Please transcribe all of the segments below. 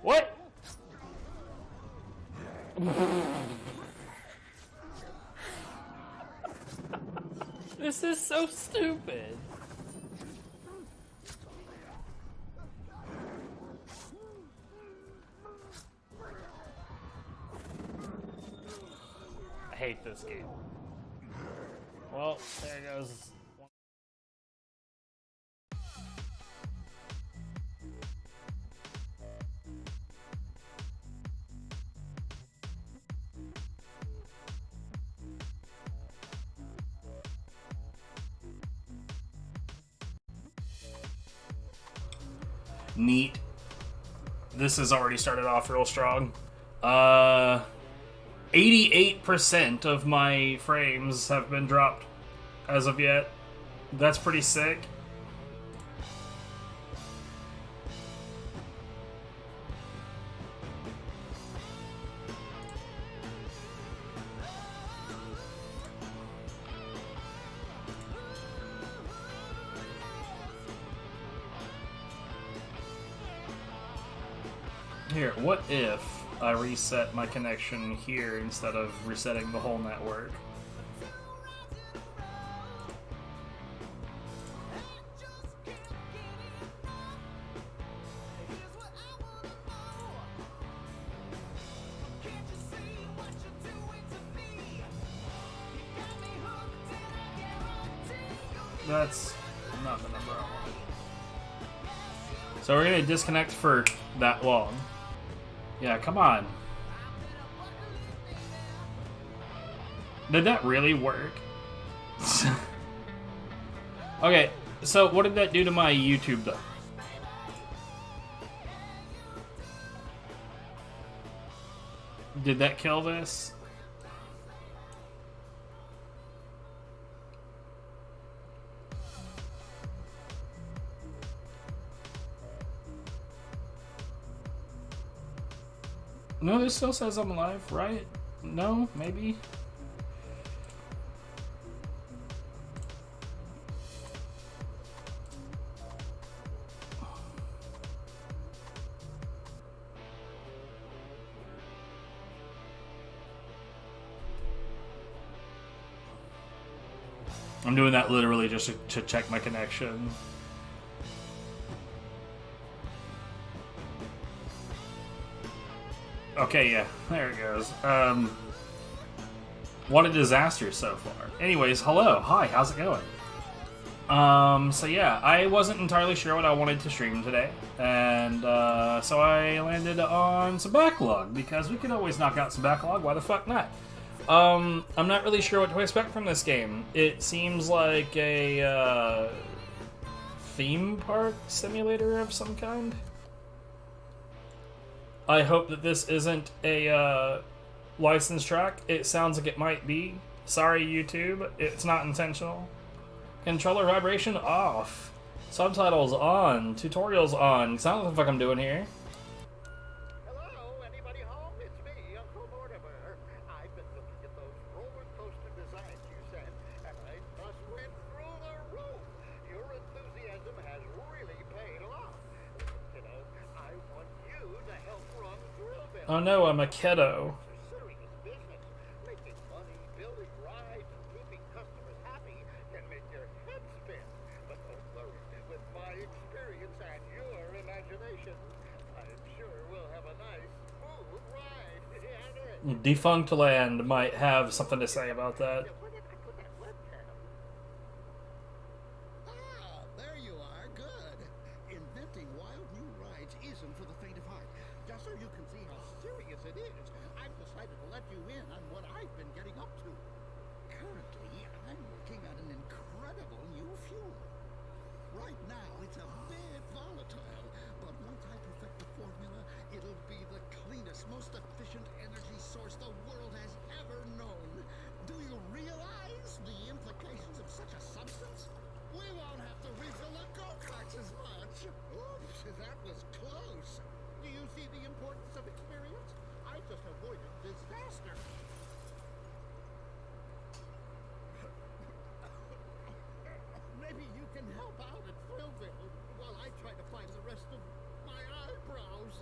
What? This is so stupid. I hate this game. Well, there goes. Neat. This has already started off real strong. 88% of my frames have been dropped as of yet. That's pretty sick. Here, what if I reset my connection here instead of resetting the whole network? That's not the number I want. So we're gonna disconnect for that long. Yeah, come on. Did that really work? Okay, so what did that do to my YouTube though? Did that kill this? No, this still says I'm alive, right? No, maybe. I'm doing that literally just to check my connection. Okay, yeah, there it goes. What a disaster so far. Anyways, hello, hi, how's it going? So yeah, I wasn't entirely sure what I wanted to stream today, and so I landed on some Backlog, because we could always knock out some Backlog, why the fuck not? I'm not really sure what to expect from this game. It seems like a theme park simulator of some kind. I hope that this isn't a licensed track. It sounds like it might be. Sorry, YouTube. It's not intentional. Controller vibration off. Subtitles on. Tutorials on. Sounds like the fuck I'm doing here. Hello, anybody home? It's me, Uncle Mortimer. I've been looking at those roller coaster designs you sent, and I just went through the roof. Your enthusiasm has really paid off. You know, I want you to help run Thrillville. Oh no, I'm a kiddo. Serious business. Making money, building rides, and keeping customers happy can make your head spin. But don't worry, with my experience and your imagination, I'm sure we'll have a nice, smooth ride. Defunct Land might have something to say about that. Where did I put that webcam? Ah, there you are. Good. Inventing wild new rides isn't for the faint of heart. Just so you can see how serious it is, I've decided to let you in on what I've been getting up to. Currently, I'm working on an incredible new fuel. Right now, it's a bit volatile, but once I perfect the formula, it'll be the cleanest, most efficient energy source the world has ever known. Do you realize the implications of such a substance? We won't have to refill the go-karts as much. Oops, that was close. Do you see the importance of experience? I just avoided disaster. Maybe you can help out at Thrillville while I try to find the rest of my eyebrows.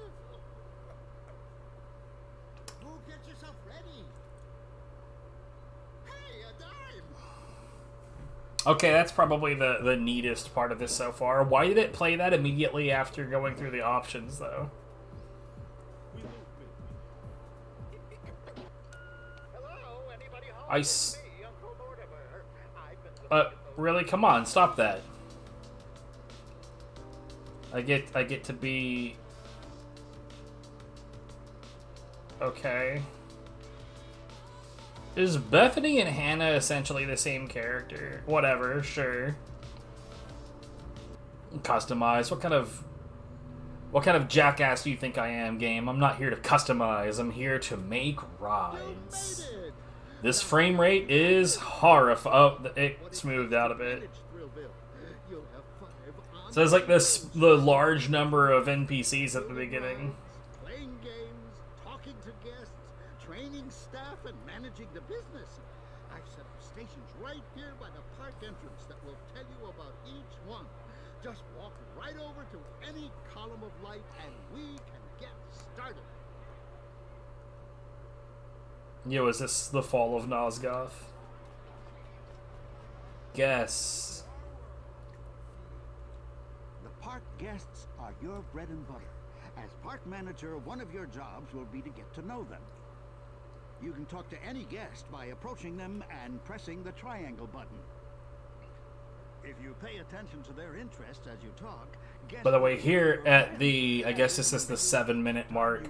get yourself ready. Hey, a dime! Okay, that's probably the neatest part of this so far. Why did it play that immediately after going through the options, though? Hello, anybody home? I It's s- me, Uncle Mortimer. I've been looking at those Really? Come on, stop that. I get to be... Okay. Is Bethany and Hannah essentially the same character? Whatever, sure. Customize. What kind of jackass do you think I am, game? I'm not here to customize. I'm here to make rides. You made it! This frame rate is horrifying. Oh, it smoothed out a bit. Manage Thrillville. You'll have 5 So there's like the large number of NPCs at the beginning. playing games, talking to guests, training staff, and managing the business. I've set up stations right here by the park entrance that will tell you about each one. Just walk right over to any column of light and we can get started. Yo, is this the fall of Nosgoth? Guess. The park guests are your bread and butter. As park manager, one of your jobs will be to get to know them. You can talk to any guest by approaching them and pressing the triangle button. If you pay attention to their interests as you talk, guests By the way, will here your at friends the, I guess this and is the 7-minute mark,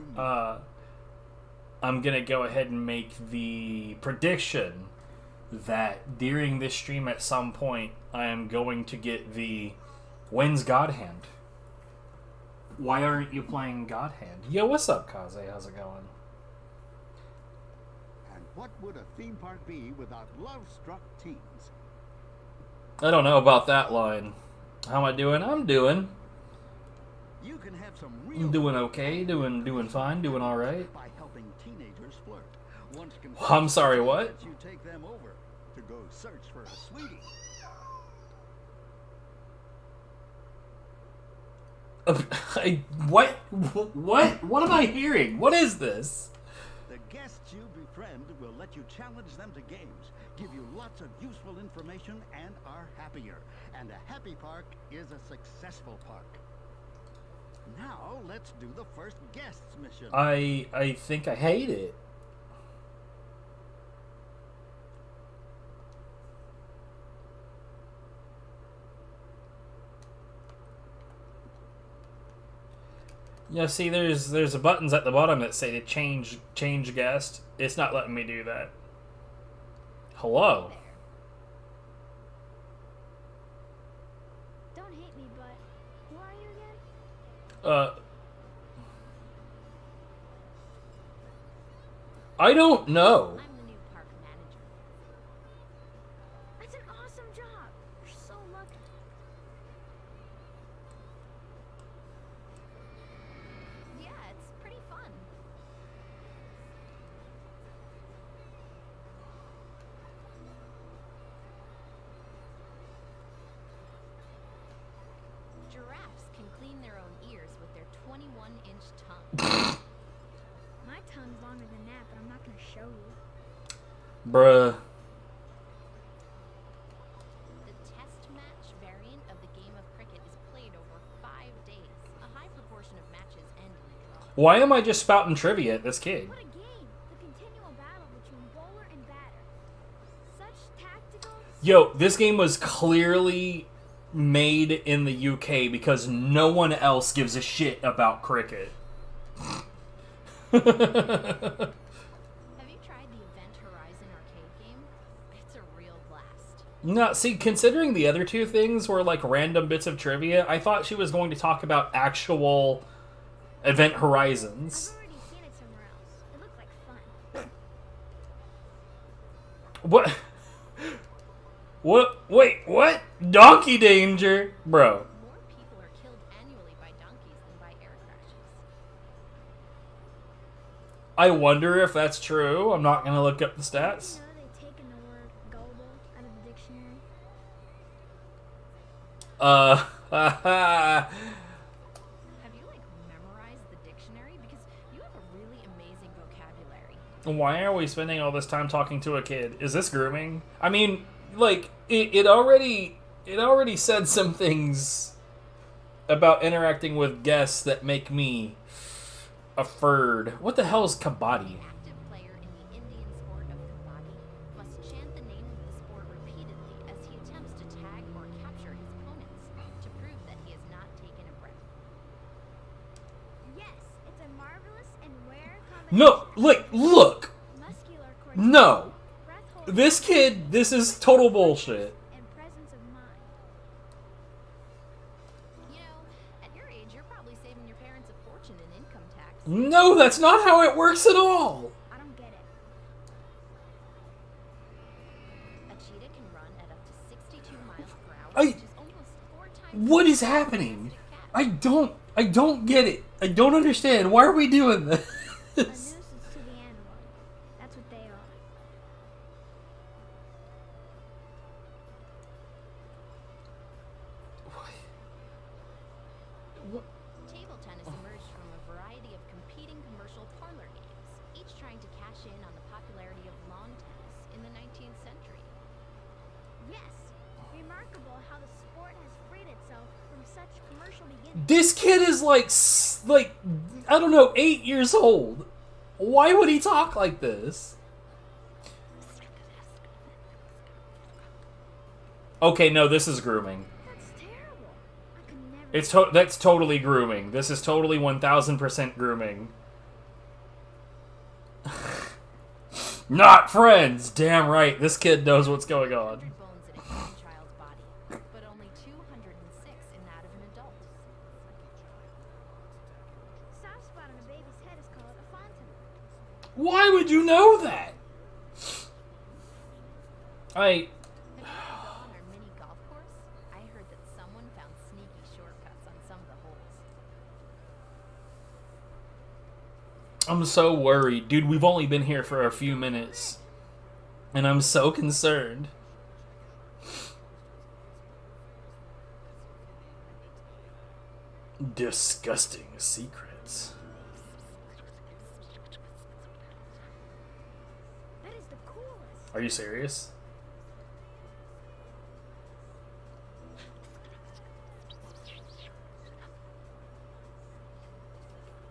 I'm gonna go ahead and make the prediction that during this stream at some point, I am going to get the When's God Hand? Why aren't you playing God Hand? Yo, what's up, Kaze? How's it going? And what would a theme park be without love-struck teens? I don't know about that line. How am I doing? I'm doing. You can have some I'm real doing okay. Doing fine. Doing all right. by helping teenagers flirt. Once I'm sorry, what? lets you take them over to go search for a sweetie. What? What am I hearing? What is this? The guests you befriend will let you challenge them to games, give you lots of useful information, and are happier. And a happy park is a successful park. Now let's do the first guests mission. I think I hate it. Yeah, see, there's buttons at the bottom that say to change guest. It's not letting me do that. Hello. Don't hate me, but who are you again? I don't know. I'm the new park manager. That's an awesome job. You're so lucky. Yeah, it's pretty fun. Giraffes can clean their own ears with their 21-inch tongue. My tongue's longer than that, but I'm not gonna show you. Bruh. The test match variant of the game of cricket is played over 5 days. A high proportion of matches end in a draw. Why am I just spouting trivia at this kid? What a game! The continual battle between bowler and batter. Such tactical... Yo, this game was clearly made in the UK because no one else gives a shit about cricket. Have you tried the Event Horizon arcade game? It's a real blast. No, see, considering the other two things were like random bits of trivia, I thought she was going to talk about actual Event Horizons. I've already seen it somewhere else. It looked like fun. What? What? Wait, what? Donkey Danger? Bro. More people are killed annually by donkeys than by air crashes. I wonder if that's true. I'm not going to look up the stats. You know they've taken the word gullible out of the dictionary? Haha. Have you, memorized the dictionary? Because you have a really amazing vocabulary. Why are we spending all this time talking to a kid? Is this grooming? I mean, like, it already said some things about interacting with guests that make me afraid. What the hell is kabaddi? An active player in the Indian sport of kabaddi must chant the name of the sport repeatedly as he attempts to tag or capture his opponents to prove that he has not taken a breath. Yes, it's a marvelous and rare combination. No, look. Muscular No. breath holding, This kid, this is total bullshit. and presence of mind. You know, at your age, you're probably saving your parents a fortune in income tax. No, that's not how it works at all. I don't get it. A cheetah can run at up to 62 miles per hour, I- which is almost 4 times What is faster than a happening? domestic cat. I don't get it. I don't understand. Why are we doing A this? nuisance to the animal. That's what they are. Table tennis emerged from a variety of competing commercial parlor games, each trying to cash in on the popularity of lawn tennis in the 19th century. Yes, remarkable how the sport has freed itself from such commercial beginnings. This kid is like I don't know, 8 years old. Why would he talk like this? Okay, no, this is grooming. That's terrible. I could never. That's totally grooming. This is totally 1000% grooming. Not friends. Damn right. This kid knows what's going on. 100 bones in a human child's body, but only 206 in that of an adult. Soft spot on a baby's head is called a fontan. Why would you know that? Have you ever gone on our mini golf course? I heard that someone found sneaky shortcuts on some of the holes. I'm so worried. Dude, we've only been here for a few minutes. And I'm so concerned. Disgusting secrets. That is the coolest. Are you serious?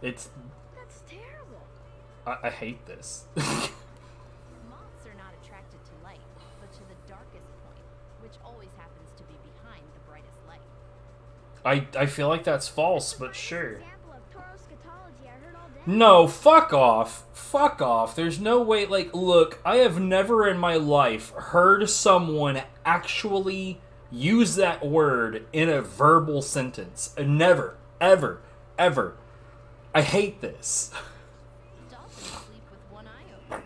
It's... That's terrible. I hate this. Moths are not attracted to light, but to the darkest point, which always happens to be behind the brightest light. I feel like that's false, The but finest sure. example of Tauroschatology I heard all day. No, fuck off. Fuck off. There's no way, like, look, I have never in my life heard someone actually use that word in a verbal sentence. Never. Ever. Ever. I hate this. Dolphins sleep with one eye open.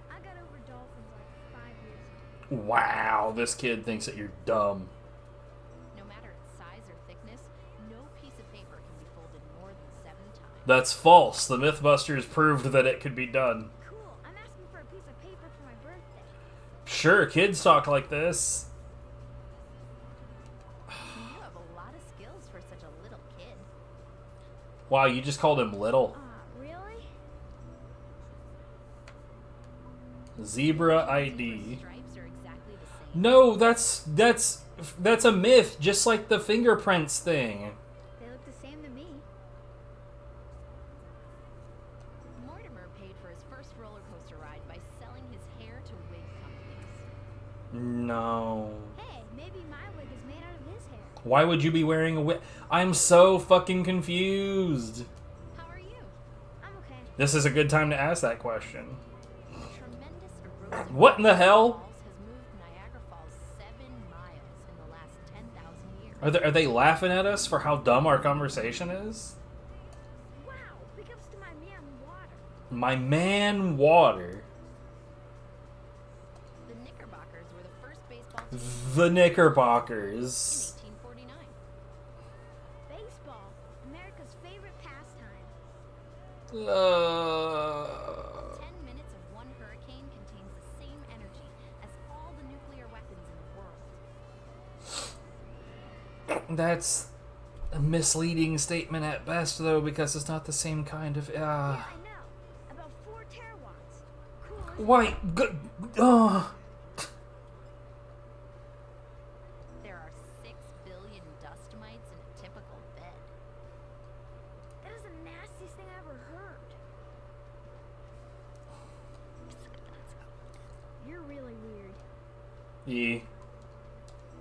I got over dolphins like 5 years ago. Wow, this kid thinks that you're dumb. No matter its size or thickness, no piece of paper can be folded more than 7 times. That's false. The Mythbusters proved that it could be done. Cool. I'm asking for a piece of paper for my birthday. Sure, kids talk like this. You have a lot of skills for such a little kid. Wow, you just called him little. Really? Zebra The ID. stripes are exactly the same. No, that's a myth, just like the fingerprints thing. They look the same to me. Mortimer paid for his first roller coaster ride by selling his hair to wig companies. No. Hey, maybe my wig is made out of his hair. Why would you be wearing a wig? I'm so fucking confused. How are you? I'm okay. This is a good time to ask that question. A tremendous erosion What in the hell? Falls has moved Niagara Falls 7 miles in the last 10,000 years. Are they laughing at us for how dumb our conversation is? Wow, big ups to my man Water. My man, Water. The Knickerbockers were the first baseball team The in Knickerbockers. 1849. Baseball, America's favorite pastime. 10 minutes of one hurricane contains the same energy as all the nuclear weapons in the world. That's a misleading statement at best, though, because it's not the same kind of... Yeah, I know. About 4 terawatts. Why? There are 6 billion dust mites in a typical bed. That is the nastiest thing I ever heard. You're really weird. Yeah.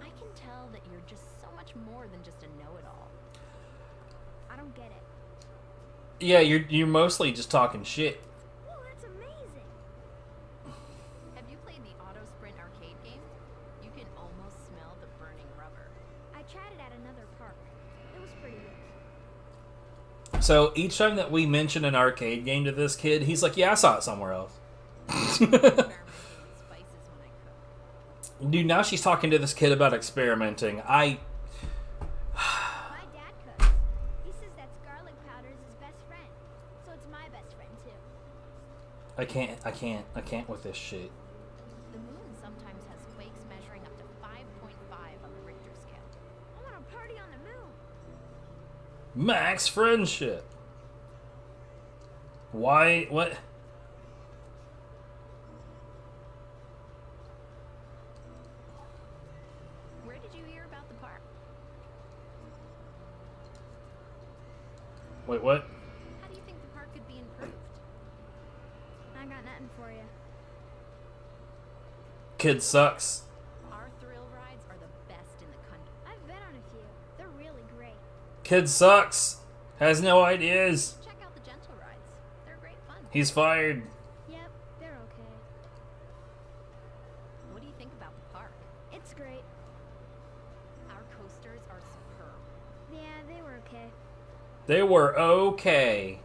I can tell that you're just so much more than just a know-it-all. I don't get it. Yeah, you're mostly just talking shit. Whoa, that's amazing. Have you played the Auto Sprint arcade game? You can almost smell the burning rubber. I tried it at another park. It was pretty good. So each time that we mention an arcade game to this kid, he's like, "Yeah, I saw it somewhere else." Experimenting with spices when I cook. Dude, now she's talking to this kid about experimenting. My dad cooks. He says that garlic powder is his best friend. So it's my best friend too. I can't with this shit. The moon sometimes has quakes measuring up to 5.5 on the Richter scale. I want to party on the moon. Max friendship. Why? What? Where did you hear about the park? Wait, what? How do you think the park could be improved? I got nothing for you. Kid sucks. Our thrill rides are the best in the country. I've been on a few. They're really great. Kid sucks. Has no ideas. Check out the gentle rides. They're great fun. He's fired. Yep, they're okay. What do you think about the park? It's great. Our coasters are superb. Yeah, they were okay. They were okay.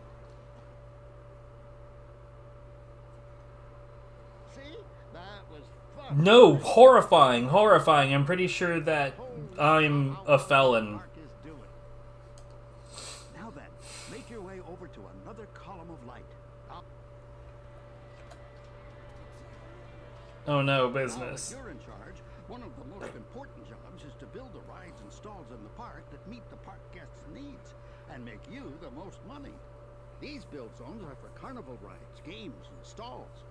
See? That was fun. No, horrifying. I'm pretty sure that I'm a felon. Mark is doing. Now then, make your way over to another column of light. Oh no, Now business. that you're in charge, one of the most important jobs is to build the rides and stalls in the park that meet the park guests' needs and make you the most money. These build zones are for carnival rides, games, and stalls.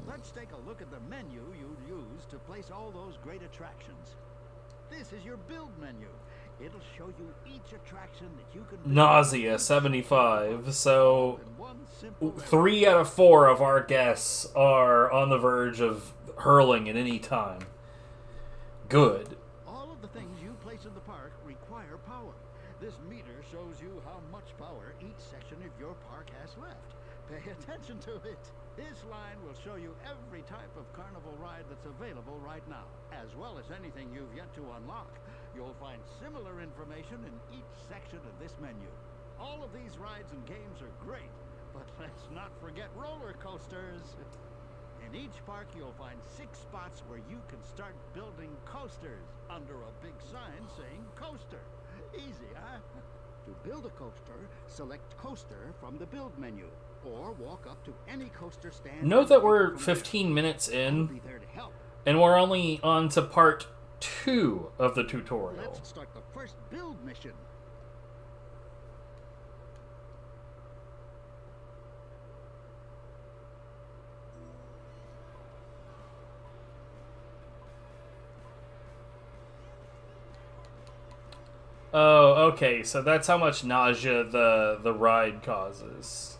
Let's take a look at the menu you'll use to place all those great attractions. This is your build menu. It'll show you each attraction that you can build. Nausea 75. So In one simple 3 out of 4 of our guests are on the verge of hurling at any time. Good. All of the things you place in the park require power. This meter shows you how much power each section of your park has left. Pay attention to it. This line will show you every type of carnival ride that's available right now, as well as anything you've yet to unlock. You'll find similar information in each section of this menu. All of these rides and games are great, but let's not forget roller coasters. In each park, you'll find 6 spots where you can start building coasters under a big sign saying coaster. Easy, huh? To build a coaster, select coaster from the build menu, or walk up to any coaster stand. Note that we're 15 minutes I'll in, be there to help. and we're only on to part 2 of the tutorial. Let's start the first build mission. Oh, okay, so that's how much nausea the ride causes.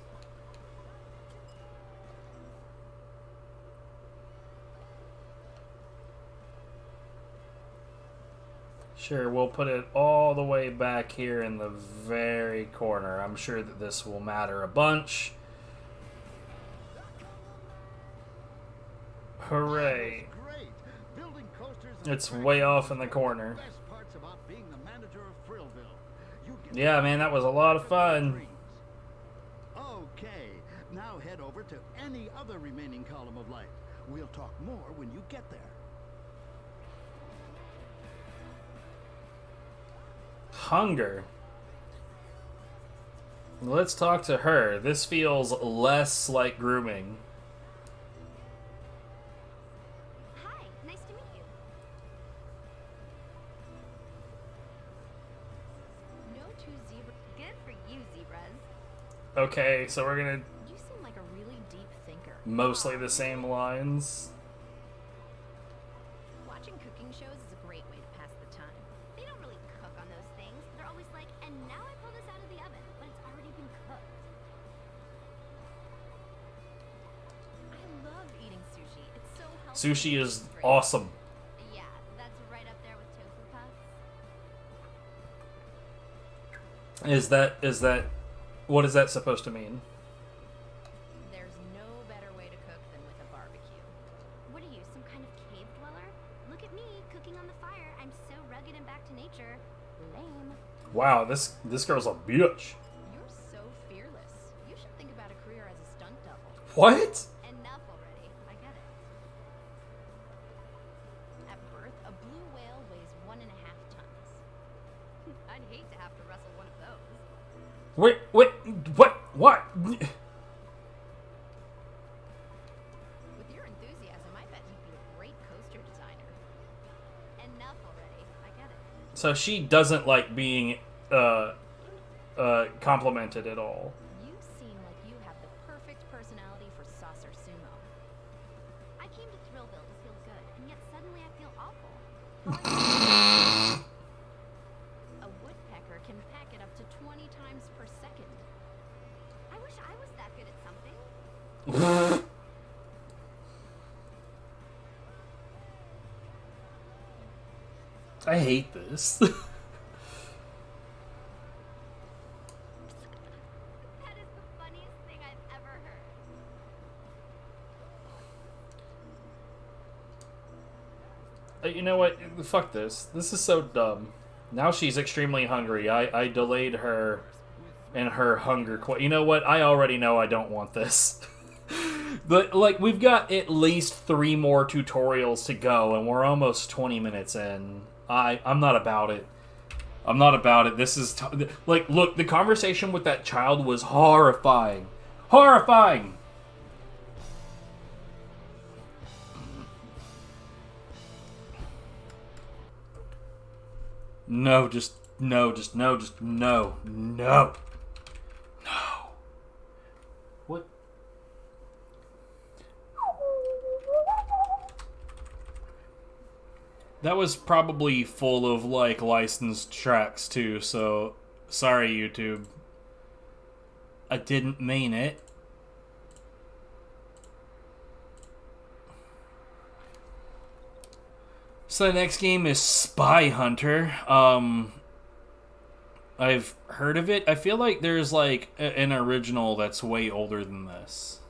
Sure, we'll put it all the way back here in the very corner. I'm sure that this will matter a bunch. Hooray. Great. Building coasters and It's attractions way off in the is corner. one of the best parts about being the manager of Thrillville. You get Yeah, man, that was a lot of fun. dreams. Okay, now head over to any other remaining column of light. We'll talk more when you get there. Hunger. Let's talk to her. This feels less like grooming. Hi, nice to meet you. No two zebras. Good for you, zebras. Okay, so we're gonna... You seem like a really deep thinker. mostly the same lines. Watching cooking shows is a great way to pass the time. They don't really cook on those things. They're always like, and now I pull this out of the oven, but it's already been cooked. I love eating sushi. It's so healthy. Sushi and is great. awesome. Yeah, that's right up there with tofu puffs. Is that what is that supposed to mean? There's no better way to cook than with a barbecue. What are you, some kind of cave dweller? Look at me, cooking on the fire. I'm so rugged and back to nature. Lame. Wow, this girl's a bitch. You're so fearless. You should think about a career as a stunt double. What? Enough already. I get it. At birth, a blue whale weighs 1.5 tons. I'd hate to have to wrestle one of those. Wait, what? With your enthusiasm, I bet you'd be a great coaster designer. Enough already. I get it. So she doesn't like being complimented at all. You seem like you have the perfect personality for saucer sumo. I came to Thrillville to feel good, and yet suddenly I feel awful. A woodpecker can pack it up to 20 times per second. I wish I was that good at something. I hate this. That is the funniest thing I've ever heard. You know what? Fuck this. This is so dumb. Now she's extremely hungry. I delayed her and her hunger. You know what? I already know I don't want this. But, like, we've got at least 3 more tutorials to go, and we're almost 20 minutes in. I'm not about it. I'm not about it. This is... like, look, the conversation with that child was horrifying. Horrifying! No. What? That was probably full of, like, licensed tracks, too, so... sorry, YouTube. I didn't mean it. So the next game is SpyHunter. I've heard of it. I feel like there's, like, an original that's way older than this.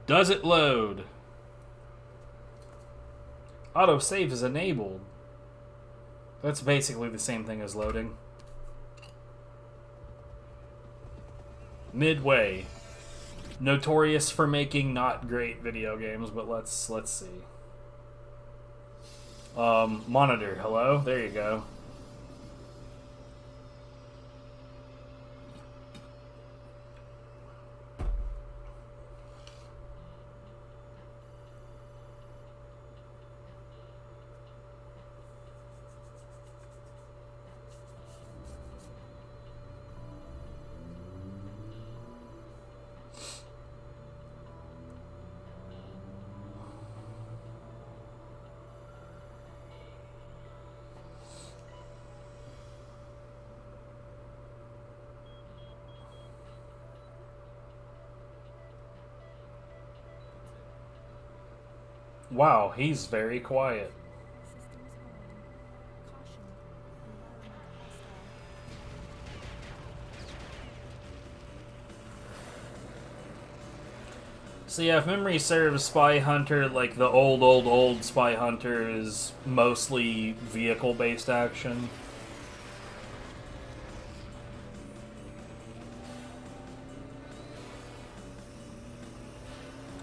Does it load? Autosave is enabled. That's basically the same thing as loading. Midway. Notorious for making not great video games, but let's see. Monitor, hello? There you go. Wow, he's very quiet. So yeah, if memory serves, SpyHunter, like the old SpyHunter, is mostly vehicle-based action.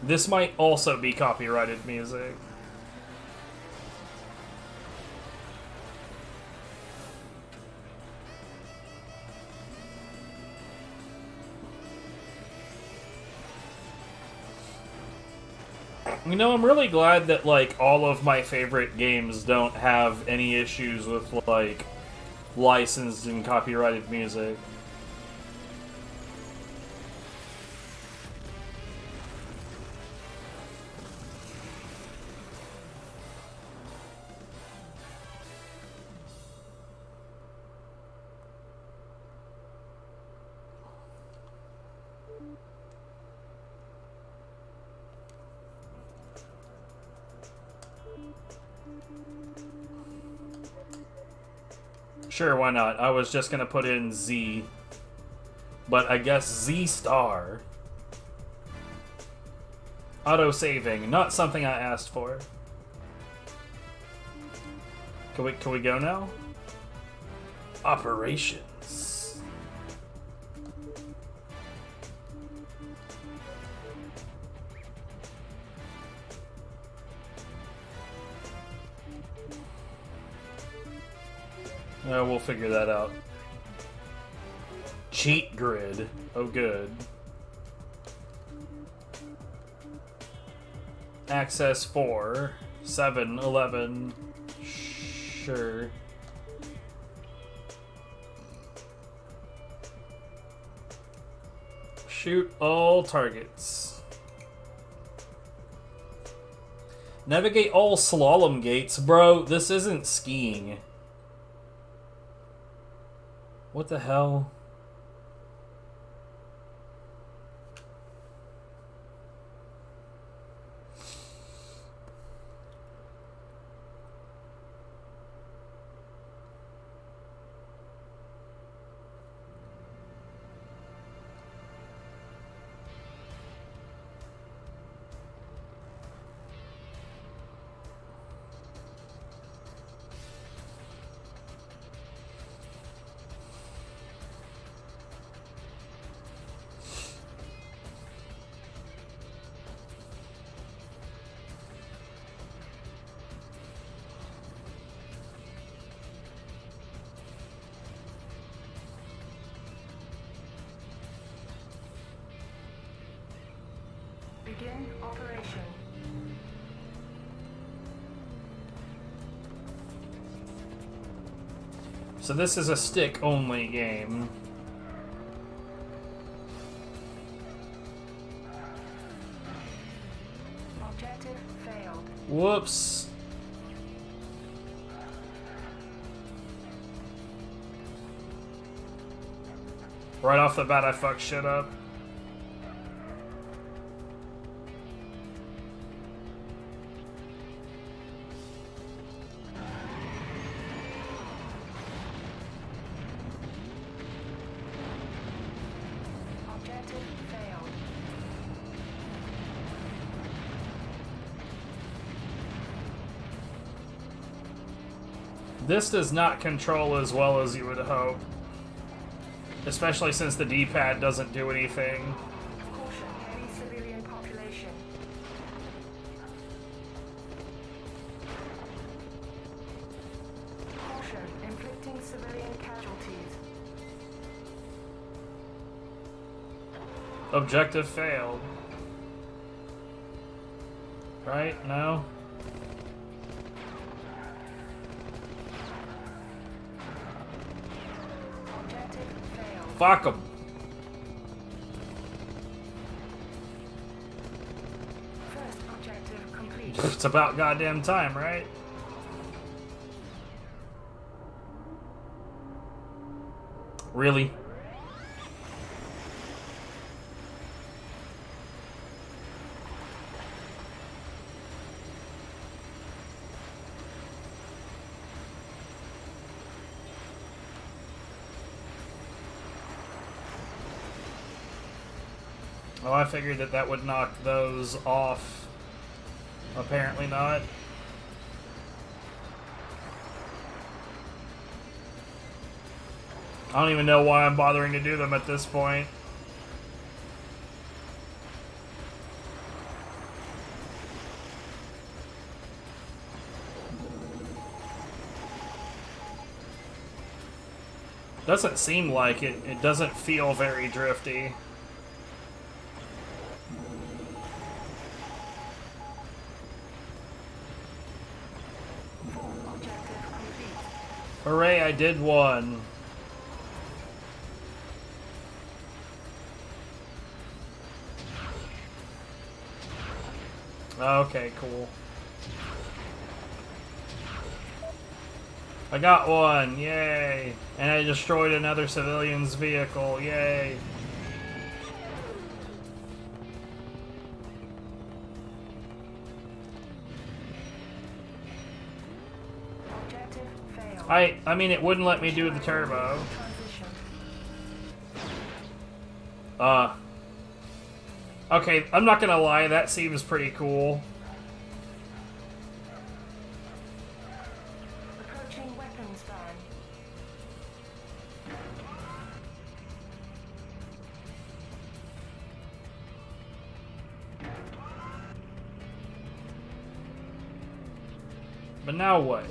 This might also be copyrighted music. You know, I'm really glad that, like, all of my favorite games don't have any issues with, like, licensed and copyrighted music. Sure, why not? I was just gonna put in Z. But I guess Z star. Auto-saving, not something I asked for. Can we go now? Operations. We'll figure that out. Cheat grid. Oh, good. Access 4. 7, 11. Sure. Shoot all targets. Navigate all slalom gates. Bro, this isn't skiing. What the hell? Begin operation. So this is a stick-only game. Objective failed. Whoops. Right off the bat, I fucked shit up. This does not control as well as you would hope. Especially since the D-pad doesn't do anything. Caution, heavy civilian population. Caution, inflicting civilian casualties. Objective failed. Right? No? Fuck 'em. First objective complete. It's about goddamn time, right? Really? Oh, I figured that would knock those off. Apparently not. I don't even know why I'm bothering to do them at this point. Doesn't seem like it. It doesn't feel very drifty. Hooray, I did one. Okay, cool. I got one, yay! And I destroyed another civilian's vehicle, yay! Objective failed. I mean, it wouldn't let me do the turbo. Transition. Okay, I'm not gonna lie, that seems pretty cool. Approaching weapons van. But now what?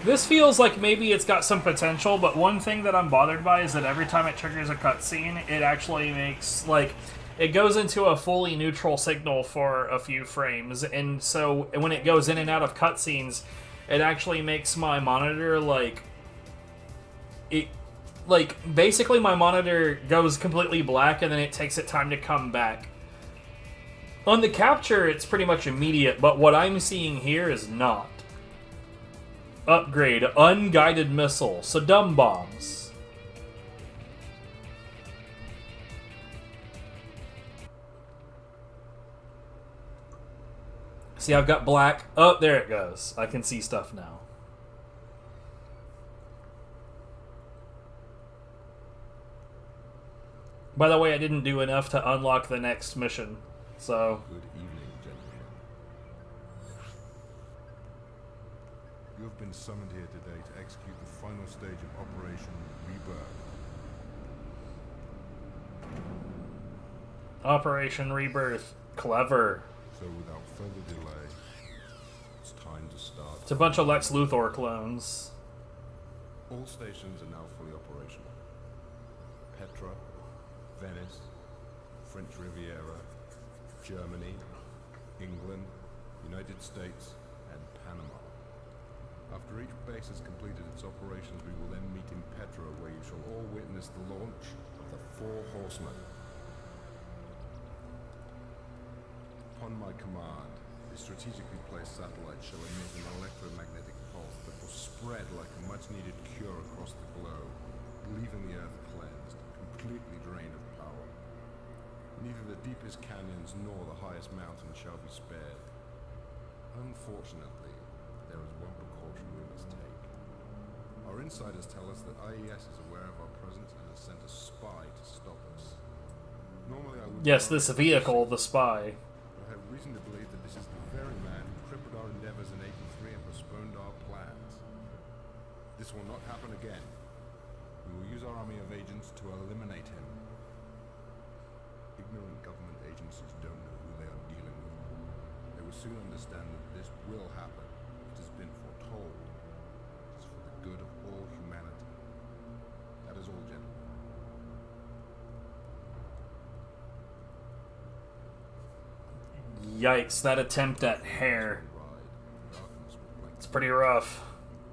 This feels like maybe it's got some potential, but one thing that I'm bothered by is that every time it triggers a cutscene, it actually makes, like, it goes into a fully neutral signal for a few frames, and so when it goes in and out of cutscenes, it actually makes my monitor, like, basically my monitor goes completely black, and then it takes it time to come back. On the capture, it's pretty much immediate, but what I'm seeing here is not. Upgrade, unguided missile, Saddam bombs. See, I've got black. Oh, there it goes. I can see stuff now. By the way, I didn't do enough to unlock the next mission, so... Good evening, gentlemen. You have been summoned here today to execute the final stage of Operation Rebirth. Operation Rebirth. Clever. So without further delay, it's time to start. It's a bunch of Lex Luthor clones. All stations are now fully operational. Petra, Venice, French Riviera, Germany, England, United States, and Panama. After each base has completed its operations, we will then meet in Petra, where you shall all witness the launch of the Four Horsemen. Upon my command, the strategically placed satellite shall emit an electromagnetic pulse that will spread like a much-needed cure across the globe, leaving the Earth cleansed, completely drained of power. Neither the deepest canyons nor the highest mountains shall be spared. Unfortunately, there is one precaution we must take. Our insiders tell us that IES is aware of our presence and has sent a spy to stop us. Normally I would... Yes, this vehicle, the spy. I have reason to believe that this is the very man who crippled our endeavors in 83 and postponed our plans. This will not happen again. We will use our army of agents to eliminate him. Ignorant government agencies don't know who they are dealing with. They will soon understand that this will happen. It has been foretold. It is for the good of all humanity. That is all, gentlemen. Yikes, that attempt at hair. It's pretty rough.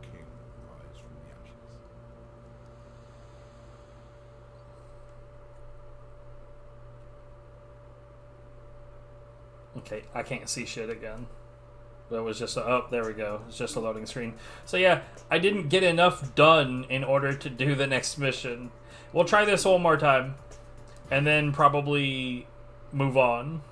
King rise from the ashes. Okay, I can't see shit again. That was just a, oh, there we go. It's just a loading screen. So yeah, I didn't get enough done in order to do the next mission. We'll try this one more time, and then probably move on.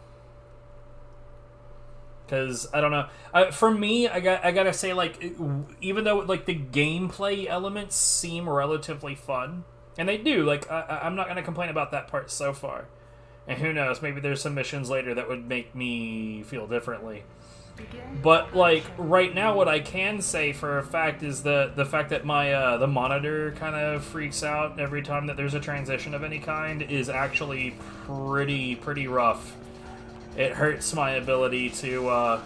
Because I don't know. For me, I gotta say, like, even though like the gameplay elements seem relatively fun, and they do, like, I'm not gonna complain about that part so far. And who knows, maybe there's some missions later that would make me feel differently. But like right now, what I can say for a fact is the fact that my the monitor kind of freaks out every time that there's a transition of any kind is actually pretty rough. It hurts my ability to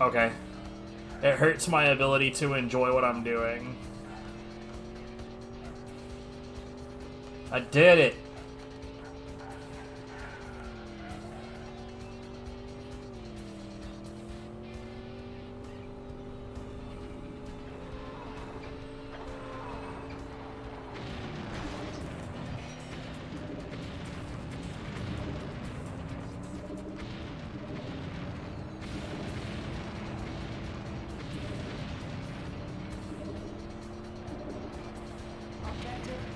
okay. It hurts my ability to enjoy what I'm doing. I did it.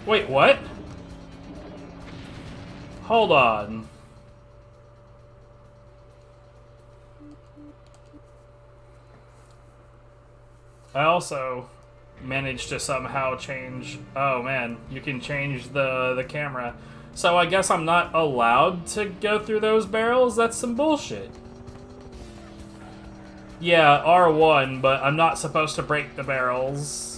Wait, what? Hold on. I also managed to somehow change... Oh man, you can change the camera. So I guess I'm not allowed to go through those barrels? That's some bullshit. Yeah, R1, but I'm not supposed to break the barrels.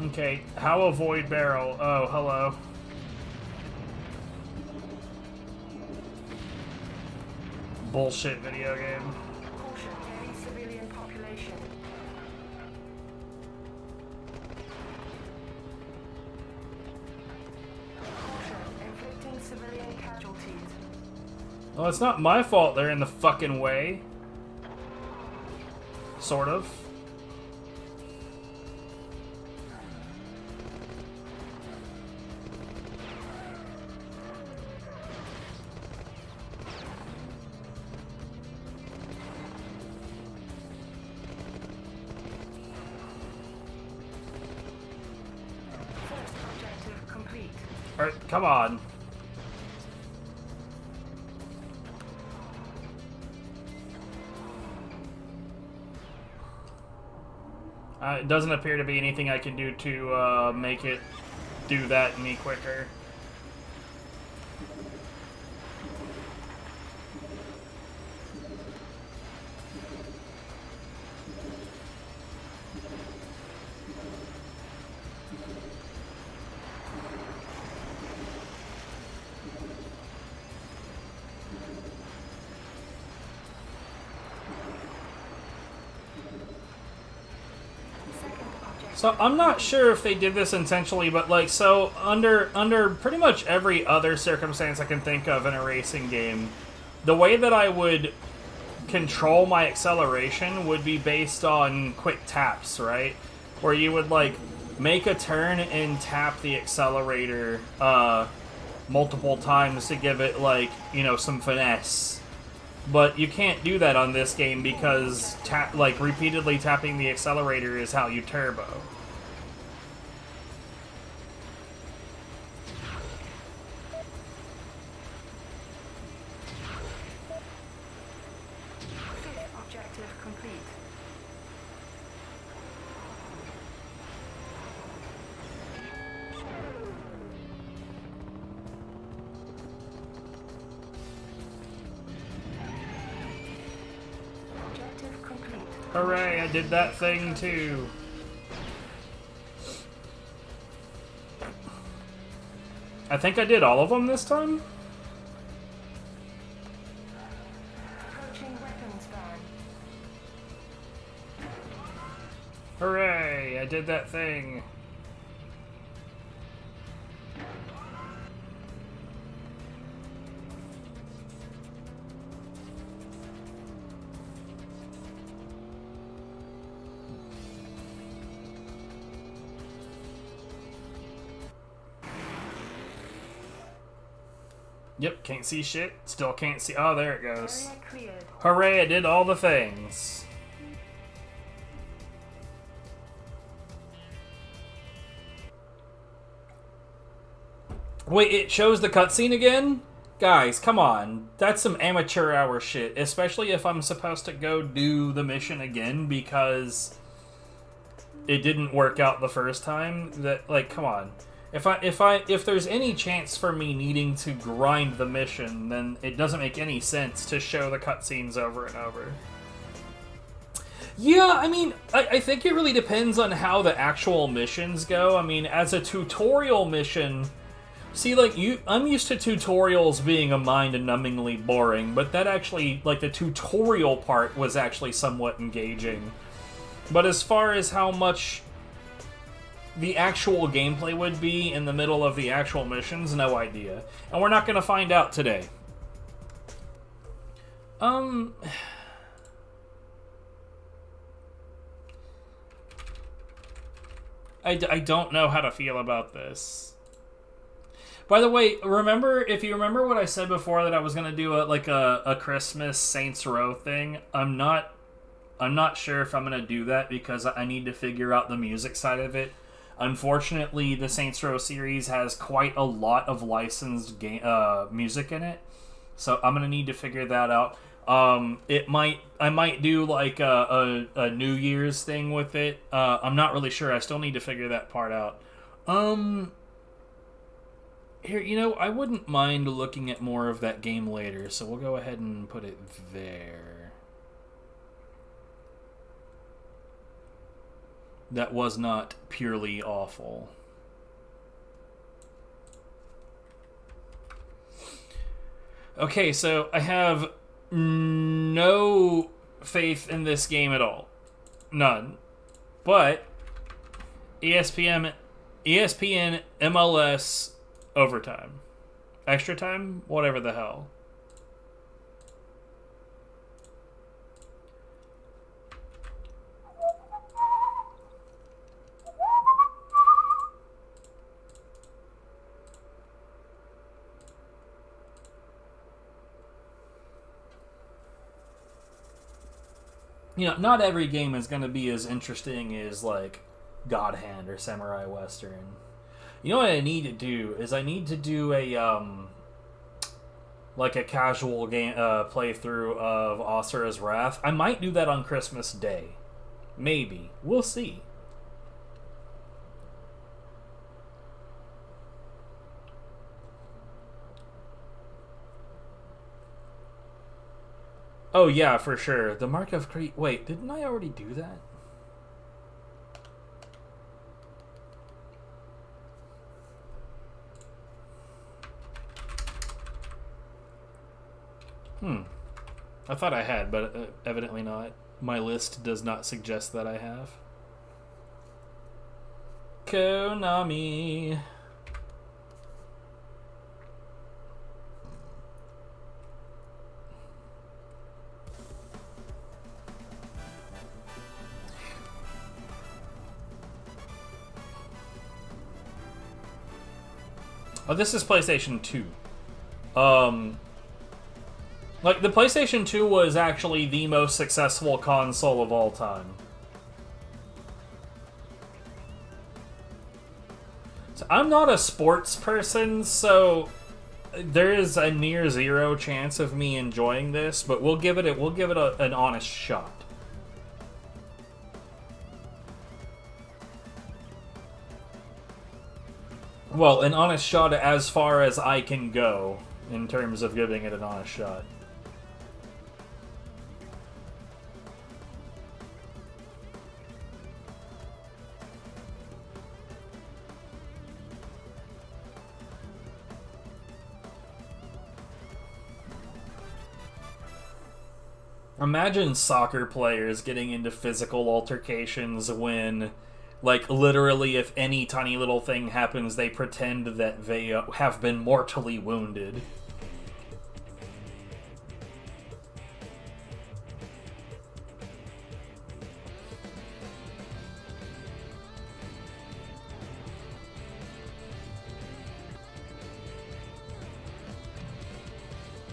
Okay, how avoid barrel? Oh, hello. Bullshit video game. Caution, heavy civilian population. Caution, inflicting civilian casualties. Well, it's not my fault they're in the fucking way. Sort of. Alright, come on. It doesn't appear to be anything I can do to make it do that any quicker. So I'm not sure if they did this intentionally, but like, so under pretty much every other circumstance I can think of in a racing game, the way that I would control my acceleration would be based on quick taps, right? Where you would like make a turn and tap the accelerator multiple times to give it like, you know, some finesse. But you can't do that on this game because repeatedly tapping the accelerator is how you turbo. Fifth objective complete. Hooray, I did that thing too. I think I did all of them this time. Approaching weapons van. Hooray, I did that thing. Yep, can't see shit. Still can't see. Oh, there it goes. Area cleared. Hooray, I did all the things. Wait, it shows the cutscene again? Guys, come on. That's some amateur hour shit, especially if I'm supposed to go do the mission again because it didn't work out the first time. That, like, come on. If there's any chance for me needing to grind the mission, then it doesn't make any sense to show the cutscenes over and over. Yeah, I mean, I think it really depends on how the actual missions go. I mean, as a tutorial mission, see, like, I'm used to tutorials being a mind-numbingly boring, but that actually, like, the tutorial part was actually somewhat engaging. But as far as how much the actual gameplay would be in the middle of the actual missions, no idea. And we're not going to find out today. I don't know how to feel about this. By the way, if you remember what I said before, that I was going to do a Christmas Saints Row thing, I'm not sure if I'm going to do that because I need to figure out the music side of it. Unfortunately, the Saints Row series has quite a lot of licensed music in it, so I'm gonna need to figure that out. I might do like a New Year's thing with it. I'm not really sure. I still need to figure that part out. Here, I wouldn't mind looking at more of that game later, so we'll go ahead and put it there. That was not purely awful. Okay, so I have no faith in this game at all. None. But ESPN MLS Overtime. Extra time? Whatever the hell. Not every game is going to be as interesting as, like, God Hand or Samurai Western. What I need to do is I need to do a casual game playthrough of Asura's Wrath. I might do that on Christmas Day. Maybe. We'll see. Oh, yeah, for sure. The Mark of Crete... Wait, didn't I already do that? I thought I had, but evidently not. My list does not suggest that I have. Konami... Oh, this is PlayStation 2. Like, the PlayStation 2 was actually the most successful console of all time. So I'm not a sports person, so there is a near zero chance of me enjoying this, but we'll give it an honest shot. Well, an honest shot as far as I can go in terms of giving it an honest shot. Imagine soccer players getting into physical altercations when, like, literally if any tiny little thing happens, they pretend that they have been mortally wounded.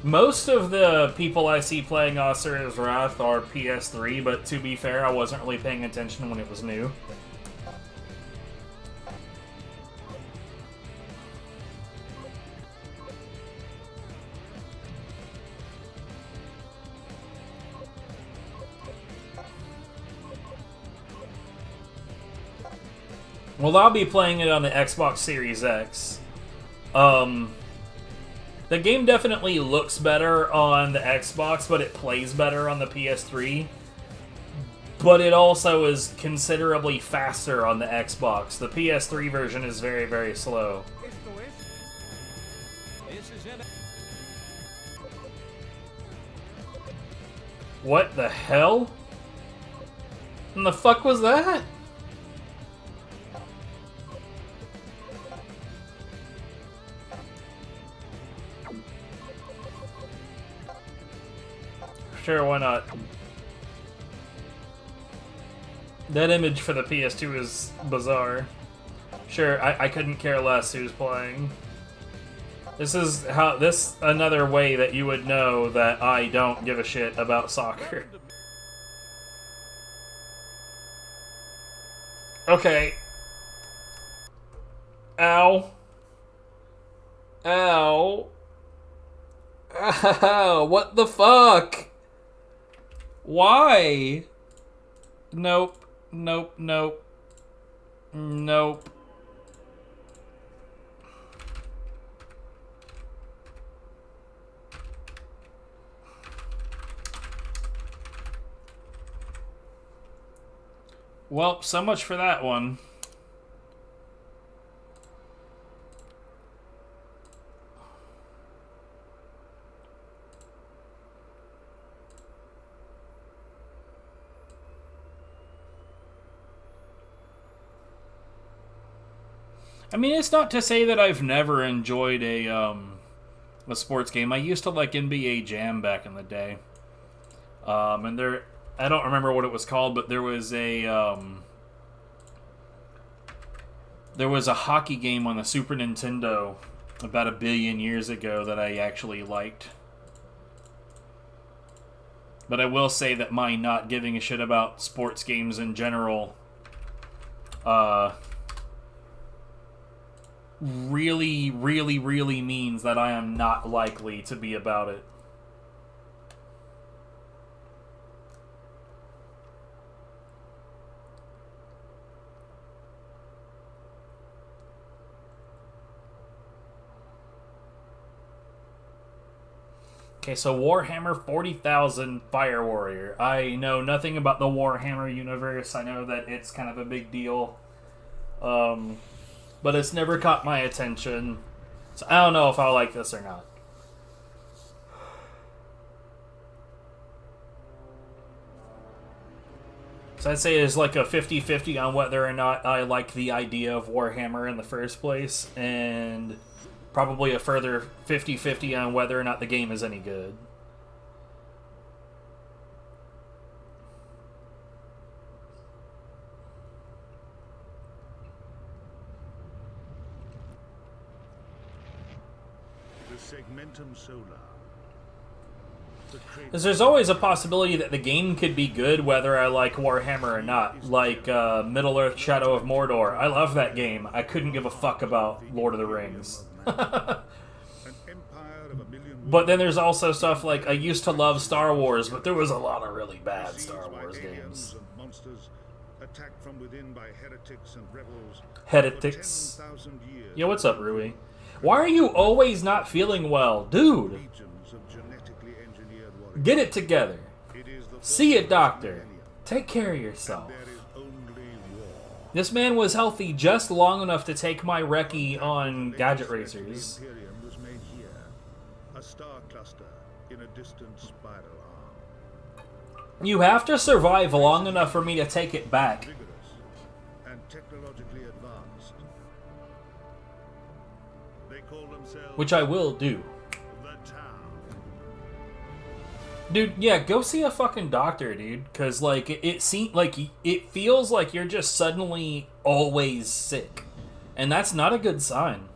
Most of the people I see playing Asura's Wrath are PS3, but to be fair, I wasn't really paying attention when it was new. Well, I'll be playing it on the Xbox Series X. The game definitely looks better on the Xbox, but it plays better on the PS3. But it also is considerably faster on the Xbox. The PS3 version is very, very slow. What the hell? What the fuck was that? Sure, why not? That image for the PS2 is bizarre. Sure, I couldn't care less who's playing. This is another way that you would know that I don't give a shit about soccer. Okay. Ow. Ow. Ow, what the fuck? Why? Nope. Nope. Nope. Nope. Well, so much for that one. I mean, it's not to say that I've never enjoyed a sports game. I used to like NBA Jam back in the day. And there, I don't remember what it was called, but there was a hockey game on the Super Nintendo about 1 billion years ago that I actually liked. But I will say that my not giving a shit about sports games in general really, really, really means that I am not likely to be about it. Okay, so Warhammer 40,000 Fire Warrior. I know nothing about the Warhammer universe. I know that it's kind of a big deal. But it's never caught my attention. So I don't know if I'll like this or not. So I'd say it's like a 50-50 on whether or not I like the idea of Warhammer in the first place, and probably a further 50-50 on whether or not the game is any good. Segmentum solar. Because there's always a possibility that the game could be good whether I like Warhammer or not. Like Middle-earth Shadow of Mordor. I love that game. I couldn't give a fuck about Lord of the Rings. But then there's also stuff like, I used to love Star Wars, but there was a lot of really bad Star Wars games. Attacked from within by heretics and rebels. Heretics. Yo, what's up, Rui? Why are you always not feeling well? Dude! Get it together. See a doctor. Take care of yourself. This man was healthy just long enough to take my recce on Gadget Racers. You have to survive long enough for me to take it back. Which I will do. Dude, yeah, go see a fucking doctor, dude. Because, like, it feels like you're just suddenly always sick. And that's not a good sign.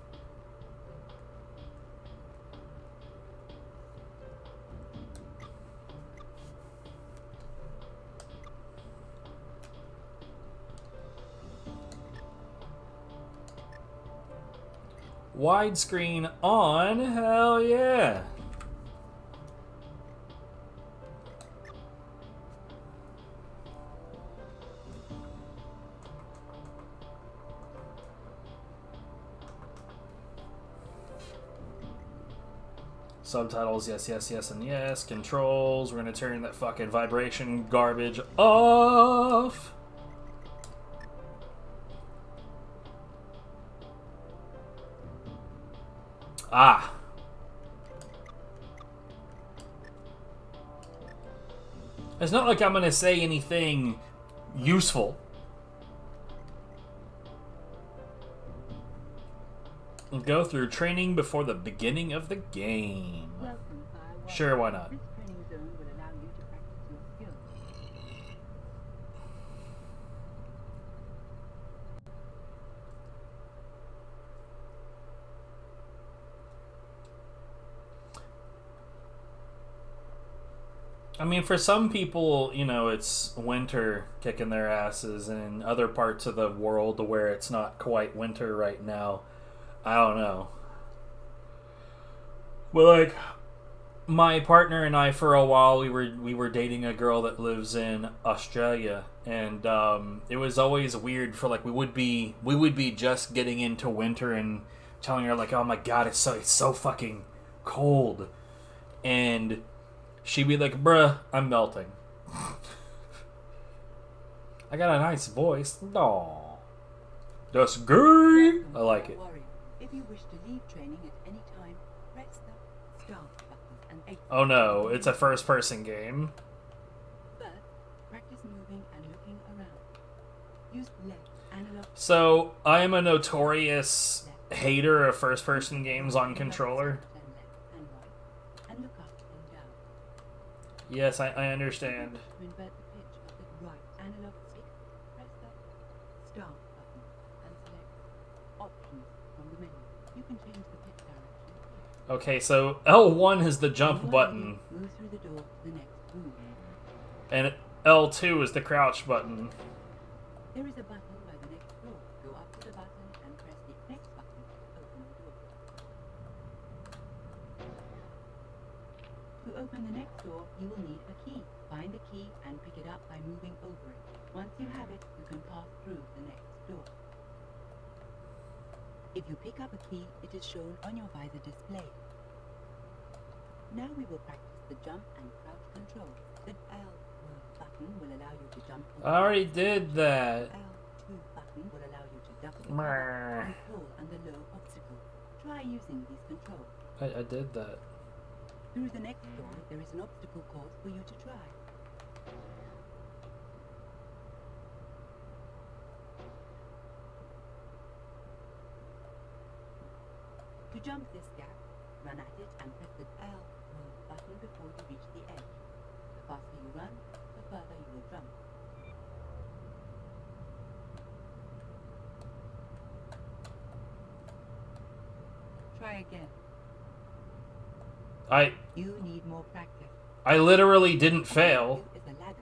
Widescreen on. Hell yeah. Subtitles, yes, yes, yes, and yes. Controls, we're gonna turn that fucking vibration garbage off. Ah. It's not like I'm gonna say anything useful. Go through training before the beginning of the game. Sure, why not? This training zone will allow you to practice your skills. I mean, for some people, you know, it's winter kicking their asses, and in other parts of the world where it's not quite winter right now, I don't know. Well, like, my partner and I, for a while, we were dating a girl that lives in Australia, and it was always weird for, like, we would be just getting into winter and telling her, like, oh my god, it's so fucking cold, and she'd be like, bruh, I'm melting. I got a nice voice. No, that's good. I like it. If you wish to leave training at any time, press the start button and exit. Oh no, it's a first-person game. First, practice moving and looking around. Use left analog. So, I am a notorious hater of first-person games on controller. Turn left and right, and look up and down. Yes, I understand. To invert the pitch of the right analog stick, press the start button and select options from the menu. You can change the pitch direction. Okay, so L1 is the jump button, Move through the door to the next room. and L2 is the crouch button. There is a button by the next door. Go up to the button and press the next button to open the door. To open the next door, you will need a key. Find the key and pick it up by moving over it. Once you have it, you can pass through the next door. If you pick up a key, it is shown on your visor display. Now we will practice the jump and crouch control. The L button will allow you to jump. I already did that. L2 button will allow you to duck Meh. and pull under low obstacle. Try using these controls. I did that. Through the next door, there is an obstacle course for you to try. To jump this gap, run at it and press the L button before you reach the edge. The faster you run, the further you will jump. Try again. You need more practice. I literally didn't fail. Is a ladder.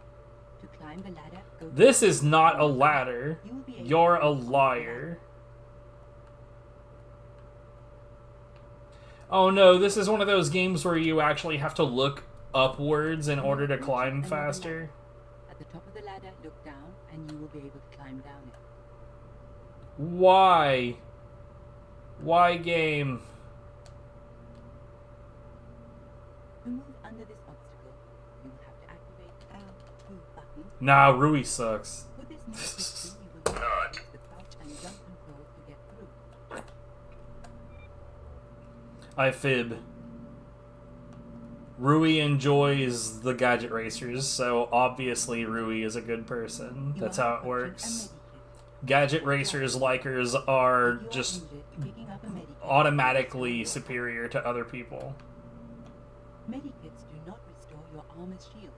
To climb the ladder, go This is not a ladder. You will be able You're to a liar. Oh no, this is one of those games where you actually have to look upwards in order to climb faster. At the top of the ladder, look down, and you will be able to climb down it. Why? Why game? To move under this obstacle, you will have to activate the L2 button. Nah, Rui sucks. For this new section, you will need to use the crouch and jump controls to get through. I fib. Rui enjoys the gadget racers, so obviously Rui is a good person. That's how it works. Gadget racers likers are just automatically superior to other people. Medikits do not restore your armor's shield.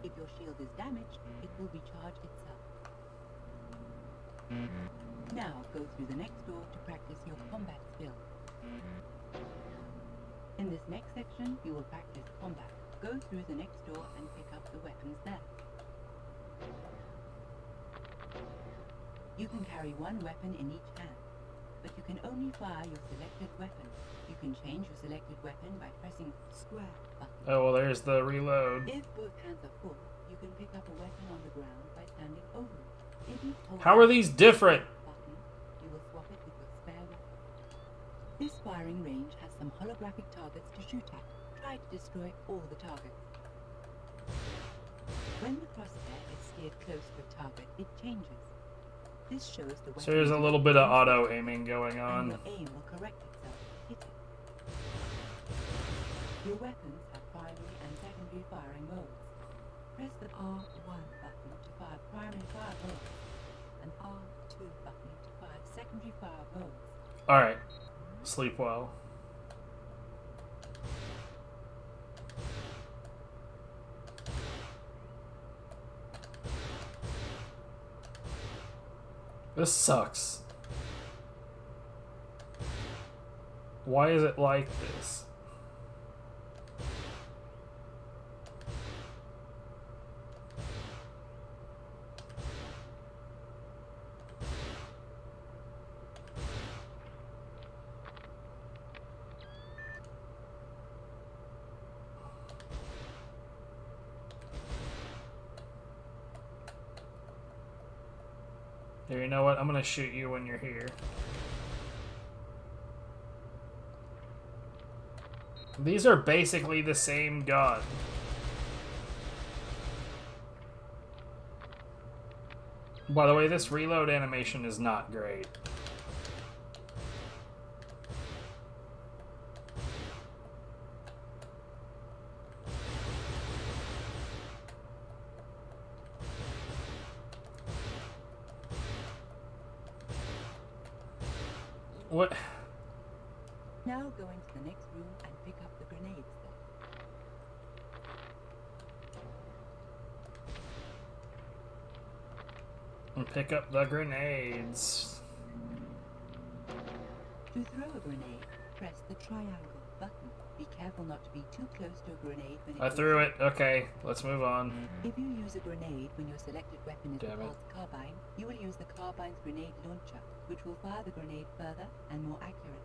If your shield is damaged, it will recharge itself. Now go through the next door to practice your combat skill. In this next section, you will practice combat. Go through the next door and pick up the weapons there. You can carry one weapon in each hand. but you can only fire your selected weapon. You can change your selected weapon by pressing square button. Oh, well, there's the reload. If both hands are full, you can pick up a weapon on the ground by standing over it. If you hold How are these different? button, you will swap it with your spare weapon. This firing range has some holographic targets to shoot at. Try to destroy all the targets. When the crosshair is steered close to a target, it changes. This shows the weapon. So there's a little bit of auto aiming going and on. your aim will correct itself to hit it. Your weapons have primary and secondary firing modes. Press the R1 button to fire primary fire modes, and R2 button to fire secondary fire modes. Alright. Sleep well. This sucks. Why is it like this? Here, you know what? I'm gonna shoot you when you're here. These are basically the same gun. By the way, this reload animation is not great. What? Now go into the next room and pick up the grenades there. And pick up the grenades. To throw a grenade, press the triangle button. Be careful not to be too close to a grenade when I threw it. Okay, let's move on. If you use a grenade when your selected weapon is the Damn it. pulse carbine, you will use the carbine's grenade launcher, which will fire the grenade further and more accurately.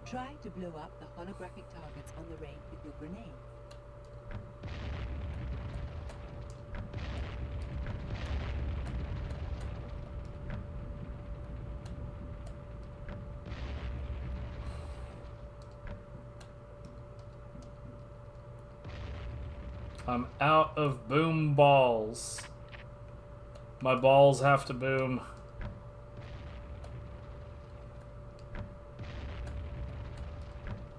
Try to blow up the holographic targets on the range with your grenade. I'm out of boom balls. My balls have to boom.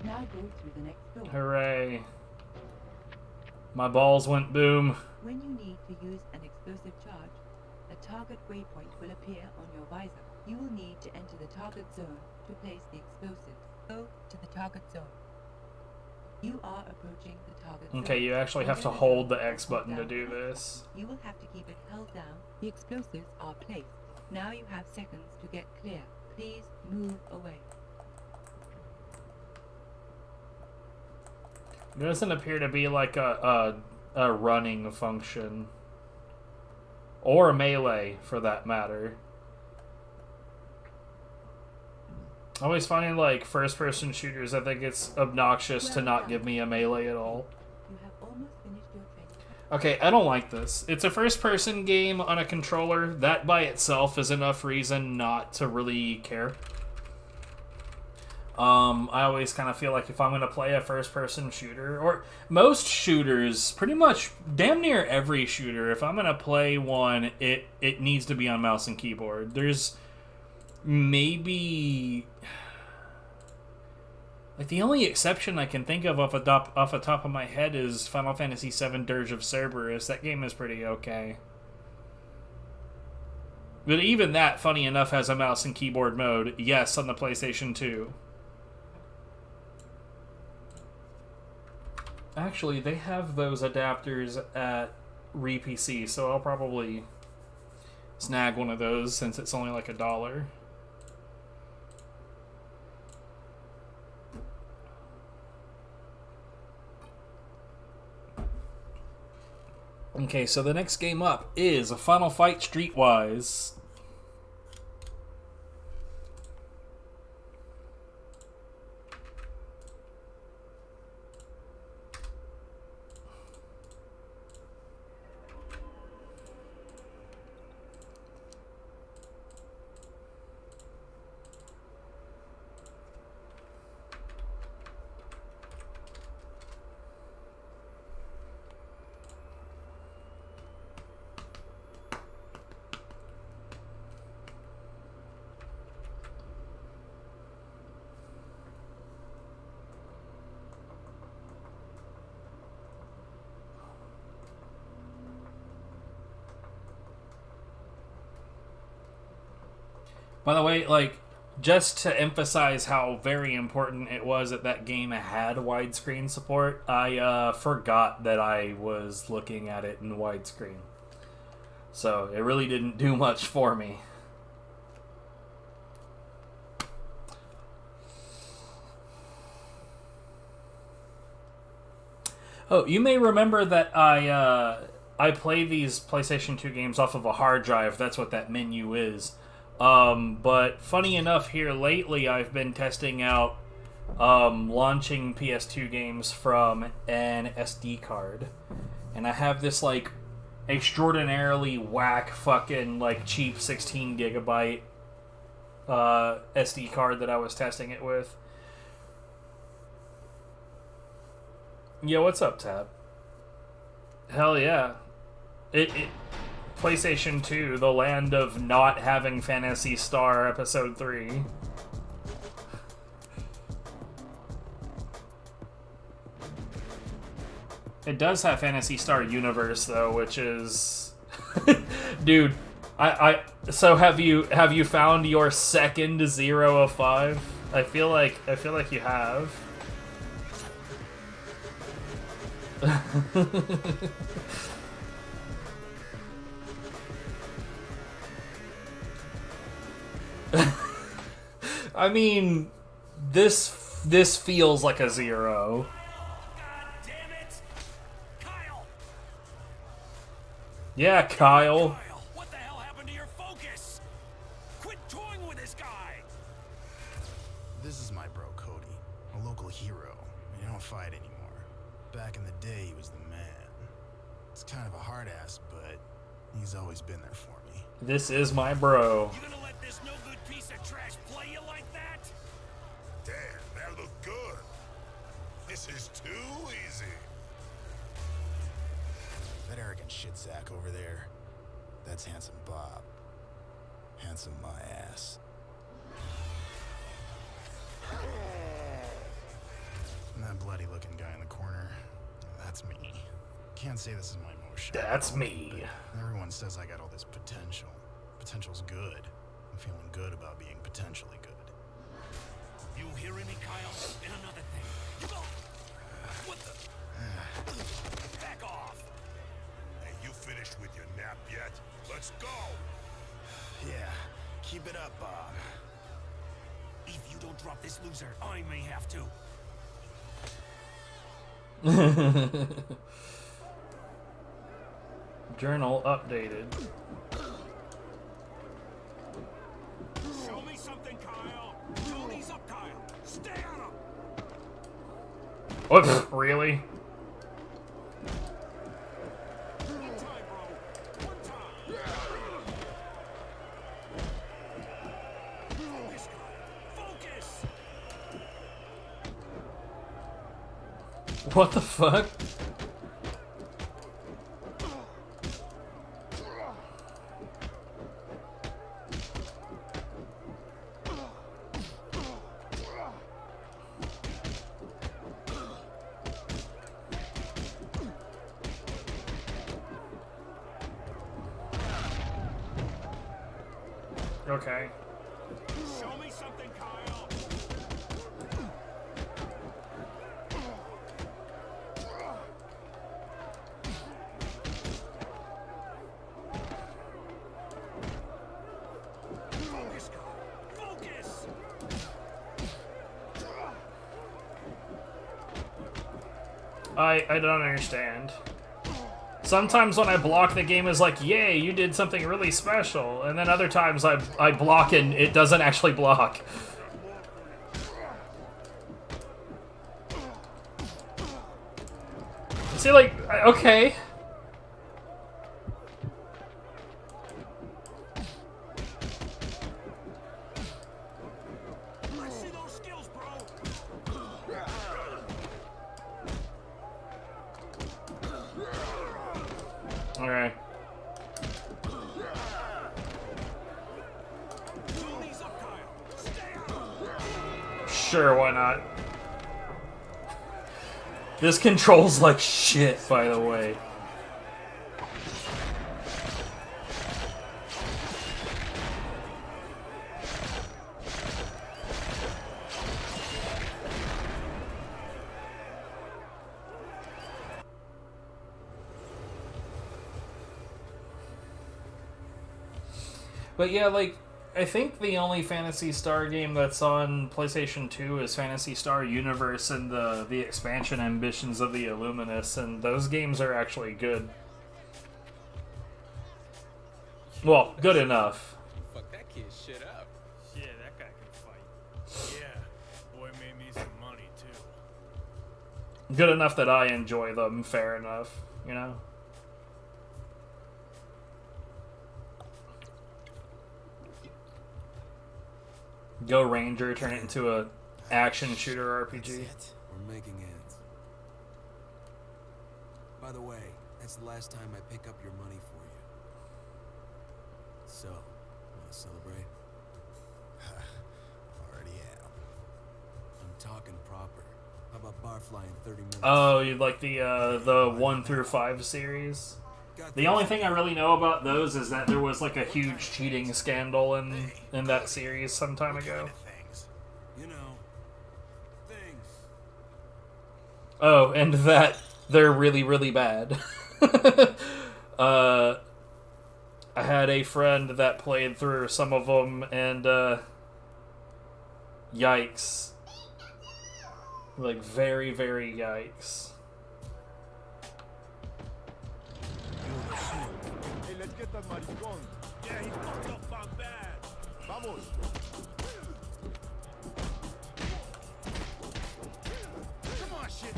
Now go through the next door. Hooray. My balls went boom. When you need to use an explosive charge, a target waypoint will appear on your visor. You will need to enter the target zone to place the explosives. Go to the target zone. You are approaching the target zone. Okay, you actually have to hold the X button to do this. You will have to keep it held down. The explosives are placed. Now you have seconds to get clear. Please move away. There doesn't appear to be like a running function. Or a melee, for that matter. I always find like first-person shooters, I think it's obnoxious to not give me a melee at all. You have almost finished your training. Okay, I don't like this. It's a first-person game on a controller. That by itself is enough reason not to really care. I always kind of feel like if I'm going to play a first-person shooter, or most shooters, pretty much damn near every shooter, if I'm going to play one, it needs to be on mouse and keyboard. There's maybe... like, the only exception I can think of off the top of my head is Final Fantasy VII Dirge of Cerberus. That game is pretty okay. But even that, funny enough, has a mouse and keyboard mode. Yes, on the PlayStation 2. Actually, they have those adapters at RePC, so I'll probably snag one of those since it's only like $1. Okay, so the next game up is a Final Fight Streetwise. By the way, like, just to emphasize how very important it was that that game had widescreen support, I forgot that I was looking at it in widescreen. So it really didn't do much for me. Oh, you may remember that I play these PlayStation 2 games off of a hard drive. That's what that menu is. But funny enough, here lately I've been testing out launching PS2 games from an SD card. And I have this, like, extraordinarily whack fucking, like, cheap 16 gigabyte SD card that I was testing it with. Yo, what's up, Tab? Hell yeah. PlayStation 2, the land of not having Phantasy Star Episode 3. It does have Phantasy Star Universe, though, which is... Dude, so have you found your second 0 of 5? I feel like you have. I mean, this feels like a 0. God damn it! Kyle! Yeah, Kyle. Kyle, what the hell happened to your focus? Quit toying with this guy! This is my bro, Cody. A local hero. We don't fight anymore. Back in the day, he was the man. It's kind of a hard ass, but he's always been there for me. This is my bro. You gonna let this no good piece of trash play you like that? Damn, that looked good. This is too easy. That arrogant shit sack over there, that's Handsome Bob. Handsome my ass. And that bloody looking guy in the corner, that's me. Can't say this is my motion. That's me. Everyone says I got all this potential. Potential's good. I'm feeling good about being potentially good. You hearing me, Kyle? And another thing. You go. What the? Back off. Hey, you finished with your nap yet? Let's go! Yeah, keep it up, Bob. If you don't drop this loser, I may have to. Journal updated. Show me something, Kyle. Tony's up, Kyle. Stay on him. What? Really? One time, bro. One time. Focus, Kyle. Focus. What the fuck? Okay. Show me something, Kyle. Focus, Kyle. Focus. I don't understand. Sometimes when I block, the game is like, yay, you did something really special. And then other times I block and it doesn't actually block. See, like, okay. I see those skills, bro. Alright. Tony's up, Kyle. Stay on. Sure, why not? This controls like shit, by the way. But yeah, like, I think the only Phantasy Star game that's on PlayStation 2 is Phantasy Star Universe and the expansion Ambitions of the Illuminus, and those games are actually good. Well, good enough. Fuck that kid shit up. Yeah, that guy can fight. Yeah, boy made me some money too. Good enough that I enjoy them, fair enough, you know? Go Ranger, turn it into a action shooter RPG. We're making ends. By the way, that's the last time I pick up your money for you. So, wanna celebrate? Already am. I'm talking proper. How about barfly in 30 minutes? Oh, you like the 1 through 5 series? The only thing I really know about those is that there was like a huge cheating scandal in that series some time ago. You know, things. Oh, and that they're really, really bad. I had a friend that played through some of them, and yikes. Like, very, very yikes. Hey, let's get that maricón. Yeah, he fucked up my bad. Vamos. Come on, shit.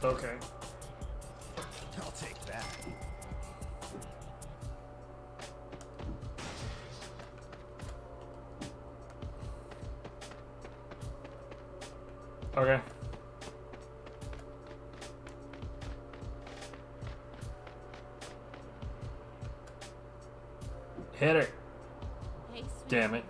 Okay. I'll take that. Okay. Hit her. Hey, sweet. Damn it.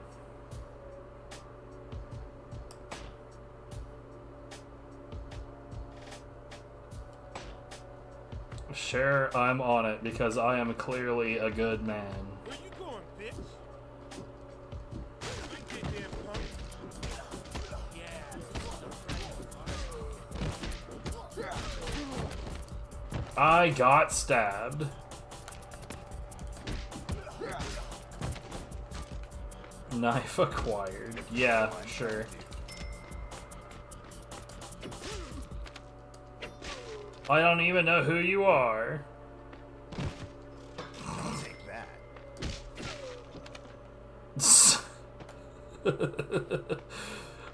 Sure, I'm on it because I am clearly a good man. Where you going, bitch? You get there, punk. Yeah. I got stabbed. Knife acquired. Yeah, sure. I don't even know who you are. I'll take that.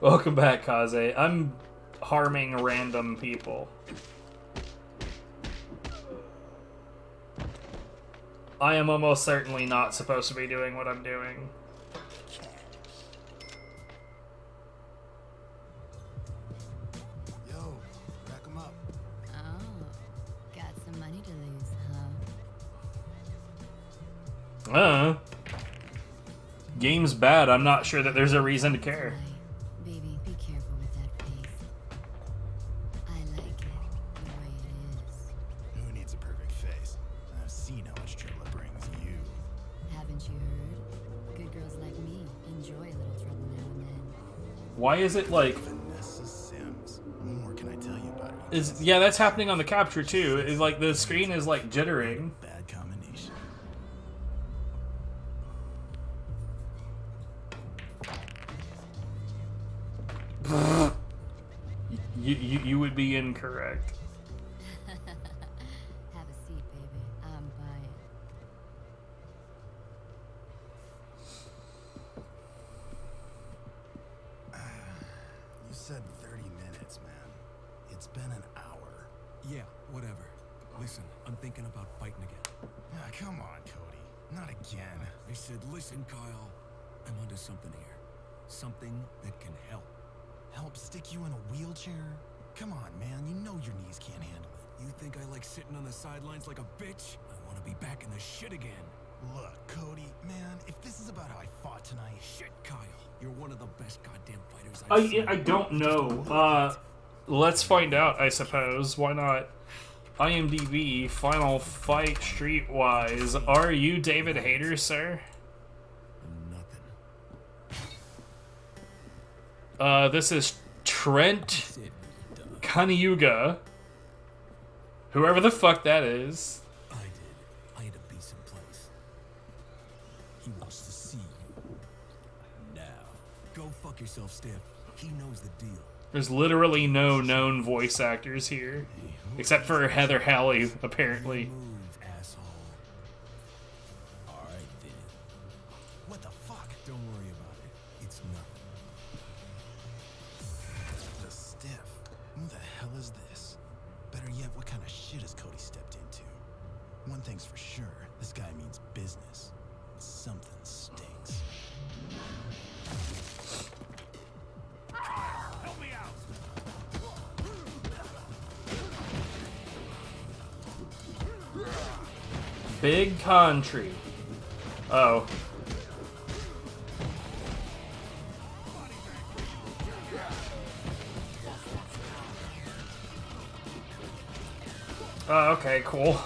Welcome back, Kaze. I'm harming random people. I am almost certainly not supposed to be doing what I'm doing. Yo, rack 'em up. Oh, got some money to lose, huh? Game's bad. I'm not sure that there's a reason to care. Baby, be careful with that face. I like it the way it is. Who needs a perfect face? I've seen how much trouble it brings you. Haven't you heard? Good girls like me enjoy a little trouble now and then. Why is it like... Vanessa Sims. What more can I tell you about her? Yeah, that's happening on the capture too. It's like the screen is like jittering. Bad combination. You would be incorrect. Have a seat, baby. I'm buying. You said 30 minutes, man. It's been an hour. Yeah, whatever. Listen, I'm thinking about fighting again. Ah, come on, Cody. Not again. I said, listen, Kyle. I'm onto something here. Something that can help. Help stick you in a wheelchair? Come on, man. You know your knees can't handle it. You think I like sitting on the sidelines like a bitch? I want to be back in the shit again. Look, Cody, man, if this is about how I fought tonight... Shit, Kyle. You're one of the best goddamn fighters I've seen. I don't know. Let's find out, I suppose. Why not? IMDb, Final Fight, Streetwise. Are you David Hayter, sir? Nothing. This is Trent Kaniyuga. Whoever the fuck that is. I had to be someplace. He wants to see you. Now, go fuck yourself, Steph. He knows the deal. There's literally no known voice actors here. Except for Heather Halley, apparently. Move, asshole. Alright then. What the fuck? Don't worry about it. It's nothing. The Stiff. Who the hell is this? Better yet, what kind of shit has Cody stepped into? One thing's for sure, this guy means business. Something stinks. Help me out! Big country. Oh. Oh, okay, cool.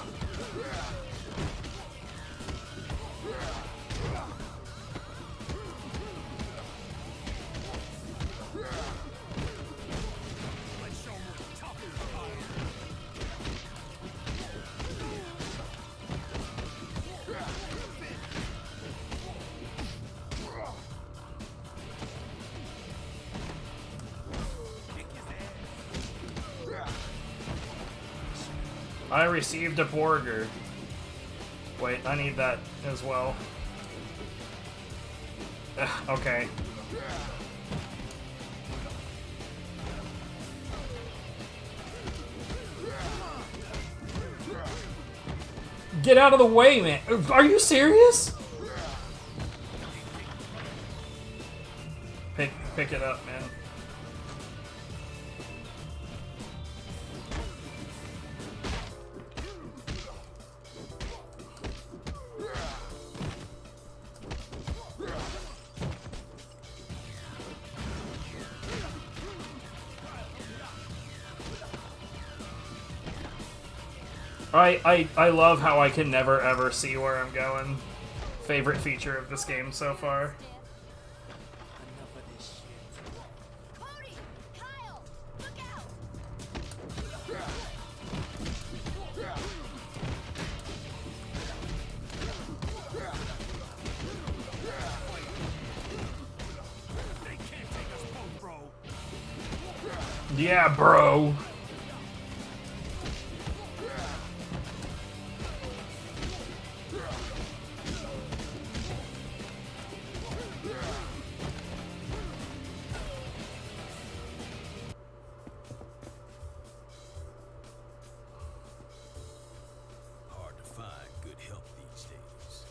I received a burger. Wait, I need that as well. Okay. Get out of the way, man. Are you serious? Pick it up, man. I love how I can never ever see where I'm going. Favorite feature of this game so far. Cody! Kyle! Look out! They can't take us both, bro. Yeah, bro. Hard to find good help these days.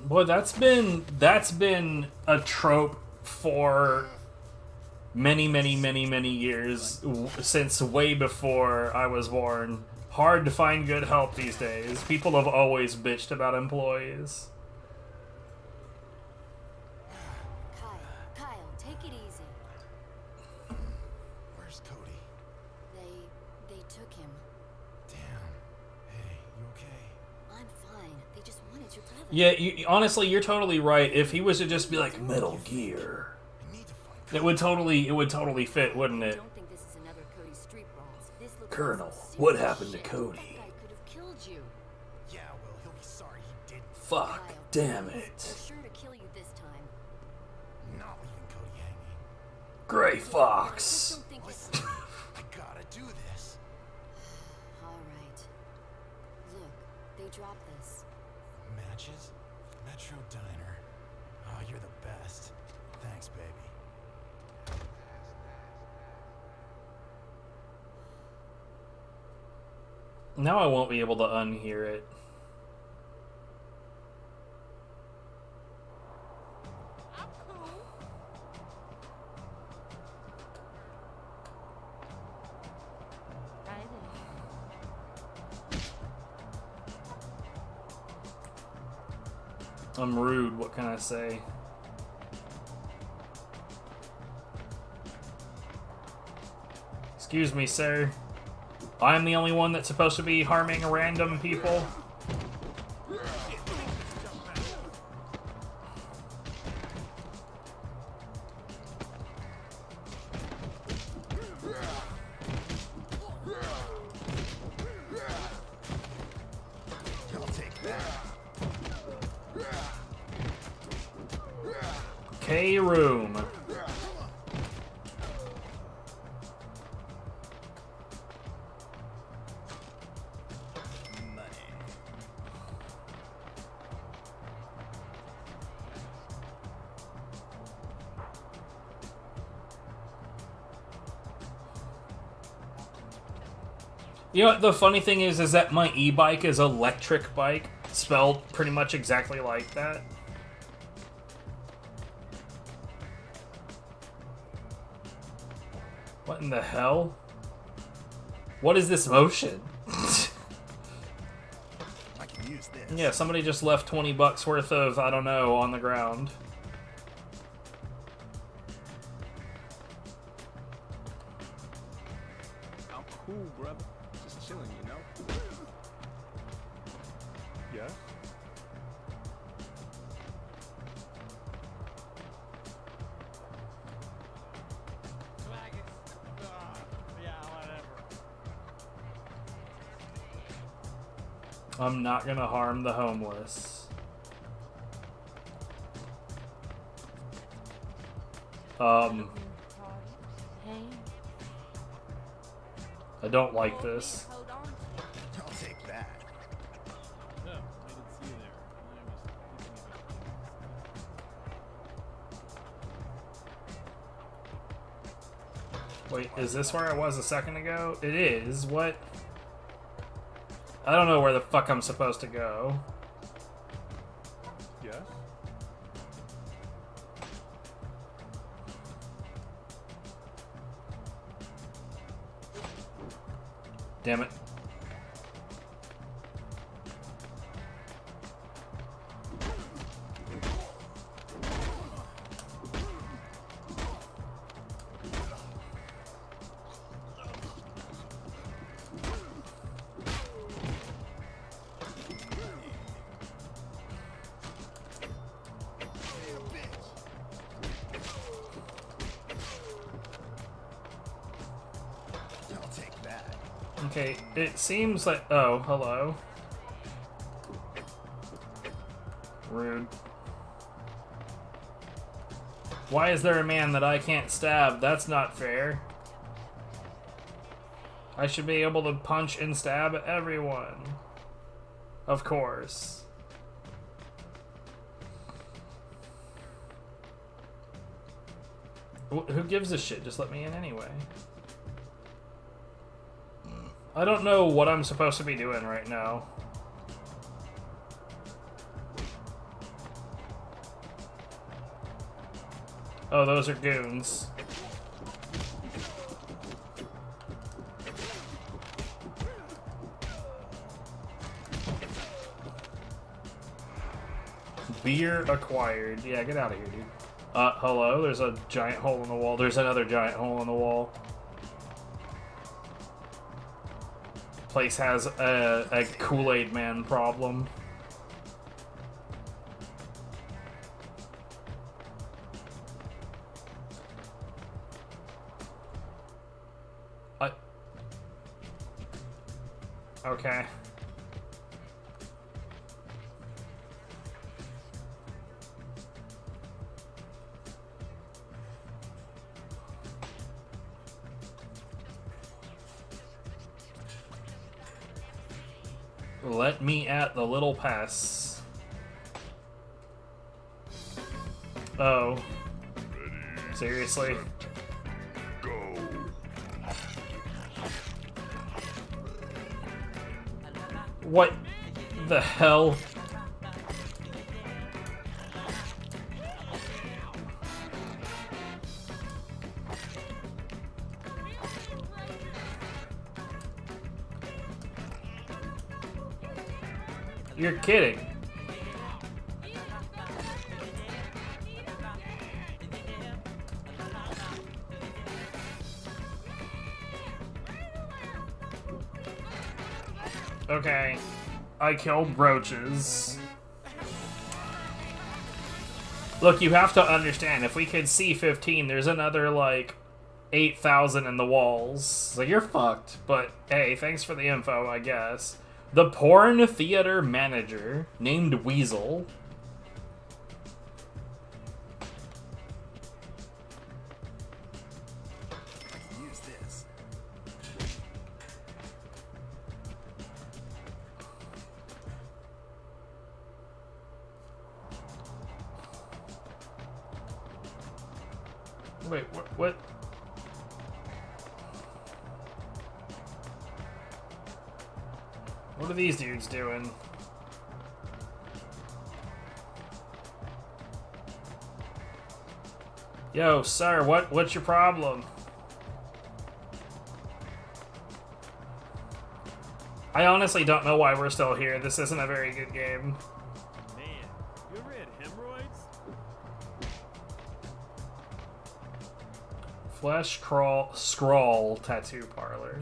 Boy, that's been a trope for many years, since way before I was born. Hard to find good help these days. People have always bitched about employees. Kyle, take it easy. Where's Cody? They took him. Damn. Hey, you okay? I'm fine. They just wanted your brother. Yeah, honestly, you're totally right. If he was to just be like Metal Gear, it would totally fit, wouldn't it? Don't think this is another Cody Street Brawls. This looks Colonel, like some what serious happened to shit. Cody? That guy could have killed you. Yeah, well, he'll be sorry he didn't. Fuck, Kyle, damn They're it. sure to kill you this time. Not leaving Cody hanging. Gray I just Fox. don't think it's... I gotta do this. All right. Look, they dropped this. Matches? Metro Diner. Oh, you're the best. Thanks, baby. Now I won't be able to unhear it. I'm rude, what can I say? Excuse me, sir. I'm the only one that's supposed to be harming random people. K-Room. You know what the funny thing is that my e-bike is electric bike, spelled pretty much exactly like that. What in the hell? What is this motion? I can use this. Yeah, somebody just left 20 bucks worth of, I don't know, on the ground. I'm cool, brother. Just chilling, you know? Yeah? I'm not gonna harm the homeless. I don't like this. I'll take that. No, I didn't see you there. Wait, is this where I was a second ago? It is. What? I don't know where the fuck I'm supposed to go. Yes? Damn it. I'll take that. Okay, it seems like... Oh, hello. Rude. Why is there a man that I can't stab? That's not fair. I should be able to punch and stab everyone. Of course. Who gives a shit? Just let me in anyway. I don't know what I'm supposed to be doing right now. Oh, those are goons. Beer acquired. Yeah, get out of here, dude. Hello? There's a giant hole in the wall. There's another giant hole in the wall. Place has a Kool-Aid Man problem. Okay. Let me at the little pass. Oh. Seriously? What the hell? You're kidding. Okay. I killed roaches. Look, you have to understand, if we could see 15, there's another, like, 8,000 in the walls. So you're fucked. But, hey, thanks for the info, I guess. The porn theater manager, named Weasel. Wait, what? What are these dudes doing? Yo, sir, what's your problem? I honestly don't know why we're still here. This isn't a very good game. Man, you ever had hemorrhoids? Flesh scrawl tattoo parlor.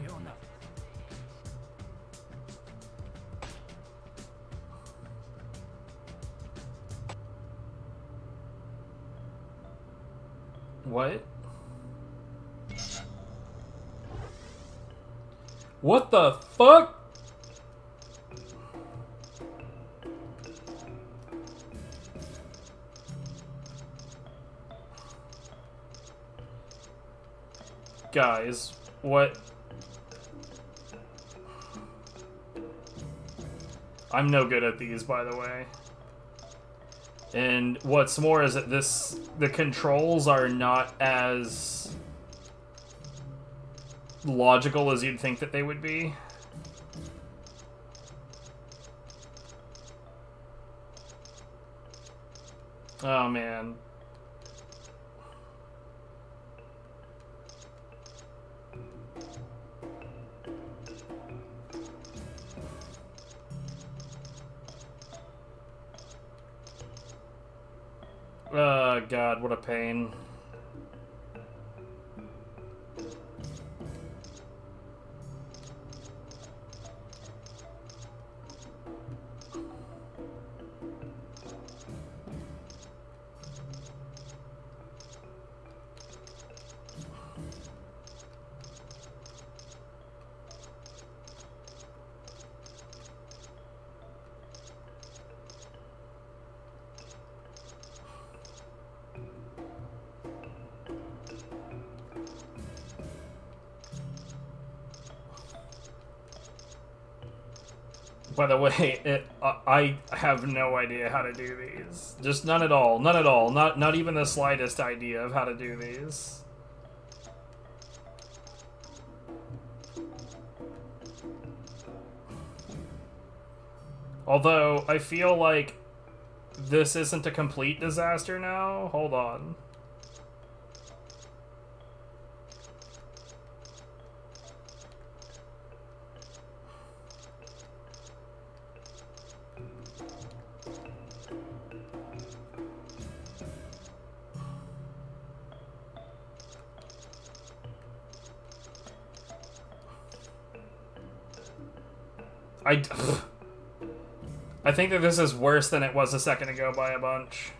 What? What the fuck? Guys, what? I'm no good at these, by the way. And what's more is that the controls are not as logical as you'd think that they would be. Oh, man. Oh, God, what a pain. By the way, I have no idea how to do these. Just none at all. None at all. Not even the slightest idea of how to do these. Although, I feel like this isn't a complete disaster now. Hold on. I think that this is worse than it was a second ago by a bunch.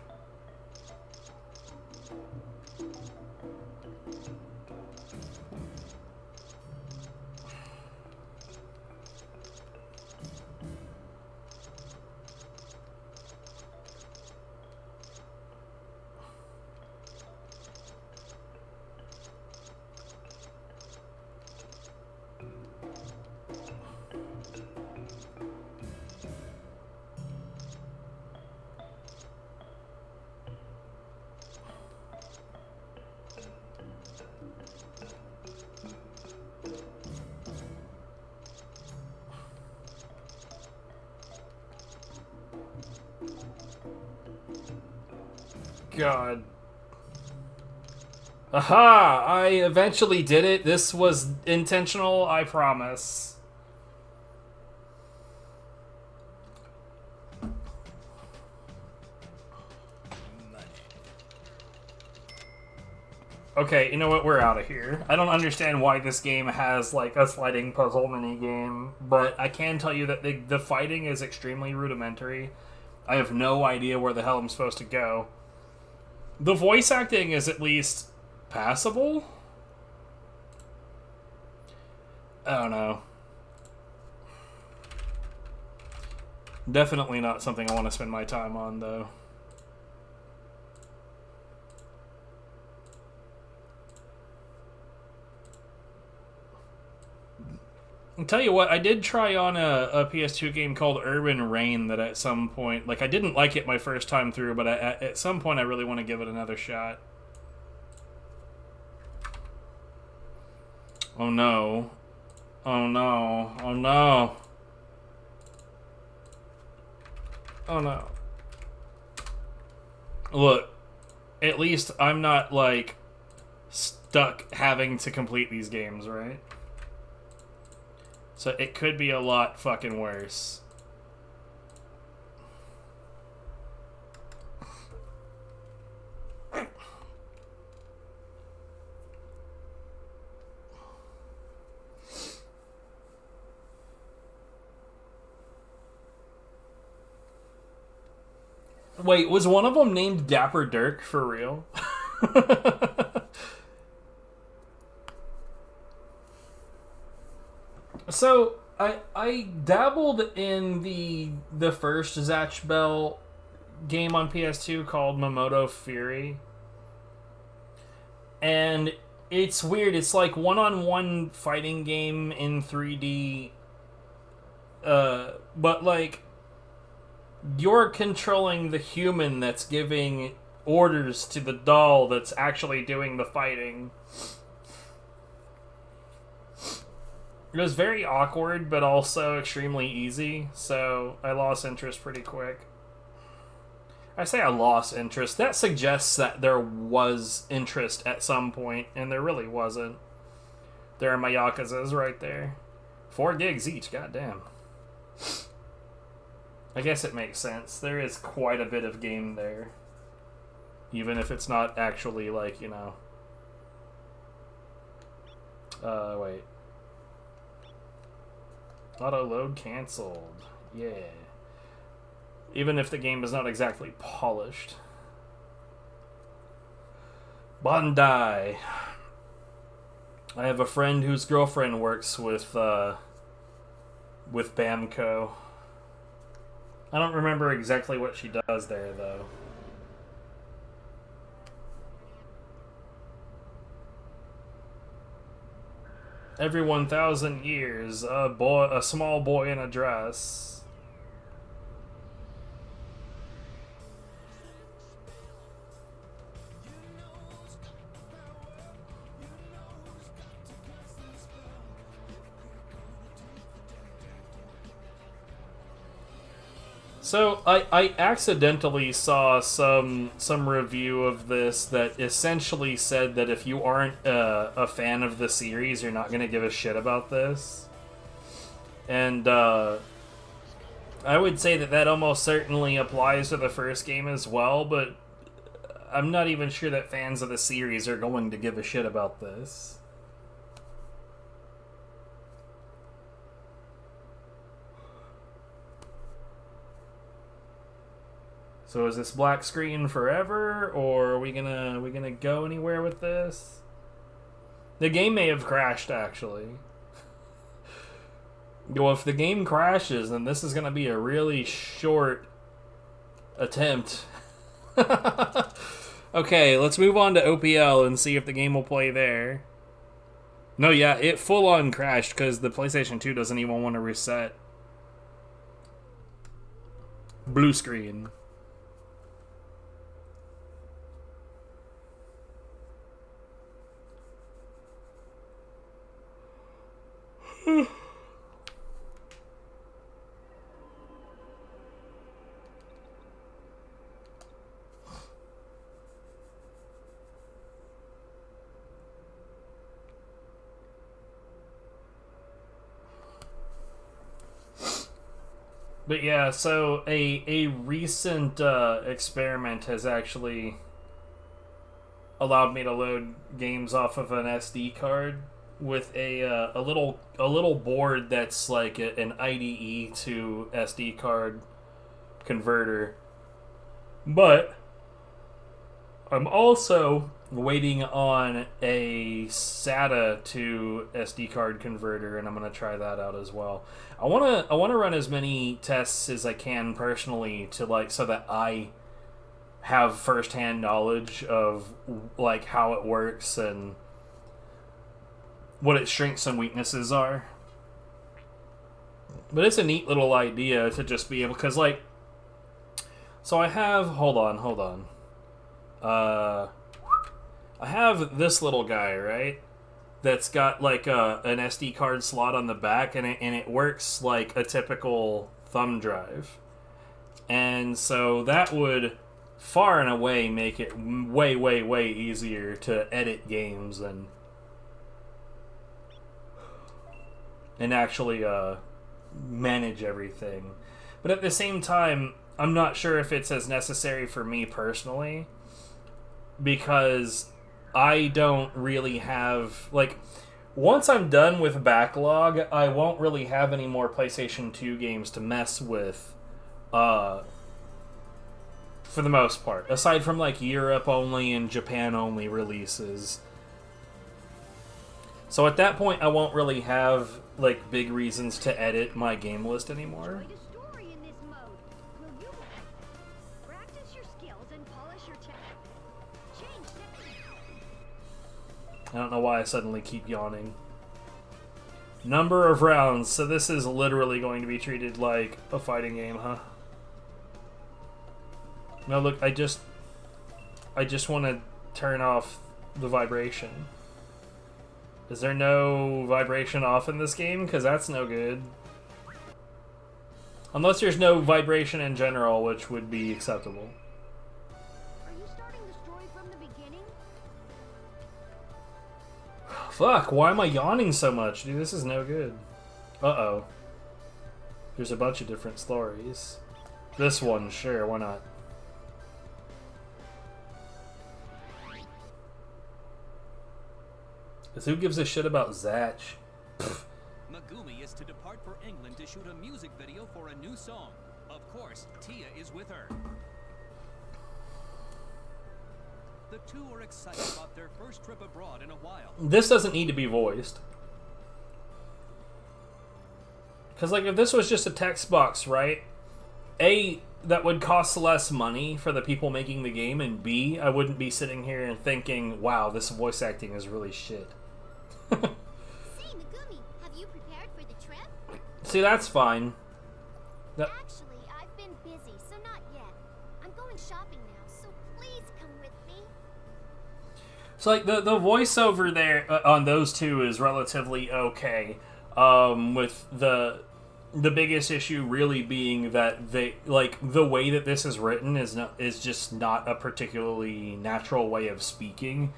God. Aha! I eventually did it. This was intentional, I promise. Okay, you know what? We're out of here. I don't understand why this game has, like, a sliding puzzle minigame, but I can tell you that the fighting is extremely rudimentary. I have no idea where the hell I'm supposed to go. The voice acting is at least passable? I don't know. Definitely not something I want to spend my time on, though. I'll tell you what, I did try on a PS2 game called Urban Rain that at some point, like, I didn't like it my first time through, but at some point I really want to give it another shot. Oh no. Oh no. Oh no. Oh no. Look, at least I'm not, like, stuck having to complete these games, right? So it could be a lot fucking worse. Wait, was one of them named Dapper Dirk for real? So, I dabbled in the first Zatch Bell game on PS2 called Mamodo Fury. And it's weird. It's like one-on-one fighting game in 3D. But like, you're controlling the human that's giving orders to the doll that's actually doing the fighting. It was very awkward, but also extremely easy, so I lost interest pretty quick. I say I lost interest. That suggests that there was interest at some point, and there really wasn't. There are my Yakuzas right there. 4 gigs each, goddamn. I guess it makes sense. There is quite a bit of game there. Even if it's not actually, like, you know... wait. Auto-load canceled. Yeah. Even if the game is not exactly polished. Bandai. I have a friend whose girlfriend works with Bamco. I don't remember exactly what she does there, though. Every 1,000 years, a small boy in a dress. So I accidentally saw some review of this that essentially said that if you aren't a fan of the series, you're not going to give a shit about this. And I would say that almost certainly applies to the first game as well, but I'm not even sure that fans of the series are going to give a shit about this. So is this black screen forever, or are we gonna go anywhere with this? The game may have crashed, actually. Well, if the game crashes, then this is gonna be a really short attempt. Okay, let's move on to OPL and see if the game will play there. No, yeah, it full-on crashed because the PlayStation 2 doesn't even want to reset. Blue screen. But yeah, so a recent experiment has actually allowed me to load games off of an SD card with a little board that's like an IDE to SD card converter. But I'm also waiting on a SATA to SD card converter, and I'm gonna try that out as well. I wanna run as many tests as I can personally to like so that I have firsthand knowledge of like how it works and what its strengths and weaknesses are. But it's a neat little idea to just be able, because like, so I have, hold on. I have this little guy, right? that's got like an SD card slot on the back, and it works like a typical thumb drive. And so that would far and away make it way easier to edit games and actually manage everything. But at the same time, I'm not sure if it's as necessary for me personally, because I don't really have, like, once I'm done with Backlog, I won't really have any more PlayStation 2 games to mess with, for the most part, aside from like Europe only and Japan only releases. So at that point, I won't really have like big reasons to edit my game list anymore. I don't know why I suddenly keep yawning. Number of rounds. So this is literally going to be treated like a fighting game, huh? No, look, I just want to turn off the vibration. Is there no vibration off in this game? Because that's no good. Unless there's no vibration in general, which would be acceptable. Are you starting the story from the beginning? Fuck, why am I yawning so much? Dude, this is no good. Uh-oh. There's a bunch of different stories. This one, sure, why not? Who gives a shit about Zatch? Megumi is to depart for England to shoot a music video for a new song. Of course, Tia is with her. The two are excited about their first trip abroad in a while. This doesn't need to be voiced. Because, like, if this was just a text box, right? A, that would cost less money for the people making the game, and B, I wouldn't be sitting here and thinking, wow, this voice acting is really shit. Say, Megumi, have you prepared for the trip? See, that's fine. Actually, I've been busy, so not yet. I'm going shopping now, so please come with me. So, like, the voiceover there on those two is relatively okay. With the biggest issue really being that they, like, the way that this is written is just not a particularly natural way of speaking.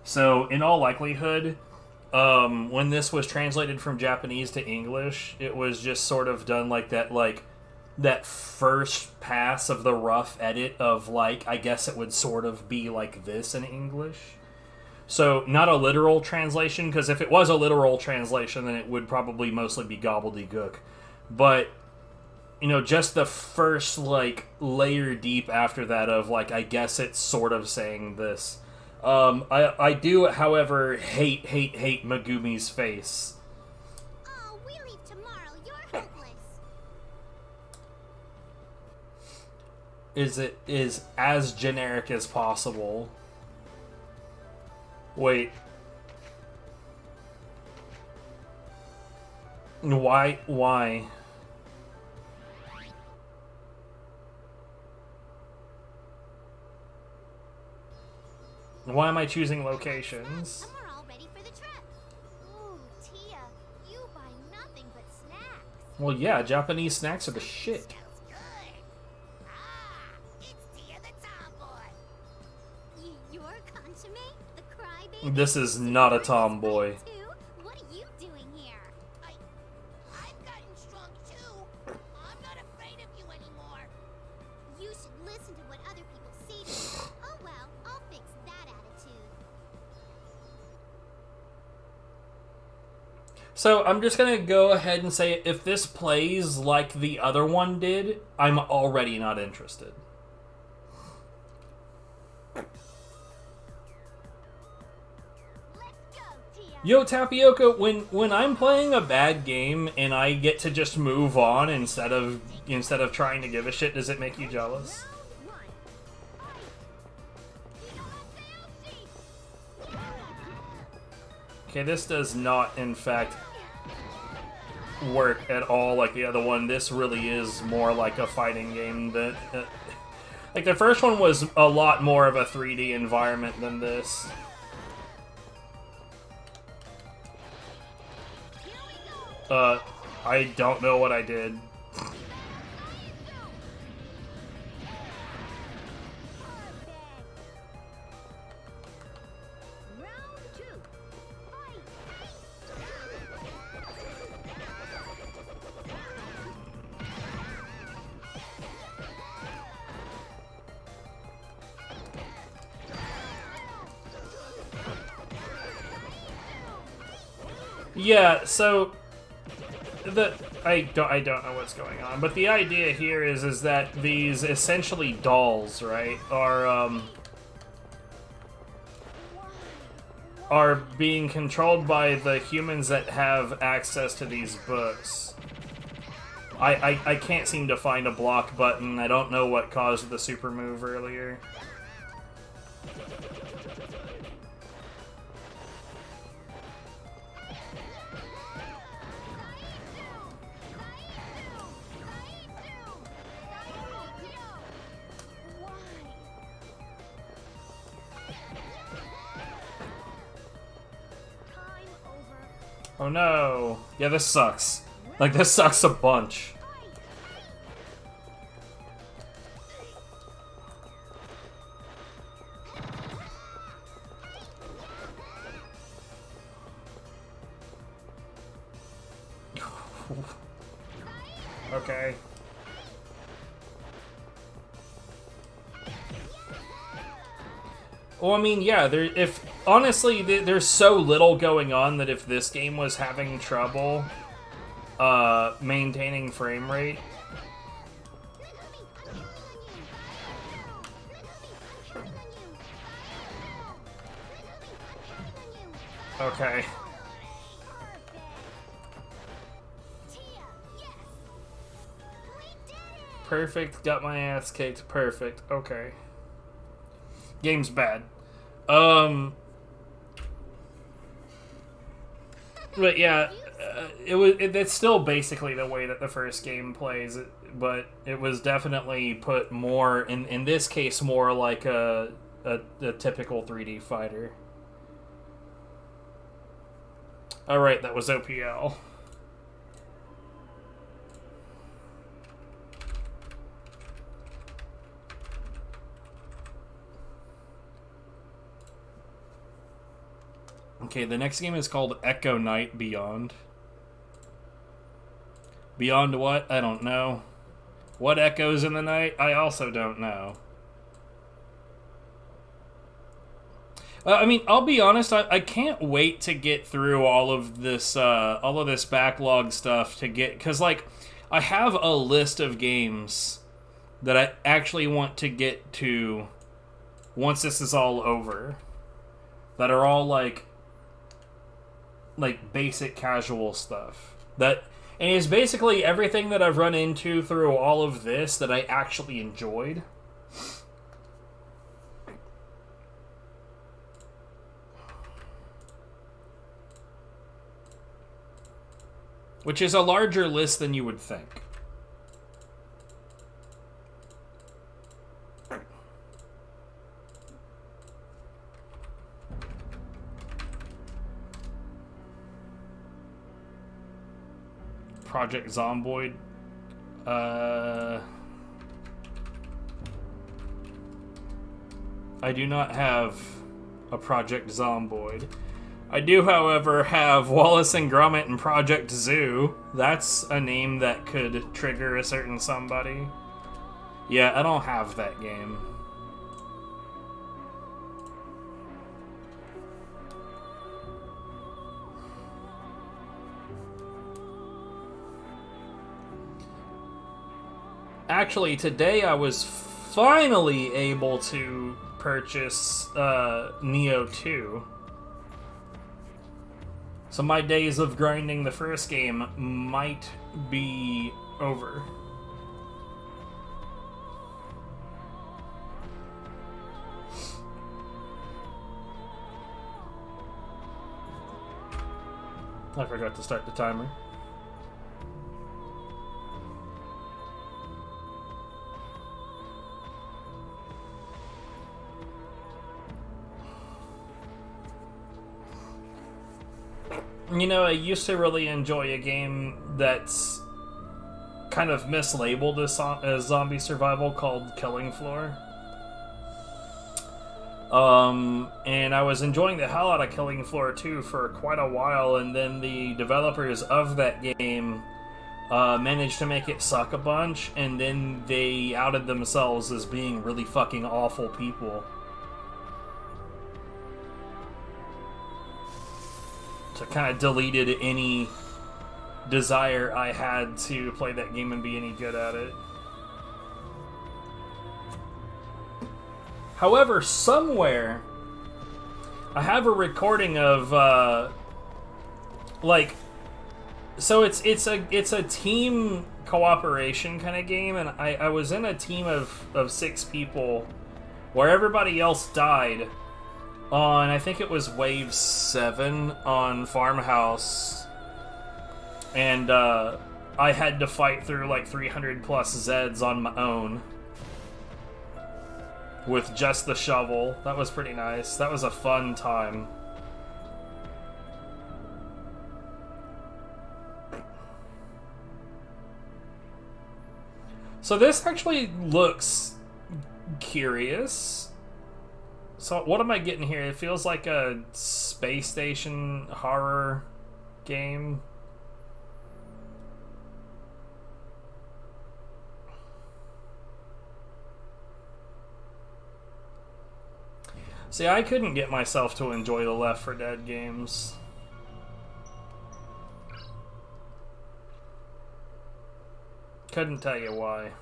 So, in all likelihood, when this was translated from Japanese to English, it was just sort of done like that first pass of the rough edit of, like, I guess it would sort of be like this in English. So, not a literal translation, because if it was a literal translation, then it would probably mostly be gobbledygook. But, you know, just the first, like, layer deep after that of, like, I guess it's sort of saying this. I do, however, hate Megumi's face. Oh, we leave tomorrow. You're hopeless. It is as generic as possible. Wait. Why? Why am I choosing locations? And we're all ready for the trip. Ooh, Tia, you buy nothing but snacks. Well, yeah, Japanese snacks are the shit. You're Consomme, the crybaby. This is not a tomboy. What are you doing here? I've gotten strong too. I'm not afraid of you anymore. You should listen to what other people say to you. Oh well, I'll fix that attitude. So I'm just gonna go ahead and say, if this plays like the other one did, I'm already not interested. Yo, Tapioca, when I'm playing a bad game and I get to just move on instead of trying to give a shit, does it make you jealous? Okay, this does not, in fact, work at all like the other one. This really is more like a fighting game. Like, the first one was a lot more of a 3D environment than this. I don't know what I did. Yeah, so I don't know what's going on, but the idea here is that these essentially dolls, right, are being controlled by the humans that have access to these books. I can't seem to find a block button. I don't know what caused the super move earlier. Oh no. Yeah, this sucks. Like, this sucks a bunch. Okay. Well, I mean, yeah, honestly, there's so little going on that if this game was having trouble maintaining frame rate. Okay. Perfect, got my ass kicked, perfect, okay. Game's bad. But yeah, it's still basically the way that the first game plays, but it was definitely put more, in this case, more like a typical 3D fighter. Alright, that was OPL. Okay, the next game is called Echo Night Beyond. Beyond what? I don't know. What echoes in the night? I also don't know. I mean, I'll be honest, I can't wait to get through all of this backlog stuff to get... Because, like, I have a list of games that I actually want to get to once this is all over. That are all, like basic casual stuff. And it's basically everything that I've run into through all of this that I actually enjoyed. Which is a larger list than you would think. Project Zomboid. I do not have a Project Zomboid. I do, however, have Wallace and Gromit and Project Zoo. That's a name that could trigger a certain somebody. Yeah, I don't have that game. Actually, today I was finally able to purchase Neo 2. So my days of grinding the first game might be over. I forgot to start the timer. You know, I used to really enjoy a game that's kind of mislabeled as zombie survival called Killing Floor. And I was enjoying the hell out of Killing Floor 2 for quite a while, and then the developers of that game managed to make it suck a bunch, and then they outed themselves as being really fucking awful people. So kind of deleted any desire I had to play that game and be any good at it. However, somewhere I have a recording of so it's a team cooperation kind of game, and I was in a team of 6 people where everybody else died on, I think it was Wave 7 on Farmhouse, and I had to fight through like 300 plus Zeds on my own with just the shovel. That was pretty nice. That was a fun time. So this actually looks curious. So what am I getting here? It feels like a space station horror game. See, I couldn't get myself to enjoy the Left 4 Dead games. Couldn't tell you why.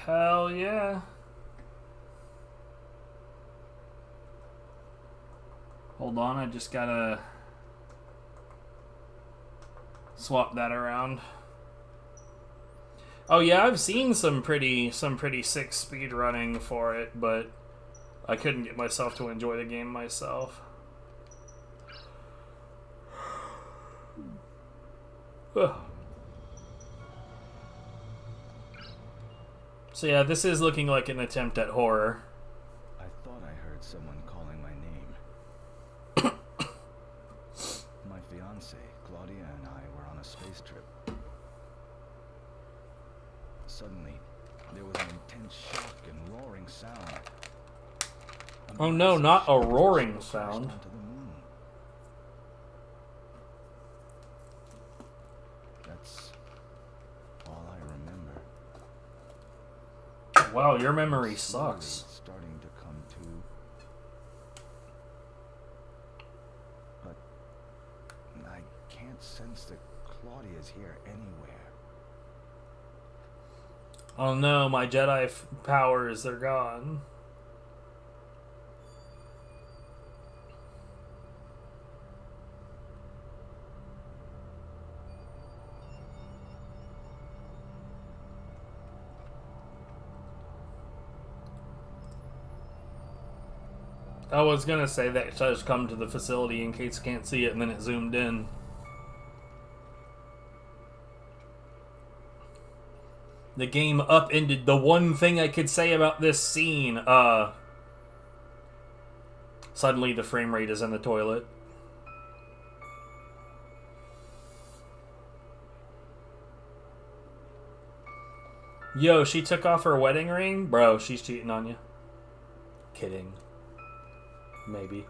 Hell yeah. Hold on, I just gotta swap that around. Oh yeah, I've seen some pretty sick speed running for it, but I couldn't get myself to enjoy the game myself. Ugh. So yeah, this is looking like an attempt at horror. I thought I heard someone calling my name. My fiancée, Claudia, and I were on a space trip. Suddenly, there was an intense shock and roaring sound. Oh no, not a roaring sound. That's all I remember. Wow, your memory sucks. Starting to come to. But I can't sense that Claudia's here anywhere. Oh no, my Jedi powers are gone. I was gonna say that just come to the facility in case you can't see it, and then it zoomed in. The game upended the one thing I could say about this scene. Suddenly the frame rate is in the toilet. Yo, she took off her wedding ring? Bro, she's cheating on you. Kidding. Maybe.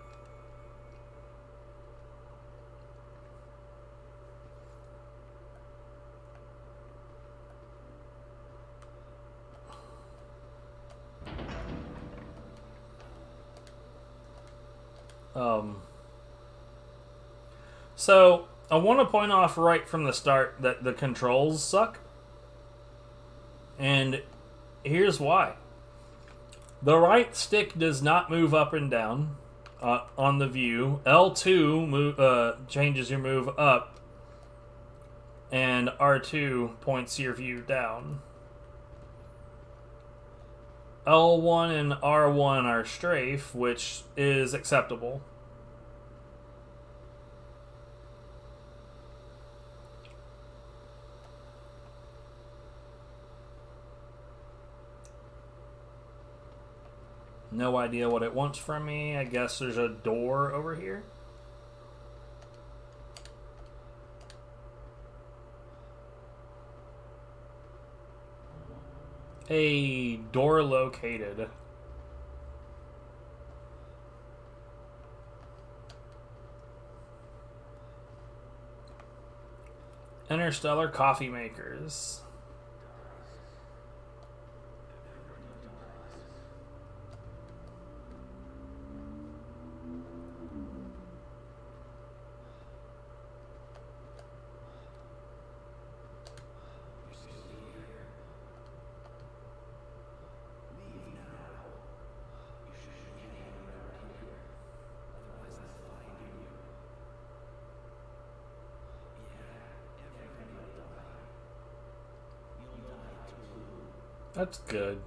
So, I want to point off right from the start that the controls suck. And here's why. The right stick does not move up and down on the view. L2 changes your move up, and R2 points your view down. L1 and R1 are strafe, which is acceptable. No idea what it wants from me. I guess there's a door over here. A door located. Interstellar coffee makers. That's good.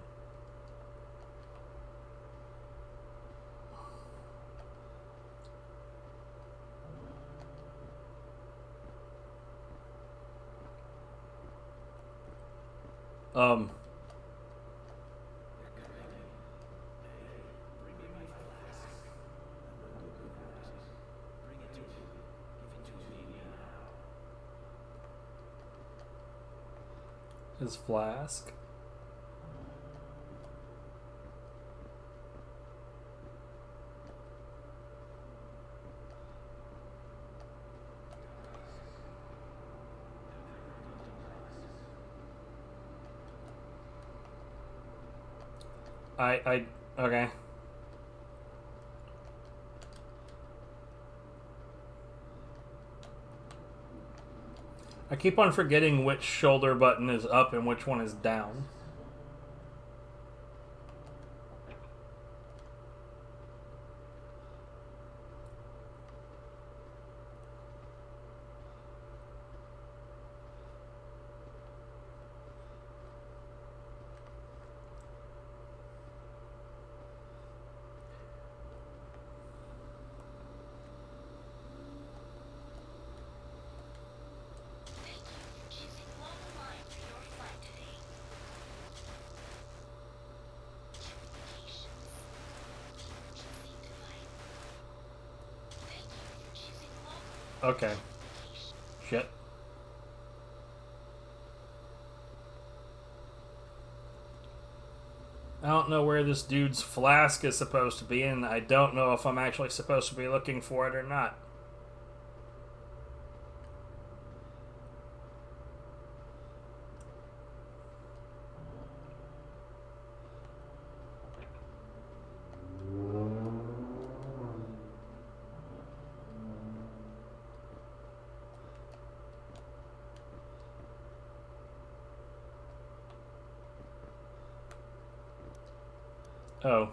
His flask. Okay. I keep on forgetting which shoulder button is up and which one is down. Okay. Shit. I don't know where this dude's flask is supposed to be, and I don't know if I'm actually supposed to be looking for it or not. Oh.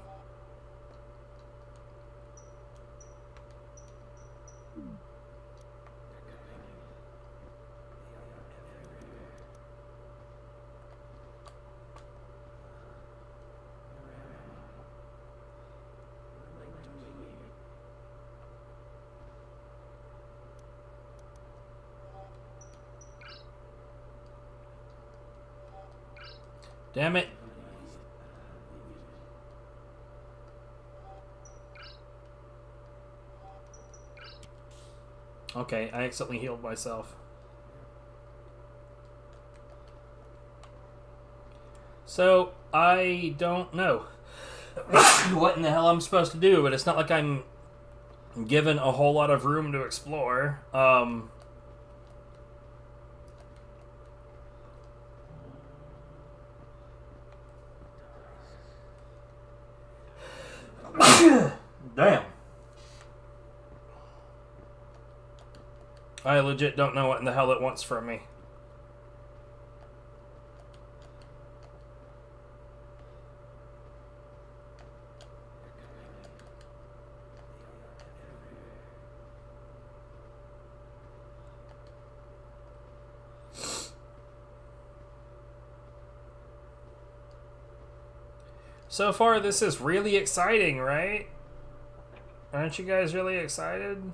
Damn it. Okay, I accidentally healed myself. So, I don't know what in the hell I'm supposed to do, but it's not like I'm given a whole lot of room to explore. Damn. I legit don't know what in the hell it wants from me. So far, this is really exciting, right? Aren't you guys really excited?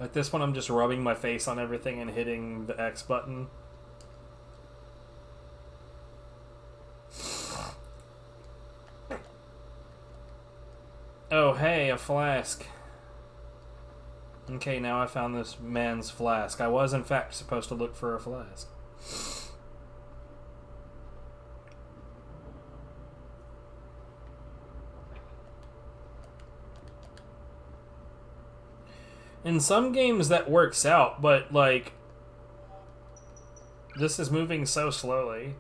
At this one, I'm just rubbing my face on everything and hitting the X button. Oh, hey, a flask. Okay, now I found this man's flask. I was, in fact, supposed to look for a flask. In some games that works out, but, like, this is moving so slowly.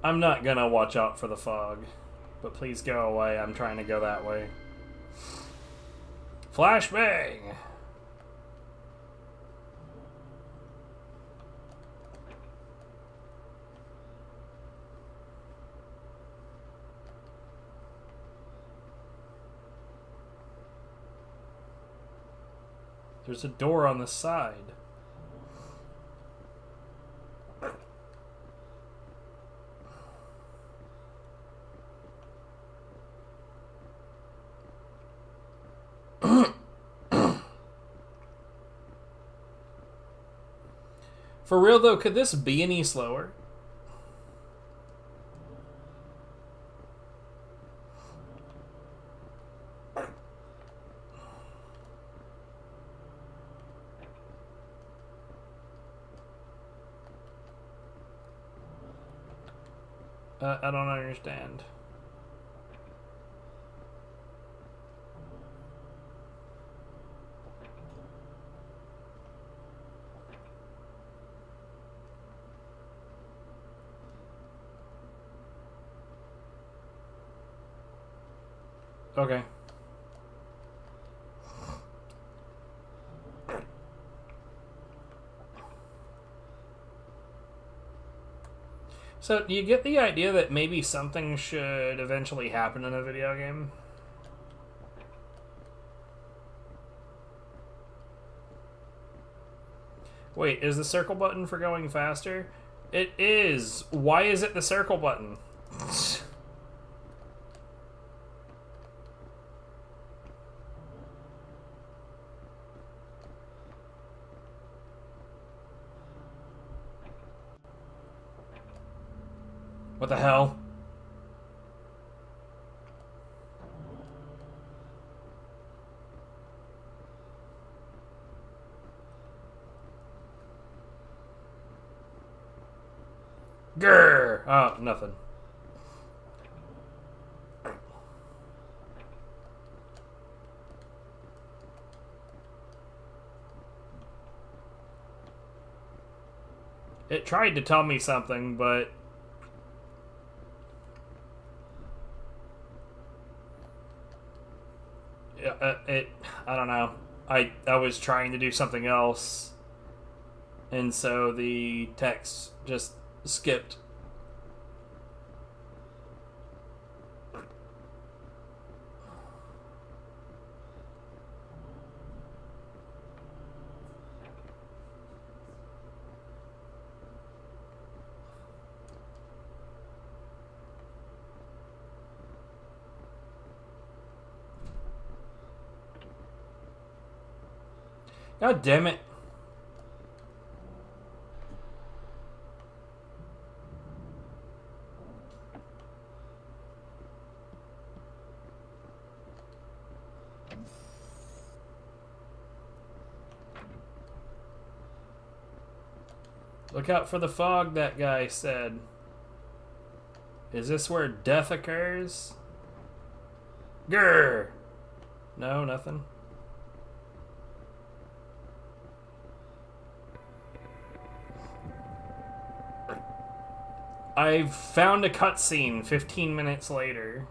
I'm not gonna watch out for the fog, but please go away. I'm trying to go that way. Flashbang! There's a door on the side. For real though, could this be any slower? I don't understand. Okay. So, do you get the idea that maybe something should eventually happen in a video game? Wait, is the circle button for going faster? It is! Why is it the circle button? What the hell? Grr! Oh, nothing. It tried to tell me something, but I don't know. I was trying to do something else, and so the text just skipped. God damn it. Look out for the fog, that guy said. Is this where death occurs? Grr! No, nothing. I've found a cutscene 15 minutes later.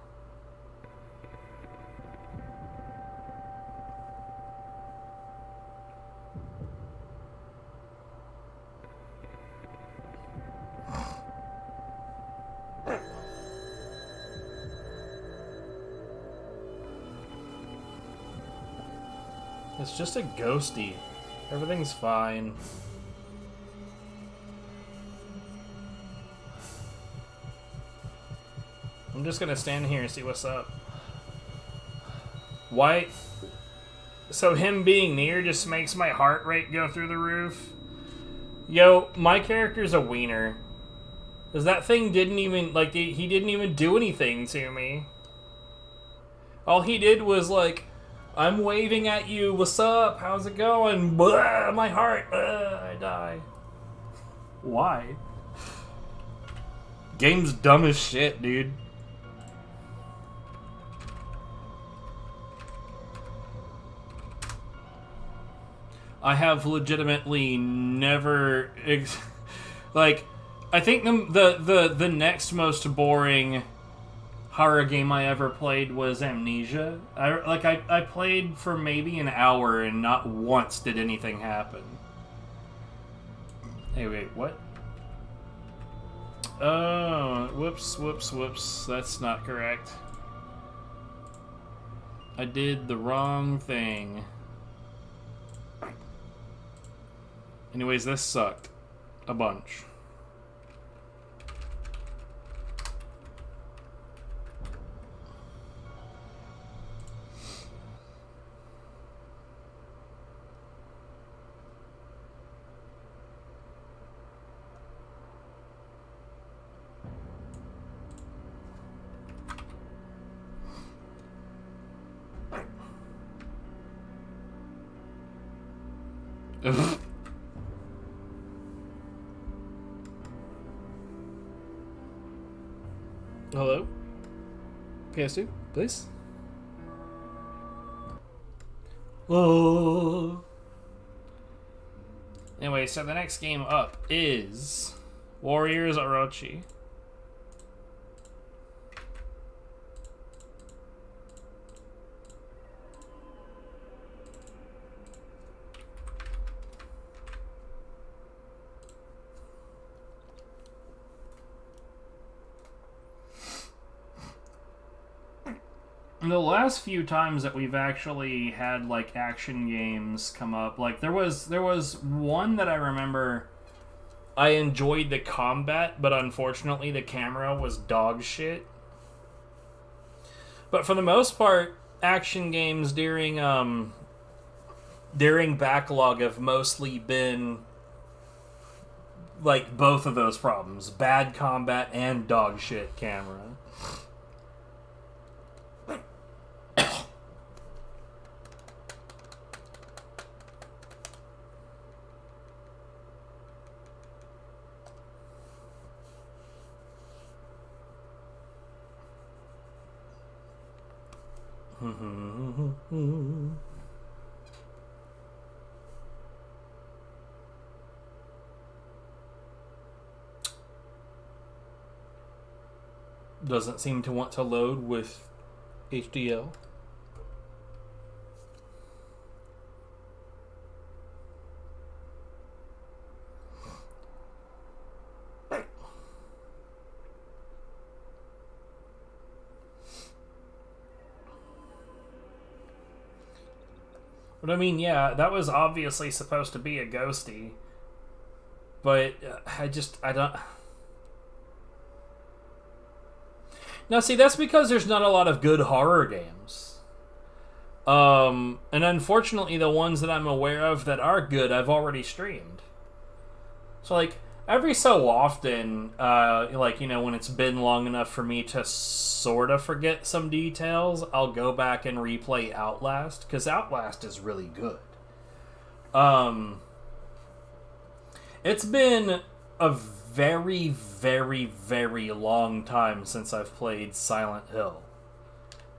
It's just a ghosty. Everything's fine. I'm just gonna stand here and see what's up. Why? So him being near just makes my heart rate go through the roof? Yo, my character's a wiener. Because that thing didn't even, like, he didn't even do anything to me. All he did was, like, I'm waving at you, what's up, how's it going? Blah, my heart, I die. Why? Game's dumb as shit, dude. I have legitimately never, like, I think the next most boring horror game I ever played was Amnesia. I played for maybe an hour and not once did anything happen. Hey, wait, what? Oh, whoops. That's not correct. I did the wrong thing. Anyways, this sucked a bunch. Hello? PS2, please? Oh. Anyway, so the next game up is Warriors Orochi. The last few times that we've actually had like action games come up, like there was one that I remember I enjoyed the combat, but unfortunately the camera was dog shit. But for the most part, action games during Backlog have mostly been like both of those problems, bad combat and dog shit camera. Doesn't seem to want to load with HDL. But I mean, yeah, that was obviously supposed to be a ghosty. But I don't... Now, see, that's because there's not a lot of good horror games. And unfortunately, the ones that I'm aware of that are good, I've already streamed. So, like, every so often, like, you know, when it's been long enough for me to sort of forget some details, I'll go back and replay Outlast, because Outlast is really good. It's been a very, very, very long time since I've played Silent Hill.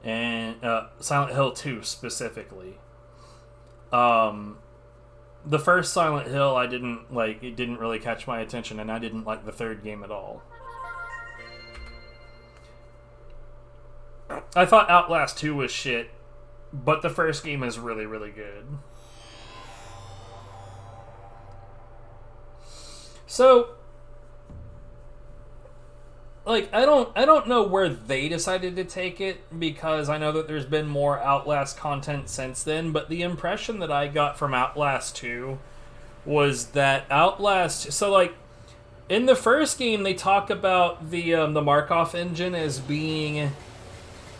And, Silent Hill 2 specifically. The first Silent Hill I didn't like, it didn't really catch my attention, and I didn't like the third game at all. I thought Outlast 2 was shit, but the first game is really, really good. So, like, I don't know where they decided to take it, because I know that there's been more Outlast content since then, but the impression that I got from Outlast 2 was that Outlast... So, like, in the first game, they talk about the Markov engine as being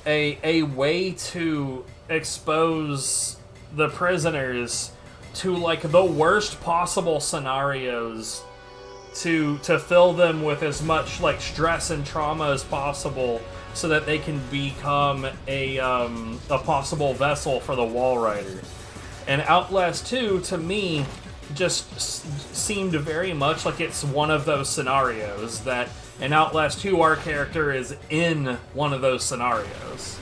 a way to expose the prisoners to like the worst possible scenarios, to fill them with as much like stress and trauma as possible, so that they can become a possible vessel for the Wall Rider. And Outlast 2, to me, just seemed very much like it's one of those scenarios, that in Outlast 2 our character is in one of those scenarios.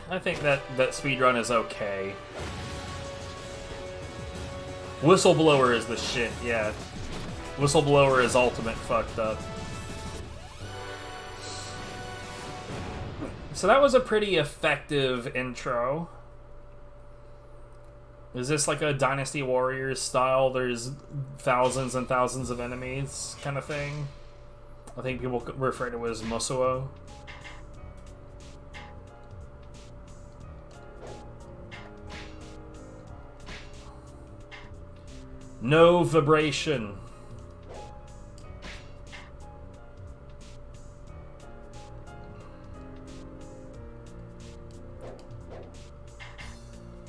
I think that speedrun is okay. Whistleblower is the shit, yeah. Whistleblower is ultimate fucked up. So that was a pretty effective intro. Is this like a Dynasty Warriors style, there's thousands and thousands of enemies kind of thing? I think people refer to it as Mosuo. No vibration.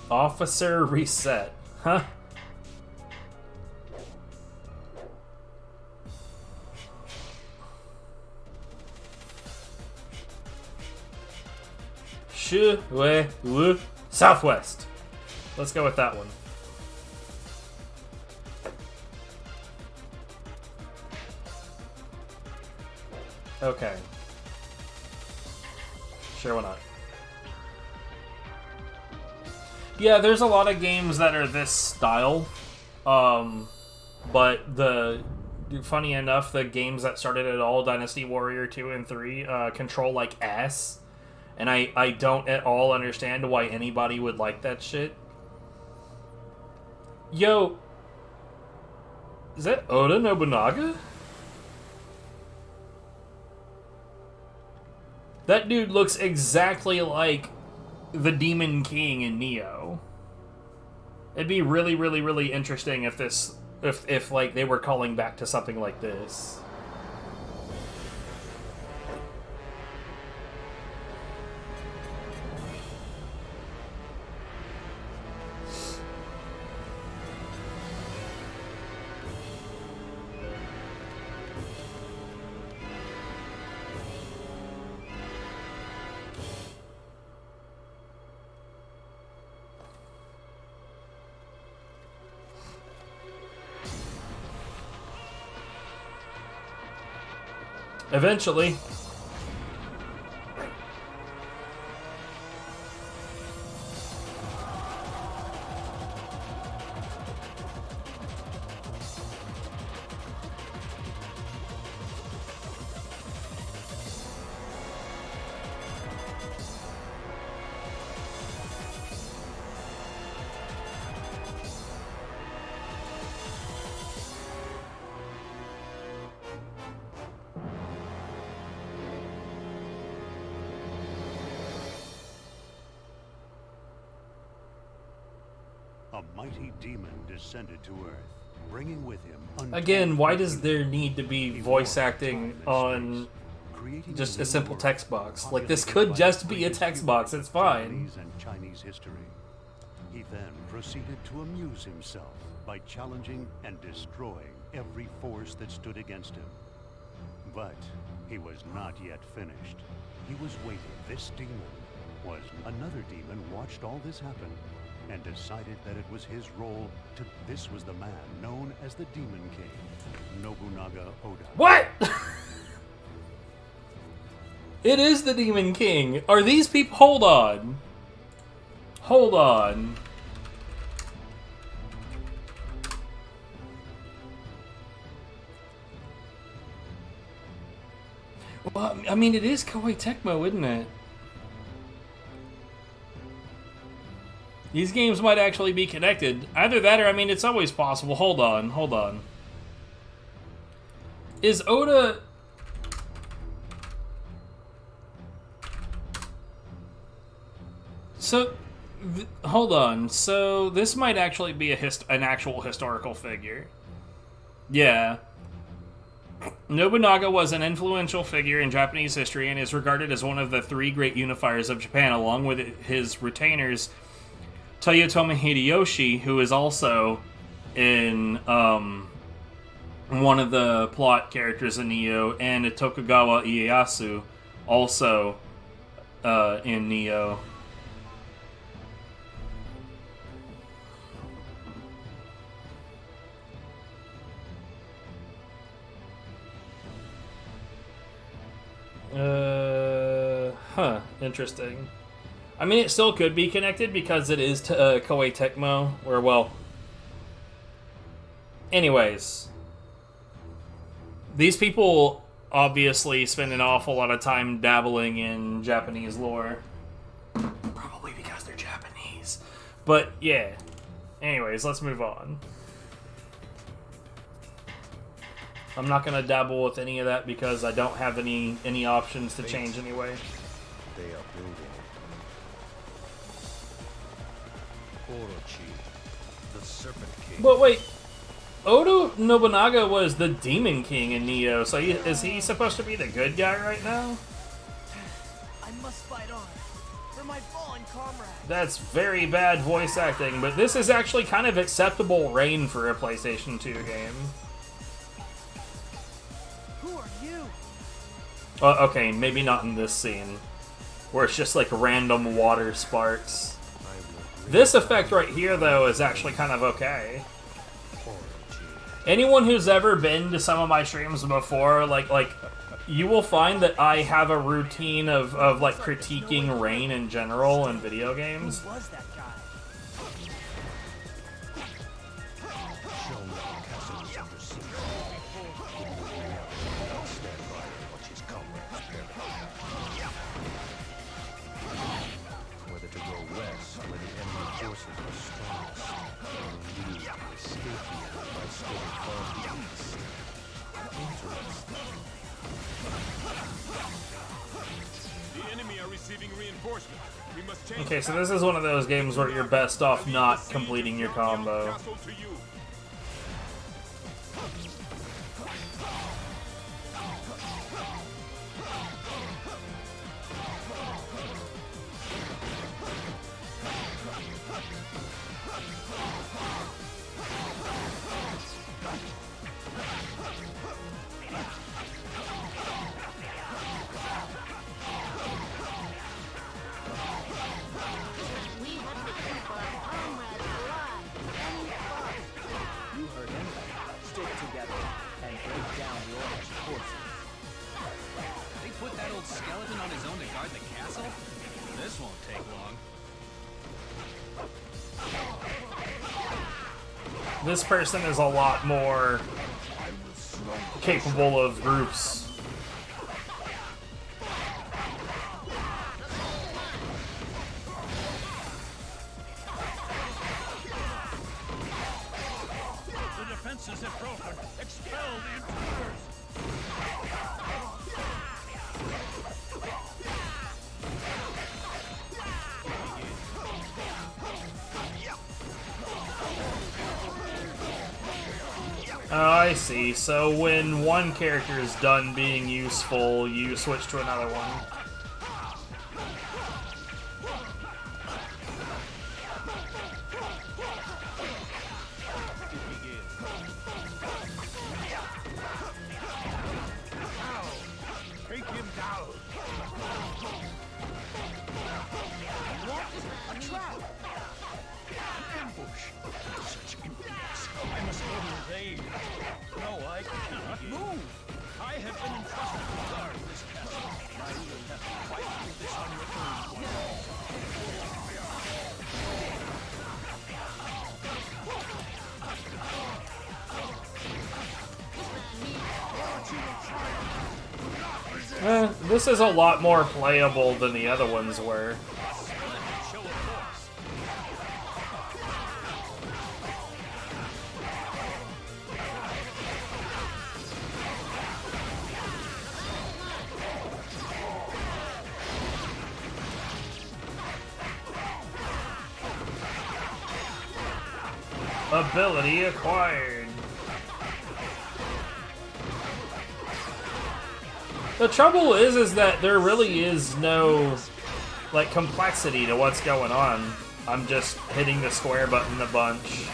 Officer reset. Huh? Southwest. Let's go with that one. Okay. Sure, why not? Yeah, there's a lot of games that are this style. But funny enough, the games that started it all, Dynasty Warrior 2 and 3, control like ass. And I don't at all understand why anybody would like that shit. Yo, is that Oda Nobunaga? That dude looks exactly like the Demon King in Neo. It'd be really, really, really interesting if this, if like they were calling back to something like this. Eventually. A mighty demon descended to Earth, bringing with him... Again, why does there need to be voice acting on just a simple text box? Like, this could just be a text box, it's fine. And Chinese history. He then proceeded to amuse himself by challenging and destroying every force that stood against him. But he was not yet finished. He was waiting. This demon was... Another demon watched all this happen and decided that it was his role to... This was the man known as the Demon King, Nobunaga Oda. What? It is the Demon King. Are these people... Hold on. Hold on. Well, I mean, it is Koei Tecmo, isn't it? These games might actually be connected. Either that or, I mean, it's always possible. Hold on, hold on. Is Oda... So, Hold on. So this might actually be an actual historical figure. Yeah. Nobunaga was an influential figure in Japanese history and is regarded as one of the three great unifiers of Japan, along with his retainers Toyotomi Hideyoshi, who is also in one of the plot characters in Neo, and Tokugawa Ieyasu, also in Neo. Interesting. I mean, it still could be connected because it is Koei Tecmo, or, well... Anyways. These people obviously spend an awful lot of time dabbling in Japanese lore. Probably because they're Japanese. But, yeah. Anyways, let's move on. I'm not going to dabble with any of that because I don't have any options to change anyway. They are building Orochi, the Serpent King. But wait, Oda Nobunaga was the Demon King in Neo, so is he supposed to be the good guy right now? I must fight on for my fallen comrade. That's very bad voice acting, but this is actually kind of acceptable reign for a PlayStation 2 game. Who are you? Okay, maybe not in this scene, where it's just like random water sparks. This effect right here, though, is actually kind of okay. Anyone who's ever been to some of my streams before, like you will find that I have a routine of like critiquing rain in general in video games. Who was that guy? Whether to go west, where the enemy forces are strongest, or leave to escape the enemy by stealing far east. Interesting. The enemy are receiving reinforcements. We must change. Okay, so this is one of those games where you're best off not completing your combo. Castle to you. You heard him. Stick together and break down the Orochi forces. They put that old skeleton on his own to guard the castle? This won't take long. This person is a lot more capable of groups. The defenses have broken. Expel the intruders. Oh, I see. So when one character is done being useful, you switch to another one. Take him down. What? A trap! Ambush. Such impudence. I must go to his aid. No, I cannot move. I have been entrusted to guard this castle. I will have to fight through this on your own. This is a lot more playable than the other ones were. Show of force. Ability acquired. The trouble is that there really is no, like, complexity to what's going on. I'm just hitting the square button a bunch.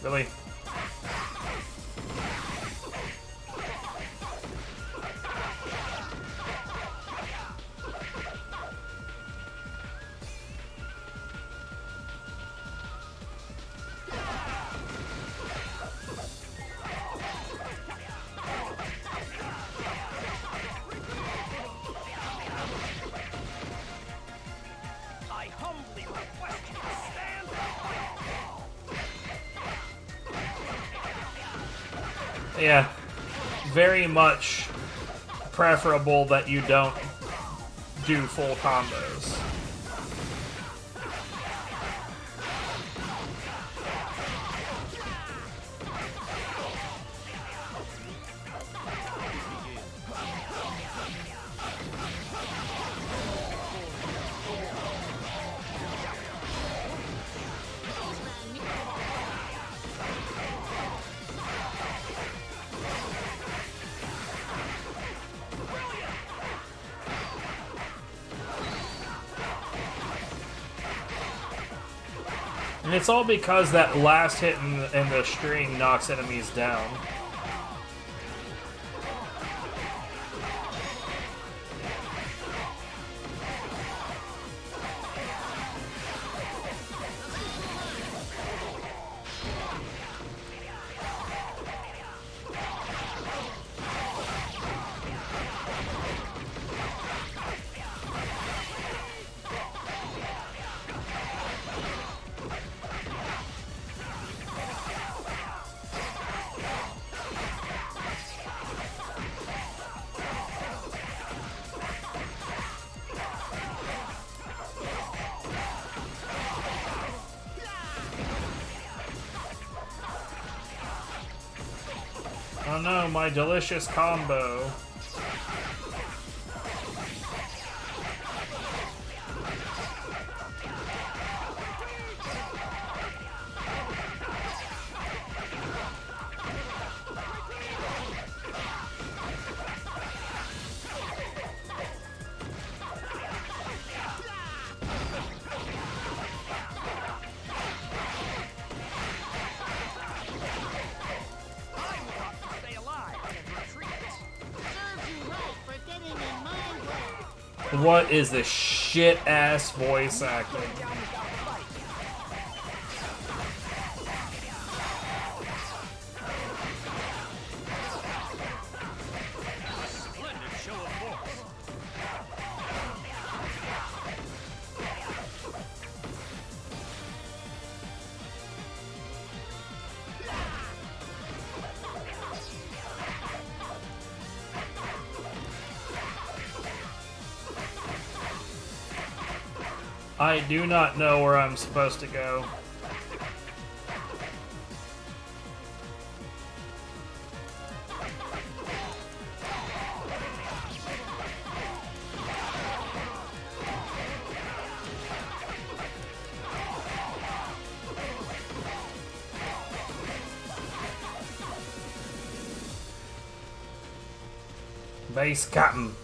Really? I humbly request you to stand up. Yeah, very much preferable that you don't do full combos. And it's all because that last hit in the string knocks enemies down. Oh no, my delicious combo. What is this shit-ass voice acting? I do not know where I'm supposed to go. Base Captain.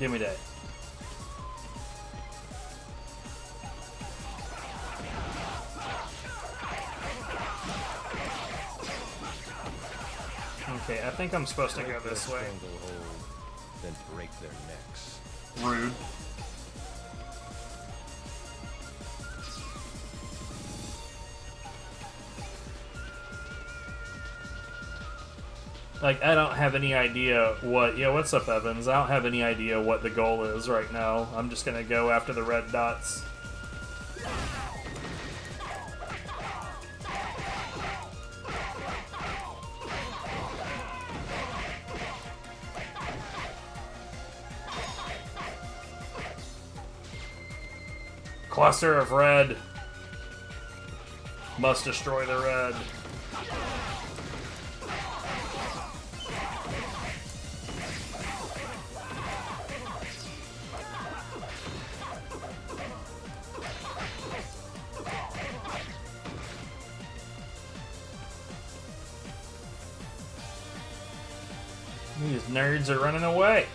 Give me that. Okay, I think I'm supposed to go this way. Then break their necks. Rude. Like, I don't have any idea what... Yeah, what's up, Evans? I don't have any idea what the goal is right now. I'm just gonna go after the red dots. Cluster of red. Must destroy the red. These nerds are running away.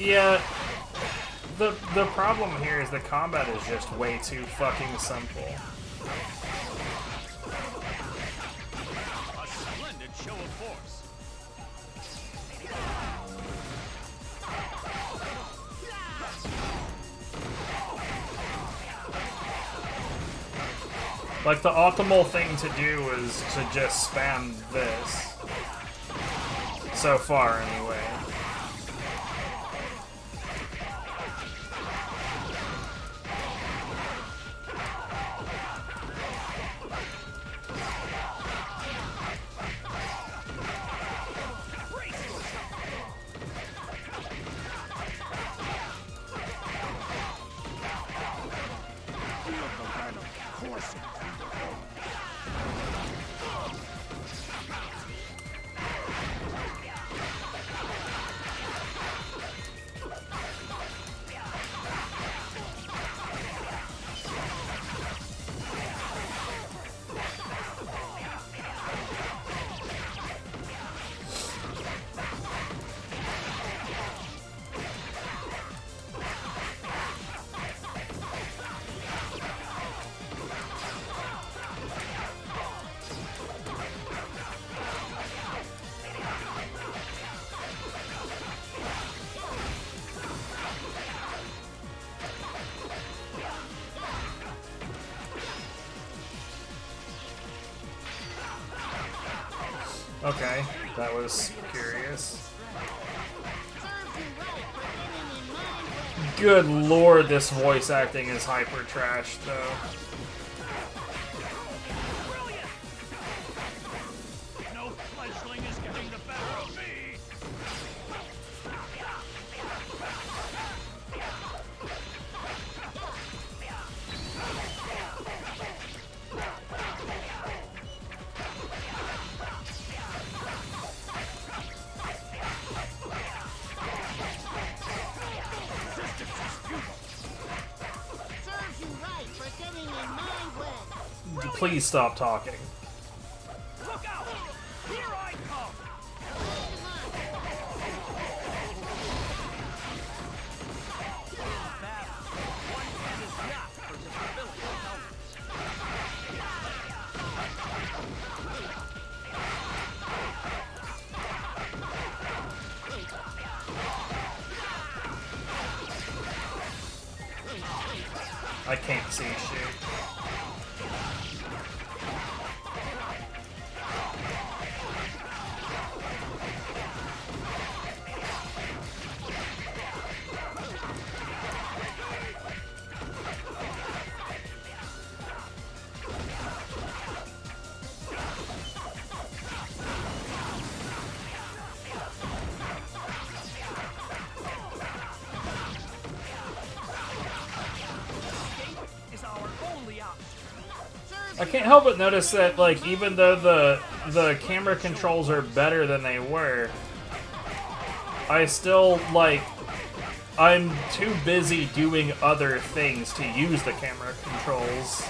Yeah, the problem here is the combat is just way too fucking simple. A splendid show of force. Like, the optimal thing to do is to just spam this. So far, anyway. Okay, that was curious. Good lord, this voice acting is hyper trash, though. No fledgling is getting the better of me. Please stop talking. Look out! Here I come! One hand is not for disability helmets. I can't see shit. I can't help but notice that, like, even though the camera controls are better than they were, I still, like, I'm too busy doing other things to use the camera controls.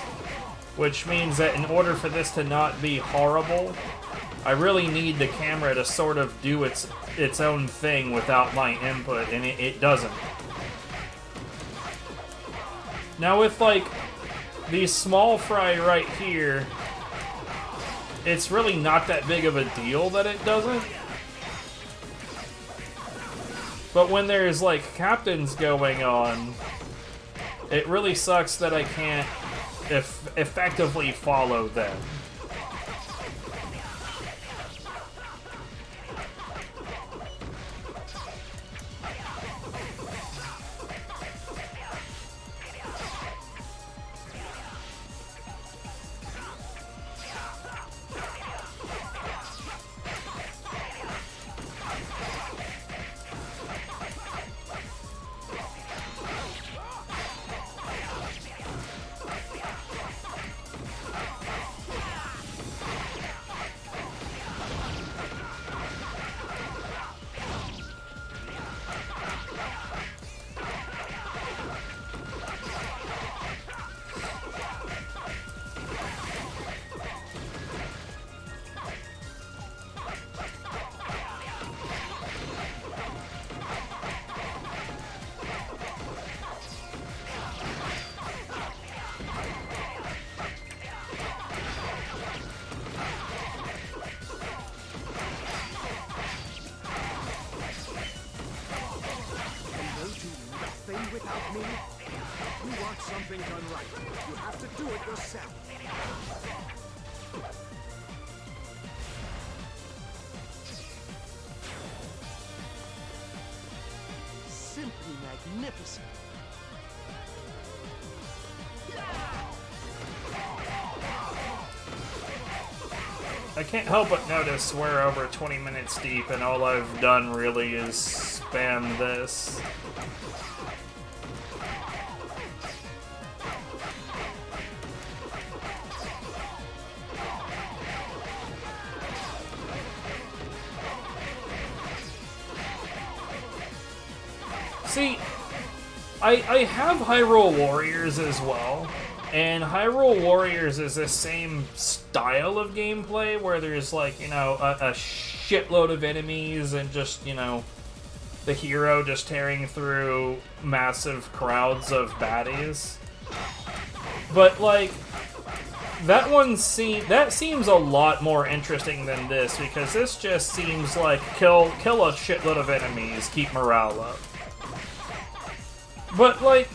Which means that in order for this to not be horrible, I really need the camera to sort of do its own thing without my input, and it doesn't. Now with, like, these small fry right here, it's really not that big of a deal that it doesn't. But when there's, like, captains going on, it really sucks that I can't effectively follow them. Without me, you want something done right. You have to do it yourself. Simply magnificent. I can't help but notice we're over 20 minutes deep, and all I've done really is spam this. See, I have Hyrule Warriors as well, and Hyrule Warriors is the same style of gameplay where there's, like, you know, a shitload of enemies and just, you know, the hero just tearing through massive crowds of baddies. But, like, that seems a lot more interesting than this, because this just seems like kill a shitload of enemies, keep morale up. But, like,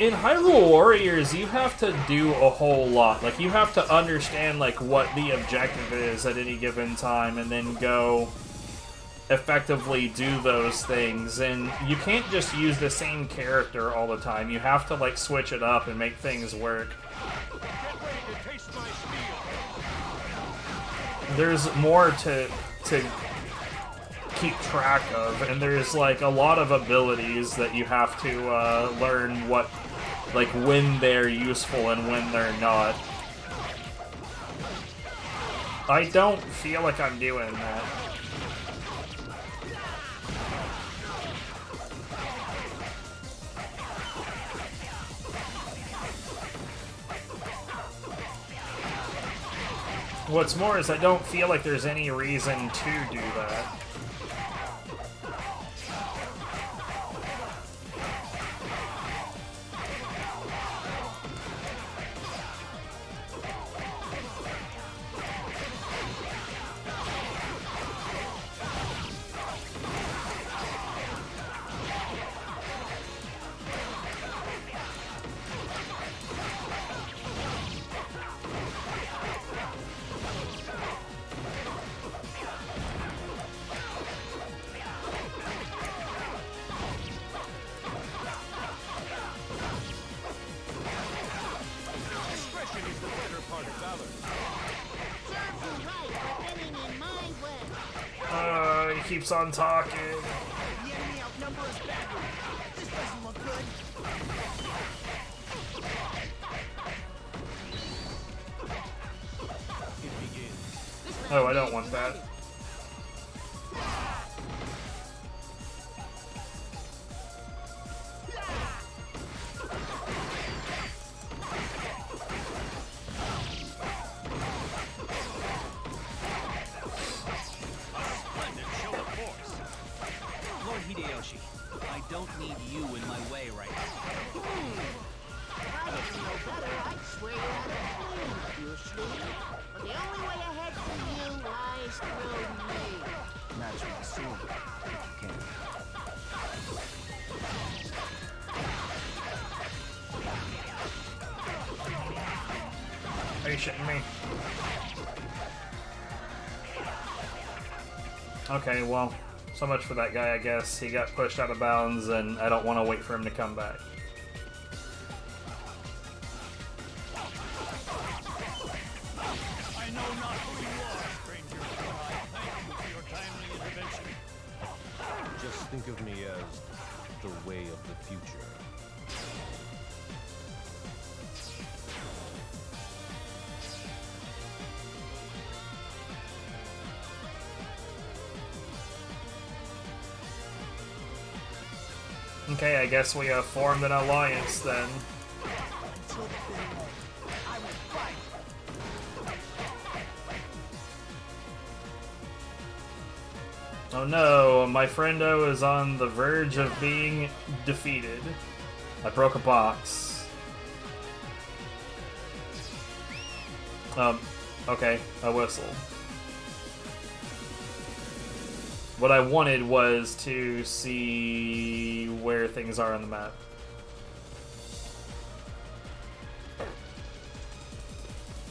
in Hyrule Warriors, you have to do a whole lot. Like, you have to understand, like, what the objective is at any given time, and then go effectively do those things. And you can't just use the same character all the time. You have to, like, switch it up and make things work. There's more to keep track of, and there's, like, a lot of abilities that you have to learn what, like, when they're useful and when they're not. I don't feel like I'm doing that. What's more is I don't feel like there's any reason to do that. He keeps on talking. The enemy outnumber us badly. This doesn't look good. Oh, I don't want that. Kiyoshi. I don't need you in my way right now. If I didn't know better, I'd swear you had a flame up your sleeve. But the only way ahead for you lies through me. Match my sword. If you can. Are you shitting me? Okay, well, so much for that guy, I guess. He got pushed out of bounds, and I don't want to wait for him to come back. I know not who you are, stranger, but I thank you for your timely intervention. Just think of me as the way of the future. Okay, I guess we have formed an alliance then. Until the bitter end, I will fight. Oh no, my friendo is on the verge of being defeated. I broke a box. Okay, I whistled. What I wanted was to see where things are on the map.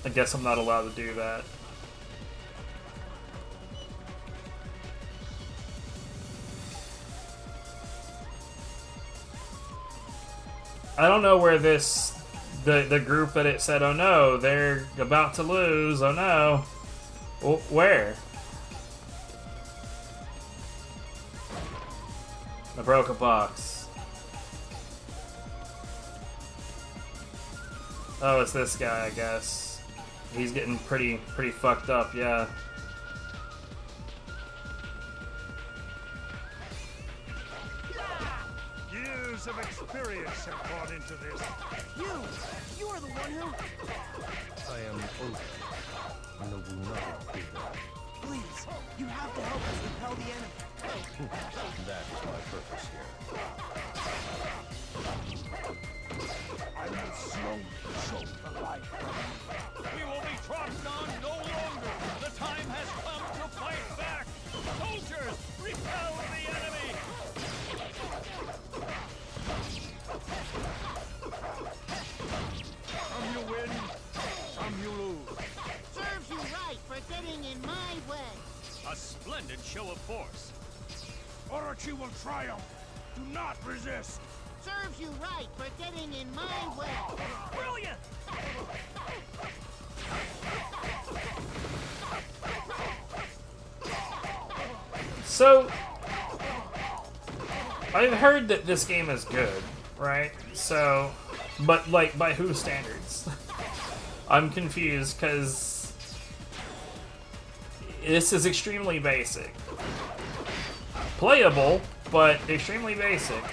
I guess I'm not allowed to do that. I don't know where this, the group that it said, oh no, they're about to lose, oh no. Where? I broke a box. Oh, it's this guy, I guess. He's getting pretty fucked up, yeah. Years of experience have gone into this. You are the one who... I am Orochi, Nobunaga. Please, you have to help us repel the enemy. That is my purpose here. I will slowly show the light. We will be trodden on no longer. The time has come to fight back. Soldiers, repel the enemy. Some you win, some you lose. Serves you right for getting in my way. A splendid show of force. Orochi will triumph. Do not resist. Serves you right for getting in my way. Brilliant! So, I've heard that this game is good, right? So, but like, by whose standards? I'm confused, because this is extremely basic. Playable, but extremely basic.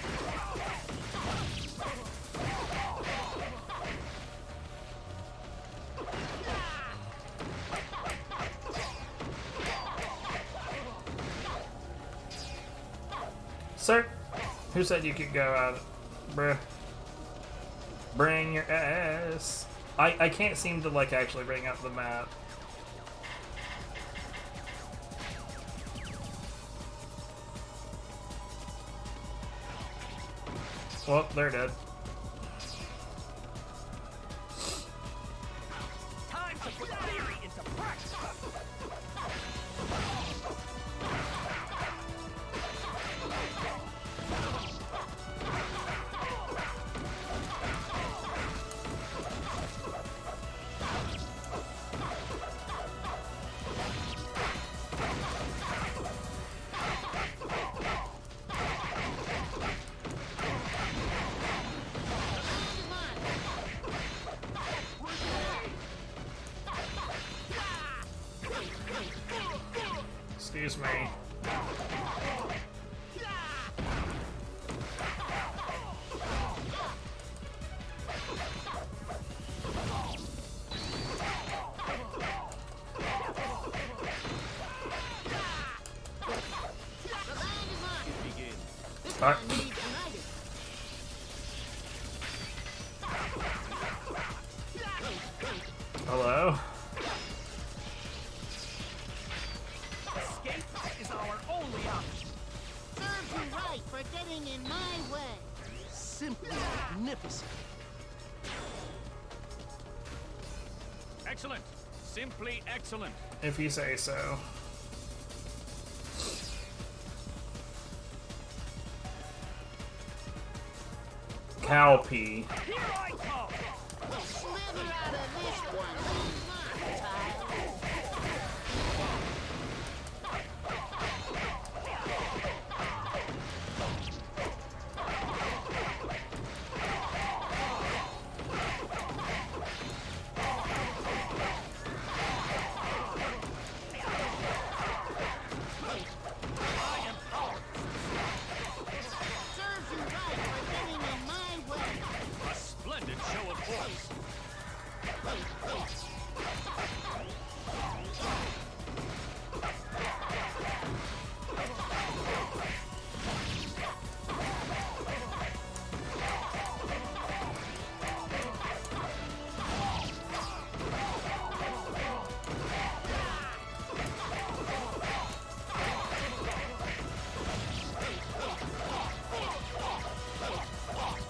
Sir, who said you could go out? Bruh. Bring your ass. I can't seem to, like, actually bring up the map. Well, they're dead. Time to put theory into practice. Excuse me. Hello? Escape is our only option. Serves you right for getting in my way. Simply magnificent. Excellent. Simply excellent. If you say so. Cowpea. Here I come. Slither out of this one, my child. Serves you right for getting in my way. A splendid show of force.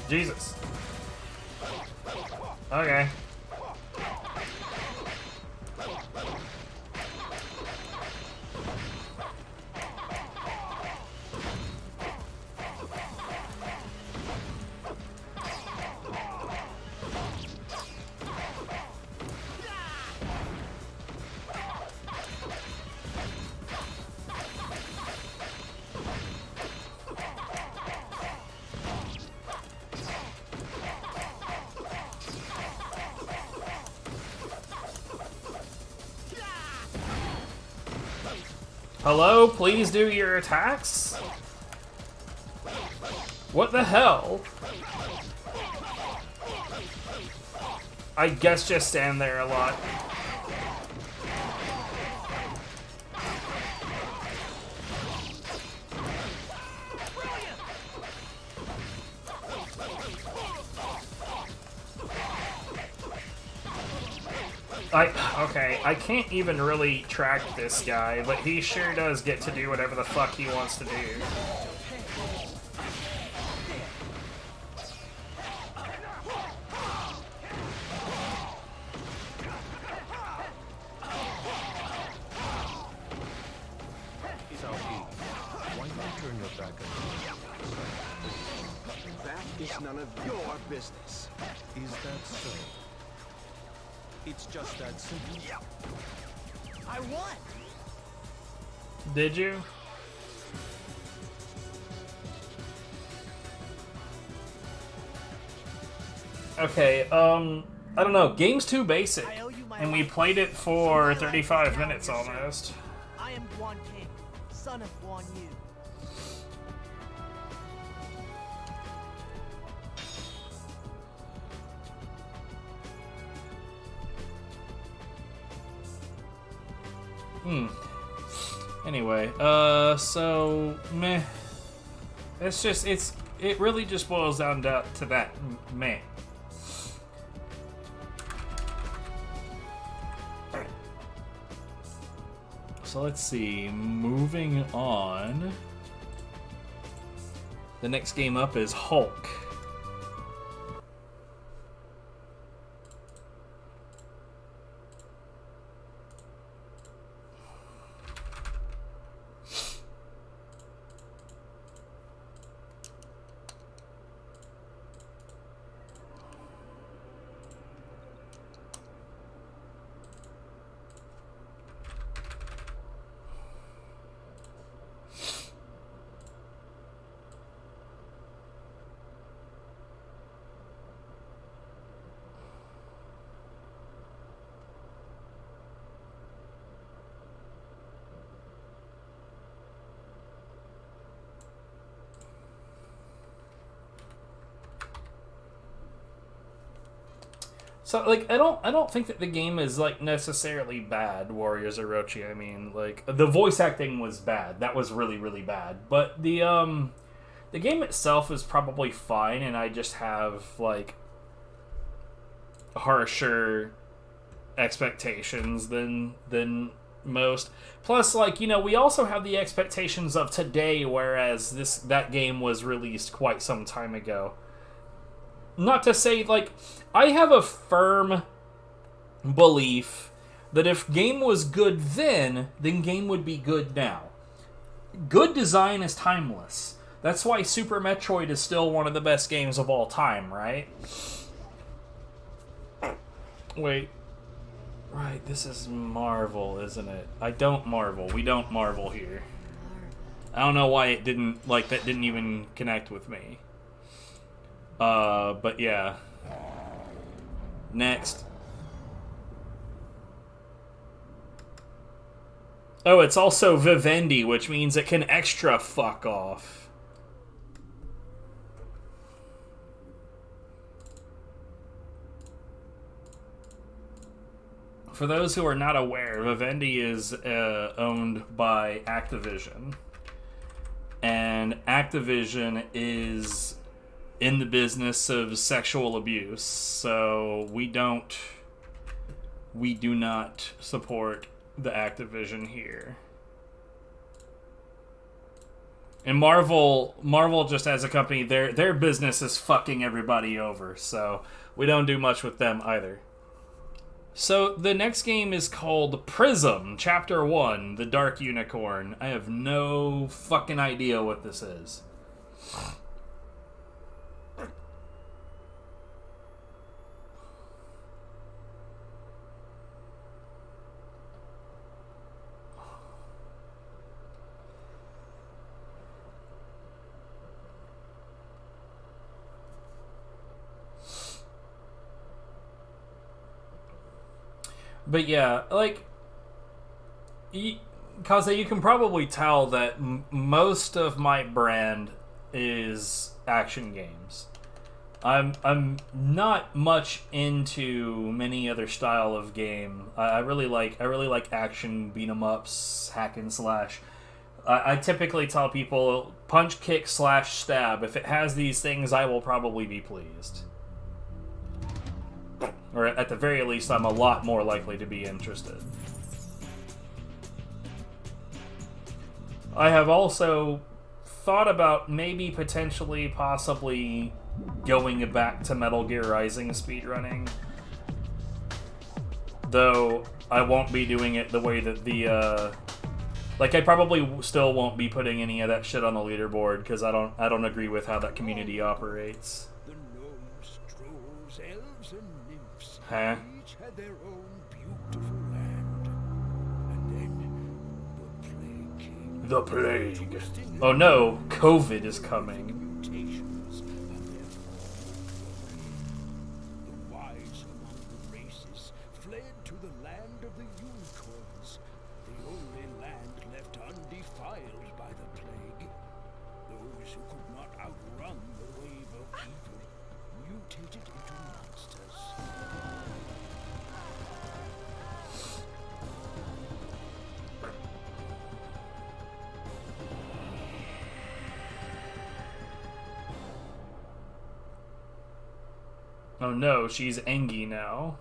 Jesus. Okay. Hello, please do your attacks? What the hell? I guess just stand there a lot. Okay, I can't even really track this guy, but he sure does get to do whatever the fuck he wants to do. Why not turn your back on me? That is none of your business. Is that so? It's just that simple. I won. Did you? Okay, I don't know. Game's too basic, and we played it for 35 minutes almost. I am Guan King, son of Guan Yu. Anyway, so meh. It's just it really just boils down to that meh. So let's see. Moving on. The next game up is Hulk. So like I don't think that the game is like necessarily bad, Warriors Orochi. I mean, like the voice acting was bad. That was really bad. But the The game itself is probably fine, and I just have, like, harsher expectations than most. Plus, like, you know, we also have the expectations of today, whereas that game was released quite some time ago. Not to say, like, I have a firm belief that if game was good then game would be good now. Good design is timeless. That's why Super Metroid is still one of the best games of all time, right? Wait. Right, this is Marvel, isn't it? I don't marvel. We don't marvel here. I don't know why it didn't, like, that didn't even connect with me. But yeah. Next. Oh, it's also Vivendi, which means it can extra fuck off. For those who are not aware, Vivendi is owned by Activision. And Activision is in the business of sexual abuse, so we do not support the Activision here. And Marvel just as a company, their business is fucking everybody over, so we don't do much with them either. So the next game is called Pryzm, Chapter 1, The Dark Unicorn. I have no fucking idea what this is. But yeah, like, Kaze, you can probably tell that most of my brand is action games. I'm not much into many other style of game. I really like action, beat 'em ups, hack and slash. I typically tell people punch, kick, slash, stab. If it has these things, I will probably be pleased. Or at the very least, I'm a lot more likely to be interested. I have also thought about maybe potentially, possibly going back to Metal Gear Rising speedrunning. Though I won't be doing it the way that the like, I probably still won't be putting any of that shit on the leaderboard because I don't agree with how that community operates. The gnomes, trolls, elves, and nymphs Huh? each had their own beautiful land. And then the plague came. The plague. Oh no, COVID is coming. Mutations and their the wise among the races fled to the land of the unicorns, the only land left undefiled by the plague. Those who could not outrun the wave of evil mutated into monsters. Oh no, she's Engie now.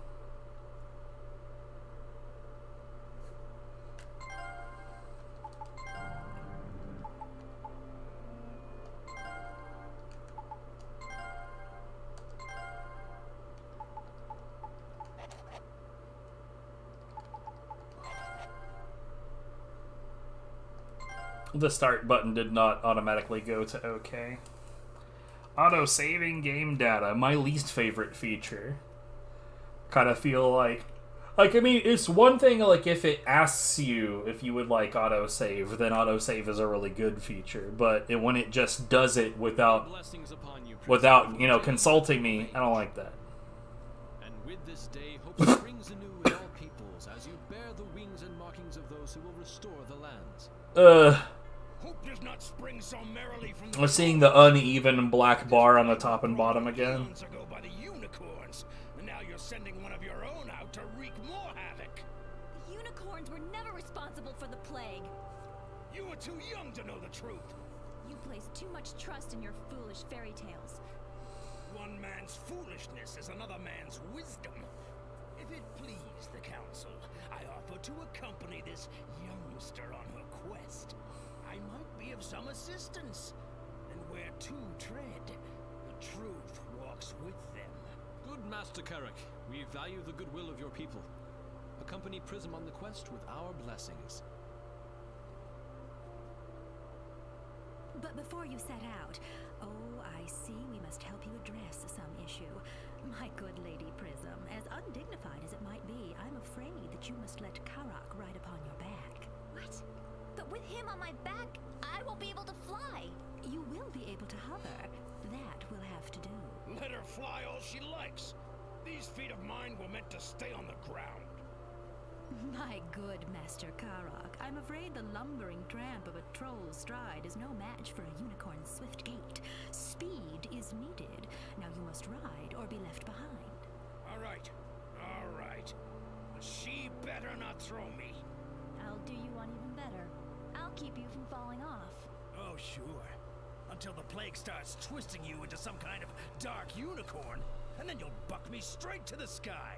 The start button did not automatically go to OK. Auto-saving game data, my least favorite feature. Kind of feel like, I mean, it's one thing, like, if it asks you if you would like auto-save, then auto-save is a really good feature. But when it just does it without, you know, consulting me, I don't like that. And with this day, hope springs anew in all peoples, as you bear the wings and markings of those who will restore the lands. Hope does not spring so merrily from the We're seeing the uneven black bar on the top and bottom again. ago by the unicorns, and now you're sending one of your own out to wreak more havoc. The unicorns were never responsible for the plague. You were too young to know the truth. You place too much trust in your foolish fairy tales. One man's foolishness is another man's wisdom. If it please the council, I offer to accompany this youngster on her quest. I might be of some assistance. And where two tread, the truth walks with them. Good Master Carrick, we value the goodwill of your people. Accompany Pryzm on the quest with our blessings. But before you set out, oh, I see we must help you address some issue. My good Lady Pryzm, as undignified as it might be, I'm afraid that you must let Karak ride upon your back. What? But with him on my back, I won't be able to fly. You will be able to hover. That we'll have to do. Let her fly all she likes. These feet of mine were meant to stay on the ground. My good Master Karak, I'm afraid the lumbering tramp of a troll's stride is no match for a unicorn's swift gait. Speed is needed. Now you must ride or be left behind. All right. But she better not throw me. I'll do you one even better. I'll keep you from falling off. Oh, sure. Until the plague starts twisting you into some kind of dark unicorn, and then you'll buck me straight to the sky.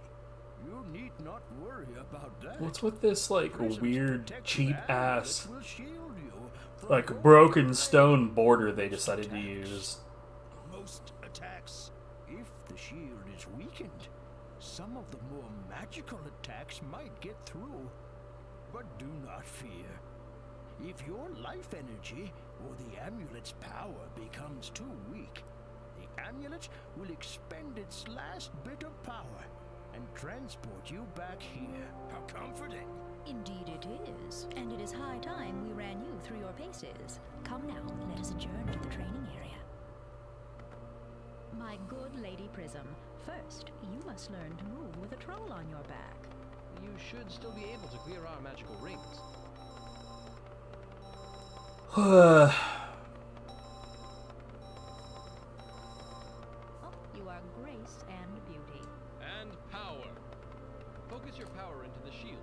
You need not worry about that. What's with this, like, weird, cheap-ass, will shield you from like, broken stone border they decided to use? Most attacks. If the shield is weakened, some of the more magical attacks might get through. But do not fear. If your life energy or the amulet's power becomes too weak, the amulet will expend its last bit of power and transport you back here. How comforting. Indeed it is, and it is high time we ran you through your paces. Come now, let us adjourn to the training area. My good Lady Pryzm, first, you must learn to move with a troll on your back. You should still be able to clear our magical rings. Oh, you are grace and beauty. And power. Focus your power into the shield.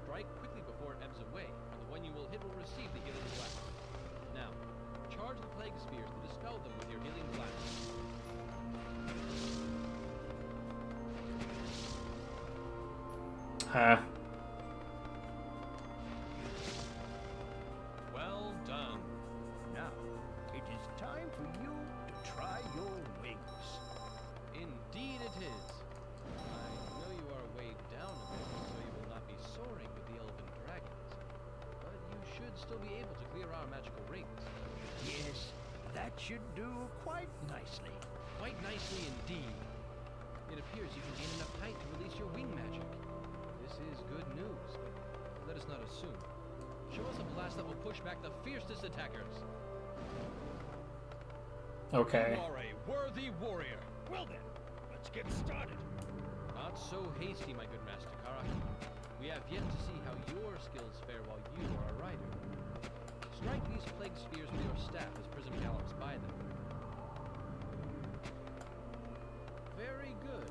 Strike quickly before it ebbs away, or the one you will hit will receive the healing blast. Now, charge the plague spheres to dispel them with your healing blast. Well done. Now, it is time for you to try your wings. Indeed it is. I know you are weighed down a bit, so you will not be soaring with the elven dragons. But you should still be able to clear our magical rings. Yes, that should do quite nicely. Quite nicely indeed. It appears you can gain enough height to release your wing magic. This is good news, but let us not assume. Show us a blast that will push back the fiercest attackers. Okay. You are a worthy warrior. Well then, let's get started. Not so hasty, my good Master Karak. We have yet to see how your skills fare while you are a rider. Strike these plague spheres with your staff as Pryzm gallops by them. Very good.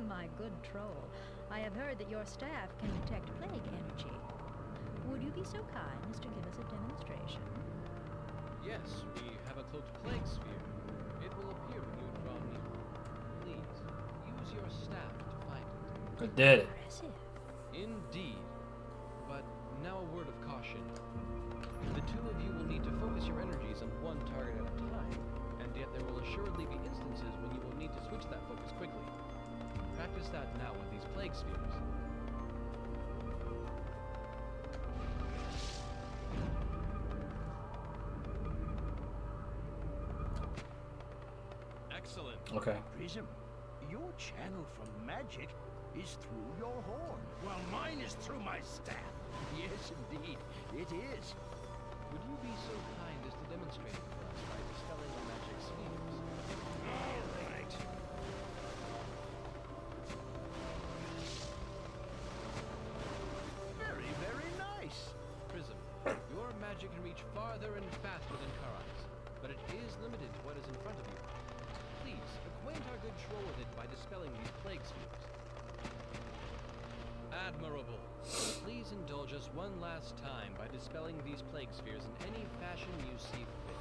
My good troll, I have heard that your staff can detect plague energy. Would you be so kind as to give us a demonstration? Yes, we have a cloaked plague sphere. It will appear when you draw near. Please, use your staff to find it. I did. Impressive. Indeed. But now a word of caution. The two of you will need to focus your energies on one target at a time, and yet there will assuredly be instances when you will need to switch that focus quickly. Practice that now with these plague spheres. Excellent. Okay. Pryzm, your channel from magic is through your horn. While mine is through my staff. Yes, indeed, it is. Would you be so kind as to demonstrate it for us by dispelling the magic spheres? All right. Very, very nice. Pryzm, your magic can reach farther and faster than Karak's, but it is limited to what is in front of you. Please, acquaint our good troll with it by dispelling these plague spheres. Admirable. Please indulge us one last time by dispelling these plague spheres in any fashion you see fit.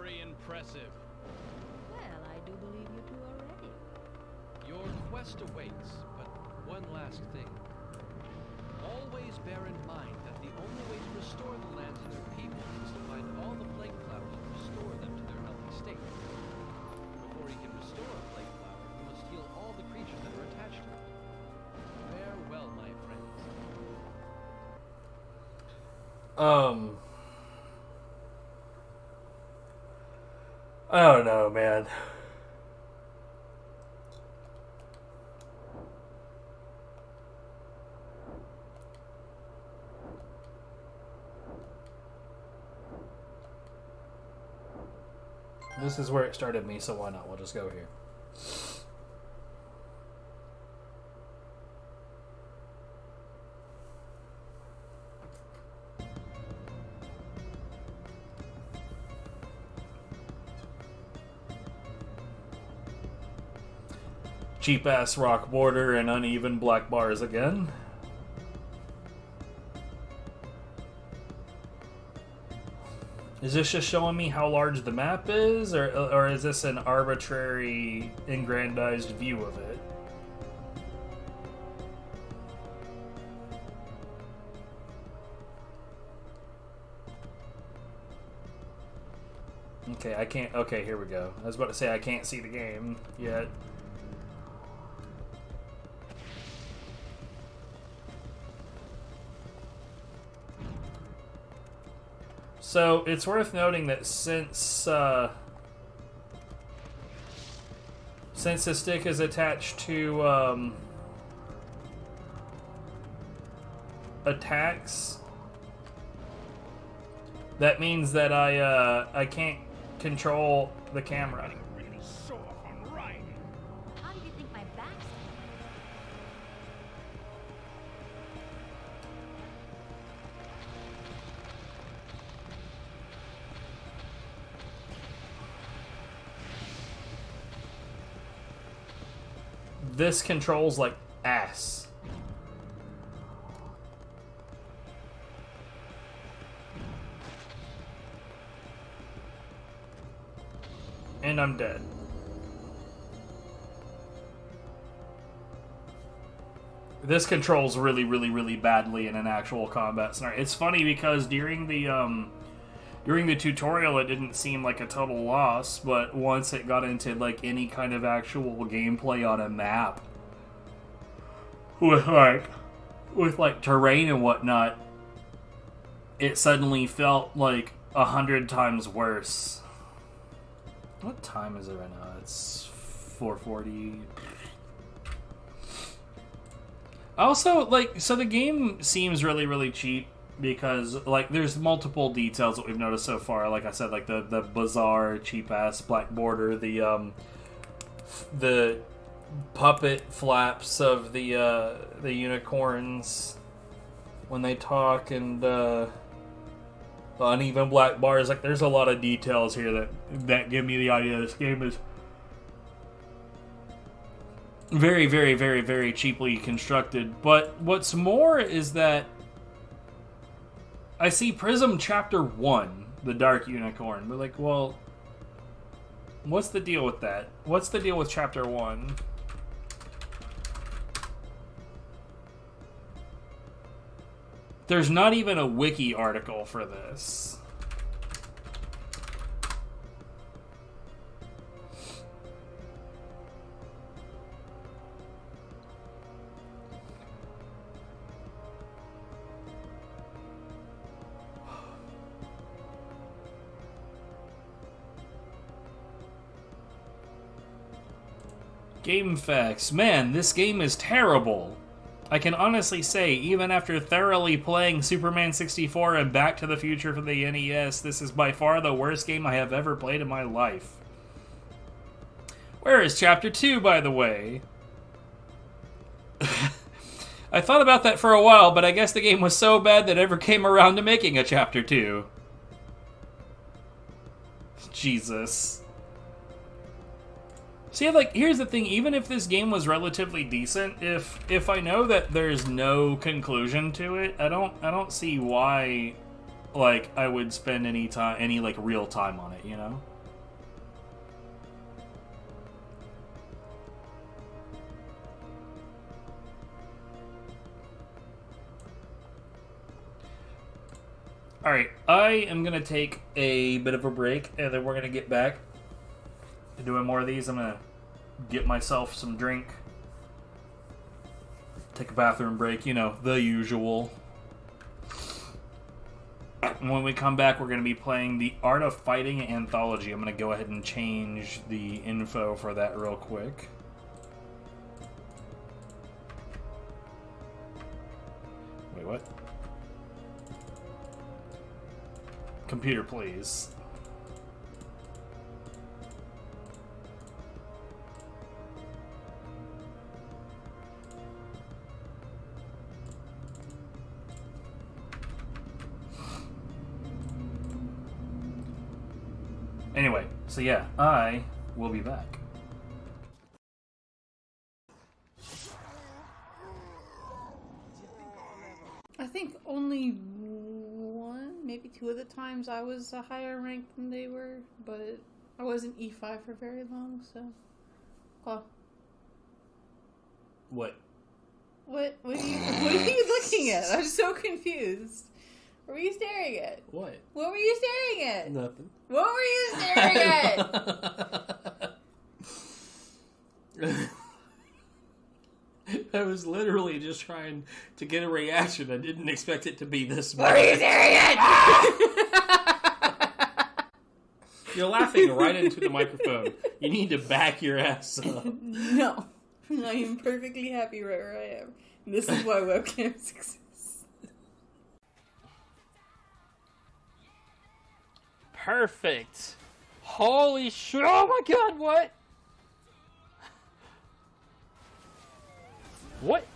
Very impressive. Well, I do believe you two are ready. Your quest awaits, but one last thing. Always bear in mind that the only way to restore the lands and their people is to find all the plague flowers and restore them to their healthy state. Before you can restore a plague flower, you must heal all the creatures that are attached to it. Farewell, my friends. I don't know, man. This is where it started me, so why not? We'll just go here. Cheap-ass rock border and uneven black bars again. Is this just showing me how large the map is, or is this an arbitrary, aggrandized view of it? Okay, I can't... Okay, here we go. I was about to say I can't see the game yet. So, it's worth noting that since the stick is attached to attacks, that means that I can't control the camera. How do you think my back's... This controls like ass. And I'm dead. This controls really, really, really badly in an actual combat scenario. It's funny because during the tutorial it didn't seem like a total loss, but once it got into like any kind of actual gameplay on a map with like terrain and whatnot, it suddenly felt like 100 times worse. What time is it right now? It's 4:40. Also, like, so the game seems really, really cheap because, like, there's multiple details that we've noticed so far. Like I said, like the bizarre, cheap-ass black border, the puppet flaps of the unicorns when they talk, and the uneven black bars. Like, there's a lot of details here that give me the idea this game is very, very, very, very cheaply constructed. But what's more is that I see Pryzm Chapter 1, the Dark Unicorn. But, like, well, what's the deal with that? What's the deal with Chapter 1? There's not even a wiki article for this. Game facts. Man, this game is terrible. I can honestly say, even after thoroughly playing Superman 64 and Back to the Future for the NES, this is by far the worst game I have ever played in my life. Where is Chapter 2, by the way? I thought about that for a while, but I guess the game was so bad that it never came around to making a Chapter 2. Jesus. See, like, here's the thing, even if this game was relatively decent, if I know that there's no conclusion to it, I don't see why, like, I would spend any like real time on it, you know? Alright, I am going to take a bit of a break, and then we're going to get back to doing more of these. I'm going to get myself some drink, take a bathroom break, you know, the usual. When we come back, we're going to be playing the Art of Fighting Anthology. I'm going to go ahead and change the info for that real quick. Wait, what? Computer, please. Anyway, so yeah, I will be back. I think only one, maybe two of the times I was a higher rank than they were, but I wasn't E5 for very long, so. Oh. What? What are you looking at? I'm so confused. What were you staring at? What? What were you staring at? Nothing. What were you staring at? I was literally just trying to get a reaction. I didn't expect it to be this What are you staring at? You're laughing right into the microphone. You need to back your ass up. No. I am perfectly happy right where I am. And this is why webcams exist. Perfect. Holy shit. Oh my god, what? What?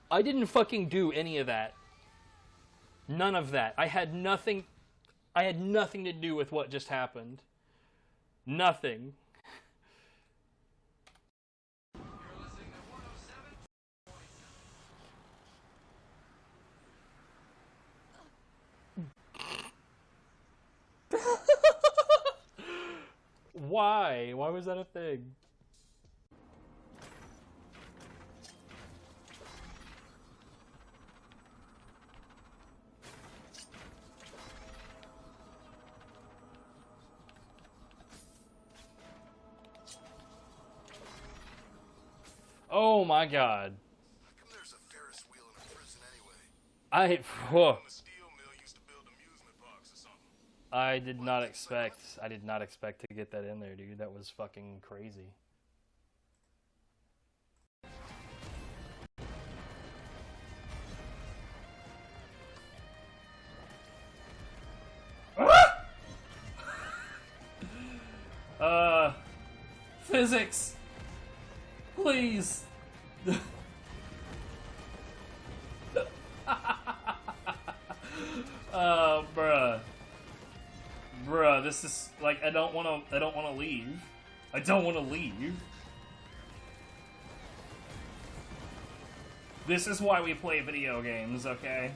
I didn't fucking do any of that. None of that. I had nothing to do with what just happened. Nothing. Why? Why was that a thing? Oh my god. I did not expect to get that in there, dude. That was fucking crazy. Physics. Please. Bruh, this is like I don't wanna leave. I don't wanna leave. This is why we play video games, okay?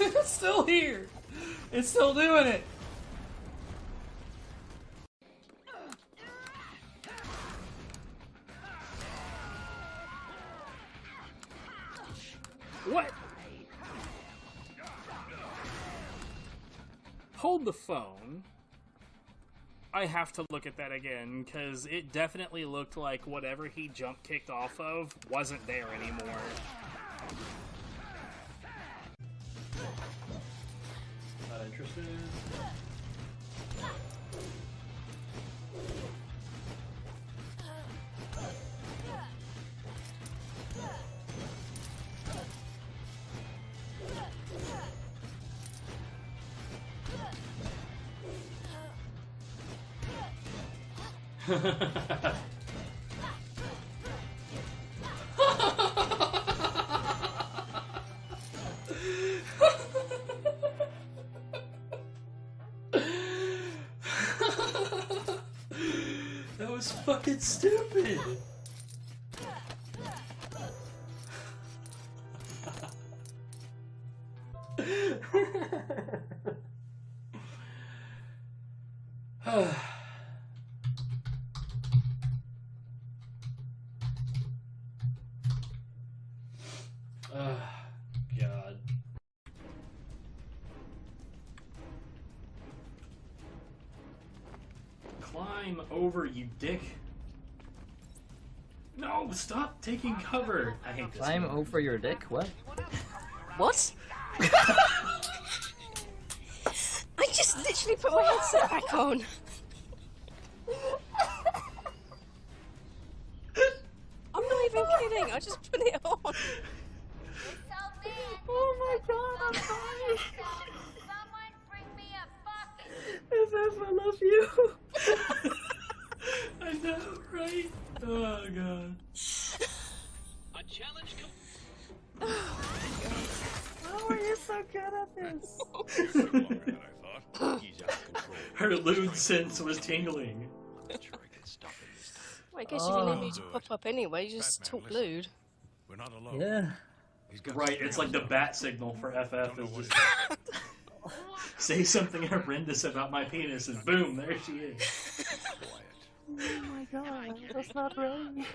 It's still here. It's still doing it. What? Hold the phone. I have to look at that again, because it definitely looked like whatever he jump kicked off of wasn't there anymore. Not interested. That was fucking stupid. Climb over, you dick. No, stop taking cover. I hate this. Climb game. over your dick? What? What? I just literally put my headset back on. I'm not even kidding. I just put it on. Oh my god, I'm sorry. Someone bring me a bucket. SF, I love you. I know, right? Oh god. A challenge How are you so good at this? Her lewd sense was tingling. Well, I guess if you need me to pop up anyway, you just talk lewd. We're not alone. Yeah. Right, it's like the bat signal for FF is just say something horrendous about my penis and boom, there she is. Oh my god, that's not right.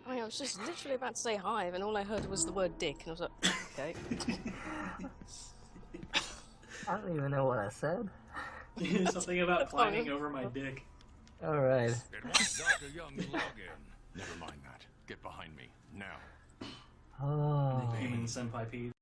I mean, I was just literally about to say hi, and all I heard was the word dick, and I was like, okay. I don't even know what I said. Something about climbing over my dick. Alright. Dr. Young's login. Never mind that. Get behind me, now. Oh. Human Senpai Pete.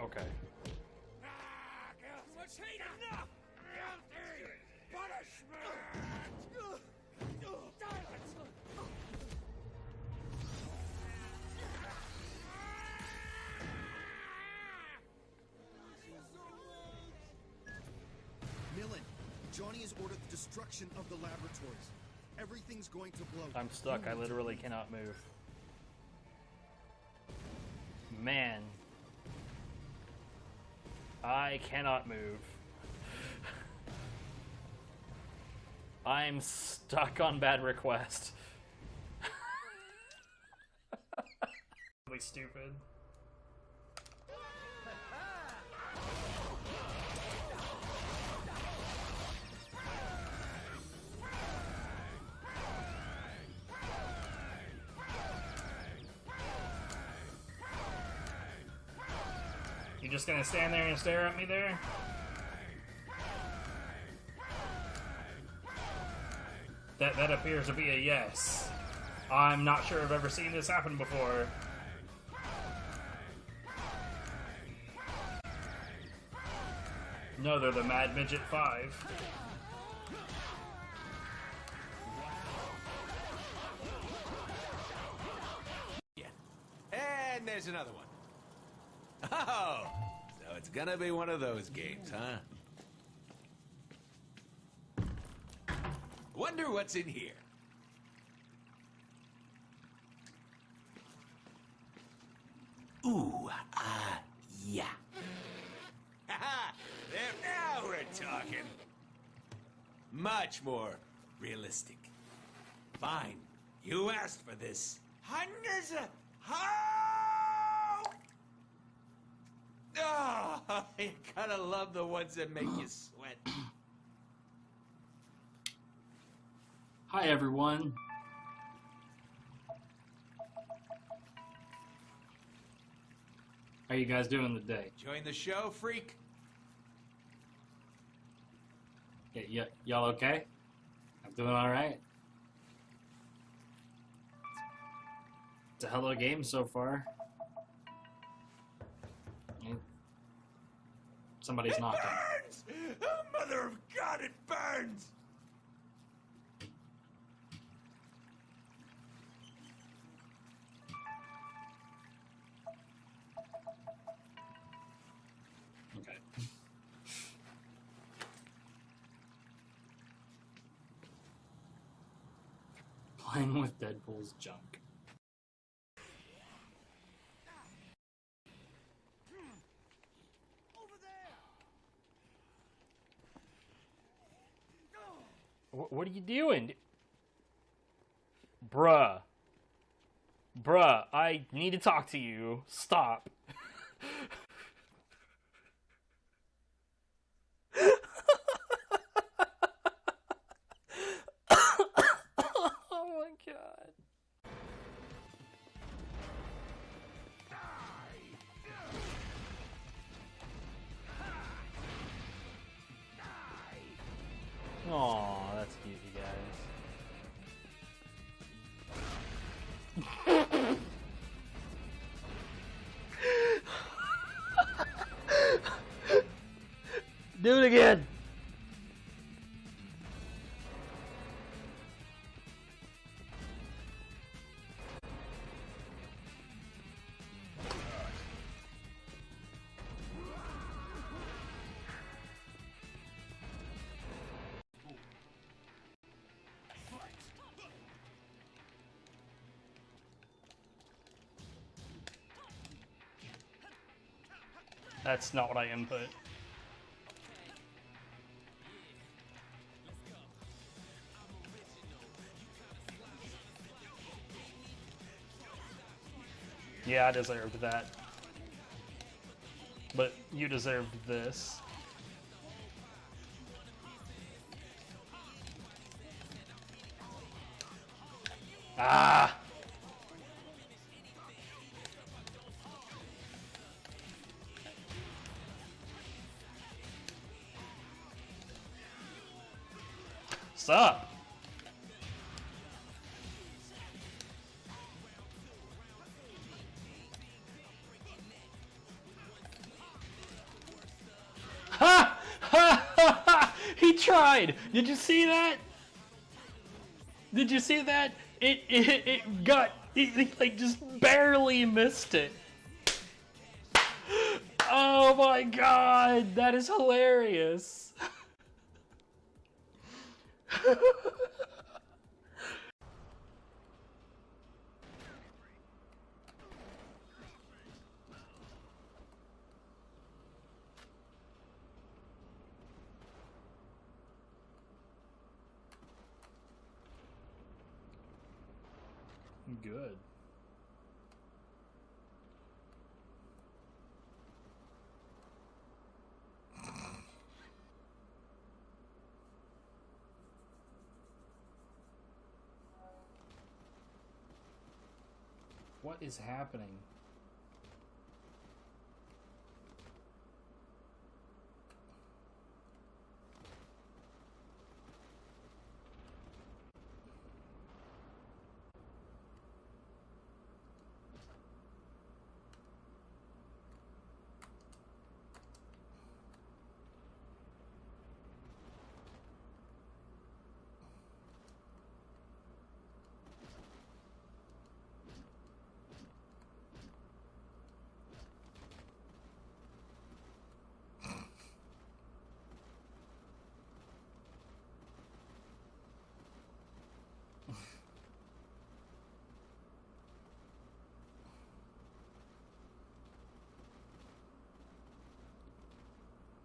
Okay. Millen, Johnny has ordered the destruction of the laboratories. Everything's going to blow. I'm stuck. I literally cannot move. Man. I cannot move. I'm stuck on bad request. Really stupid. You just gonna stand there and stare at me there? That appears to be a yes. I'm not sure I've ever seen this happen before. No, they're the Mad Midget 5. Yeah. And there's another one. Oh, so it's gonna be one of those games, huh? Wonder what's in here. Ooh, yeah. Haha, there, now we're talking. Much more realistic. Fine, you asked for this. Hundreds of... Oh, I gotta love the ones that make you sweat. Hi, everyone. How you guys doing today? Join the show, freak. Yeah, y'all okay? I'm doing all right. It's a hell of a game so far. Somebody's knocking. Burns! Oh, mother of God, it burns! Okay. Playing with Deadpool's junk. What are you doing? Bruh. Bruh, I need to talk to you. Stop. god. Aw, that's cute, you guys. Do it again! That's not what I input. Yeah, I deserved that. But you deserved this. Ah! Sup? Ha! Ha! Ha! Ha! He tried. Did you see that? Did you see that? It got like just barely missed it. Oh my god, that is hilarious. Good. What is happening?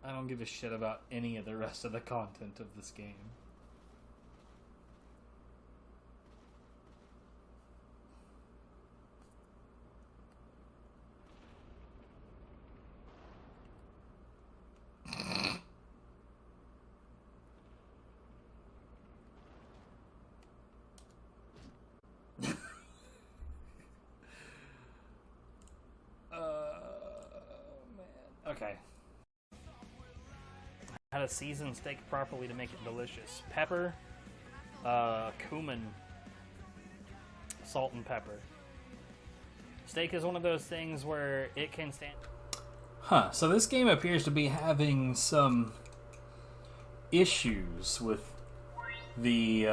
I don't give a shit about any of the rest of the content of this game. Okay. How to season steak properly to make it delicious. Pepper, cumin, salt and pepper. Steak is one of those things where it can stand... Huh, so this game appears to be having some issues with the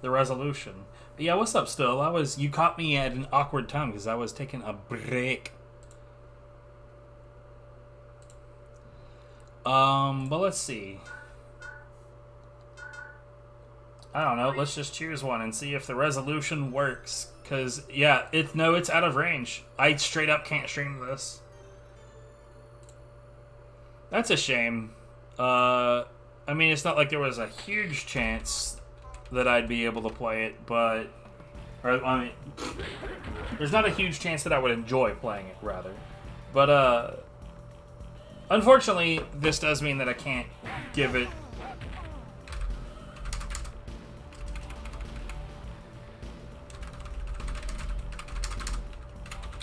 resolution. Yeah, what's up, Still? You caught me at an awkward time because I was taking a break. But let's see. I don't know, let's just choose one and see if the resolution works. Cause, yeah, it's out of range. I straight up can't stream this. That's a shame. I mean, it's not like there was a huge chance that I'd be able to play it, but... I mean, there's not a huge chance that I would enjoy playing it, rather. But, unfortunately, this does mean that I can't give it...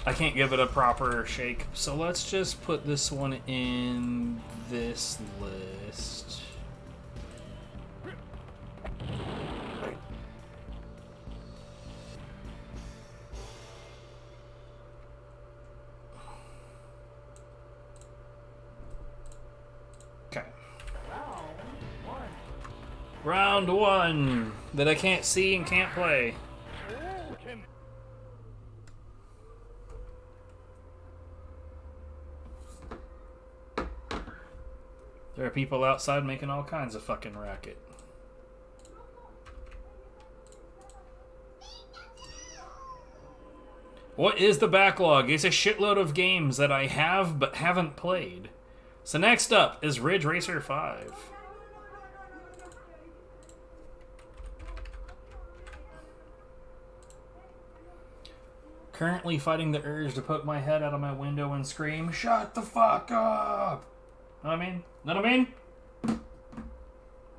I can't give it a proper shake. So let's just put this one in this list. Okay. Round one that I can't see and can't play. There are people outside making all kinds of fucking racket. What is the backlog? It's a shitload of games that I have but haven't played. So next up is Ridge Racer 5. Currently fighting the urge to poke my head out of my window and scream, "Shut the fuck up!" Know what I mean? Know what I mean?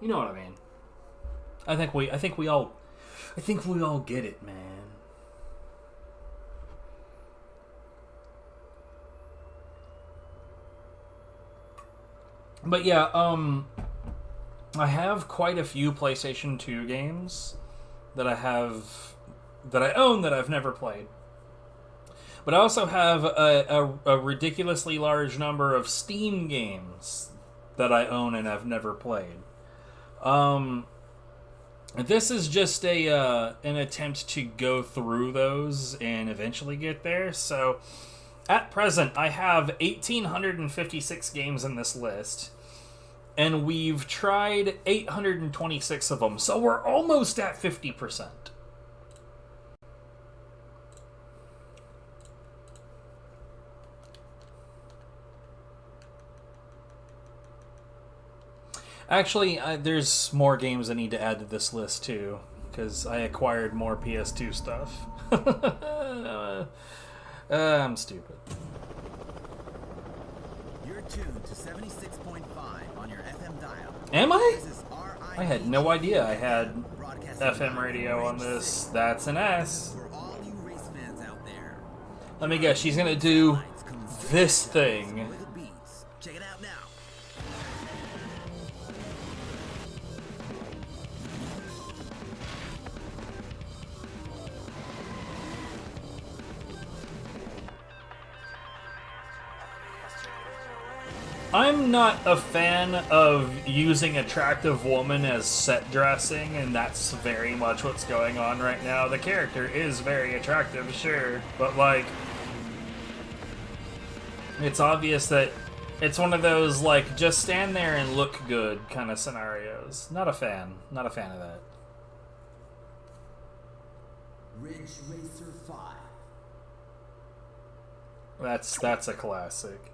You know what I mean. I think we all get it, man. But yeah, I have quite a few PlayStation 2 games that I own that I've never played. But I also have a ridiculously large number of Steam games that I own and have never played. This is just an attempt to go through those and eventually get there. So, at present, I have 1,856 games in this list. And we've tried 826 of them. So we're almost at 50%. Actually, there's more games I need to add to this list too, because I acquired more PS2 stuff. I'm stupid. You're tuned to 76.5 on your FM dial. Am I? I had no idea I had FM radio on this. That's an S. Let me guess, she's gonna do this thing. Check it out now. I'm not a fan of using attractive woman as set dressing, and that's very much what's going on right now. The character is very attractive, sure, but like, it's obvious that it's one of those, like, just stand there and look good kind of scenarios. Not a fan. Not a fan of that. Ridge Racer 5. That's a classic.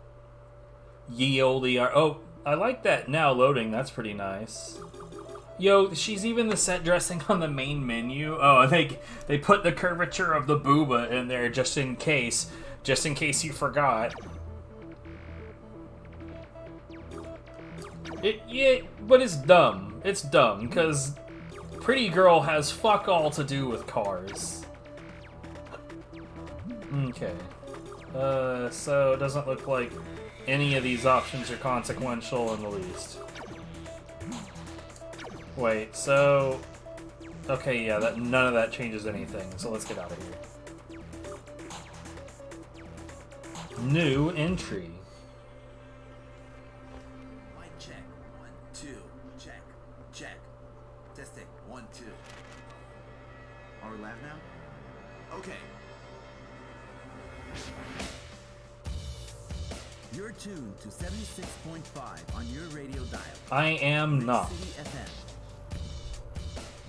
Ye olde are. Oh, I like that now loading. That's pretty nice. Yo, she's even the set dressing on the main menu. Oh, they put the curvature of the booba in there just in case you forgot. But it's dumb. It's dumb because Pretty Girl has fuck all to do with cars. Okay. So it doesn't look like any of these options are consequential in the least. Wait, so... Okay, yeah, none of that changes anything, so let's get out of here. New entry. Mic check. 1, 2. Check. Check. Testing. 1, 2. Are we live now? Okay. You're tuned to 76.5 on your radio dial. I am not. Ridge City FM.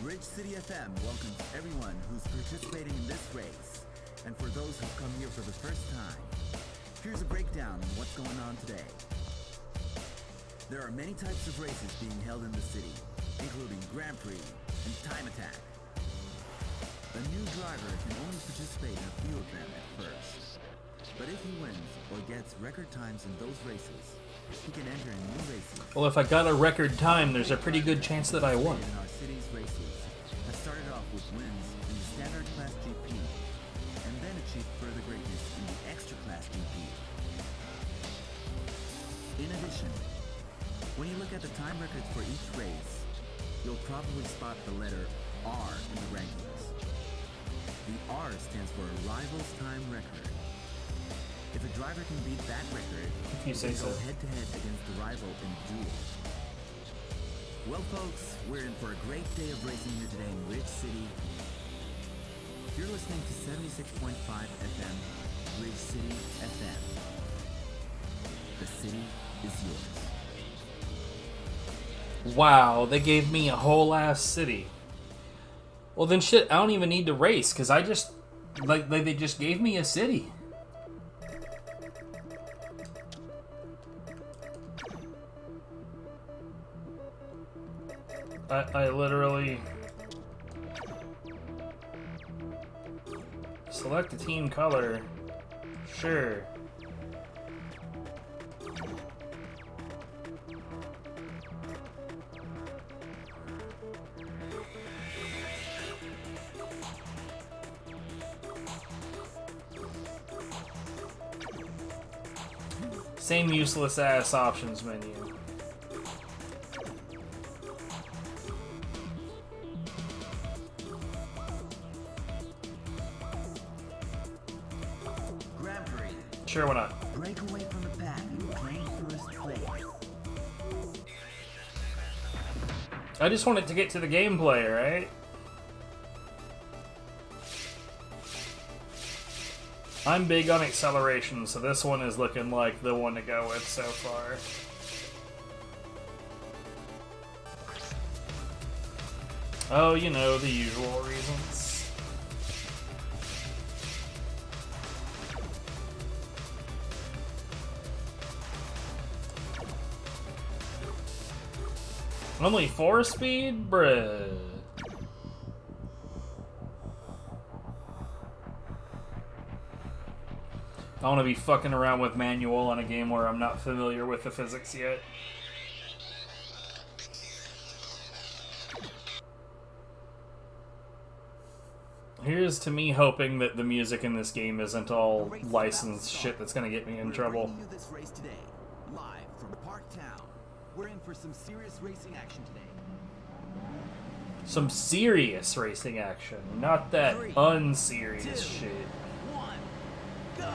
Ridge City FM welcomes everyone who's participating in this race. And for those who've come here for the first time, here's a breakdown of what's going on today. There are many types of races being held in the city, including Grand Prix and Time Attack. A new driver can only participate in a few of them at first. But if he wins or gets record times in those races, he can enter in new races. Well, if I got a record time, there's a pretty good chance that I won. In our city's races has started off with wins in the standard class GP, and then achieved further the greatness in the extra class DP. In addition, when you look at the time records for each race, you'll probably spot the letter R in the rankings. The R stands for Rivals Time Record. If a driver can beat that record, If you say he can so. go head-to-head against the rival in a duel. Well, folks, we're in for a great day of racing here today in Ridge City. You're listening to 76.5 FM, Ridge City FM. The city is yours. Wow, they gave me a whole ass city. Well then shit, I don't even need to race, because I just, like, they just gave me a city. I literally select a team color. Sure. Same useless ass options menu. Grand Prix. Sure, why not? Break away from the pack and claim first place. I just wanted to get to the gameplay, right? I'm big on acceleration, so this one is looking like the one to go with so far. Oh, you know, the usual reasons. Only 4 speed? Bruh. I want to be fucking around with manual on a game where I'm not familiar with the physics yet. Here's to me hoping that the music in this game isn't all licensed shit that's gonna get me in trouble. Bringing you this race today, live from Parktown. We're in for some serious racing action today. Some serious racing action, not that unserious shit. Go!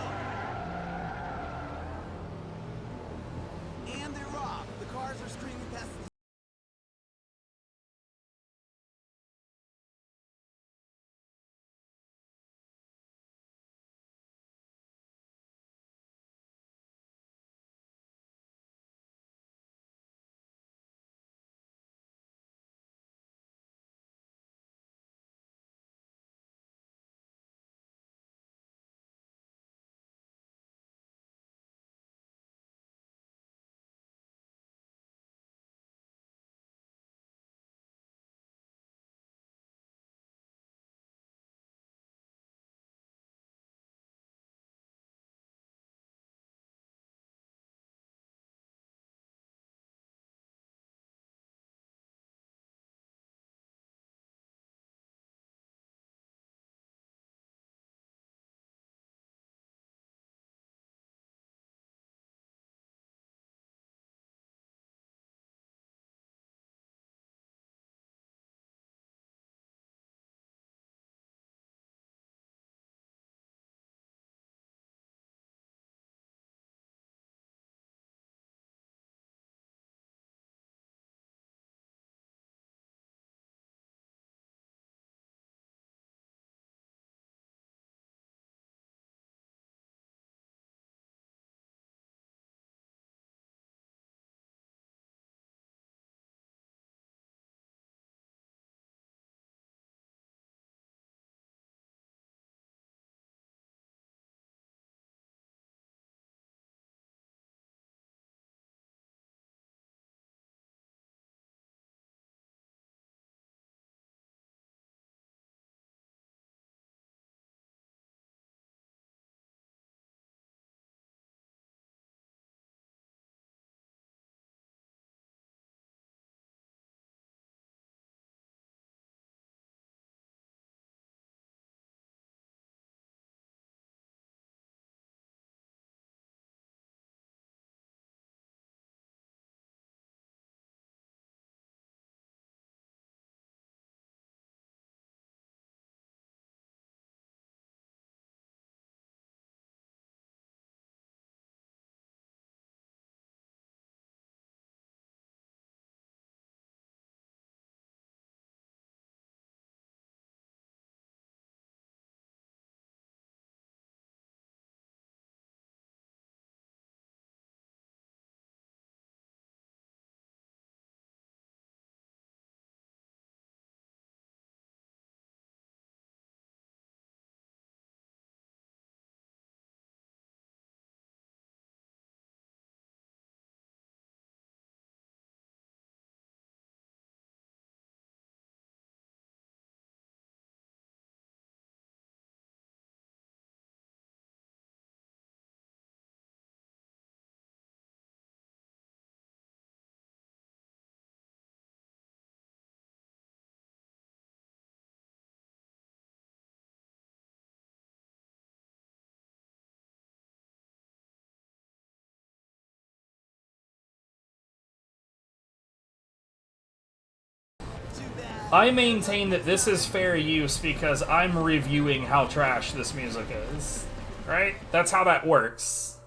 I maintain that this is fair use because I'm reviewing how trash this music is. Right? That's how that works.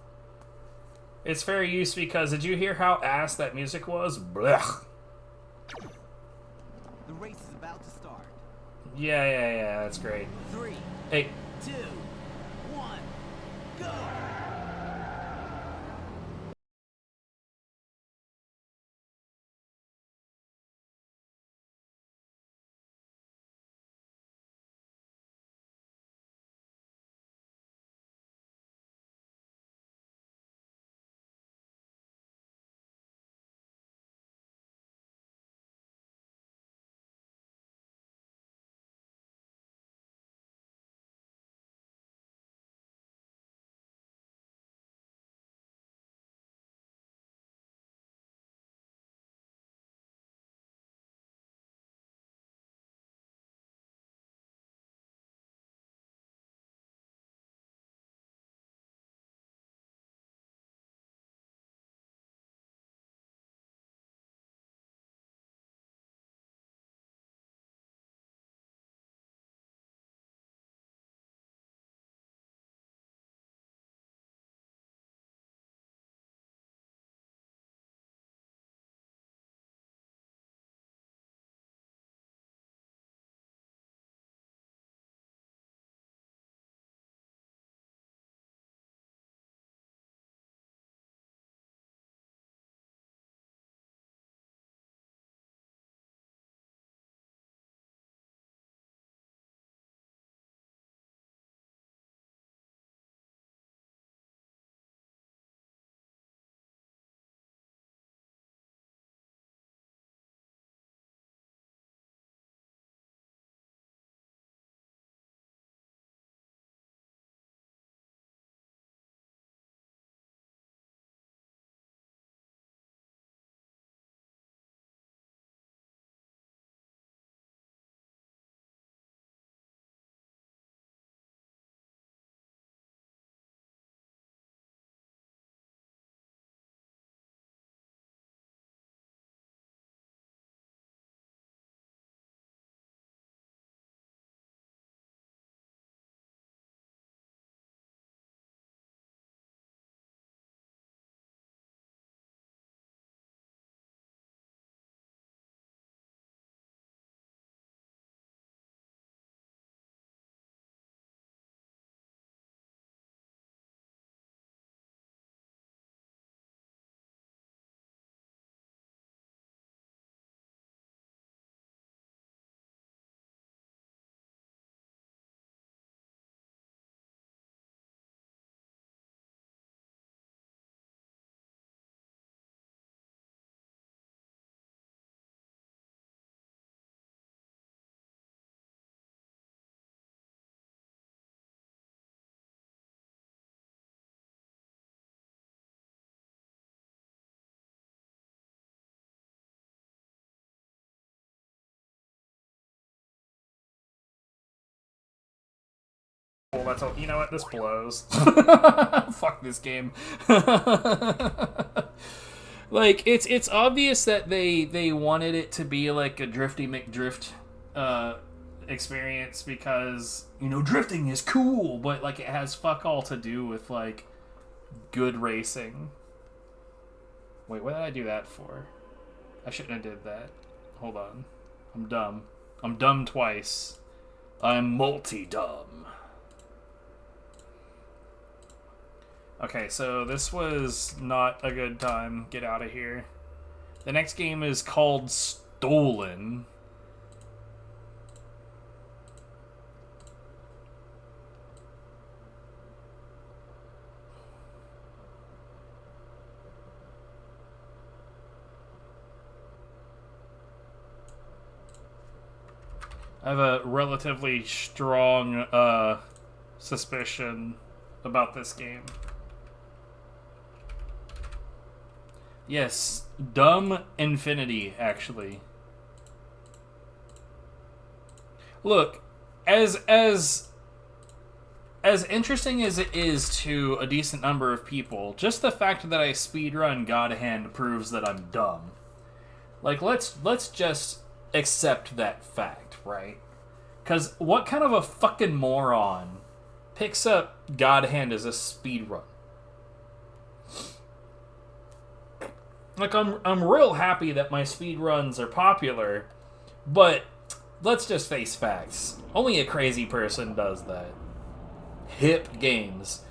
It's fair use because did you hear how ass that music was? Blech. The race is about to start. Yeah, that's great. 3, Hey. 2, 1, go! Well, that's all. You know what? This blows. Fuck this game. Like it's obvious that they wanted it to be like a Drifty McDrift experience because drifting is cool, but like it has fuck all to do with like good racing. Wait, what did I do that for? I shouldn't have did that. Hold on. I'm dumb. I'm dumb twice. I'm multi-dumb. Okay, so this was not a good time. Get out of here. The next game is called Stolen. I have a relatively strong suspicion about this game. Yes, Dumb Infinity, actually. Look, as interesting as it is to a decent number of people, just the fact that I speedrun God Hand proves that I'm dumb. Like, let's just accept that fact, right? Because what kind of a fucking moron picks up God Hand as a speedrun? Like, I'm real happy that my speedruns are popular, but let's just face facts. Only a crazy person does that. Hip games.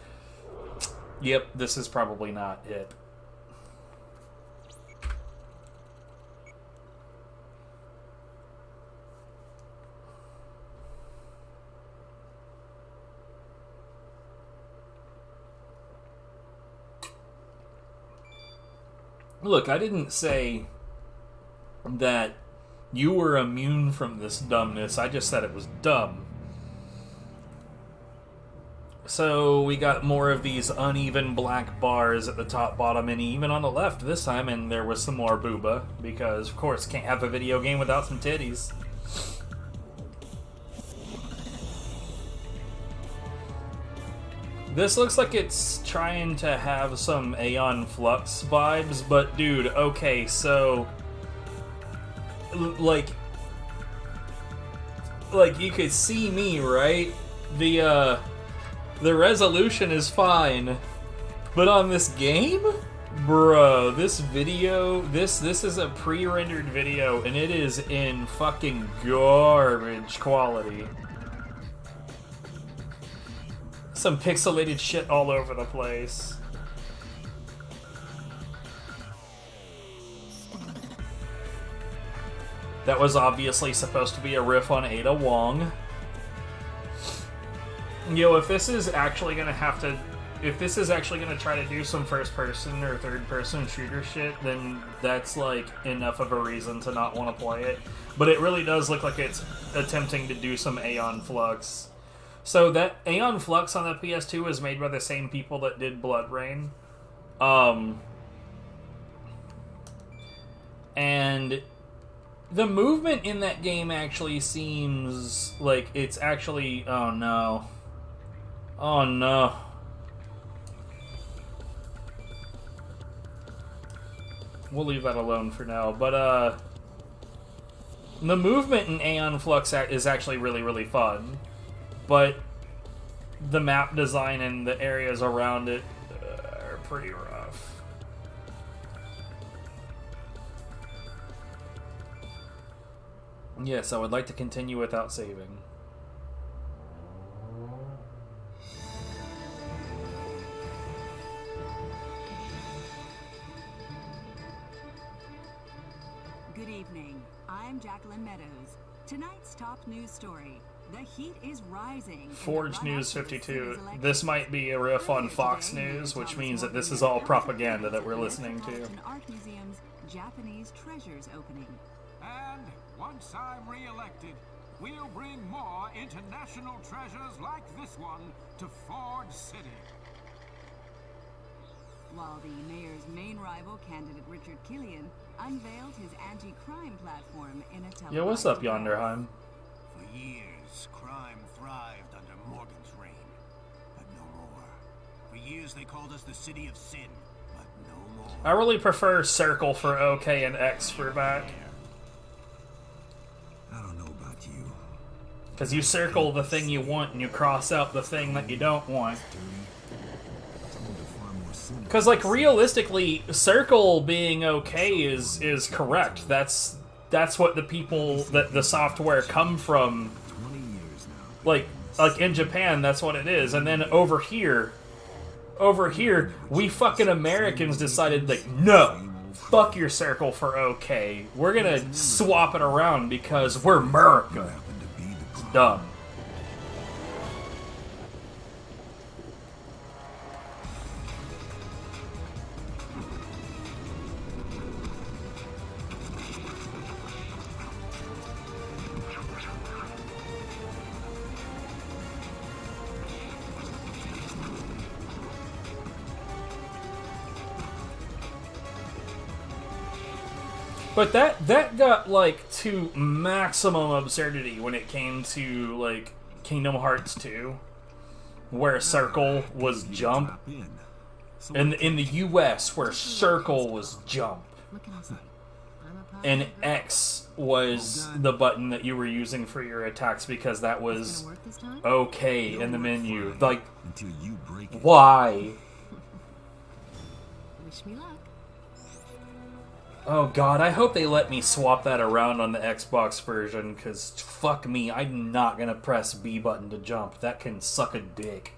Yep, this is probably not hip. Look, I didn't say that you were immune from this dumbness. I just said it was dumb. So we got more of these uneven black bars at the top, bottom, and even on the left this time, and there was some more booba, because of course can't have a video game without some titties. This looks like it's trying to have some Aeon Flux vibes, but dude, okay, so like you could see me, right? The resolution is fine, but on this game, bro, this video, this is a pre-rendered video, and it is in fucking garbage quality. Some pixelated shit all over the place. That was obviously supposed to be a riff on Ada Wong. Yo, if this is actually gonna try to do some first person or third person shooter shit, then that's like enough of a reason to not want to play it. But it really does look like it's attempting to do some Aeon Flux. So that Aeon Flux on the PS2 was made by the same people that did Blood Rain. And the movement in that game actually seems like it's actually... Oh no. Oh no. We'll leave that alone for now. But the movement in Aeon Flux is actually really, really fun. But the map design and the areas around it are pretty rough. Yes, I would like to continue without saving. Good evening. I'm Jacqueline Meadows. Tonight's top news story. The heat is rising. Forge News 52. This might be a riff on Fox News, which means that this is all propaganda that we're listening to. Art Museum's Japanese Treasures opening. And once I'm re-elected, we'll bring more international treasures like this one to Forge City. While the mayor's main rival, candidate Richard Killian, unveiled his anti-crime platform in a televised... Yo, what's up, Yonderheim? For years, crime thrived under Morgan's reign, but no more. For years, they called us the City of Sin, but no more. I really prefer circle for OK and X for back. I don't know about you. Because you circle the thing you want and you cross out the thing that you don't want. Because, like, realistically, circle being okay is correct. That's what the people that the software come from. Like in Japan, that's what it is. And then over here, we fucking Americans decided, like, no, fuck your circle for okay. We're gonna swap it around because we're America. It's dumb. But that got, like, to maximum absurdity when it came to, like, Kingdom Hearts 2, where circle was jump. In the US, where circle was jump. and X was the button that you were using for your attacks because that was okay in the menu. Like, why? Wish me luck. Oh god, I hope they let me swap that around on the Xbox version, because fuck me, I'm not gonna press B button to jump. That can suck a dick.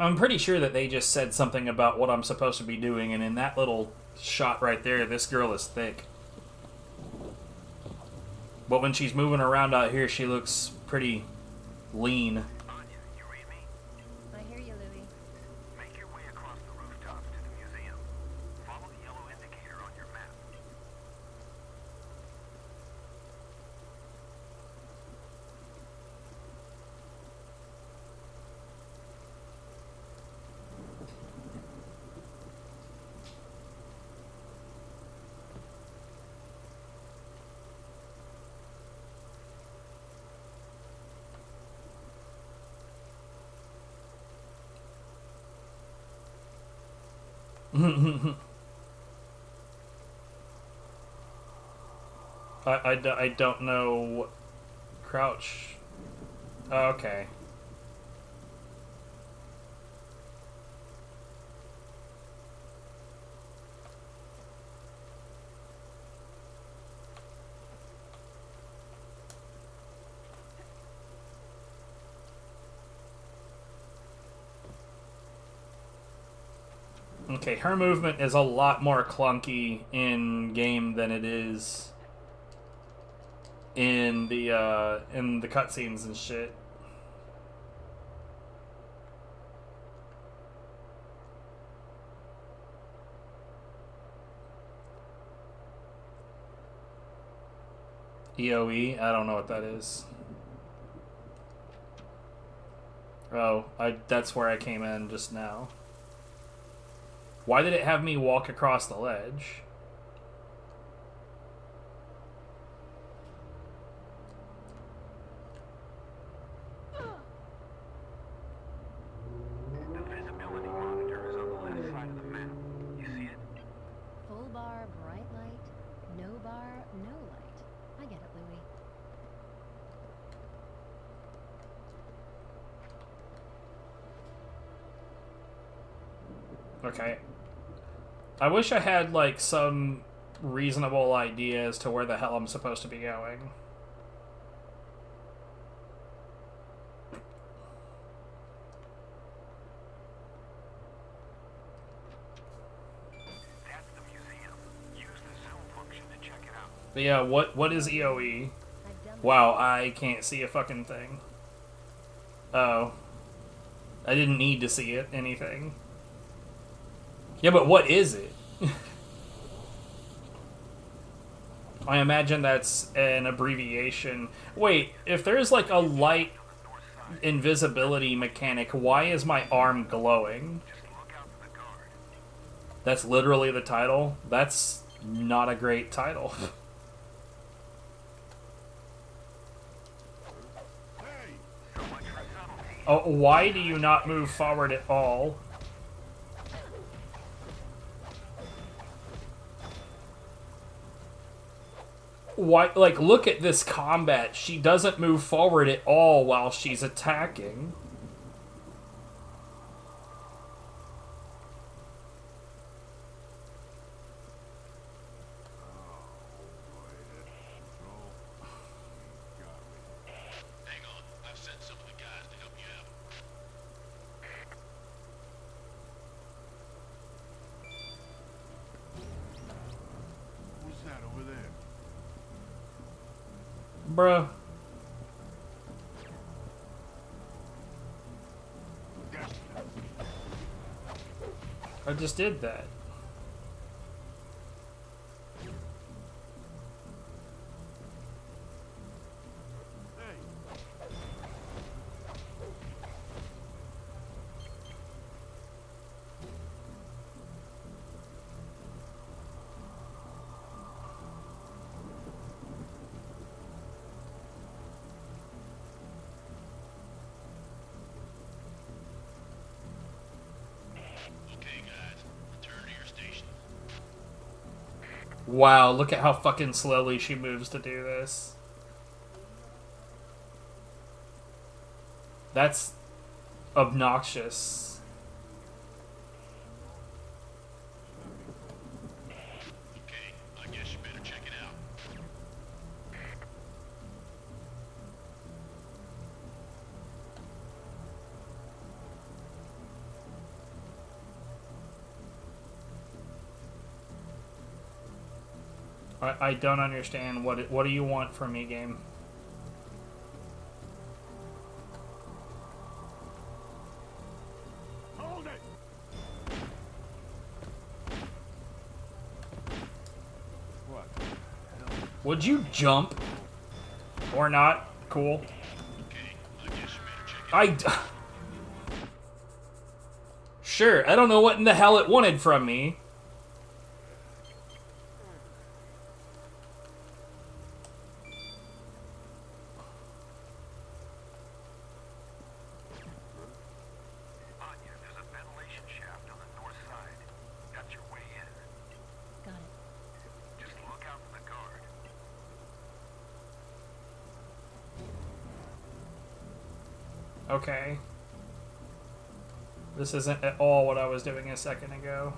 I'm pretty sure that they just said something about what I'm supposed to be doing, and in that little shot right there, this girl is thick. But when she's moving around out here, she looks pretty lean. I hear you, Louie. Make your way across the rooftops to the museum. Follow the yellow indicator on your map. I don't know. Crouch. Oh, okay. Okay, her movement is a lot more clunky in game than it is in the cutscenes and shit. EOE? I don't know what that is. Oh, that's where I came in just now. Why did it have me walk across the ledge? The visibility monitor is on the left side of the map. You see it? Full bar, bright light. No bar, no light. I get it, Louie. Okay. I wish I had, like, some reasonable idea as to where the hell I'm supposed to be going. That's the museum. Use the zoom function to check it out. But yeah, what is EOE? Wow, I can't see a fucking thing. Oh. I didn't need to see it, anything. Yeah, but what is it? I imagine that's an abbreviation. Wait, if there's like a light invisibility mechanic, why is my arm glowing? That's literally the title? That's not a great title. Oh, why do you not move forward at all? Why, like, look at this combat. She doesn't move forward at all while she's attacking. Hang on, I've sent some of the guys to help you out. What's that over there? Bruh. I just did that. Okay, guys, return to Wow, look at how fucking slowly she moves to do this. That's obnoxious. I don't understand. What do you want from me, game? Hold it. What? Would you jump? Or not? Cool. Sure, I don't know what in the hell it wanted from me. Okay. This isn't at all what I was doing a second ago.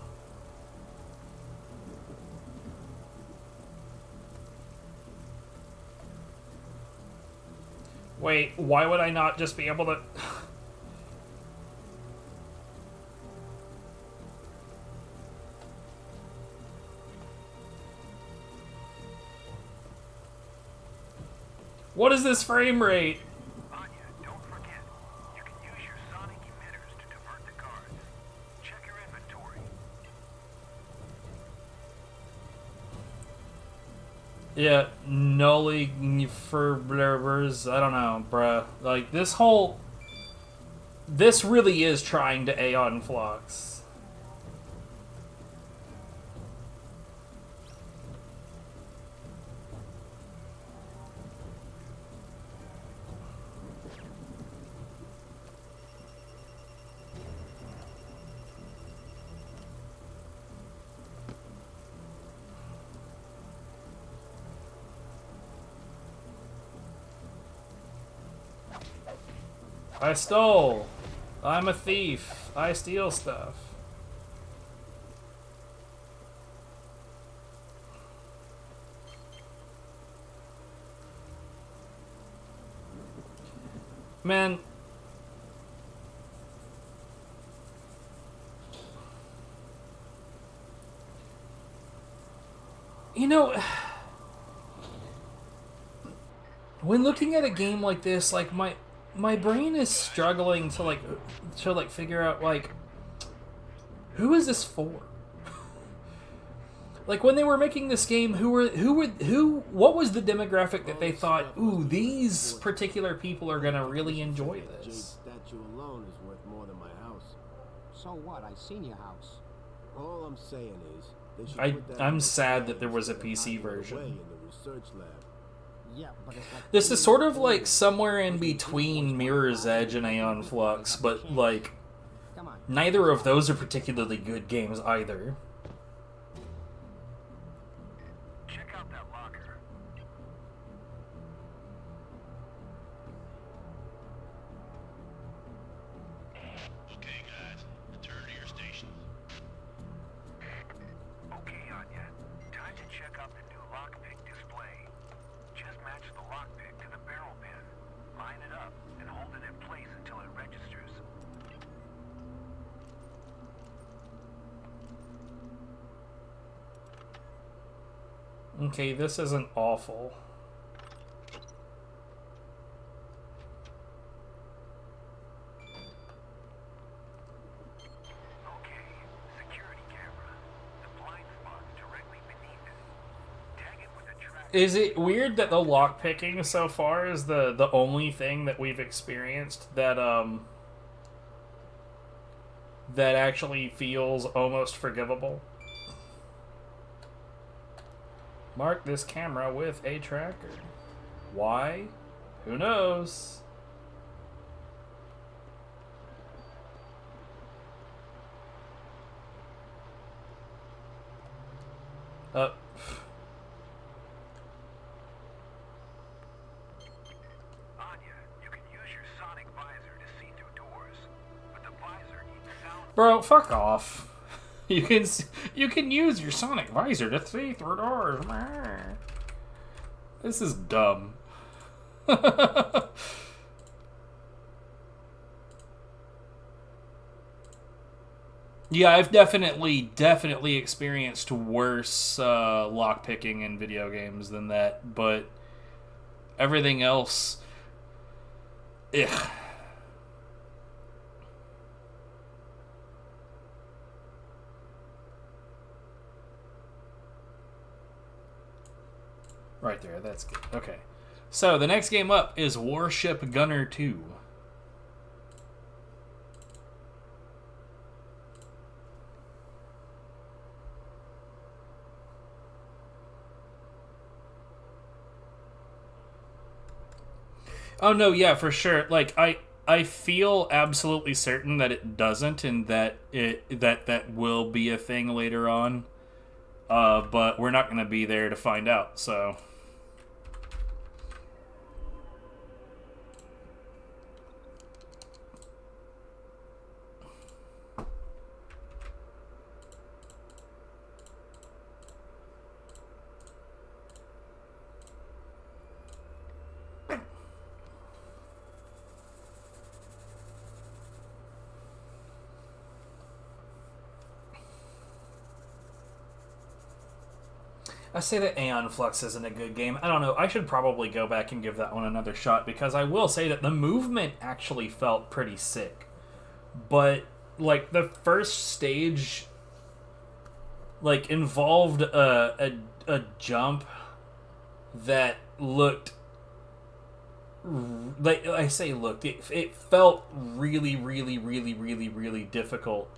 Wait, why would I not just be able to... What is this frame rate? Yeah, nully for blurs. I don't know, bruh. Like, this whole... This really is trying to Aeon Flux. I stole. I'm a thief. I steal stuff. Man. You know, when looking at a game like this, like my brain is struggling to figure out, like, who is this for? Like, when they were making this game, what was the demographic that they thought, ooh, these particular people are gonna really enjoy this? Statue alone is worth more than my house. So what? I seen your house. All I'm saying is they should put that I'm sad that there was a PC version. in the research lab. Yeah, but it's like This is sort of like somewhere in between Mirror's Edge and Aeon Flux, but like neither of those are particularly good games either. Check out that locker. Okay, guys, return to your stations. Okay, Anya. Time to check out the new lockpick display. Just match the lockpick to the barrel pin. Line it up and hold it in place until it registers. Okay, this isn't awful. Is it weird that the lockpicking so far is the only thing that we've experienced that that actually feels almost forgivable? Mark this camera with a tracker. Why? Who knows? Bro, fuck off. You can use your sonic visor to see through doors. This is dumb. Yeah, I've definitely experienced worse lockpicking in video games than that, but everything else, ugh. Right there, that's good. Okay. So, the next game up is Warship Gunner 2. Oh, no, yeah, for sure. Like, I feel absolutely certain that it doesn't, and that that will be a thing later on. But we're not going to be there to find out, so... I say that Aeon Flux isn't a good game. I don't know. I should probably go back and give that one another shot, because I will say that the movement actually felt pretty sick. But, like, the first stage, like, involved a jump that looked... Like, I say looked. It felt really, really, really, really, really difficult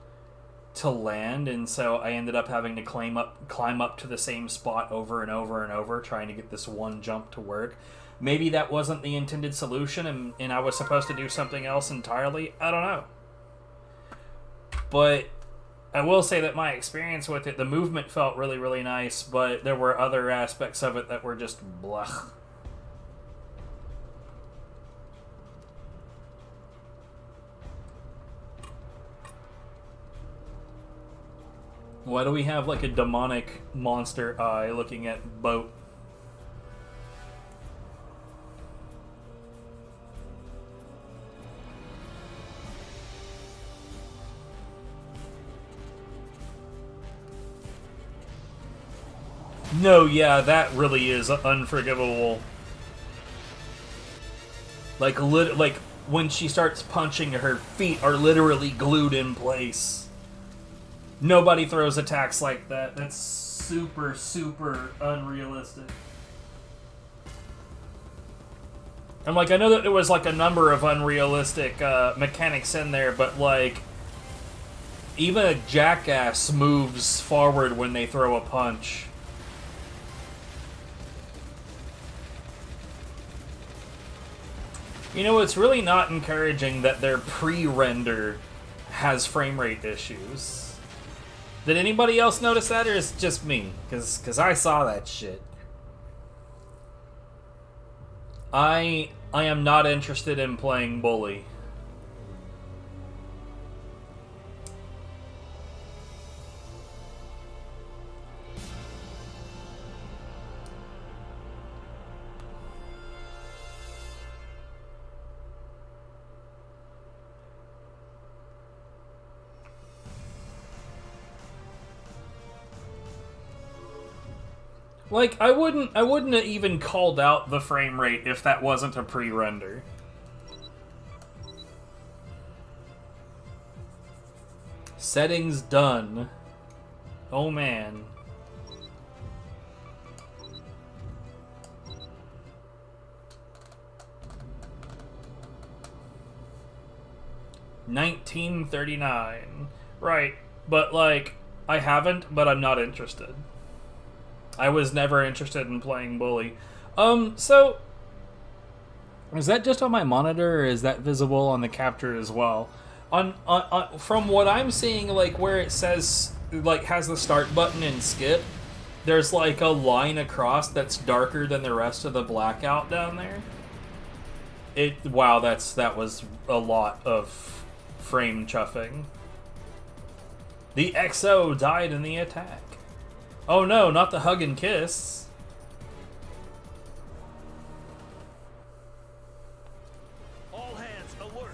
to land, and so I ended up having to climb up to the same spot over and over and over, trying to get this one jump to work. Maybe that wasn't the intended solution, and I was supposed to do something else entirely. I don't know. But I will say that my experience with it, the movement felt really, really nice, but there were other aspects of it that were just blah. Why do we have, like, a demonic monster eye looking at boat? No, yeah, that really is unforgivable. Like, when she starts punching, her feet are literally glued in place. Nobody throws attacks like that. That's super, super unrealistic. And, like, I know that there was, like, a number of unrealistic mechanics in there, but, like, even a jackass moves forward when they throw a punch. You know, it's really not encouraging that their pre-render has frame rate issues. Did anybody else notice that, or is it just me? Because I saw that shit. I am not interested in playing Bully. Like, I wouldn't have even called out the frame rate if that wasn't a pre-render. Settings done. Oh man. $19.39. Right, but like, I haven't, but I'm not interested. I was never interested in playing Bully. So... is that just on my monitor, or is that visible on the capture as well? On from what I'm seeing, like, where it says, like, has the start button and skip, there's like a line across that's darker than the rest of the blackout down there. Wow, that was a lot of frame chuffing. The XO died in the attack. Oh no, not the hug and kiss. All hands alert.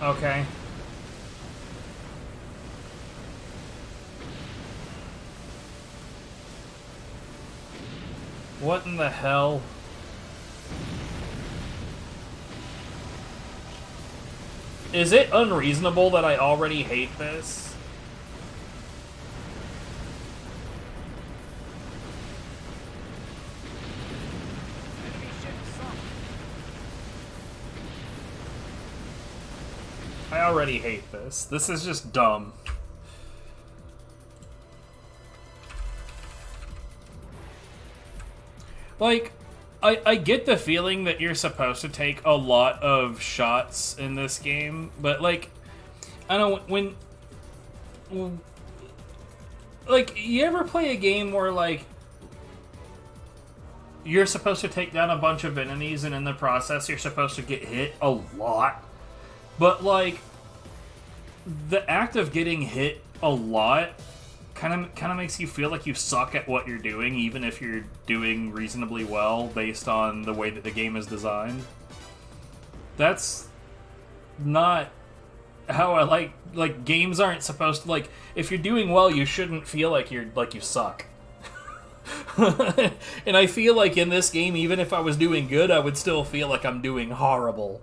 Okay. What in the hell? Is it unreasonable that I already hate this? I already hate this. This is just dumb. Like, I get the feeling that you're supposed to take a lot of shots in this game, but like, I don't know, when like, you ever play a game where like you're supposed to take down a bunch of enemies and in the process you're supposed to get hit a lot, but like the act of getting hit a lot kind of makes you feel like you suck at what you're doing, even if you're doing reasonably well based on the way that the game is designed. That's not how I like games aren't supposed to, like, if you're doing well, you shouldn't feel like you suck. And I feel like in this game, even if I was doing good, I would still feel like I'm doing horrible.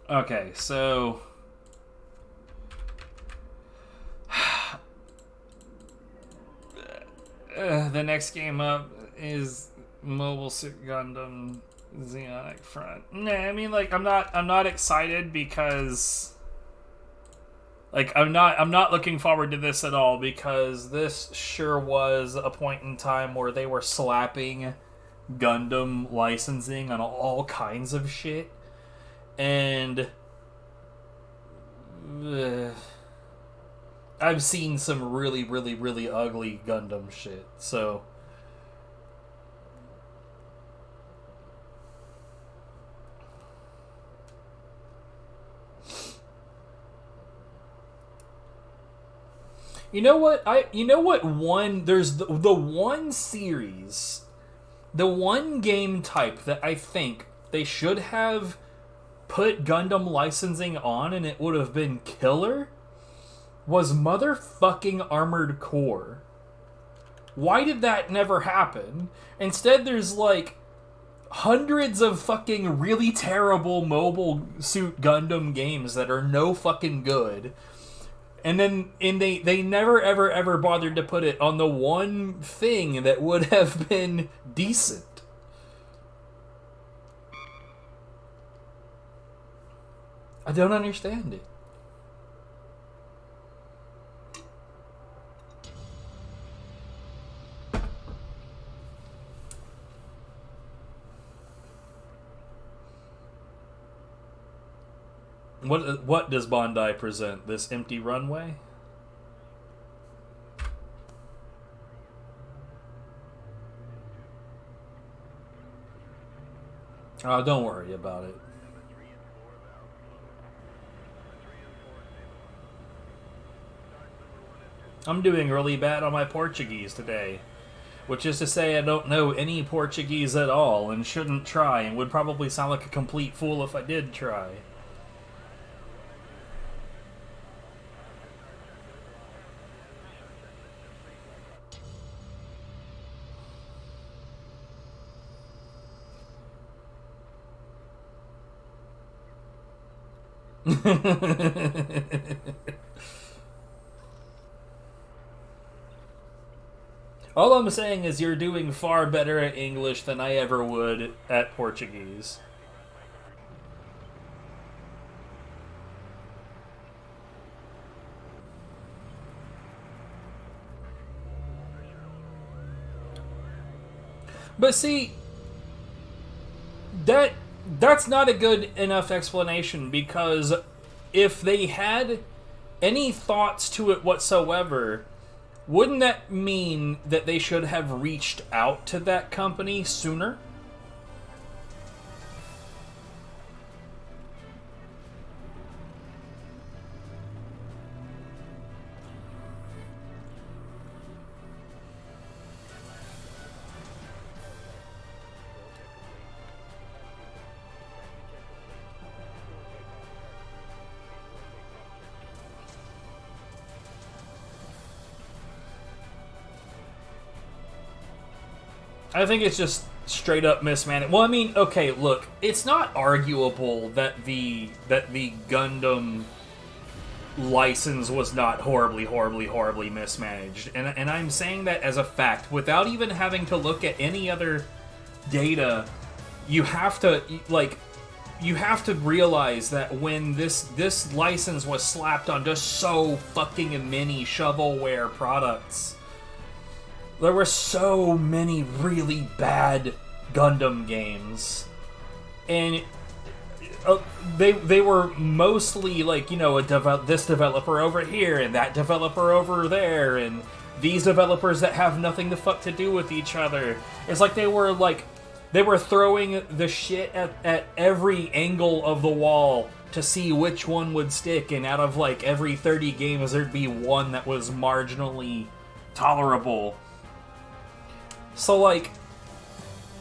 Okay, so the next game up is Mobile Suit Gundam Zeonic Front. Nah, I mean, like, I'm not excited because, like, I'm not looking forward to this at all, because this sure was a point in time where they were slapping Gundam licensing on all kinds of shit. And I've seen some really, really, really ugly Gundam shit, so you know what there's the one series, the one game type that I think they should have put Gundam licensing on and it would have been killer, was motherfucking Armored Core. Why did that never happen? Instead, there's like hundreds of fucking really terrible Mobile Suit Gundam games that are no fucking good. And they never ever bothered to put it on the one thing that would have been decent. I don't understand it. What does Bandai present? This empty runway? Oh, don't worry about it. I'm doing really bad on my Portuguese today, which is to say I don't know any Portuguese at all and shouldn't try and would probably sound like a complete fool if I did try. All I'm saying is you're doing far better at English than I ever would at Portuguese. But see, that's not a good enough explanation, because if they had any thoughts to it whatsoever, wouldn't that mean that they should have reached out to that company sooner? I think it's just straight up mismanaged. Well, I mean, okay, look, it's not arguable that the Gundam license was not horribly mismanaged, and I'm saying that as a fact without even having to look at any other data. You have to realize that when this license was slapped on just so fucking many shovelware products, there were so many really bad Gundam games, and they were mostly like, you know, this developer over here and that developer over there, and these developers that have nothing the fuck to do with each other. It's like they were throwing the shit at every angle of the wall to see which one would stick, and out of like every 30 games there'd be one that was marginally tolerable. So like,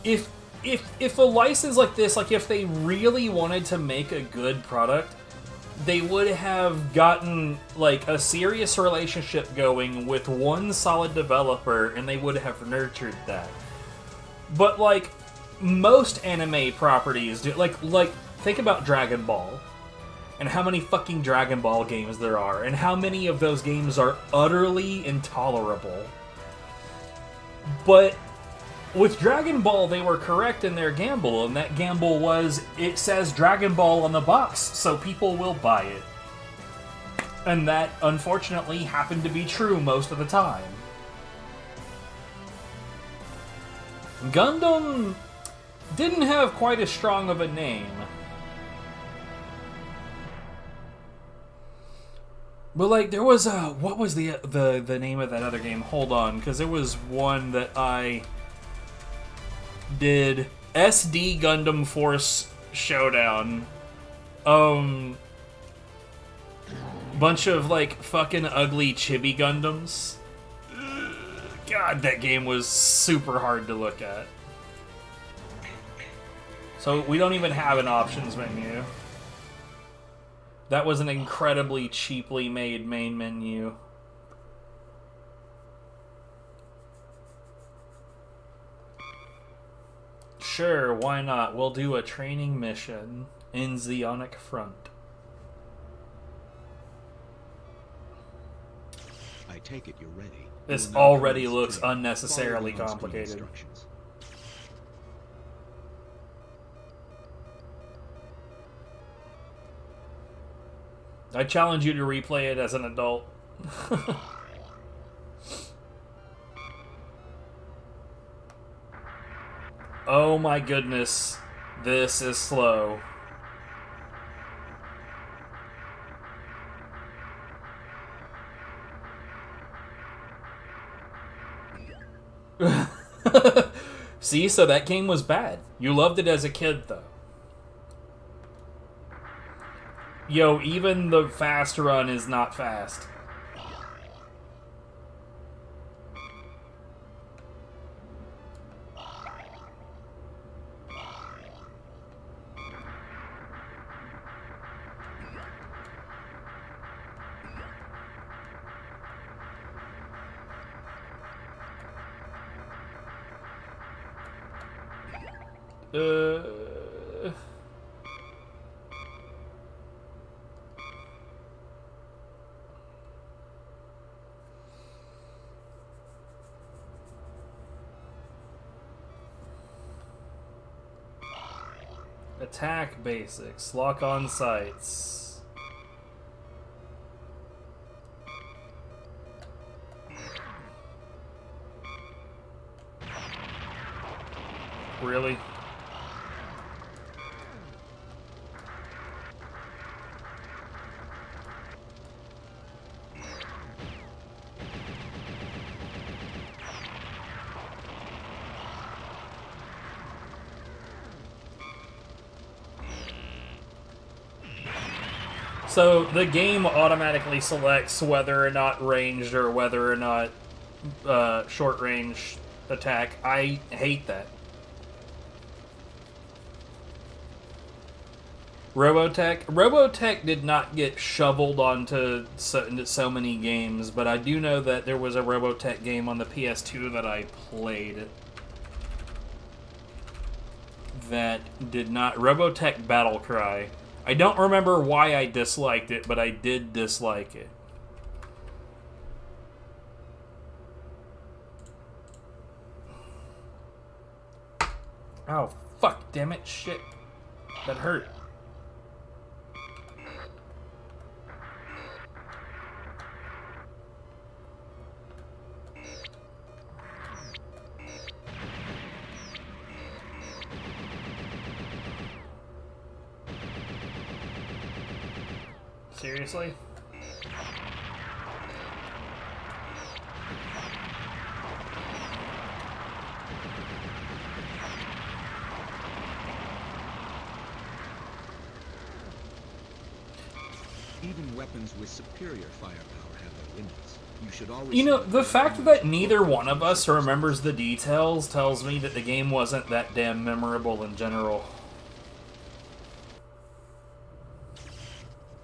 if a license like this, like if they really wanted to make a good product, they would have gotten like a serious relationship going with one solid developer, and they would have nurtured that. But like most anime properties do, like think about Dragon Ball and how many fucking Dragon Ball games there are, and how many of those games are utterly intolerable. But with Dragon Ball, they were correct in their gamble, and that gamble was, it says Dragon Ball on the box, so people will buy it. And that, unfortunately, happened to be true most of the time. Gundam didn't have quite as strong of a name. But like, there was what was the name of that other game? Hold on, because there was one that I did. SD Gundam Force Showdown. Bunch of like fucking ugly chibi Gundams. God, that game was super hard to look at. So we don't even have an options menu. That was an incredibly cheaply made main menu. Sure, why not? We'll do a training mission in Zeonic Front. I take it you're ready. This already looks unnecessarily complicated. I challenge you to replay it as an adult. Oh my goodness, this is slow. See, so that game was bad. You loved it as a kid, though. Yo, even the fast run is not fast. Attack basics. Lock on sights. Really? So the game automatically selects whether or not ranged or whether or not short range attack. I hate that. Robotech did not get shoveled onto so many games, but I do know that there was a Robotech game on the PS2 that I played that did not... Robotech Battlecry. I don't remember why I disliked it, but I did dislike it. Oh, fuck, damn it, shit. That hurt. Seriously? Even weapons with superior firepower have their limits. You should always... You know, the fact that neither one of us remembers the details tells me that the game wasn't that damn memorable in general.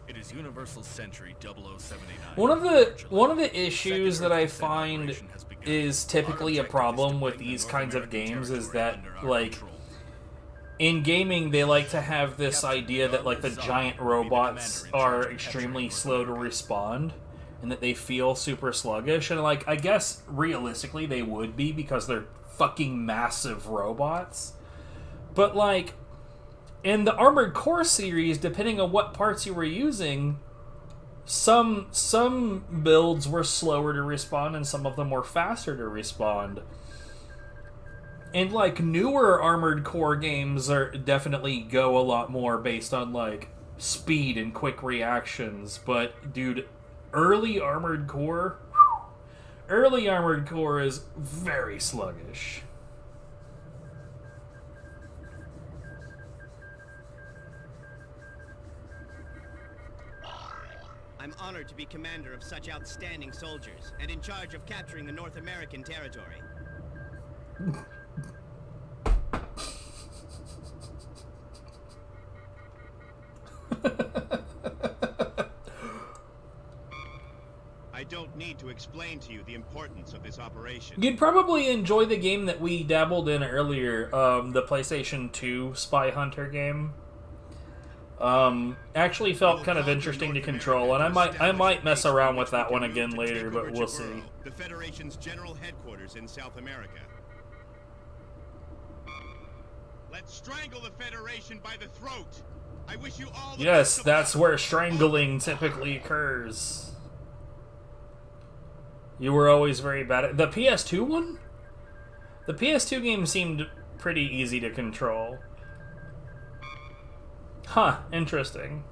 It is Universal Century 0079. One of the issues that I find is typically a problem with these kinds of games is that, like, in gaming they like to have this idea that, like, the giant robots are extremely slow to respond and that they feel super sluggish, and, like, I guess realistically they would be because they're fucking massive robots. But, like, in the Armored Core series, depending on what parts you were using, some builds were slower to respond and some of them were faster to respond. And, like, newer Armored Core games are definitely go a lot more based on, like, speed and quick reactions. But, dude, early Armored Core is very sluggish. I'm honored to be commander of such outstanding soldiers, and in charge of capturing the North American territory. I don't need to explain to you the importance of this operation. You'd probably enjoy the game that we dabbled in earlier, the PlayStation 2 SpyHunter game. Actually felt kind of interesting to control, and I might mess around with that one again later, but we'll see. The Federation's general headquarters in South America. Let's strangle the Federation by the throat. I wish you all the Yes, that's where strangling typically occurs. You were always very bad at the PS2 one? The PS2 game seemed pretty easy to control. Huh, interesting.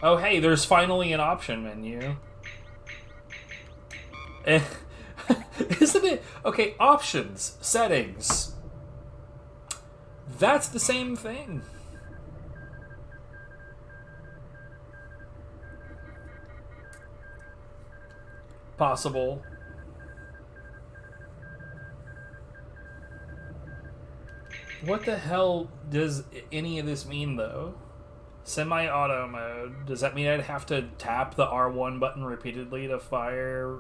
Oh, hey, there's finally an option menu. Isn't it? Okay, options, settings. That's the same thing. Possible. What the hell does any of this mean, though? Semi-auto mode. Does that mean I'd have to tap the R1 button repeatedly to fire?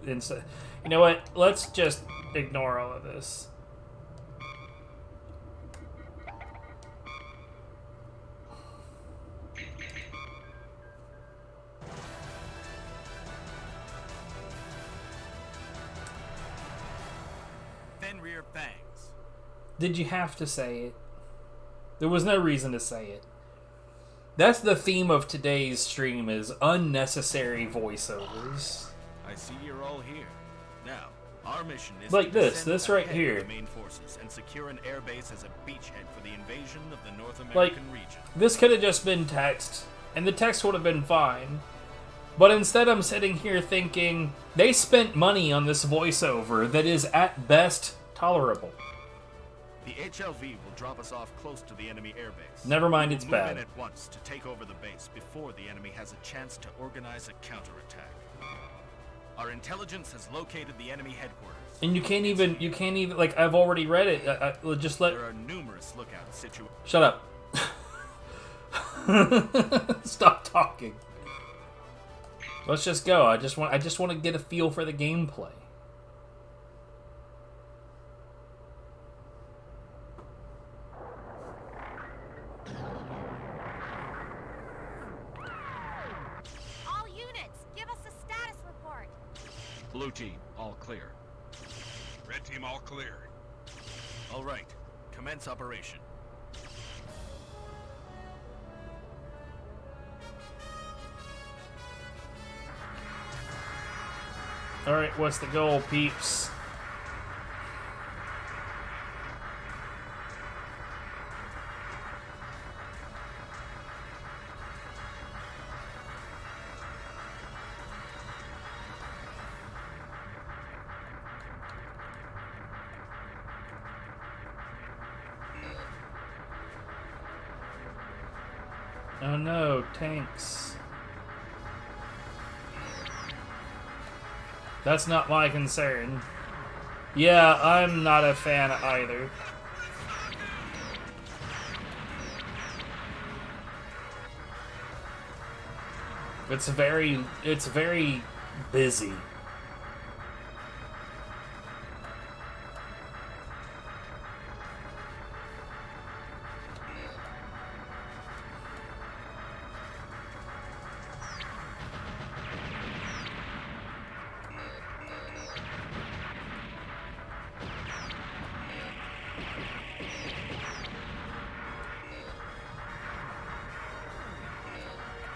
Instead? You know what? Let's just ignore all of this. Then rear fangs. Did you have to say it? There was no reason to say it. That's the theme of today's stream, is unnecessary voiceovers. I see you're all here. Now, our mission is Like to this descend right ahead here. of the main forces and secure an airbase as a beachhead for the invasion of the North Like, American region. this could have just been text, and the text would have been fine. But instead I'm sitting here thinking, they spent money on this voiceover that is at best tolerable. The HLV will drop us off close to the enemy airbase. Never mind, We it's will bad. move in at once to take over the base before the enemy has a chance to organize a counterattack. Our intelligence has located the enemy headquarters. And you can't even, like, I've already read it. Just let... There are numerous lookout situations. Shut up. Stop talking. Let's just go. I just want to get a feel for the gameplay. All units, give us a status report. Blue team, all clear. Red team all clear. All right, commence operation. Alright, what's the goal, peeps? Oh no, tanks. That's not my concern. Yeah, I'm not a fan either. It's very busy.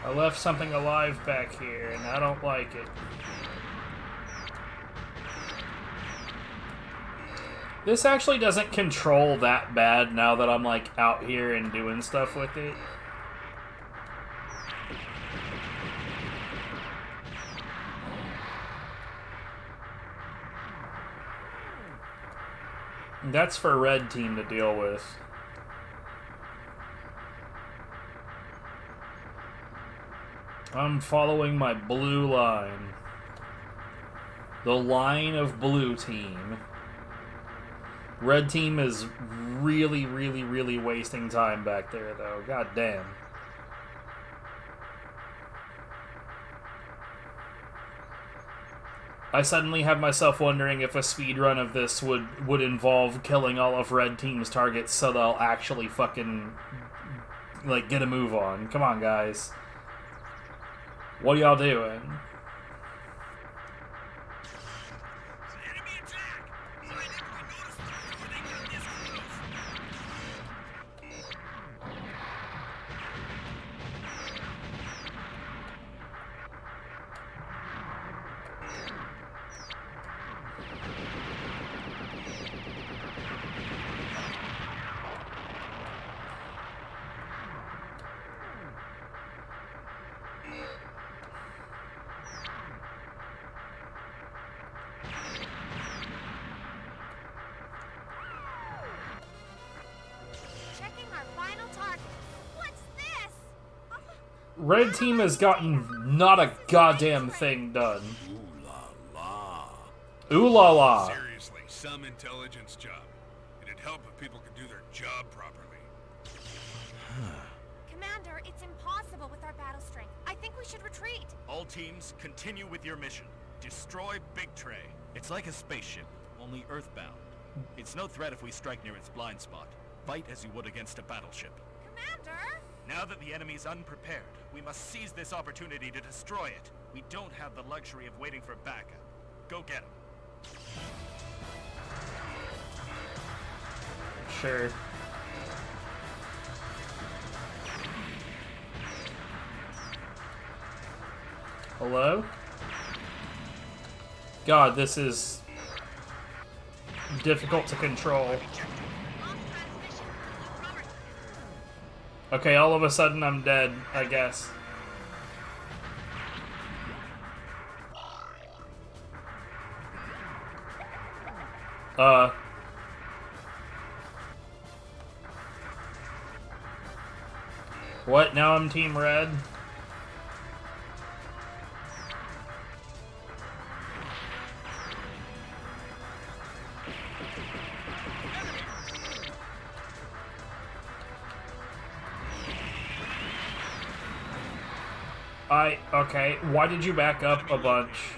I left something alive back here, and I don't like it. This actually doesn't control that bad now that I'm, like, out here and doing stuff with it. That's for Red Team to deal with. I'm following my blue line. The line of Blue Team. Red Team is really, really, really wasting time back there, though. God damn. I suddenly have myself wondering if a speedrun of this would involve killing all of Red Team's targets so they'll actually fucking, like, get a move on. Come on, guys. What are y'all doing? Checking our final target. What's this? Red Team has gotten not a goddamn thing done. Ooh la la. Seriously, some intelligence job. It'd help if people could do their job properly. Commander, it's impossible with our battle strength. I think we should retreat. All teams, continue with your mission. Destroy Big Tray. It's like a spaceship, only earthbound. It's no threat if we strike near its blind spot. Fight as you would against a battleship. Commander! Now that the enemy's unprepared, we must seize this opportunity to destroy it. We don't have the luxury of waiting for backup. Go get him. Sure. Hello? God, this is difficult to control. Okay, all of a sudden I'm dead, I guess. What? Now I'm Team Red? Okay, why did you back up a bunch?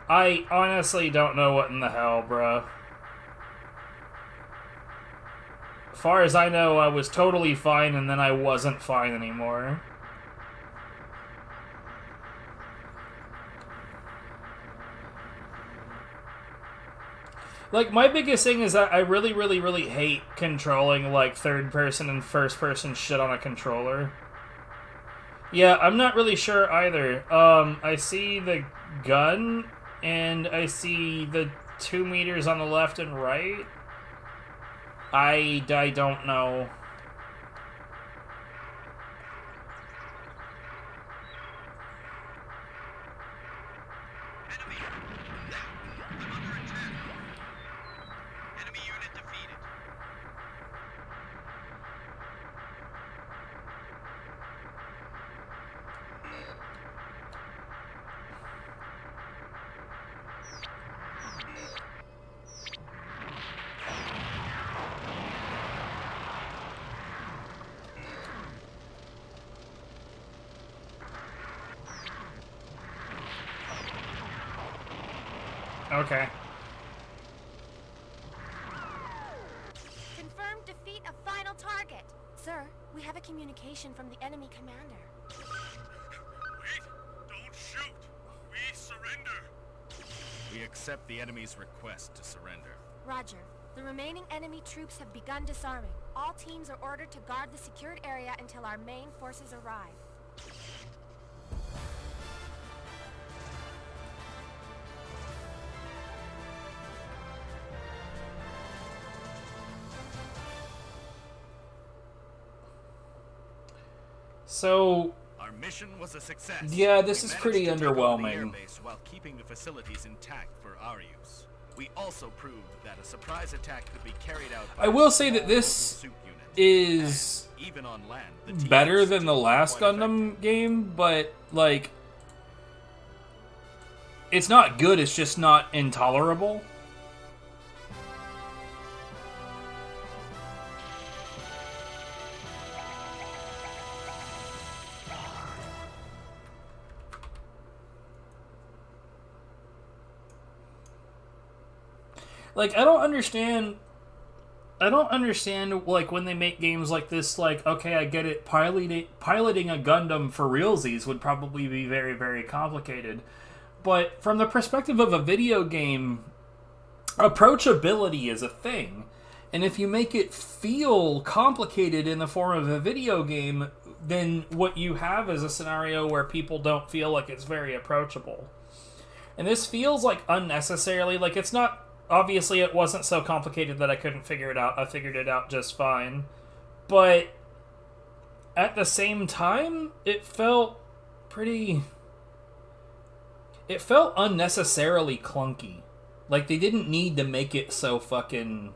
I honestly don't know what in the hell, bro. As far as I know, I was totally fine, and then I wasn't fine anymore. Like, my biggest thing is that I really, really, really hate controlling, like, third-person and first-person shit on a controller. Yeah, I'm not really sure either. I see the gun, and I see the 2 meters on the left and right. I don't know. Okay. Confirmed defeat of final target. Sir, we have a communication from the enemy commander. Wait! Don't shoot! We surrender! We accept the enemy's request to surrender. Roger. The remaining enemy troops have begun disarming. All teams are ordered to guard the secured area until our main forces arrive. So, our mission was a success. Yeah, this is We pretty managed to take over the underwhelming. airbase while keeping the facilities intact for our use. We also proved that a surprise attack could be carried out by I will a say that small this mobile suit unit. is And even on land, the team better was than the still last quite Gundam game, but, like, it's not good, it's just not intolerable. Like, I don't understand, like, when they make games like this, like, okay, I get it, piloting a Gundam for realsies would probably be very, very complicated. But from the perspective of a video game, approachability is a thing. And if you make it feel complicated in the form of a video game, then what you have is a scenario where people don't feel like it's very approachable. And this feels like unnecessarily, like, it's not... Obviously, it wasn't so complicated that I couldn't figure it out. I figured it out just fine. But at the same time, it felt pretty... It felt unnecessarily clunky. Like, they didn't need to make it so fucking...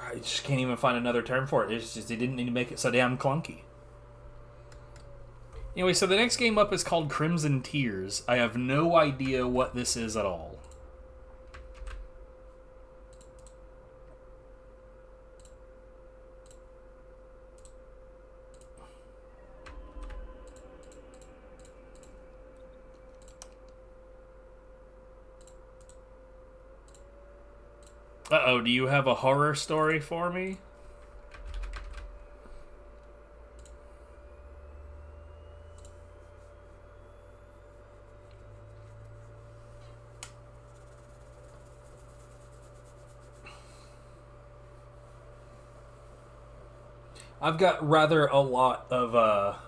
I just can't even find another term for it. It's just, they didn't need to make it so damn clunky. Anyway, so the next game up is called Crimson Tears. I have no idea what this is at all. Uh-oh, do you have a horror story for me? I've got rather a lot of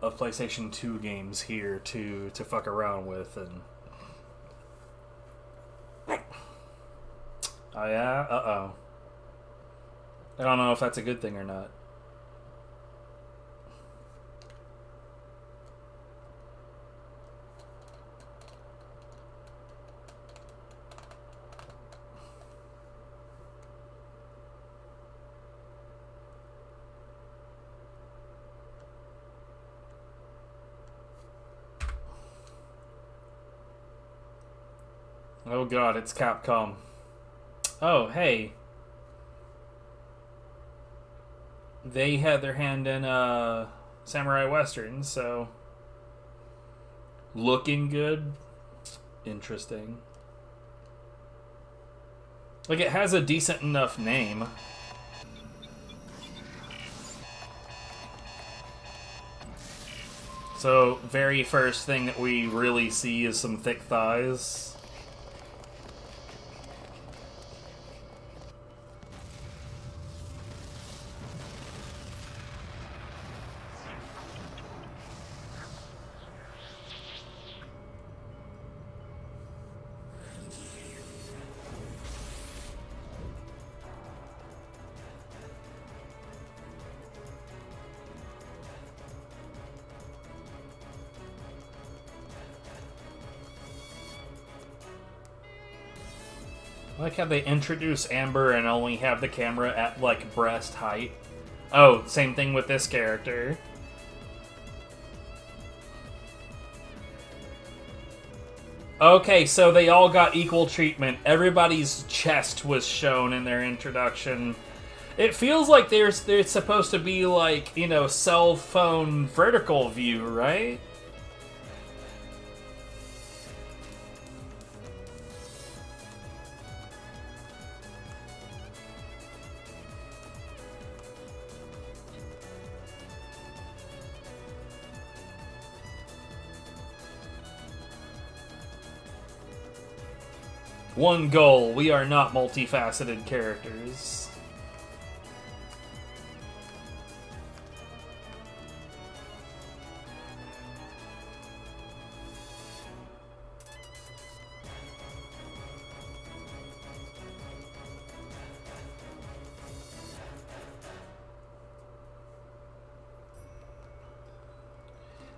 PlayStation 2 games here to fuck around with, and oh yeah, I don't know if that's a good thing or not. Oh god, it's Capcom. Oh, hey. They had their hand in Samurai Western, so looking good. Interesting. Like, it has a decent enough name. So, very first thing that we really see is some thick thighs. I like how they introduce Amber and only have the camera at, like, breast height. Oh, same thing with this character. Okay, so they all got equal treatment. Everybody's chest was shown in their introduction. It feels like there's supposed to be, like, you know, cell phone vertical view, right? One goal, we are not multifaceted characters.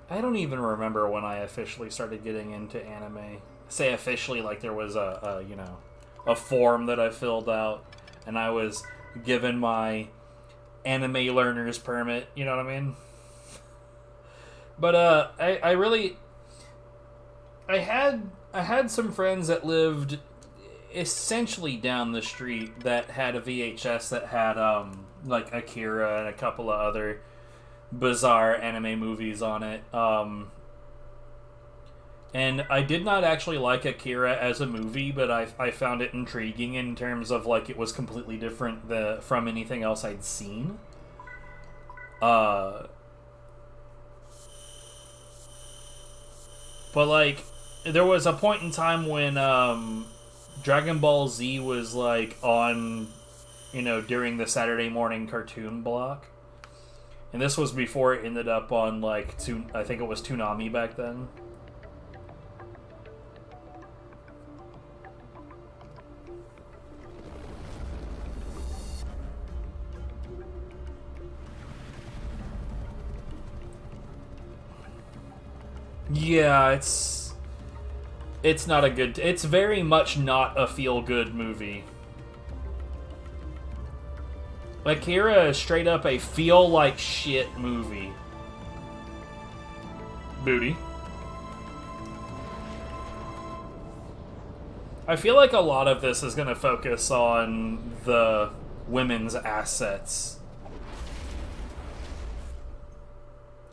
I don't even remember when I officially started getting into anime. Say officially, like there was a you know, a form that I filled out and I was given my anime learner's permit, you know what I mean? But I had some friends that lived essentially down the street that had a VHS that had like Akira and a couple of other bizarre anime movies on it. And I did not actually like Akira as a movie, but I found it intriguing in terms of, like, it was completely different from anything else I'd seen. But, like, there was a point in time when Dragon Ball Z was, like, on, you know, during the Saturday morning cartoon block. And this was before it ended up on, like, I think it was Toonami back then. Yeah, it's not a good... It's very much not a feel-good movie. Akira is straight up a feel-like-shit movie. Booty. I feel like a lot of this is going to focus on the women's assets.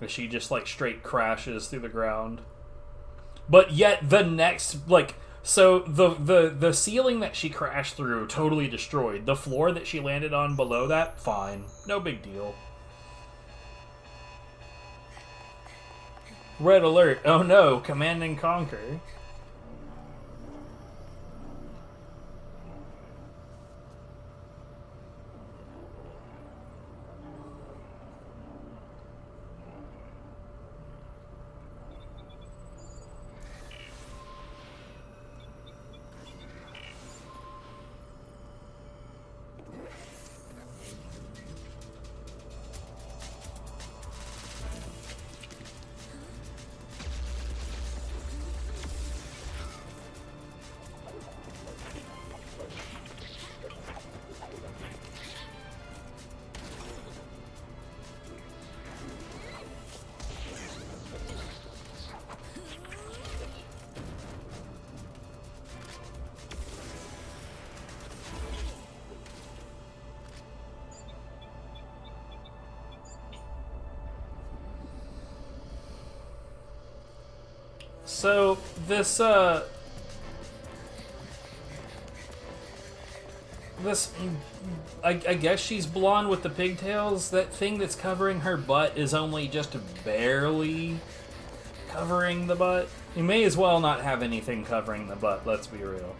She just, like, straight crashes through the ground. But yet, the next, like... So, the ceiling that she crashed through, totally destroyed. The floor that she landed on below that, fine. No big deal. Red alert. Oh no, Command and Conquer. So this I guess she's blonde with the pigtails. That thing that's covering her butt is only just barely covering the butt. You may as well not have anything covering the butt, let's be real.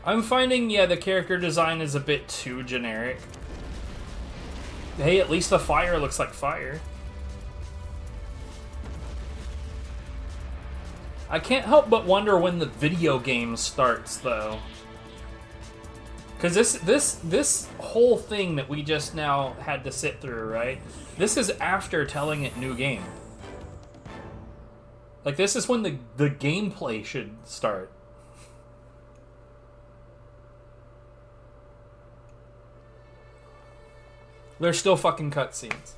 I'm finding, yeah, the character design is a bit too generic. Hey, at least the fire looks like fire. I can't help but wonder when the video game starts, though. Because this whole thing that we just now had to sit through, right? This is after telling it new game. Like, this is when the gameplay should start. There's still fucking cutscenes.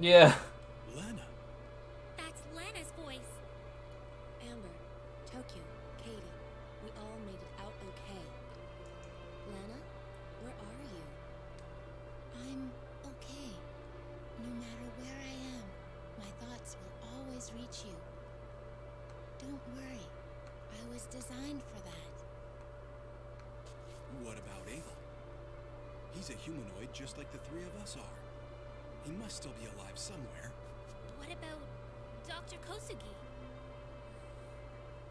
Yeah. Lena. That's Lena's voice. Amber, Tokyo, Katie, we all made it out okay. Lena, where are you? I'm okay. No matter where I am, my thoughts will always reach you. Don't worry. I was designed for that. What about Ava? He's a humanoid just like the three of us are. He must still be alive somewhere. What about Dr. Kosugi?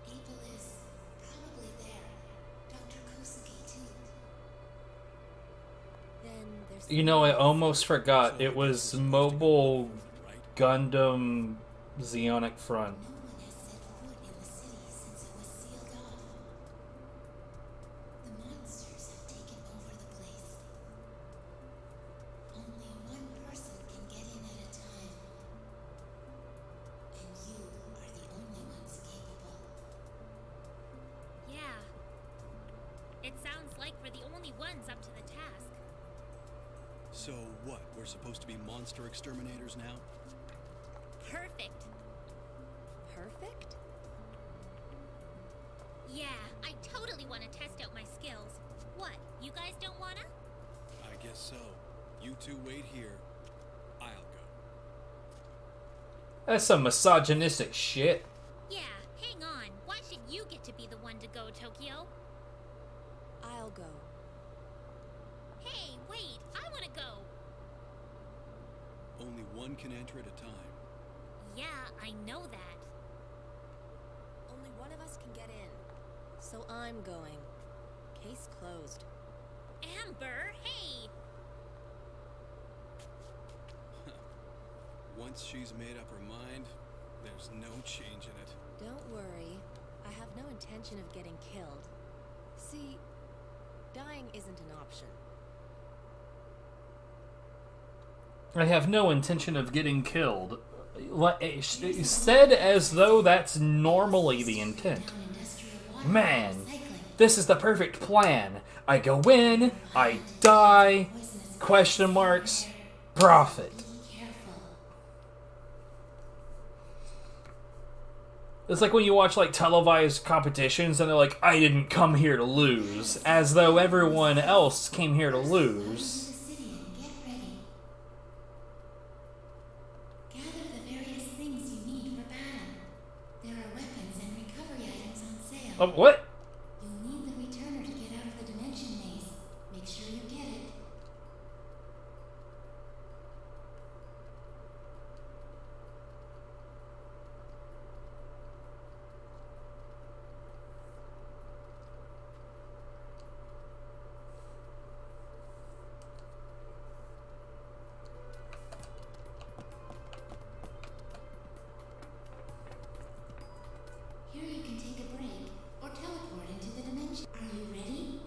Ava is probably there. Dr. Kosugi too. Then there's... You know, I almost forgot. It was Mobile Gundam Zeonic Front. So what? We're supposed to be monster exterminators now? Perfect. Perfect? Yeah, I totally want to test out my skills. What, you guys don't wanna? I guess so. You two wait here. I'll go. That's some misogynistic shit. Yeah, hang on. Why should you get to be the one to go, Tokyo? I'll go. Hey, wait, I want to go. Only one can enter at a time. Yeah, I know that. Only one of us can get in. So I'm going. Case closed. Amber, hey! Once she's made up her mind, there's no changing it. Don't worry. I have no intention of getting killed. See, dying isn't an option. I have no intention of getting killed. Said as though that's normally the intent. Man, this is the perfect plan. I go in, I die, question marks, profit. It's like when you watch like televised competitions and they're like, I didn't come here to lose, as though everyone else came here to lose. What? You'll need the returner to get out of the dimension maze. Make sure you get it. Here you can take a break. Or teleport into the dimension. Are you ready?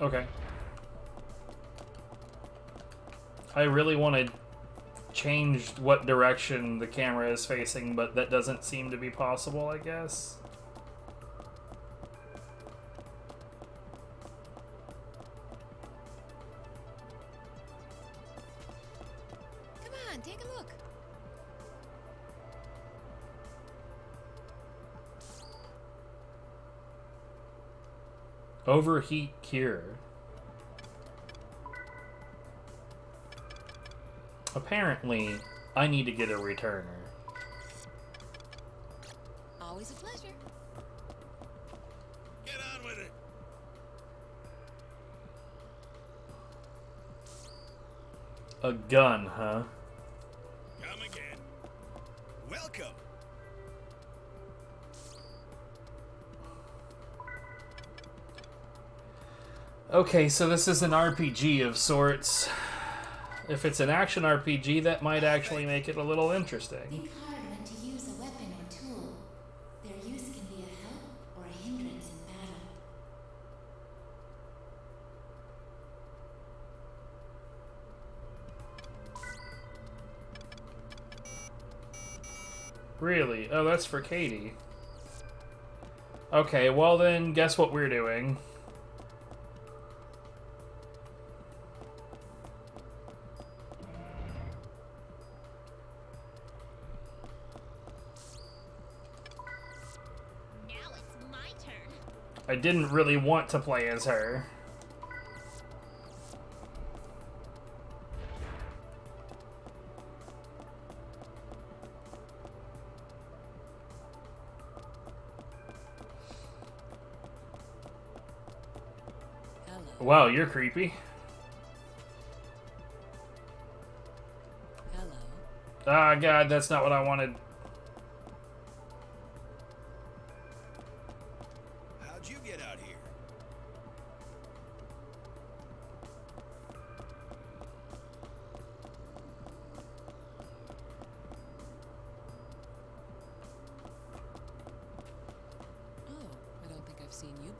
Okay. I really want to change what direction the camera is facing, but that doesn't seem to be possible, I guess. Come on, take a look. Overheat cure. Apparently, I need to get a returner. Always a pleasure. Get on with it. A gun, huh? Come again. Welcome. Okay, so this is an RPG of sorts. If it's an action RPG, that might actually make it a little interesting. Think hard when to use a weapon or tool. Their use can be a help or a hindrance in battle. Really? Oh, that's for Katie. Okay, well then, guess what we're doing? I didn't really want to play as her. Hello. Wow, you're creepy. Hello. Ah, God, that's not what I wanted. How'd you get out here? Oh, I don't think I've seen you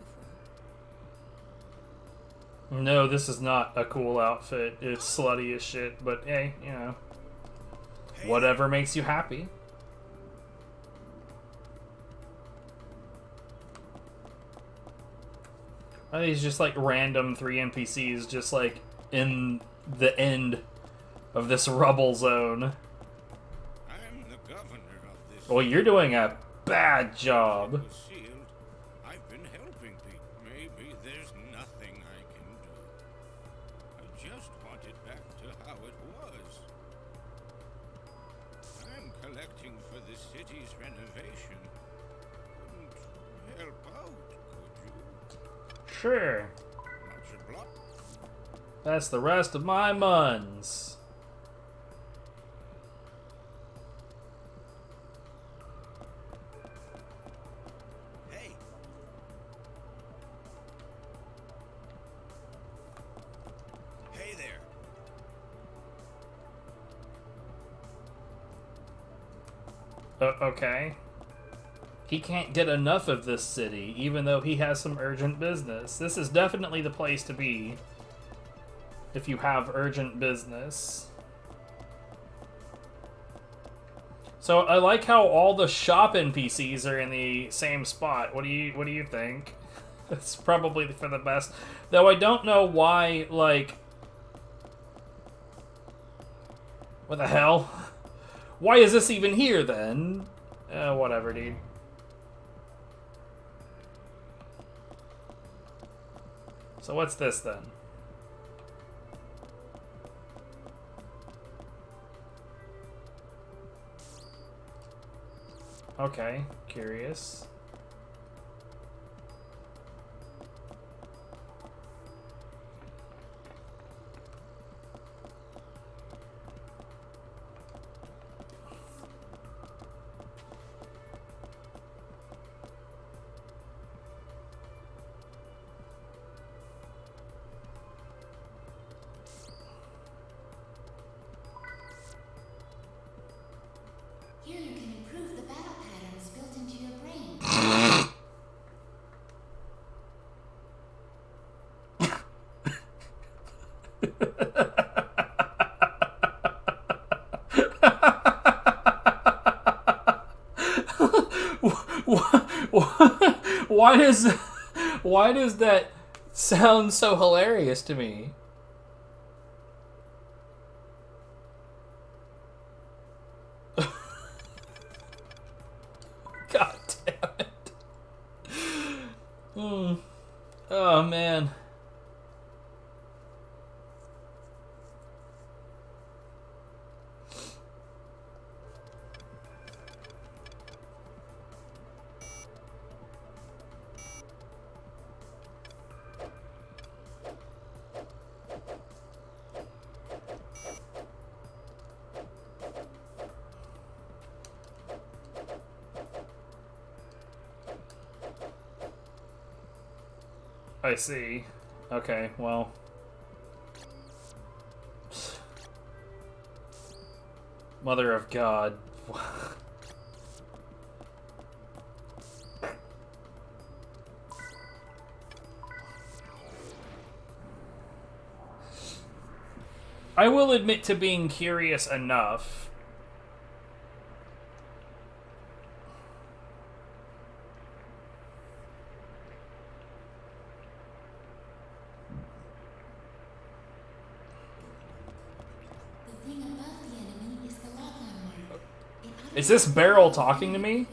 before. No, this is not a cool outfit. It's slutty as shit, but hey, you know. Whatever makes you happy. Are these just like random 3 NPCs just like in the end of this rubble zone? I'm the governor of this. Well, you're doing a bad job. Sealed. I've been helping people. Maybe there's nothing I can do. I just want it back to how it was. I'm collecting for the city's renovation. Couldn't help out, could you? Sure. Much obliged. That's the rest of my muns. Hey. Hey there. Okay. He can't get enough of this city, even though he has some urgent business. This is definitely the place to be if you have urgent business. So I like how all the shop NPCs are in the same spot. What do you think? It's probably for the best. Though I don't know why, like... What the hell? Why is this even here, then? Whatever, dude. So what's this, then? Okay, curious. Here you can improve the battle patterns built into your brain. Why does that sound so hilarious to me? God damn it. Oh, man. I see. Okay, well. Mother of God. I will admit to being curious enough. Is this barrel talking to me?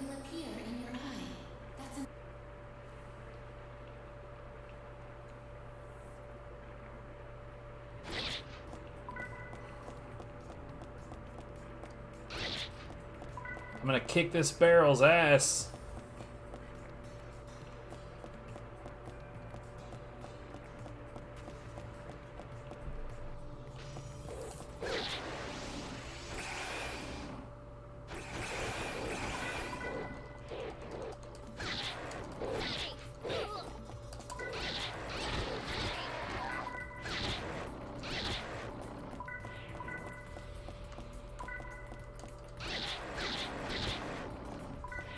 I'm gonna kick this barrel's ass.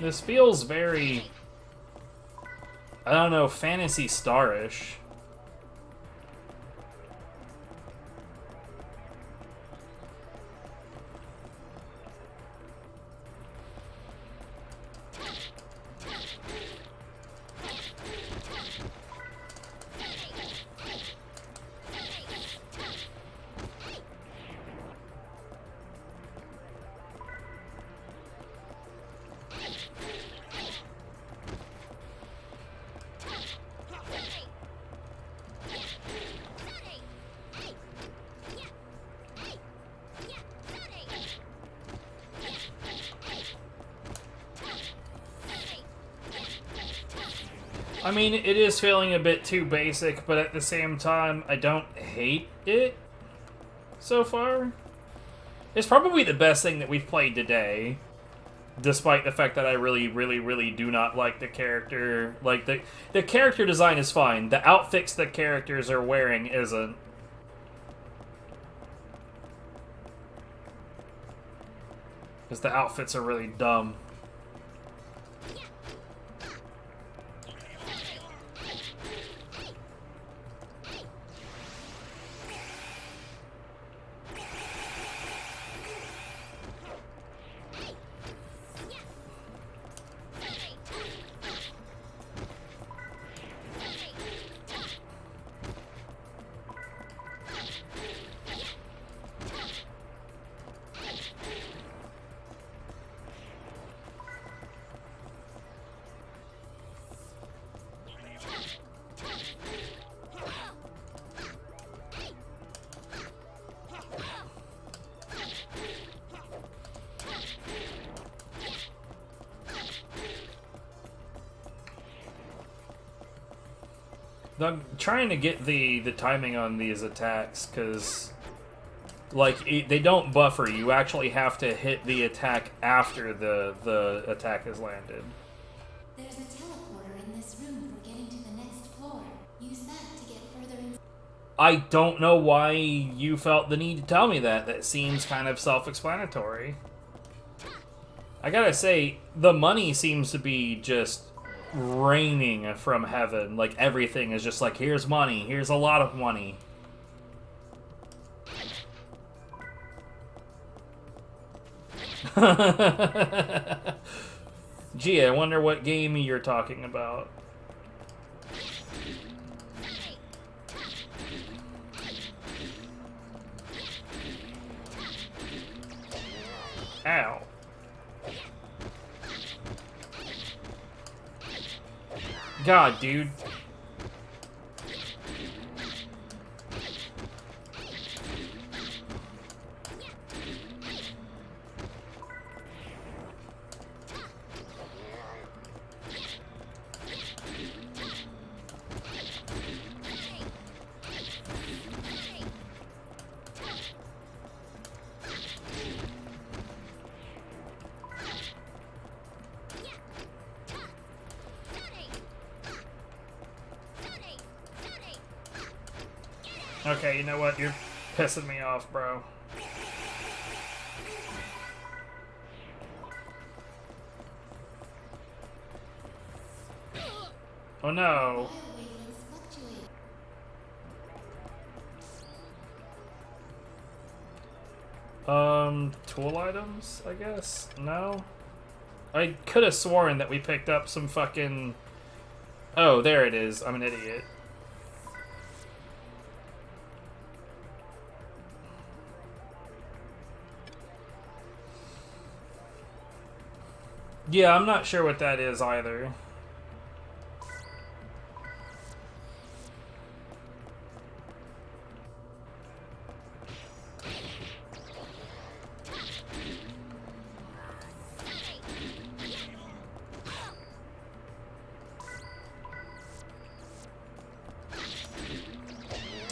This feels very, I don't know, Phantasy Star-ish. I mean, it is feeling a bit too basic, but at the same time, I don't hate it so far. It's probably the best thing that we've played today, despite the fact that I really do not like the character. Like, the character design is fine. The outfits the characters are wearing isn't. Because the outfits are really dumb. I'm trying to get the timing on these attacks, because, like, they don't buffer. You actually have to hit the attack after the attack has landed. There's a teleporter in this room for getting to the next floor. Use that to get further in. I don't know why you felt the need to tell me that. That seems kind of self-explanatory. I gotta say, the money seems to be just raining from heaven. Like, everything is just like, here's money, here's a lot of money. Gee, I wonder what game you're talking about. Ow. God, dude. Okay, you know what? You're pissing me off, bro. Oh no. Tool items, I guess? No? I could have sworn that we picked up some fucking... Oh, there it is. I'm an idiot. Yeah, I'm not sure what that is either.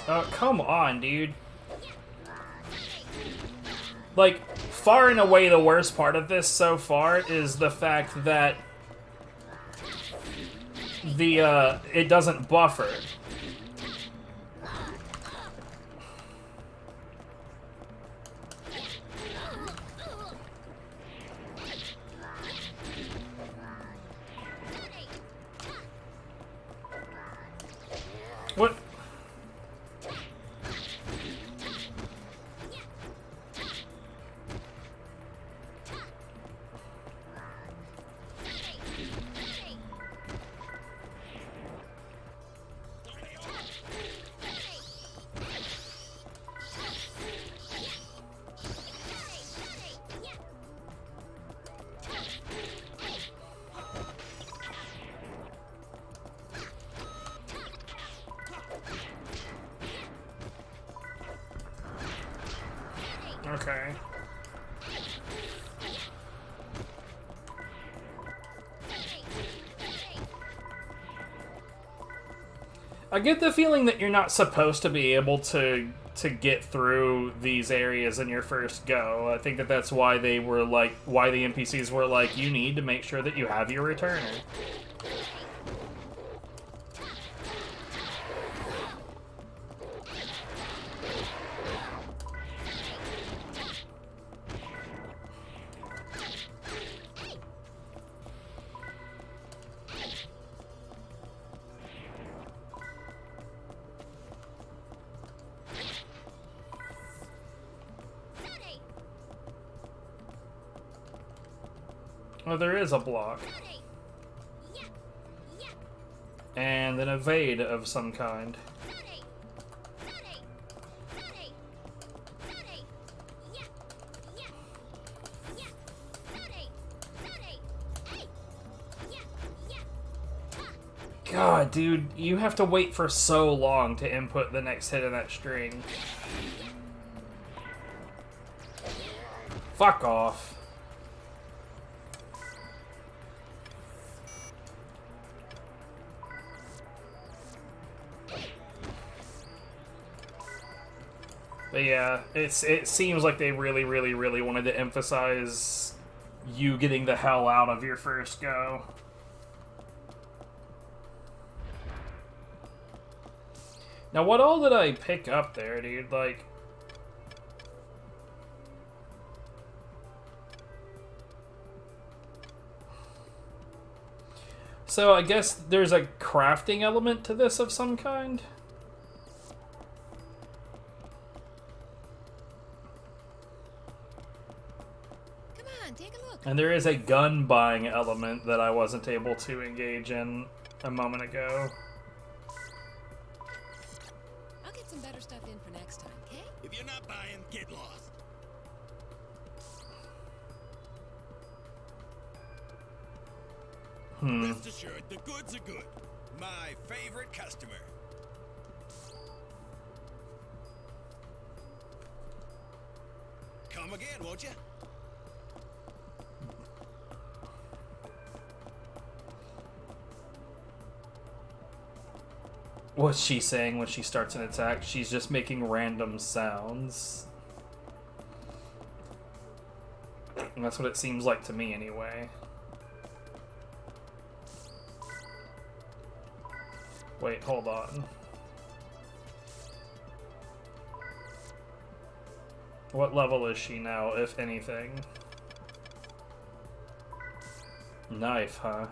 Oh, come on, dude. Like, far and away the worst part of this so far is the fact that the, it doesn't buffer. What? Okay. I get the feeling that you're not supposed to be able to get through these areas in your first go. I think that that's why they were like, why the NPCs were like, you need to make sure that you have your returner. Well, there is a block. And an evade of some kind. God, dude, you have to wait for so long to input the next hit of that string. Fuck off. But yeah, it seems like they really wanted to emphasize you getting the hell out of your first go. Now, what all did I pick up there, dude? Like... So, I guess there's a crafting element to this of some kind? Come on, take a look. And there is a gun buying element that I wasn't able to engage in a moment ago. I'll get some better stuff in for next time, okay? If you're not buying, get lost. Rest assured, the goods are good. My favorite customer. Come again, won't you? What's she saying when she starts an attack? She's just making random sounds. And that's what it seems like to me anyway. Wait, hold on. What level is she now, if anything? Knife, huh?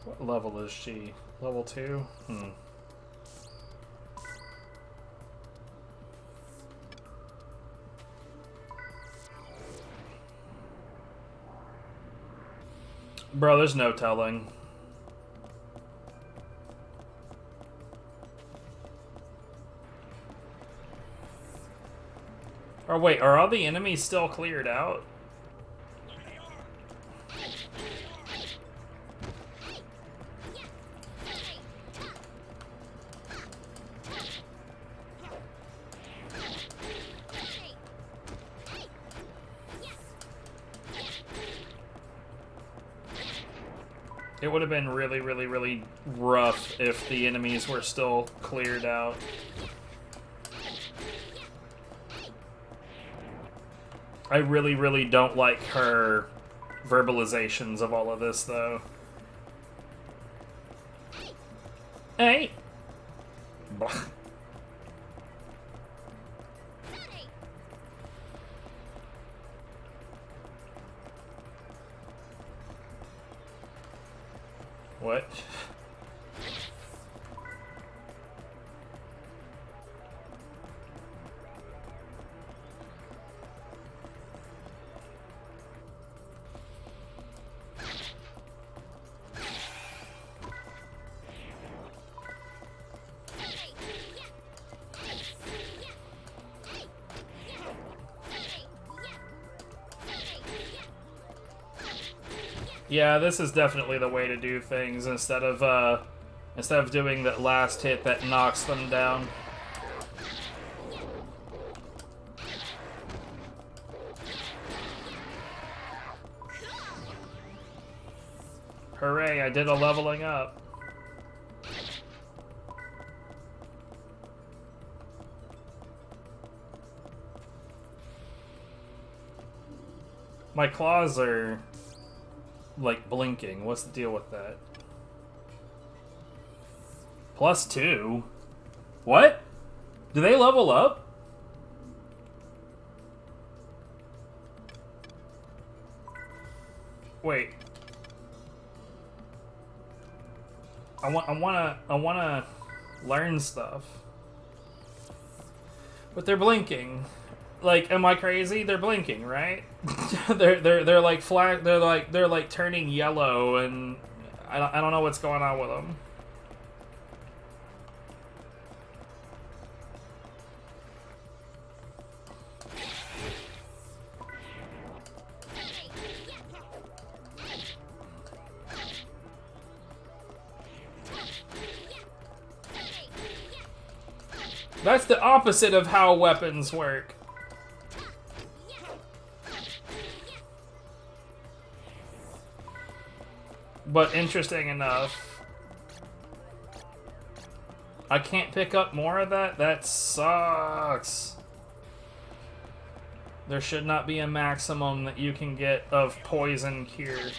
What level is she? Level 2? Bro, there's no telling. Oh wait, are all the enemies still cleared out? It would have been really, really, really rough if the enemies were still cleared out. I really, really don't like her verbalizations of all of this, though. Hey! Blah. What? Yeah, this is definitely the way to do things instead of doing that last hit that knocks them down. Hooray, I did a leveling up. My claws are like blinking. What's the deal with that? +2? What? Do they level up? Wait. I wanna learn stuff. But they're blinking. Like, am I crazy? They're blinking, right? they're like flag. They're like turning yellow, and I don't know what's going on with them. That's the opposite of how weapons work. But interesting enough, I can't pick up more of that? That sucks. There should not be a maximum that you can get of poison here.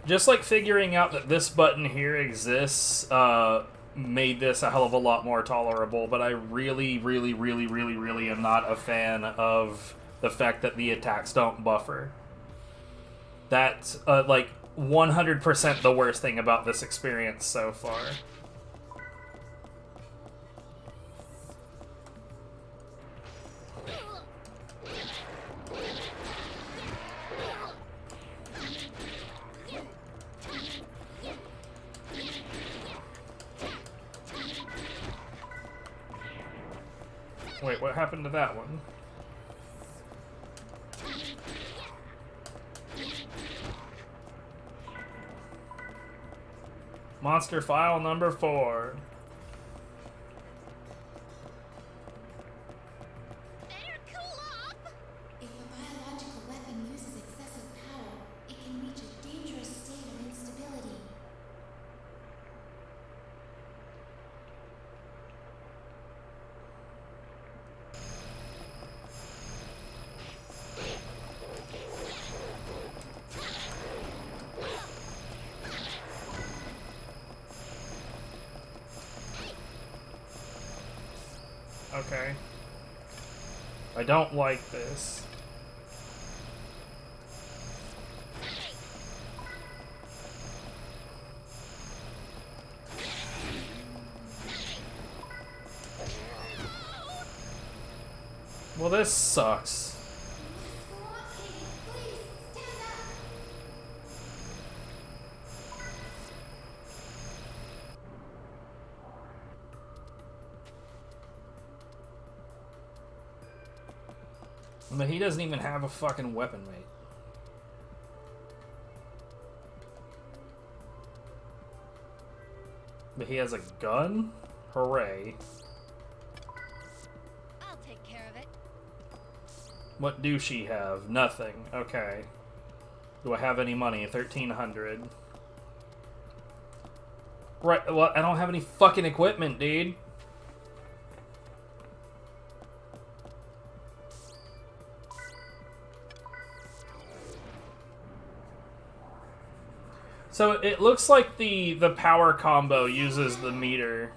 Just like figuring out that this button here exists made this a hell of a lot more tolerable, but I really am not a fan of the fact that the attacks don't buffer. That's like 100% the worst thing about this experience so far. Wait, what happened to that one? Monster file number 4. If a biological weapon uses excessive power, it can reach a dangerous state of instability. Okay. I don't like this. Well, this sucks. But he doesn't even have a fucking weapon, mate. But he has a gun? Hooray. I'll take care of it. What do she have? Nothing. Okay. Do I have any money? 1,300. Right, well, I don't have any fucking equipment, dude. So it looks like the power combo uses the meter.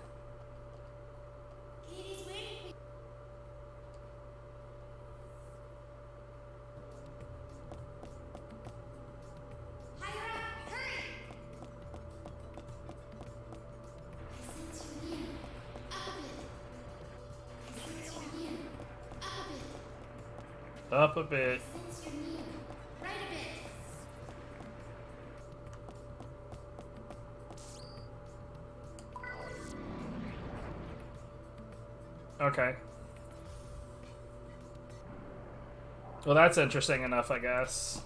Up a bit. Okay. Well, that's interesting enough, I guess.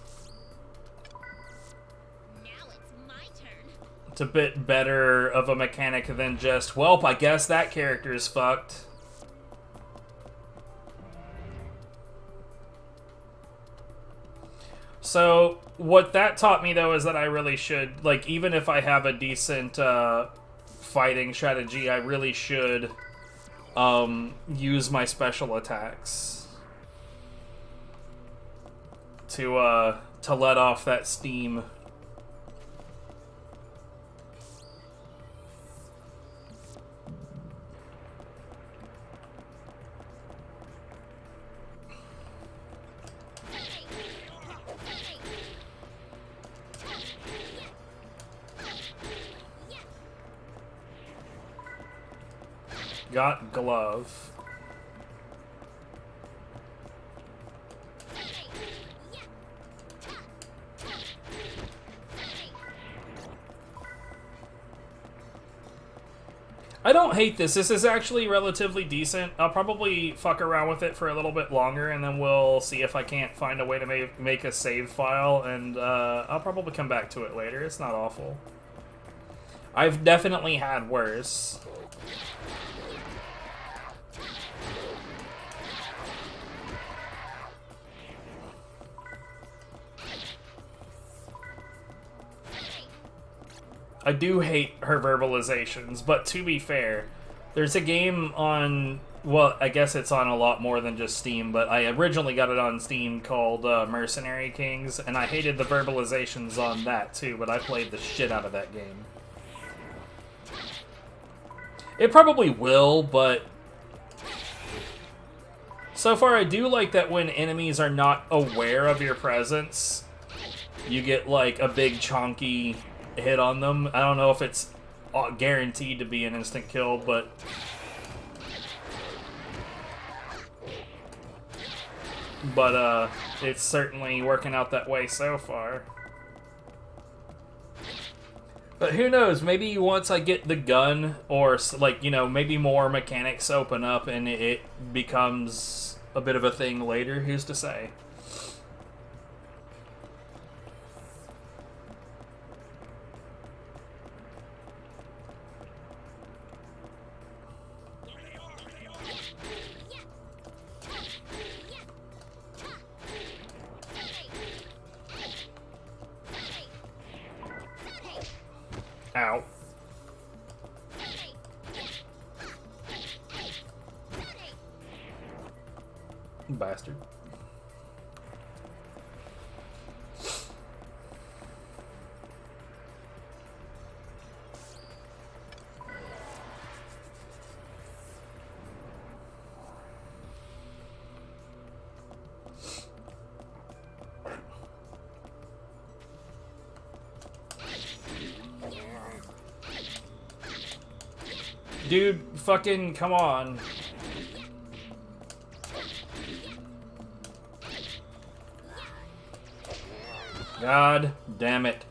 Now it's my turn. It's a bit better of a mechanic than just, well, I guess that character is fucked. So, what that taught me, though, is that I really should, like, even if I have a decent fighting strategy, I really should use my special attacks to let off that steam. Got glove. I don't hate this. This is actually relatively decent. I'll probably fuck around with it for a little bit longer, and then we'll see if I can't find a way to make a save file, and I'll probably come back to it later. It's not awful. I've definitely had worse. I do hate her verbalizations, but to be fair, there's a game on, well, I guess it's on a lot more than just Steam, but I originally got it on Steam called Mercenary Kings, and I hated the verbalizations on that too, but I played the shit out of that game. It probably will, but so far I do like that when enemies are not aware of your presence, you get like a big chonky hit on them. I don't know if it's guaranteed to be an instant kill, but it's certainly working out that way so far. But who knows, maybe once I get the gun, or like, you know, maybe more mechanics open up and it becomes a bit of a thing later, who's to say? Ow. Bastard. Dude, fucking come on. God damn it.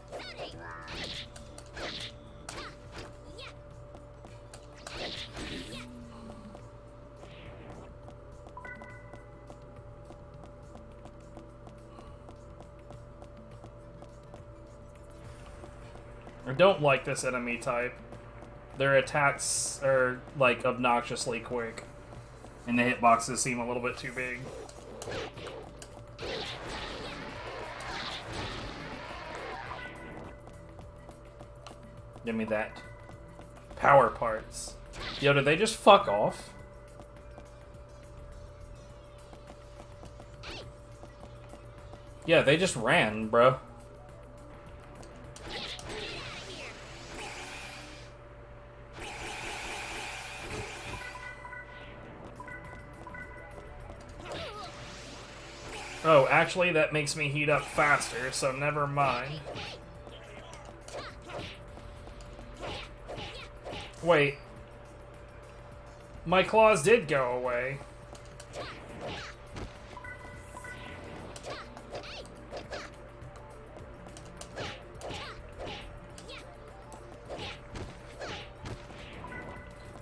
I don't like this enemy type. Their attacks are, like, obnoxiously quick. And the hitboxes seem a little bit too big. Give me that. Power parts. Yo, did they just fuck off? Yeah, they just ran, bro. Oh, actually, that makes me heat up faster, so never mind. Wait. My claws did go away.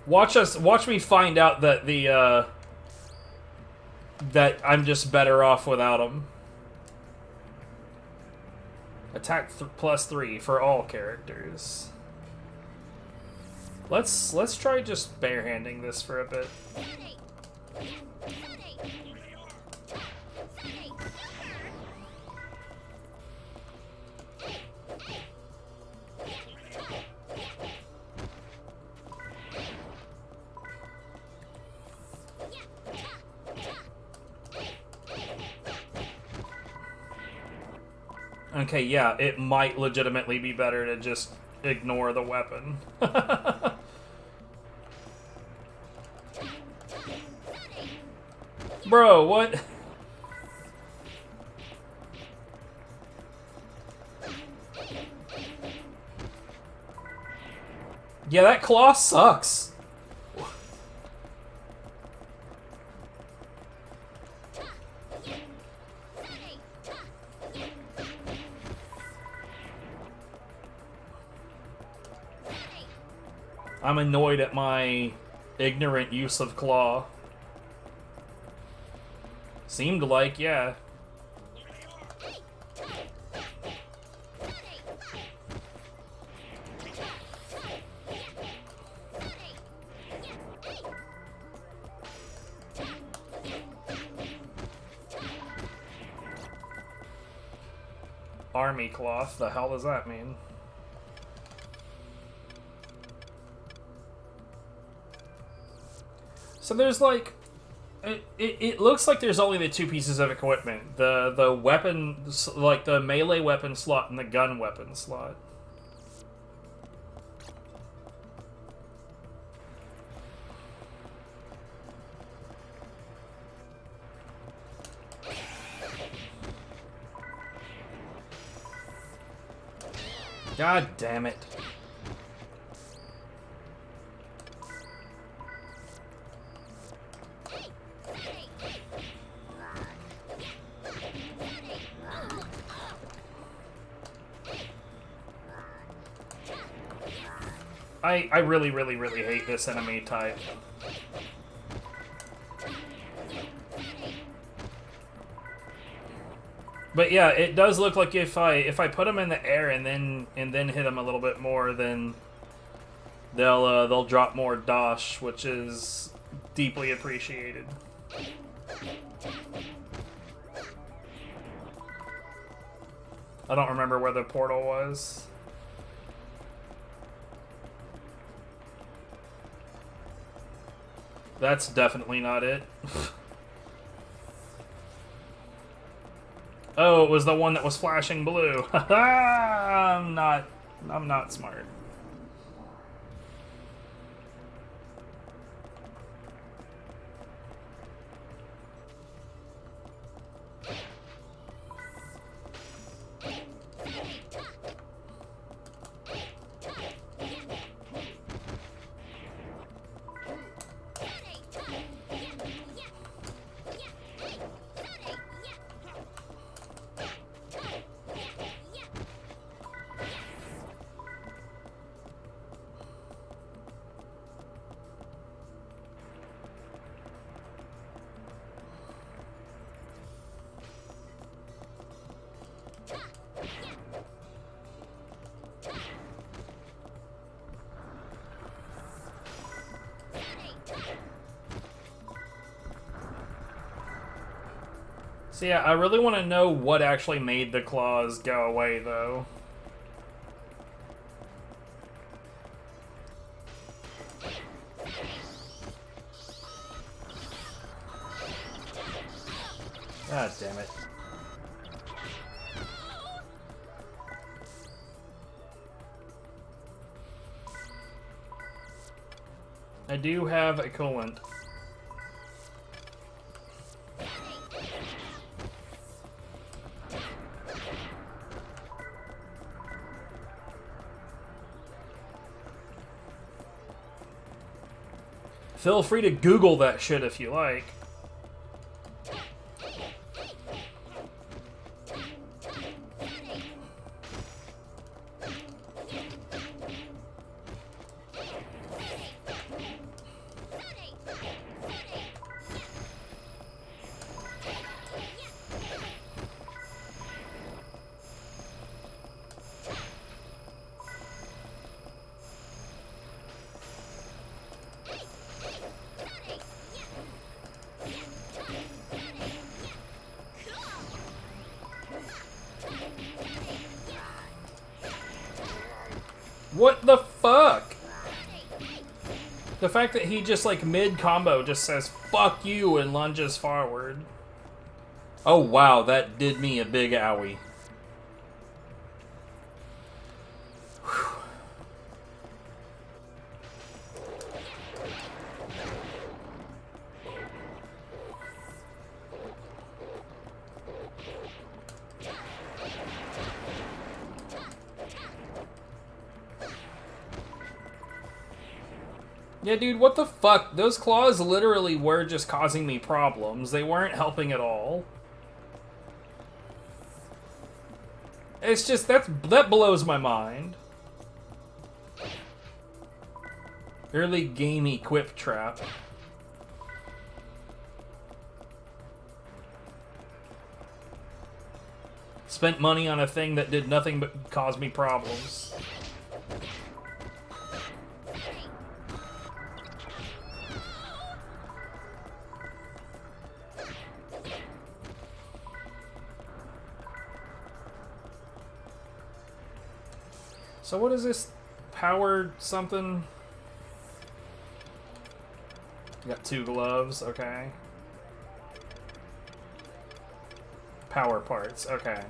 Watch me find out that that I'm just better off without them. Attack +3 for all characters. Let's try just barehanding this for a bit. Okay, yeah, it might legitimately be better to just ignore the weapon. Bro, what? Yeah, that claw sucks. I'm annoyed at my ignorant use of claw. Seemed like, yeah. Army cloth, the hell does that mean? So there's like, it looks like there's only the two pieces of equipment. The weapon, like the melee weapon slot and the gun weapon slot. God damn it. I really, really, really hate this enemy type. But yeah, it does look like if I put them in the air and then hit them a little bit more, then they'll drop more dosh, which is deeply appreciated. I don't remember where the portal was. That's definitely not it. Oh, it was the one that was flashing blue. I'm not smart. So yeah, I really want to know what actually made the claws go away, though. God damn it. I do have a coolant. Feel free to Google that shit if you like. What the fuck? The fact that he just, like, mid-combo just says, fuck you, and lunges forward. Oh, wow, that did me a big owie. Yeah, dude, what the fuck? Those claws literally were just causing me problems. They weren't helping at all. It's just, that blows my mind. Early game equip trap. Spent money on a thing that did nothing but cause me problems. So what is this? Power something? Got 2 gloves, okay. Power parts, okay.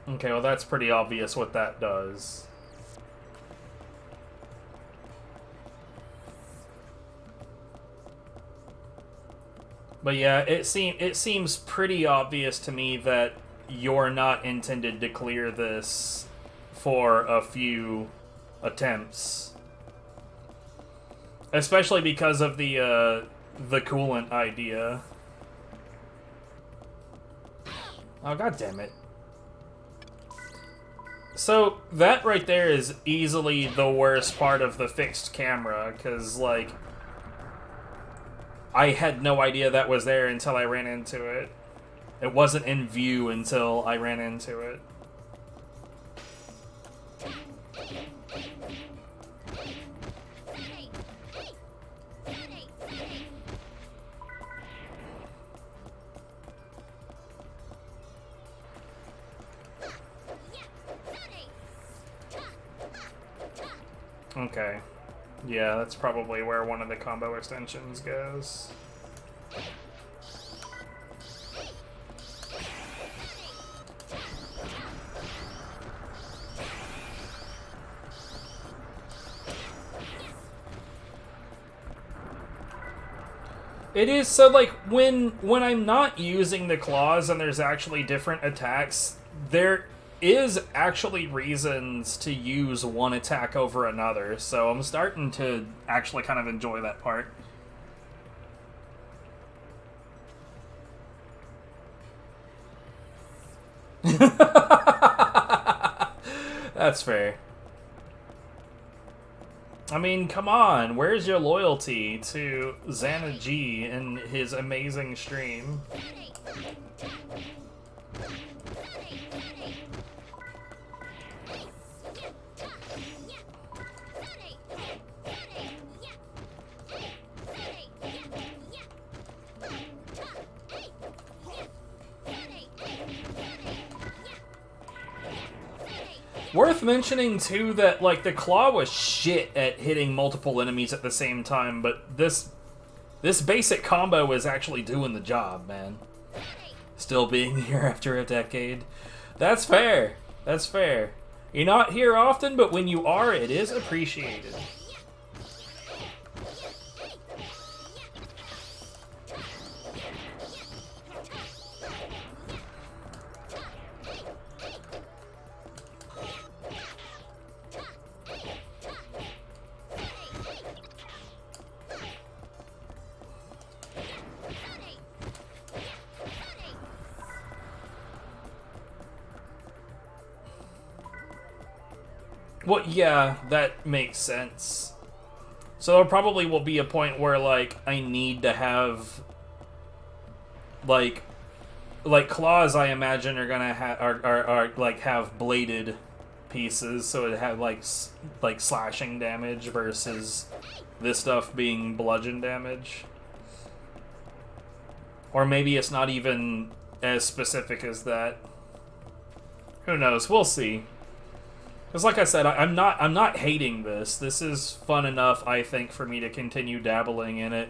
Okay, well that's pretty obvious what that does. But yeah, it seems pretty obvious to me that you're not intended to clear this for a few attempts. Especially because of the coolant idea. Oh, god damn it. So, that right there is easily the worst part of the fixed camera, because, like, I had no idea that was there until I ran into it. It wasn't in view until I ran into it. Okay. Yeah, that's probably where one of the combo extensions goes. It is, so like, when I'm not using the claws and there's actually different attacks, there is actually reasons to use one attack over another, so I'm starting to actually kind of enjoy that part. That's fair. I mean, come on, where's your loyalty to Xana G and his amazing stream? Worth mentioning, too, that, like, the claw was shit at hitting multiple enemies at the same time, but this basic combo is actually doing the job, man. Still being here after a decade. That's fair. That's fair. You're not here often, but when you are, it is appreciated. Well, yeah, that makes sense. So there probably will be a point where, like, I need to have, like claws, I imagine, are gonna have like have bladed pieces, so it have like slashing damage versus this stuff being bludgeon damage. Or maybe it's not even as specific as that. Who knows? We'll see. Because, like I said, I'm not hating this. This is fun enough, I think, for me to continue dabbling in it.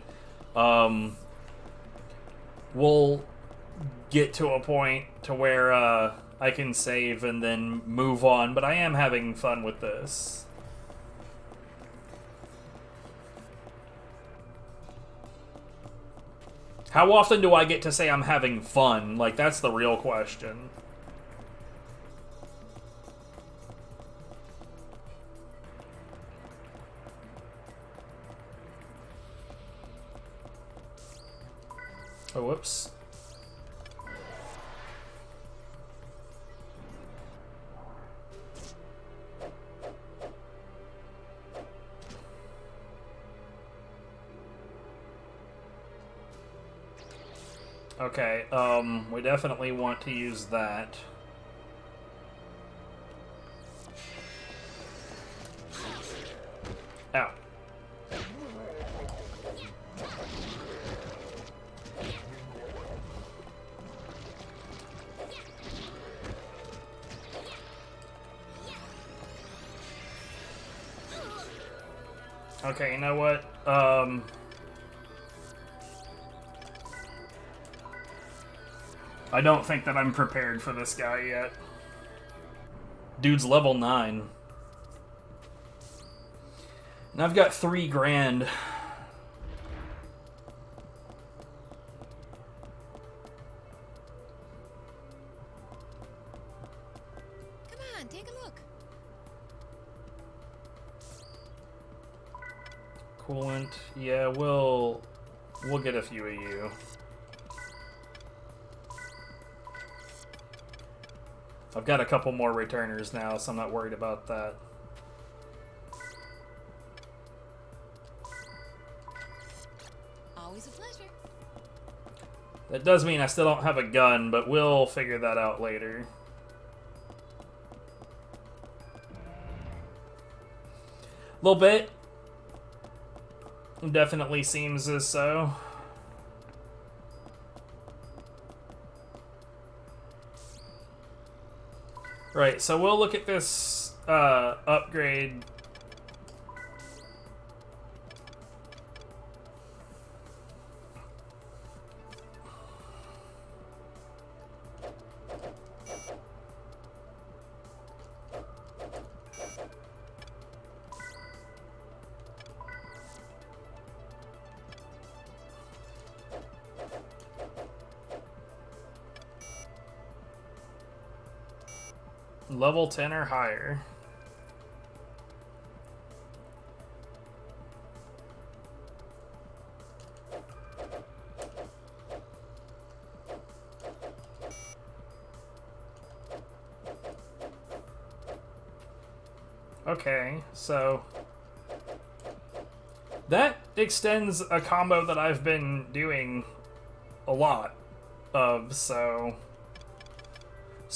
We'll get to a point to where I can save and then move on, but I am having fun with this. How often do I get to say I'm having fun? Like, that's the real question. Oh, whoops. Okay, we definitely want to use that. Ow. Okay, you know what? I don't think that I'm prepared for this guy yet. Dude's level 9. And I've got 3 grand. Come on, take a look. Coolant. Yeah, we'll get a few of you. I've got a couple more returners now, so I'm not worried about that. Always a pleasure. That does mean I still don't have a gun, but we'll figure that out later. A little bit. Definitely seems as so. Right, so we'll look at this upgrade. Level 10 or higher. Okay, so that extends a combo that I've been doing a lot of, so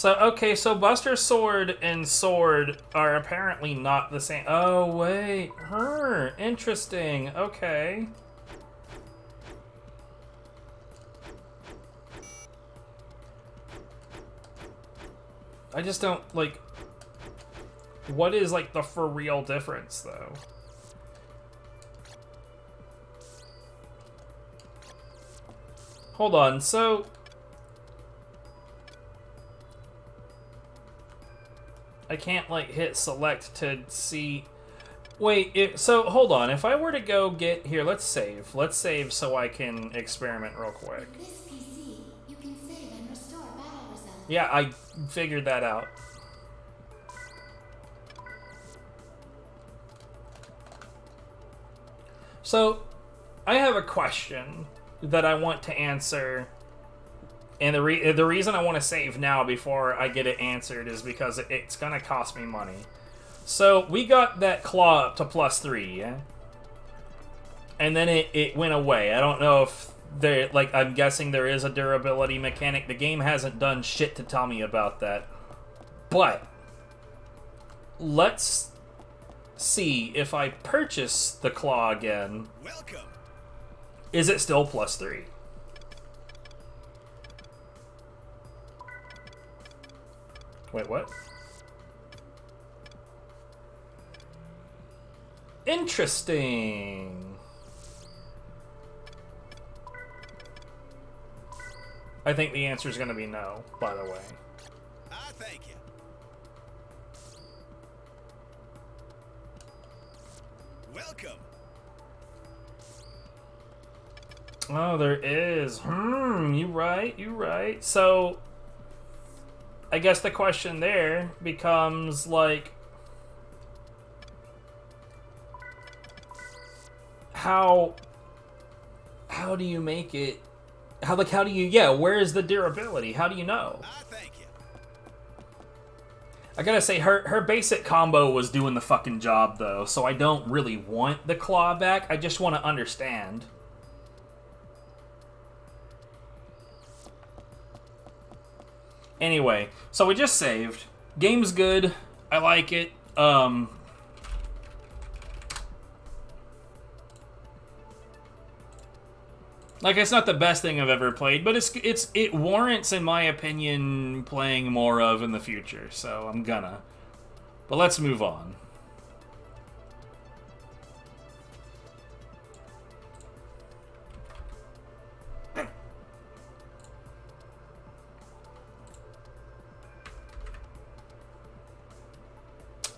okay, so Buster Sword and Sword are apparently not the same. Oh, wait. Interesting. Okay. I just don't, like... What is, like, the for real difference, though? Hold on, so... I can't, like, hit select to see... Wait, so, hold on. If I were to go get... Here, let's save. Let's save so I can experiment real quick. With this PC, you can save and restore battle results. Yeah, I figured that out. So, I have a question that I want to answer... And the reason I want to save now before I get it answered is because it's going to cost me money. So, we got that claw up to +3, yeah? And then it went away. I don't know if there, like, I'm guessing there is a durability mechanic. The game hasn't done shit to tell me about that. But, let's see if I purchase the claw again. Welcome. Is it still +3? Wait, what? Interesting. I think the answer is going to be no, by the way. Ah, thank you. Welcome. Oh, there is. You right. So, I guess the question there becomes, like, how do you make it, where is the durability? How do you know? Thank you. I gotta say, her basic combo was doing the fucking job, though, so I don't really want the claw back. I just want to understand. Anyway, so we just saved. Game's good. I like it. Like, it's not the best thing I've ever played, but it warrants, in my opinion, playing more of in the future. So I'm gonna. But let's move on.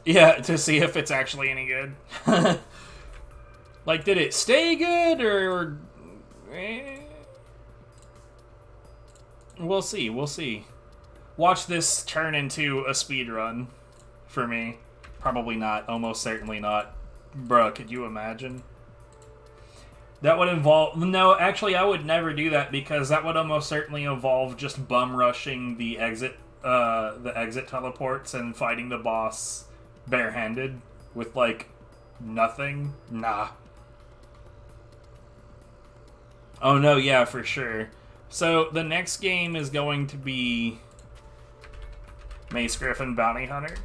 Yeah, to see if it's actually any good. Like, did it stay good, or... We'll see, we'll see. Watch this turn into a speedrun for me. Probably not, almost certainly not. Bruh, could you imagine? That would involve... No, actually, I would never do that, because that would almost certainly involve just bum rushing the exit teleports and fighting the boss barehanded with, like, nothing. Nah. Oh no, yeah, for sure. So the next game is going to be Mace Griffin Bounty Hunter.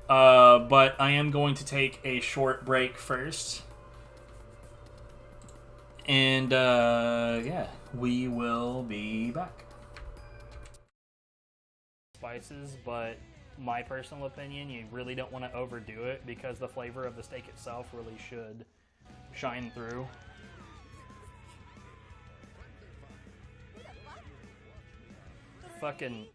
But I am going to take a short break first. And yeah, we will be back. Spices, but my personal opinion, you really don't want to overdo it because the flavor of the steak itself really should shine through. Fucking...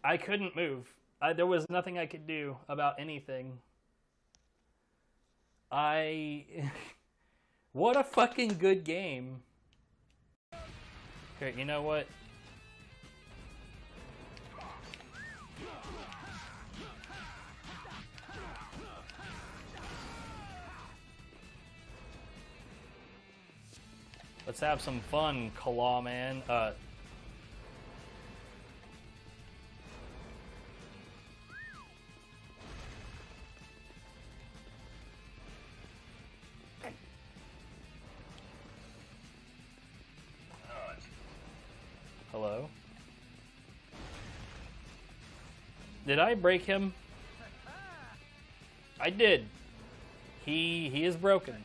I couldn't move. There was nothing I could do about anything. What a fucking good game. Okay, you know what? Let's have some fun, Claw Man. Hello? Did I break him? I did. He is broken.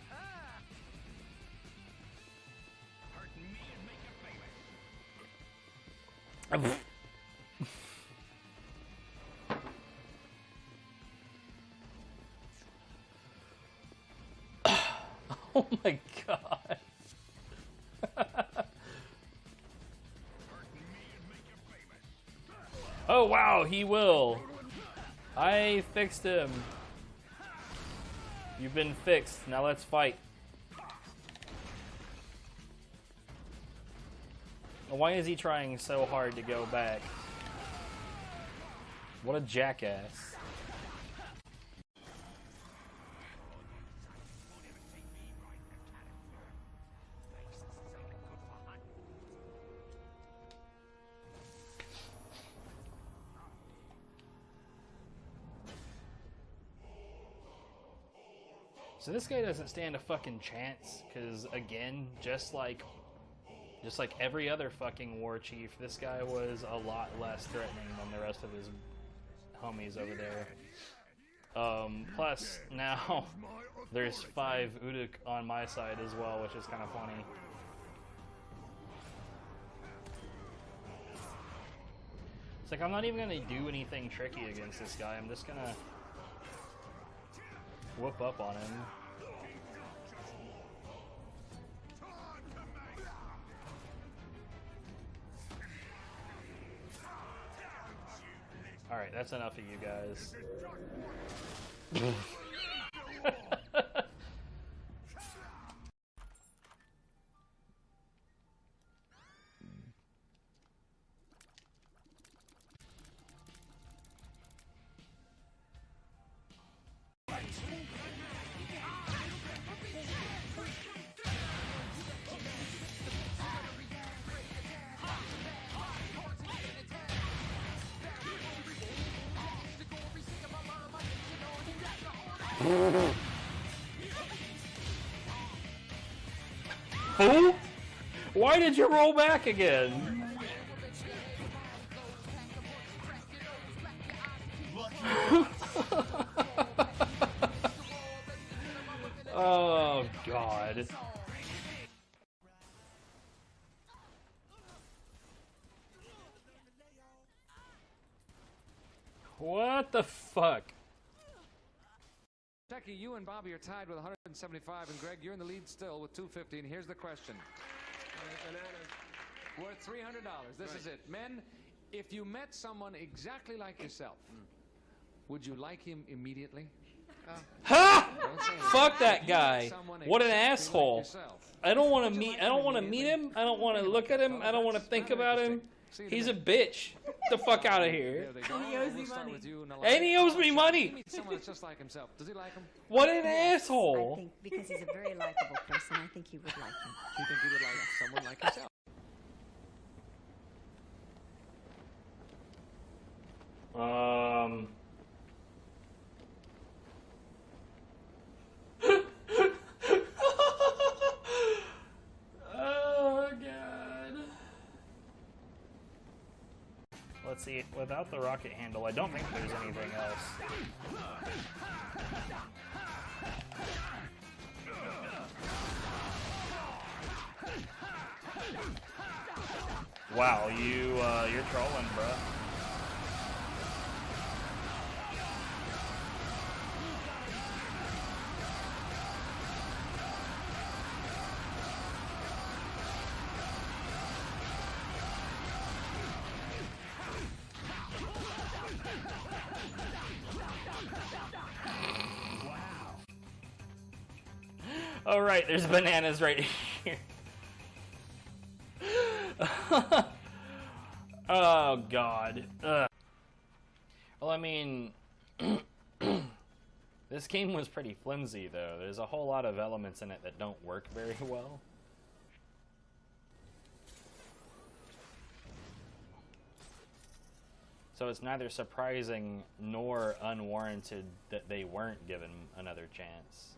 Oh my god. Oh wow, he will. I fixed him. You've been fixed. Now let's fight. Why is he trying so hard to go back? What a jackass. So this guy doesn't stand a fucking chance, because again, just like every other fucking war chief, this guy was a lot less threatening than the rest of his homies over there. Plus, now there's 5 Uduk on my side as well, which is kind of funny. It's like, I'm not even going to do anything tricky against this guy. I'm just going to whoop up on him. Alright, that's enough of you guys. Who? Why did you roll back again? Oh, God. What the fuck? Becky, you and Bobby are tied with 175, and Greg, you're in the lead still with 250. And here's the question: worth $300. This is it, men. If you met someone exactly like yourself, would you like him immediately? Ha! Fuck that guy. What an asshole. I don't want to meet. I don't want to meet him. I don't want to look at him. I don't want to think about him. He's a bitch. Get the fuck out of here. And he owes me money. And he owes me money. Someone that's just like himself. Does he like him? What an asshole. I think because he's a very likable person, I think he would like him. Do you think he would like someone like himself? Oh, God. Let's see. Without the rocket handle, I don't think there's anything else. Wow, you're trolling, bruh. Oh, right, there's bananas right here. Oh, God. Ugh. Well, I mean, this game was pretty flimsy, though. There's a whole lot of elements in it that don't work very well. So it's neither surprising nor unwarranted that they weren't given another chance.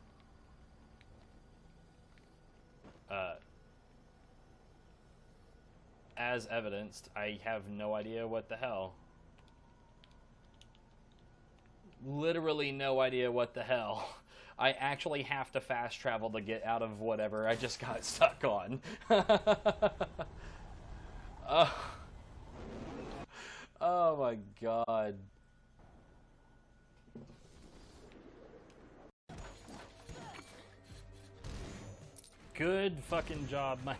As evidenced, I have no idea what the hell. Literally no idea what the hell. I actually have to fast travel to get out of whatever I just got stuck on. Oh my God. Good fucking job, Mike.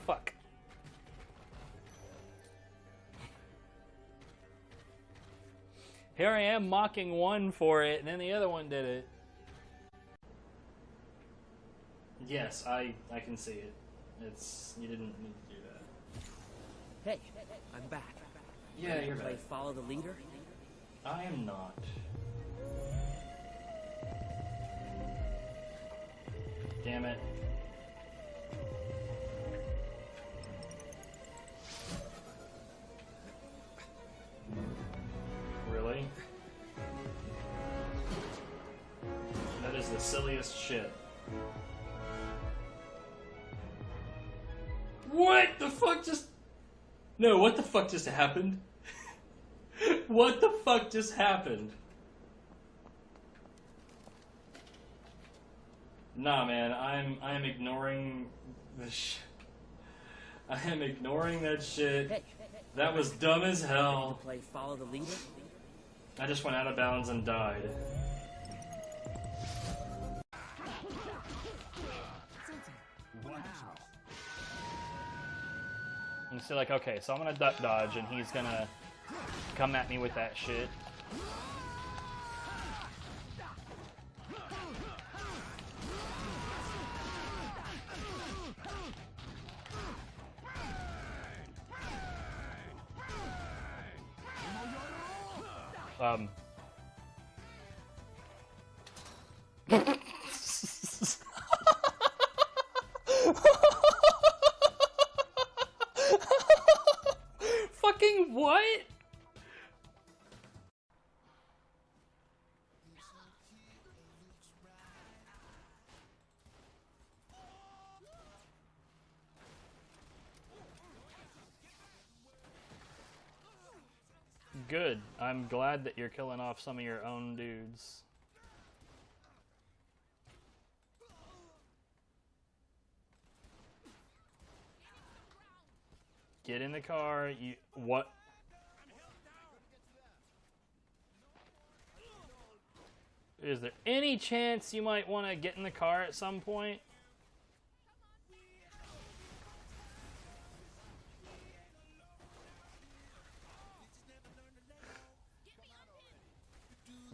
Fuck. Here I am mocking one for it, and then the other one did it. Yes, I can see it. You didn't need to do that. Hey, I'm back. Yeah, you're play back. Follow the Leader? I am not. Damn it. Really? That is the silliest shit. What the fuck just... No, what the fuck just happened? What the fuck just happened? Nah, man, I'm ignoring the I am ignoring that shit. That was dumb as hell. Play Follow the Leader? I just went out of bounds and died. Wow. And so like, okay, so I'm gonna duck dodge and he's gonna come at me with that shit. Fucking what? Good. I'm glad that you're killing off some of your own dudes. Get in the car. You what? Is there any chance you might want to get in the car at some point?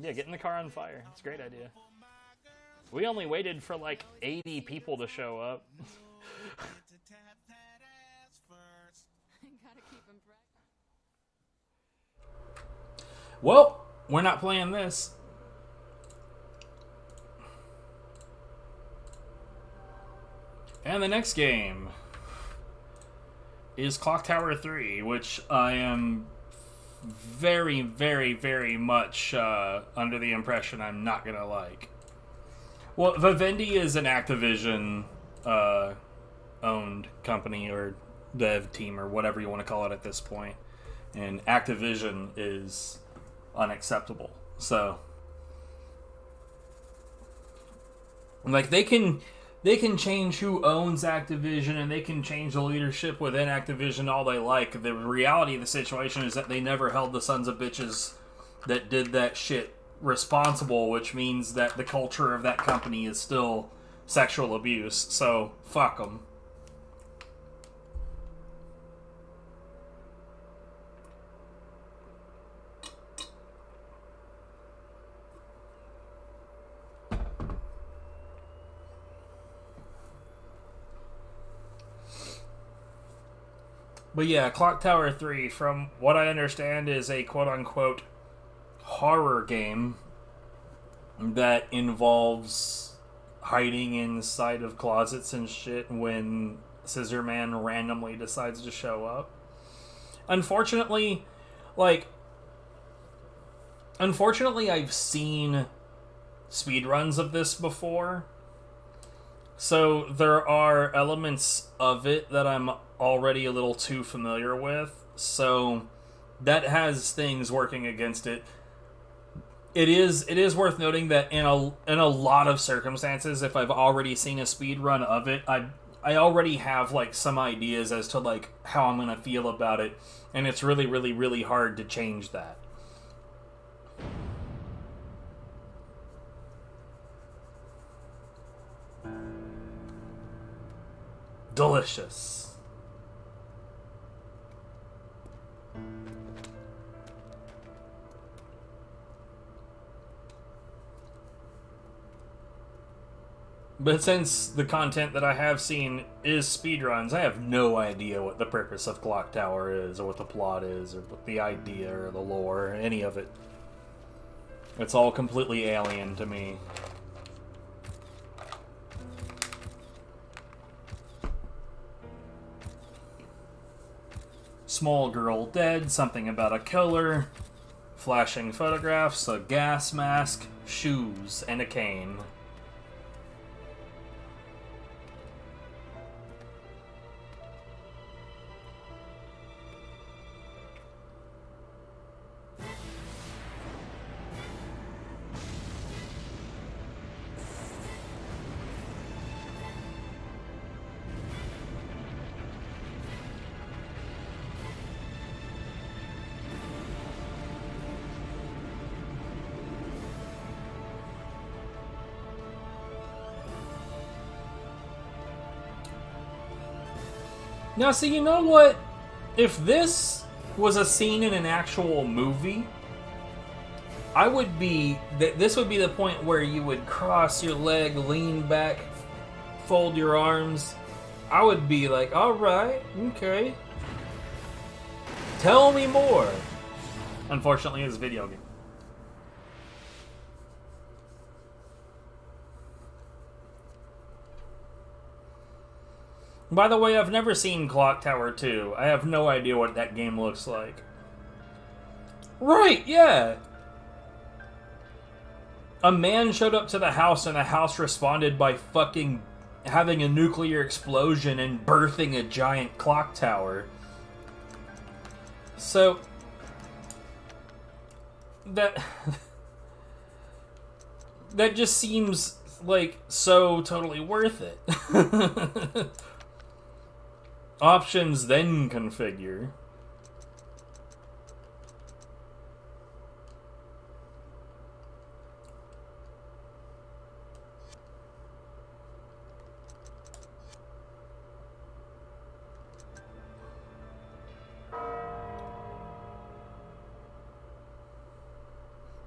Yeah, get in the car on fire. It's a great idea. We only waited for like 80 people to show up. Well, we're not playing this. And the next game is Clock Tower 3, which I am very, very, very much under the impression I'm not going to like. Well, Vivendi is an Activision owned company or dev team or whatever you want to call it at this point. And Activision is unacceptable. So, like, they can change who owns Activision and they can change the leadership within Activision all they like. The reality of the situation is that they never held the sons of bitches that did that shit responsible, which means that the culture of that company is still sexual abuse. So, fuck them. But yeah, Clock Tower 3, from what I understand, is a quote-unquote horror game that involves hiding inside of closets and shit when Scissor Man randomly decides to show up. Unfortunately, I've seen speedruns of this before. So there are elements of it that I'm already a little too familiar with. So that has things working against it. It is worth noting that in a lot of circumstances, if I've already seen a speedrun of it, I already have like some ideas as to like how I'm gonna feel about it, and it's really, really, really hard to change that. Delicious. But since the content that I have seen is speedruns, I have no idea what the purpose of Clock Tower is, or what the plot is, or what the idea, or the lore, or any of it. It's all completely alien to me. Small girl dead, something about a killer, flashing photographs, a gas mask, shoes, and a cane. Now, see, you know what? If this was a scene in an actual movie, I would be... This would be the point where you would cross your leg, lean back, fold your arms. I would be like, alright, okay. Tell me more. Unfortunately, it's a video game. By the way, I've never seen Clock Tower 2. I have no idea what that game looks like. Right, yeah! A man showed up to the house and the house responded by fucking having a nuclear explosion and birthing a giant clock tower. So, that that just seems like so totally worth it. Options, then configure.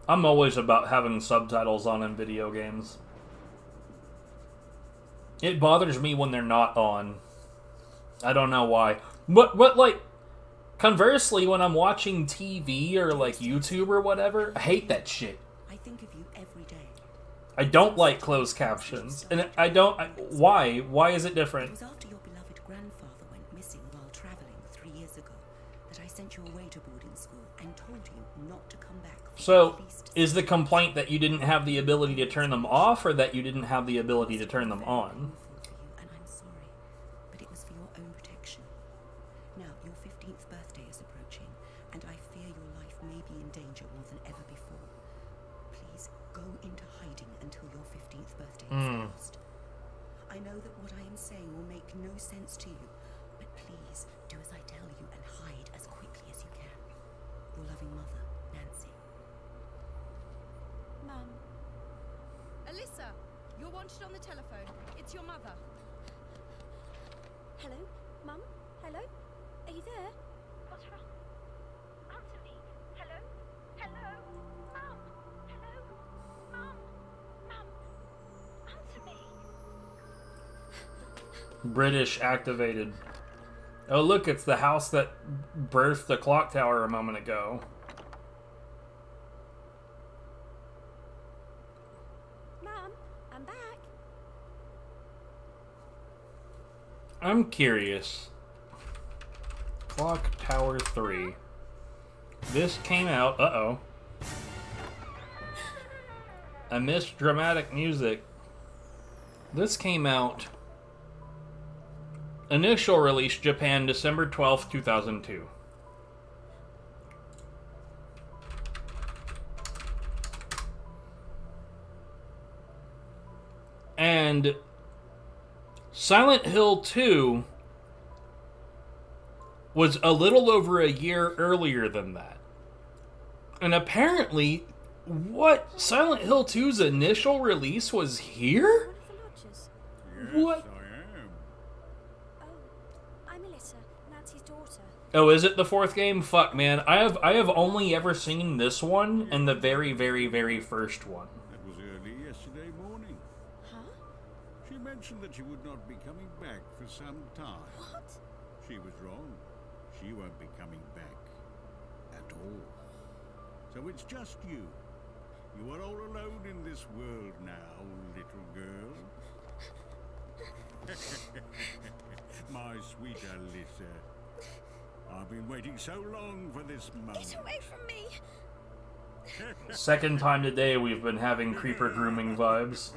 I'm always about having subtitles on in video games. It bothers me when they're not on. I don't know why. But like, conversely, when I'm watching TV or like YouTube or whatever, I hate that shit. I think of you every day. I don't like closed captions. And I don't... why? Why is it different? It was after your beloved grandfather went missing while traveling 3 years ago that I sent you away to boarding school and told you not to come back. So, is the complaint that you didn't have the ability to turn them off, or that you didn't have the ability to turn them on? And I'm sorry, but it was for your own protection. Now, your 15th birthday is approaching, and I fear your life may be in danger more than ever before. Please go into hiding until your 15th birthday is past. I know that what I am saying will make no sense to you, but please do as I tell you and hide as quickly as you can. Your loving mother, Nancy. Mum. Alyssa, you're wanted on the telephone. It's your mother. Hello? Mum? Hello? Are you there? What's wrong? Answer me. Hello? Hello? Mum? Hello? Mum? Mum? Answer me. British activated. Oh, look, it's the house that birthed the clock tower a moment ago. Mum, I'm back. I'm curious. Clock Tower 3. This came out... Uh-oh. I missed dramatic music. This came out... Initial release, Japan, December 12th, 2002. And Silent Hill 2 was a little over a year earlier than that. And apparently, what? Silent Hill 2's initial release was here? What? I'm Alyssa, Nancy's daughter. Oh, is it the fourth game? Fuck, man. I have only ever seen this one and the very, very, very first one. That was early yesterday morning. Huh? She mentioned that she would not be coming back for some time. What? She was wrong. She won't be coming back at all. So it's just you. You are all alone in this world now, little girl. My sweet Alyssa. I've been waiting so long for this moment. Get away from me! Second time today we've been having creeper grooming vibes.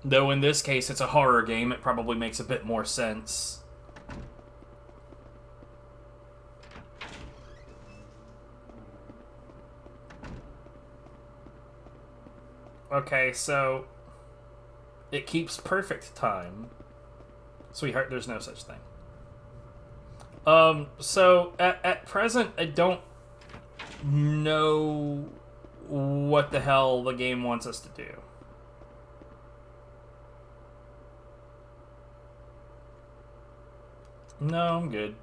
Though in this case it's a horror game, it probably makes a bit more sense. Okay, so it keeps perfect time. Sweetheart, there's no such thing. So at present, I don't know what the hell the game wants us to do. No, I'm good.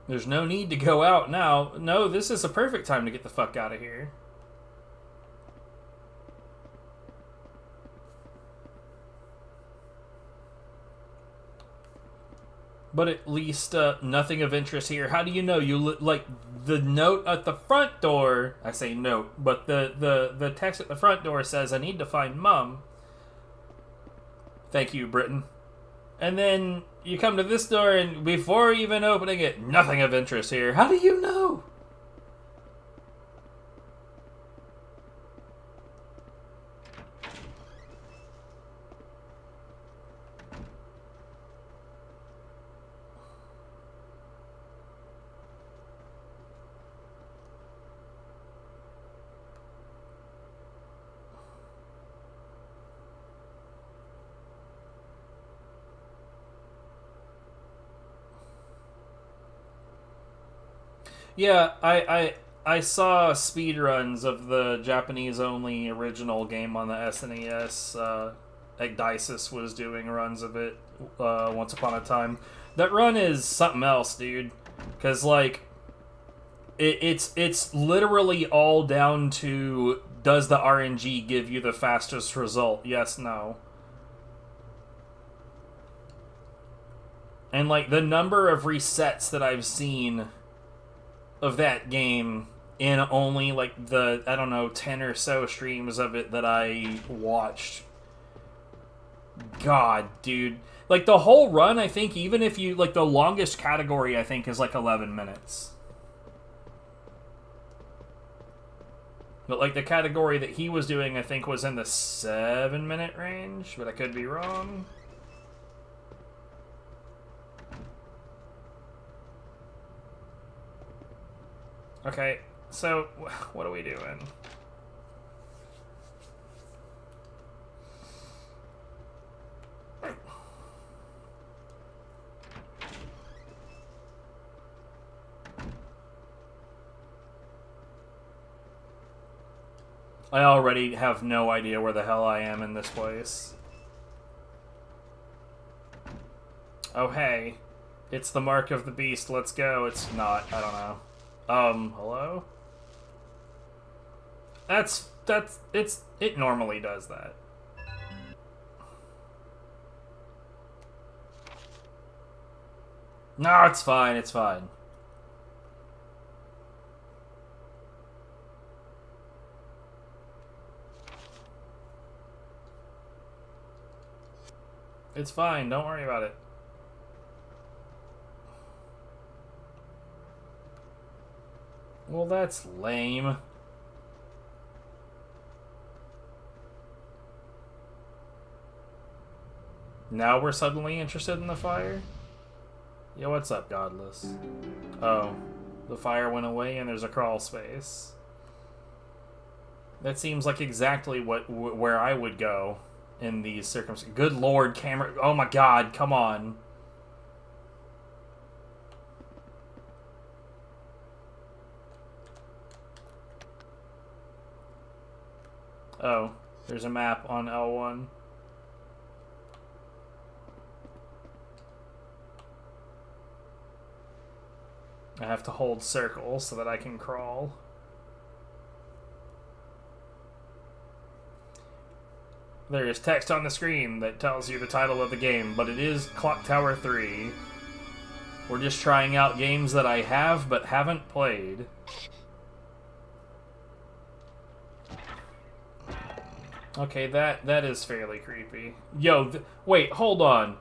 There's no need to go out now. No, this is a perfect time to get the fuck out of here. But at least nothing of interest here. How do you know? You like the note at the front door. I say note, but the text at the front door says, "I need to find Mum." Thank you, Britain. And then you come to this door, and before even opening it, nothing of interest here. How do you know? Yeah, I saw speedruns of the Japanese-only original game on the SNES. Igdisis was doing runs of it once upon a time. That run is something else, dude. Because, like, it's literally all down to, does the RNG give you the fastest result? Yes, no. And, like, the number of resets that I've seen of that game in only, like, the, I don't know, 10 or so streams of it that I watched. God, dude. Like, the whole run, I think, even if you, like, the longest category, I think, is, like, 11 minutes. But, like, the category that he was doing, I think, was in the 7-minute range, but I could be wrong. Okay, so, what are we doing? I already have no idea where the hell I am in this place. Oh, hey. It's the mark of the beast. Let's go. It's not. I don't know. Hello? It normally does that. No, it's fine. It's fine. It's fine, don't worry about it. Well, that's lame. Now we're suddenly interested in the fire? Yo, what's up, Godless? Oh, the fire went away and there's a crawl space. That seems like exactly where I would go in these circumstances. Good lord, camera. Oh my god, come on. Oh, there's a map on L1. I have to hold circle so that I can crawl. There is text on the screen that tells you the title of the game, but it is Clock Tower 3. We're just trying out games that I have but haven't played. Okay, that is fairly creepy. Yo, wait, hold on.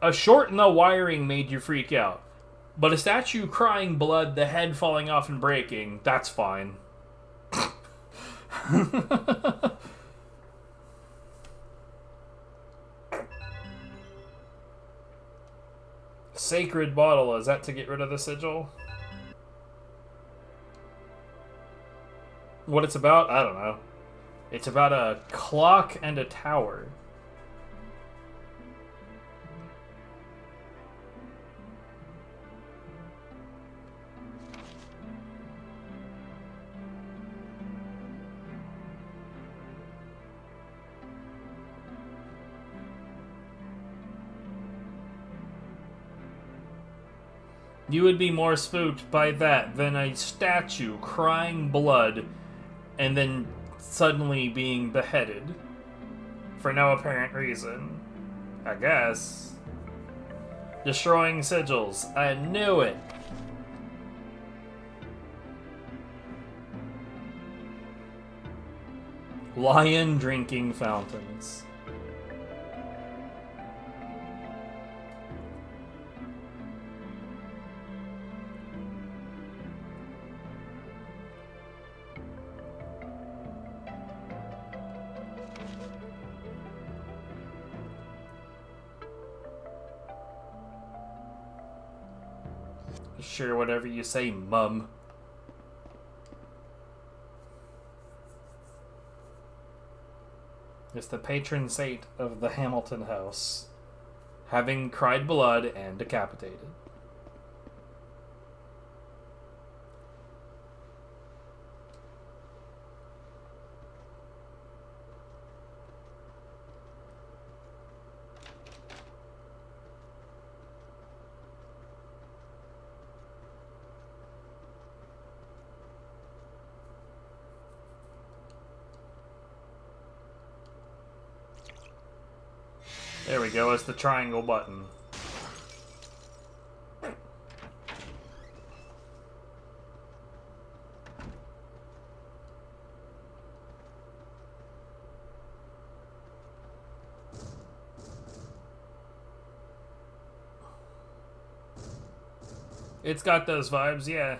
A short in the wiring made you freak out. But a statue crying blood, the head falling off and breaking, that's fine. Sacred bottle, is that to get rid of the sigil? What it's about? I don't know. It's about a clock and a tower. You would be more spooked by that than a statue crying blood and then suddenly being beheaded for no apparent reason. I guess. Destroying sigils. I knew it. Lion drinking fountains. Sure, whatever you say, Mum. It's the patron saint of the Hamilton house, having cried blood and decapitated. There we go, it's the triangle button. It's got those vibes, yeah.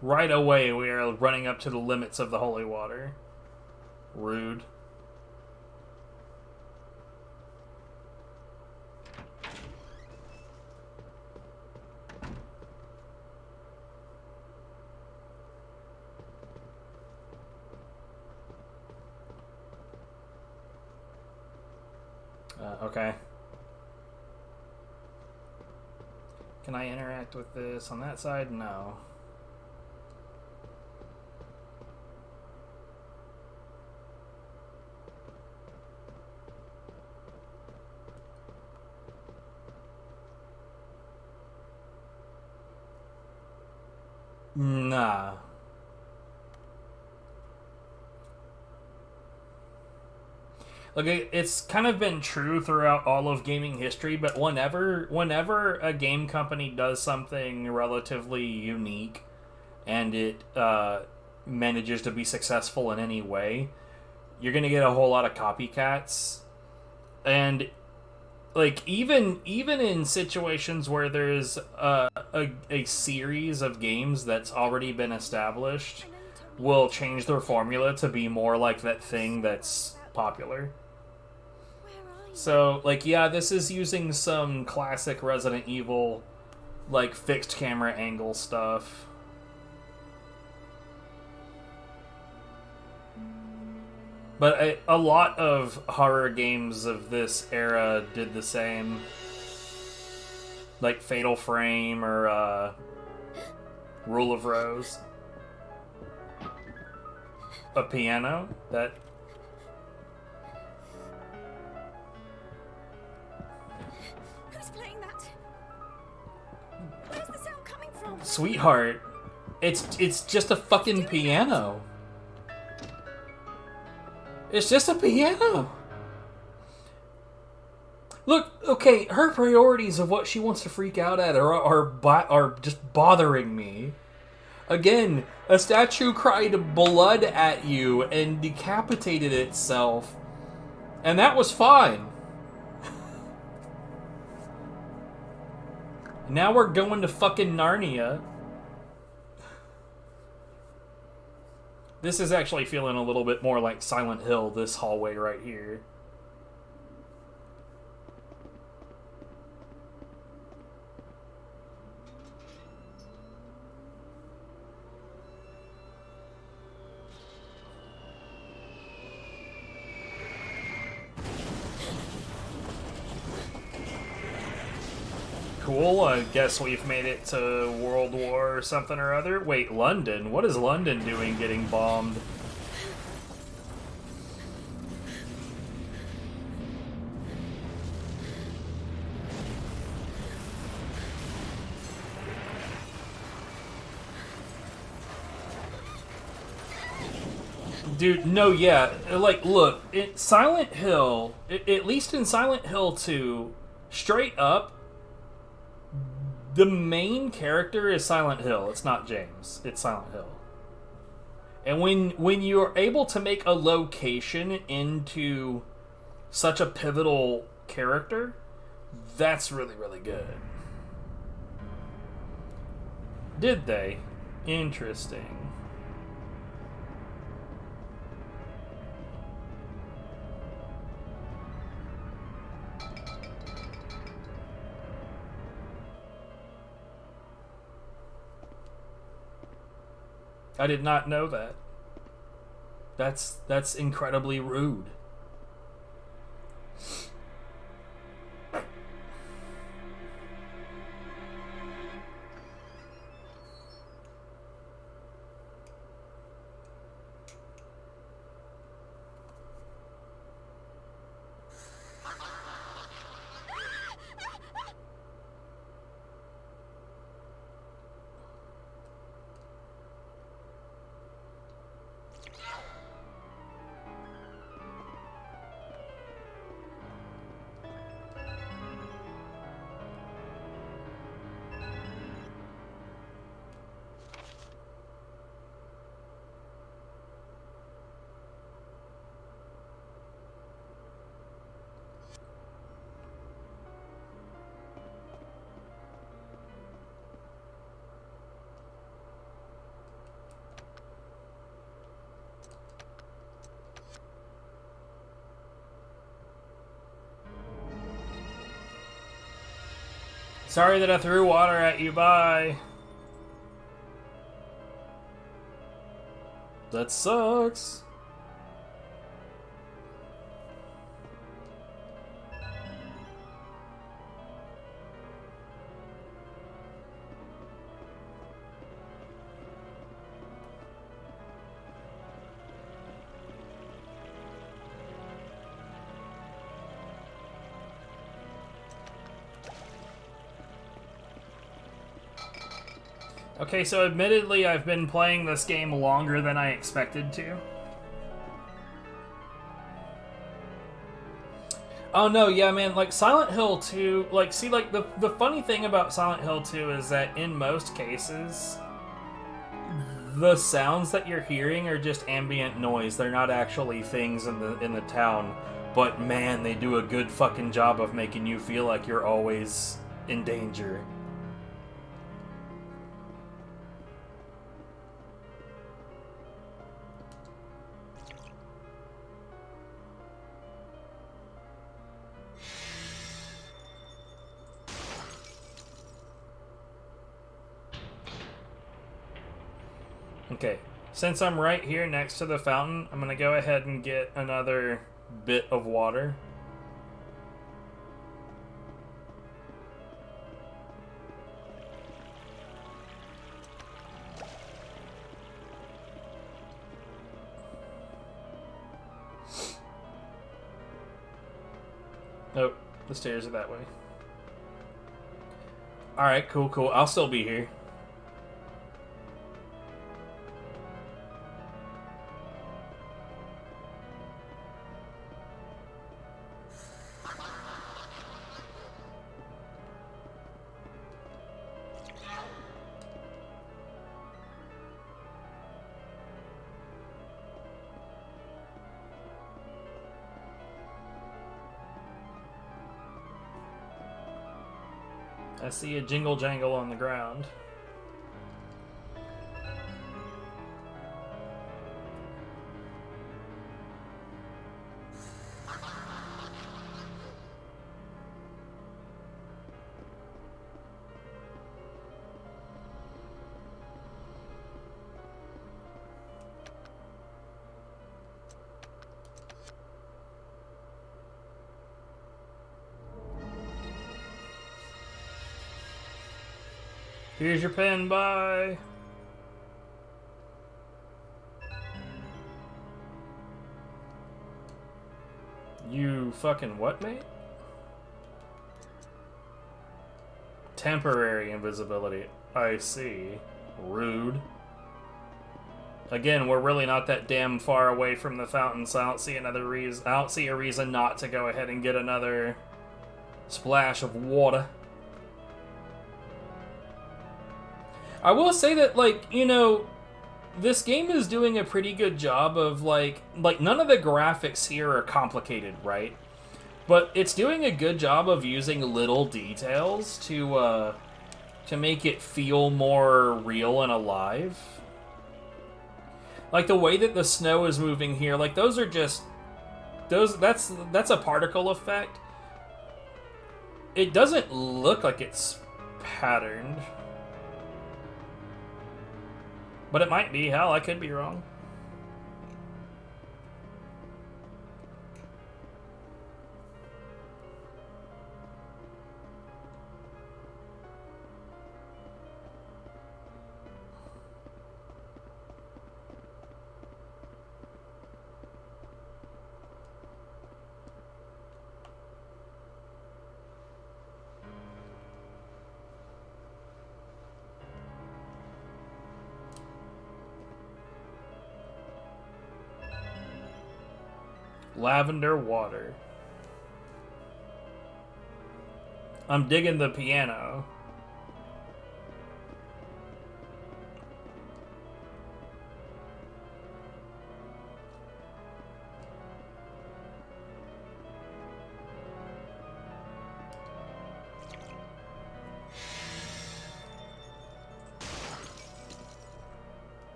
Right away, we are running up to the limits of the holy water. Rude. Okay. Can I interact with this on that side? No. Nah. Look, it's kind of been true throughout all of gaming history, but whenever a game company does something relatively unique and it manages to be successful in any way, you're going to get a whole lot of copycats. And like even in situations where there's a series of games that's already been established, will change their formula to be more like that thing that's popular. So, like, yeah, this is using some classic Resident Evil, like, fixed camera angle stuff. But a lot of horror games of this era did the same. Like Fatal Frame or Rule of Rose. A piano? That... Sweetheart, it's just a fucking piano. It's just a piano. Look, okay, her priorities of what she wants to freak out at are just bothering me. Again, a statue cried blood at you and decapitated itself, and that was fine. Now we're going to fucking Narnia. This is actually feeling a little bit more like Silent Hill, this hallway right here. Cool, I guess we've made it to World War something or other. Wait, London? What is London doing getting bombed? Dude, no, yeah. Like, look, Silent Hill, at least in Silent Hill 2, straight up, the main character is Silent Hill. It's not James. It's Silent Hill. And when you're able to make a location into such a pivotal character, that's really, really good. Did they? Interesting. I did not know that. That's incredibly rude. Sorry that I threw water at you, bye. That sucks. Okay, so admittedly, I've been playing this game longer than I expected to. Oh no, yeah, man, like Silent Hill 2, like, see, like, the funny thing about Silent Hill 2 is that in most cases, the sounds that you're hearing are just ambient noise. They're not actually things in the town. But man, they do a good fucking job of making you feel like you're always in danger. Okay, since I'm right here next to the fountain, I'm gonna go ahead and get another bit of water. Nope, the stairs are that way. Alright, cool, cool. I'll still be here. I see a jingle jangle on the ground. Here's your pen, bye. You fucking what, mate? Temporary invisibility. I see. Rude. Again, we're really not that damn far away from the fountain, so I don't see another reason. I don't see a reason not to go ahead and get another splash of water. I will say that, like, you know, this game is doing a pretty good job of, like none of the graphics here are complicated, right? But it's doing a good job of using little details to make it feel more real and alive. Like, the way that the snow is moving here, like, those are just... That's a particle effect. It doesn't look like it's patterned. But it might be. Hell, I could be wrong. Lavender water. I'm digging the piano.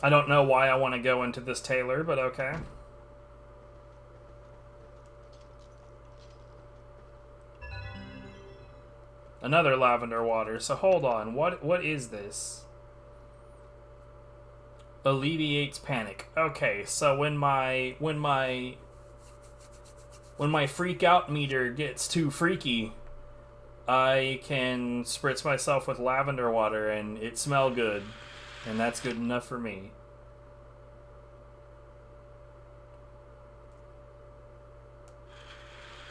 I don't know why I want to go into this tailor, but okay. Another lavender water. So hold on. What is this? Alleviates panic. Okay, so when my freak out meter gets too freaky, I can spritz myself with lavender water and it smell good. And that's good enough for me.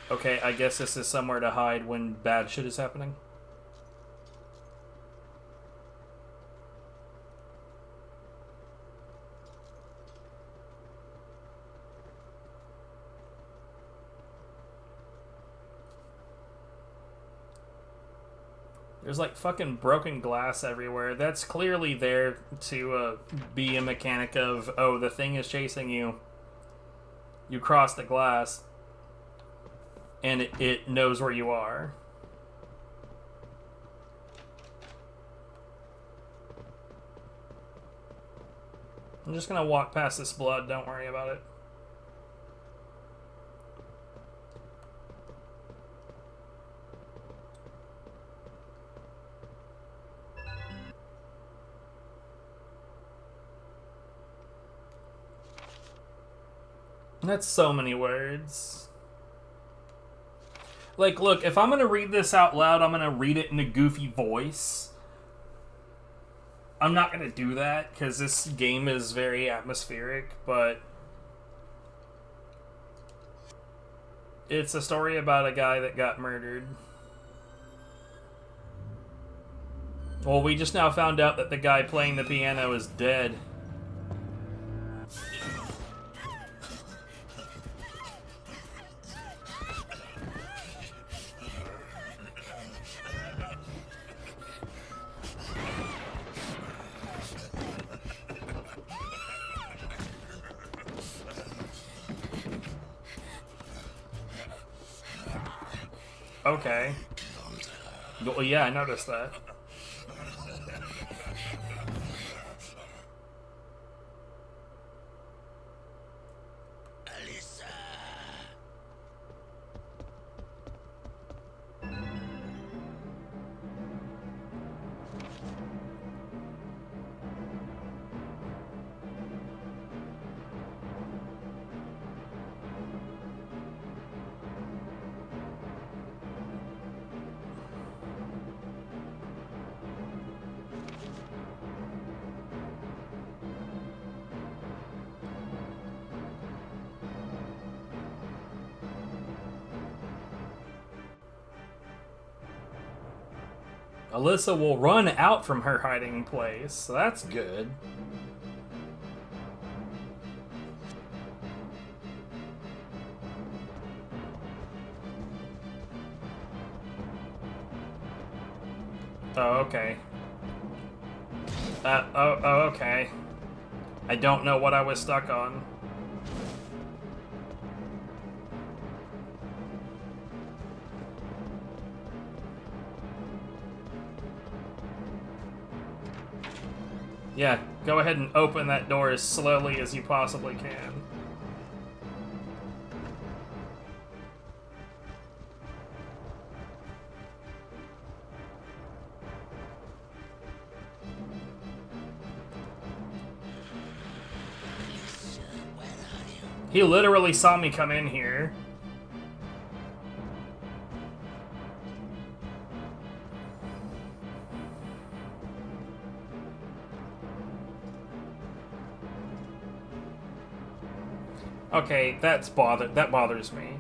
Okay, I guess this is somewhere to hide when bad shit is happening. There's like fucking broken glass everywhere. That's clearly there to be a mechanic of, oh, the thing is chasing you. You cross the glass, and it knows where you are. I'm just gonna walk past this blood, don't worry about it. That's so many words. Like, look, if I'm gonna read this out loud, I'm gonna read it in a goofy voice. I'm not gonna do that, because this game is very atmospheric, but it's a story about a guy that got murdered. Well, we just now found out that the guy playing the piano is dead. Okay. Well, yeah, I noticed that. Alyssa will run out from her hiding place, so that's good. Oh, okay. Okay. I don't know what I was stuck on. Yeah, go ahead and open that door as slowly as you possibly can. He literally saw me come in here. Okay, that bothers me.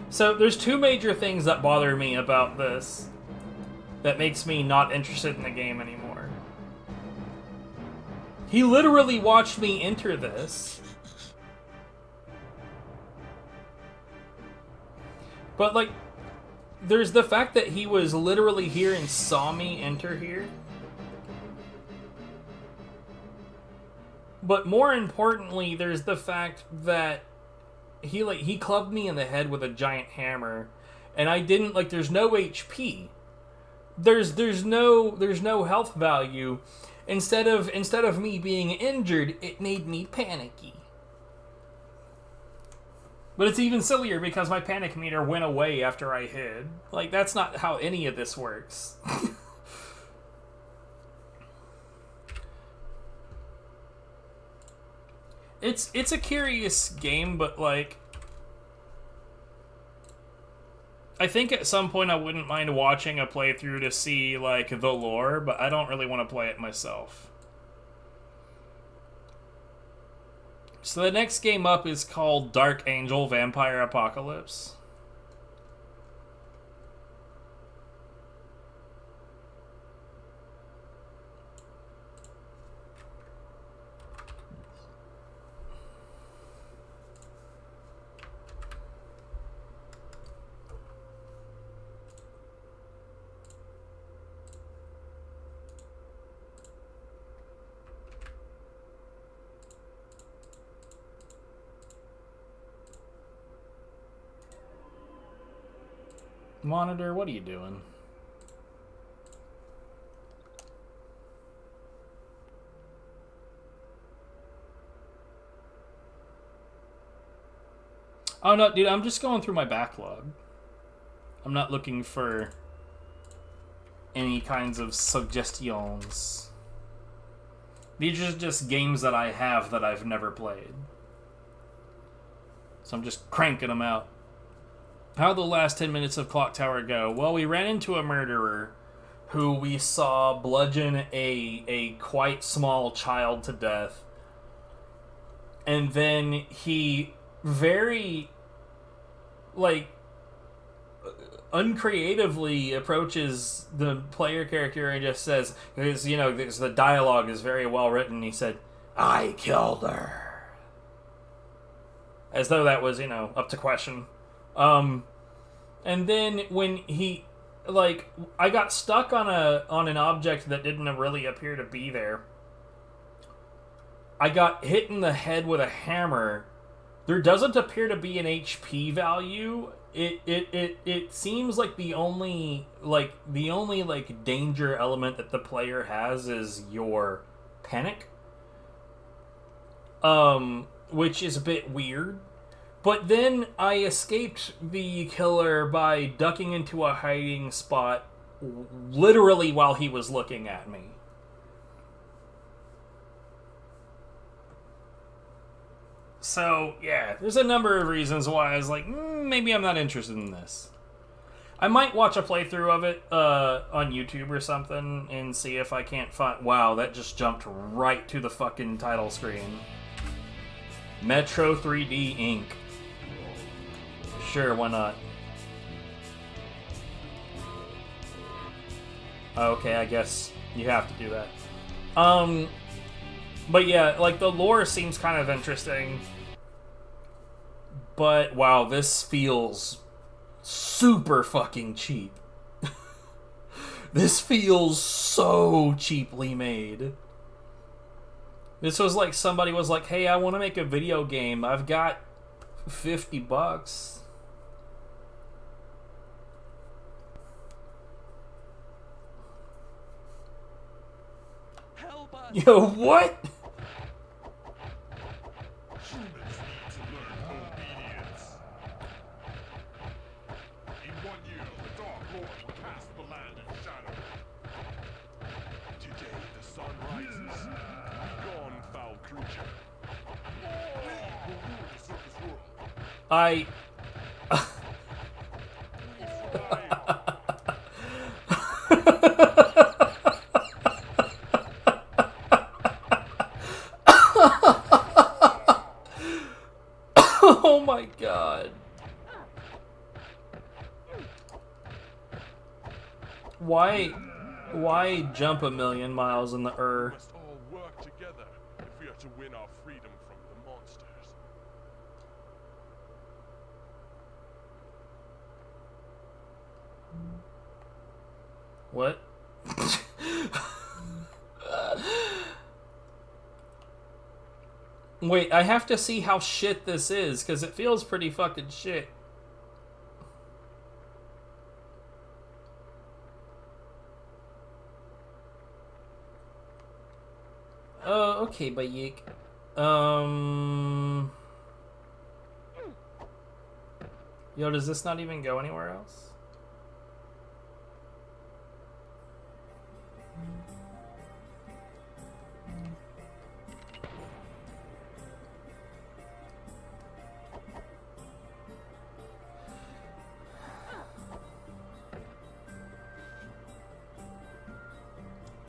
So there's two major things that bother me about this that makes me not interested in the game anymore. He literally watched me enter this. But, like, there's the fact that he was literally here and saw me enter here. But more importantly, there's the fact that he clubbed me in the head with a giant hammer, and I didn't, like, there's no HP. There's no health value. Instead of me being injured, it made me panicky. But it's even sillier because my panic meter went away after I hid. Like, that's not how any of this works. It's a curious game, but, like, I think at some point I wouldn't mind watching a playthrough to see, like, the lore, but I don't really want to play it myself. So the next game up is called Dark Angel Vampire Apocalypse. Monitor, what are you doing? Oh no, dude, I'm just going through my backlog. I'm not looking for any kinds of suggestions. These are just games that I have that I've never played. So I'm just cranking them out. How'd the last 10 minutes of Clock Tower go? Well, we ran into a murderer who we saw bludgeon a quite small child to death. And then he very, like, uncreatively approaches the player character and just says, because, you know, the dialogue is very well written. He said, "I killed her." As though that was, you know, up to question. And then when he, like, I got stuck on an object that didn't really appear to be there. I got hit in the head with a hammer. There doesn't appear to be an HP value. It seems like the only danger element that the player has is your panic. Which is a bit weird. But then I escaped the killer by ducking into a hiding spot literally while he was looking at me. So, yeah, there's a number of reasons why I was like, maybe I'm not interested in this. I might watch a playthrough of it on YouTube or something and see if I can't find... Wow, that just jumped right to the fucking title screen. Metro 3D Inc. Sure, why not? Okay, I guess you have to do that. But yeah, like, the lore seems kind of interesting. But, wow, this feels super fucking cheap. This feels so cheaply made. This was like somebody was like, hey, I want to make a video game. I've got $50. Yo, what? Humans need to learn obedience. In 1 year, the Dark Lord will cast the land in shadow. Today, the sun rises. Be gone, foul creature. We will rule the surface world. Oh my god. Why jump a million miles in the We must all work together to win our freedom from the monsters. What? Wait, I have to see how shit this is, because it feels pretty fucking shit. Oh, okay, Bayik. Yo, does this not even go anywhere else?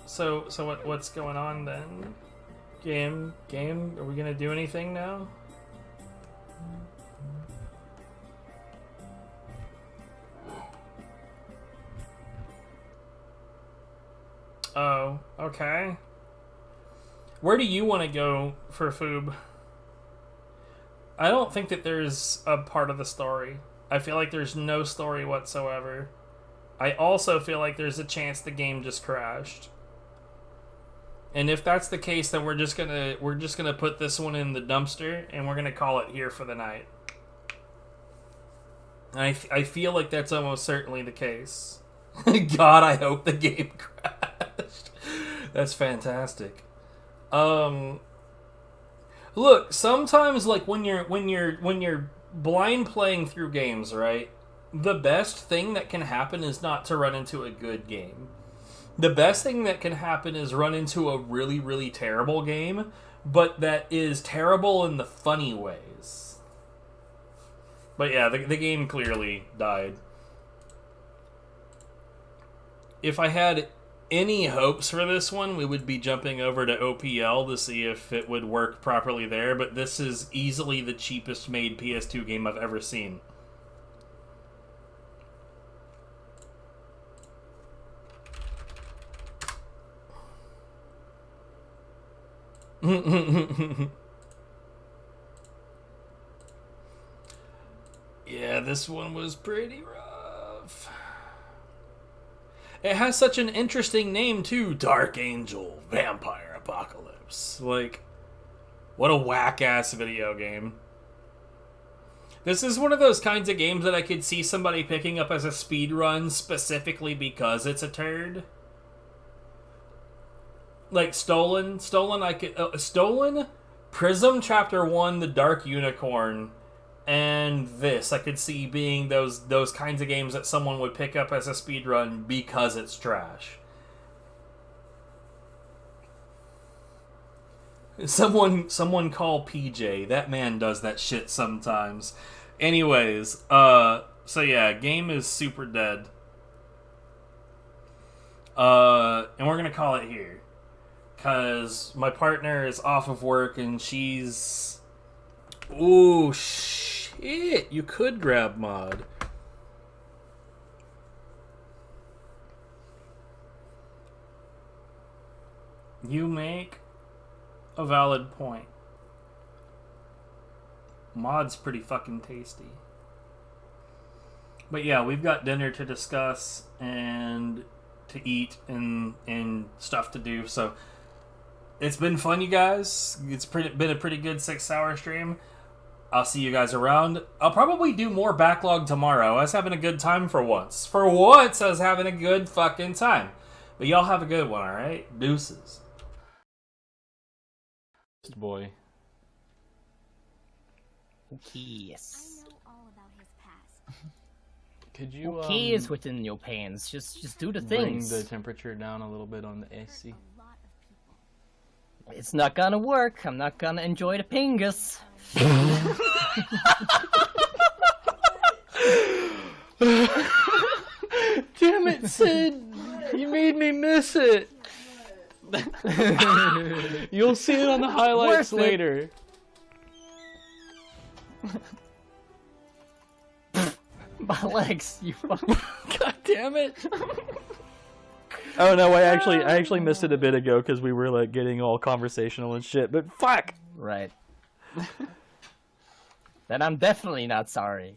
So what's going on then? Game, are we gonna do anything now? Oh, okay. Where do you want to go for Foob? I don't think that there's a part of the story. I feel like there's no story whatsoever. I also feel like there's a chance the game just crashed. And if that's the case, then we're just gonna put this one in the dumpster and we're gonna call it here for the night. I feel like that's almost certainly the case. God, I hope the game crashed. That's fantastic. Look, sometimes like when you're blind playing through games, right? The best thing that can happen is not to run into a good game. The best thing that can happen is run into a really, really terrible game, but that is terrible in the funny ways. But yeah, the game clearly died. If I had any hopes for this one, we would be jumping over to OPL to see if it would work properly there, but this is easily the cheapest made PS2 game I've ever seen. Yeah, this one was pretty rough. It has such an interesting name too, Dark Angel Vampire Apocalypse. Like, what a whack-ass video game. This is one of those kinds of games that I could see somebody picking up as a speedrun specifically because it's a turd. Like Stolen, Pryzm Chapter 1, The Dark Unicorn, and this I could see being those kinds of games that someone would pick up as a speedrun because it's trash. Someone call PJ. That man does that shit sometimes. Anyways, so yeah, game is super dead. And we're gonna call it here. Because my partner is off of work and she's... Ooh, shit. You could grab mod. You make a valid point. Mod's pretty fucking tasty. But yeah, we've got dinner to discuss and to eat and stuff to do, so... It's been fun, you guys. It's been a pretty good 6-hour stream. I'll see you guys around. I'll probably do more Backlog tomorrow. I was having a good time for once. For once, I was having a good fucking time. But y'all have a good one, alright? Deuces. Boy. Okay, yes. I know all about his past. Could you, okay, is within your pants. Just do the bring things. the temperature down a little bit on the AC? It's not gonna work. I'm not gonna enjoy the pingus. Damn it, Sid! You made me miss it! You'll see it on the highlights later. My legs, you fucking... God damn it! Oh no, I actually missed it a bit ago because we were like getting all conversational and shit. But fuck. Right. Then I'm definitely not sorry.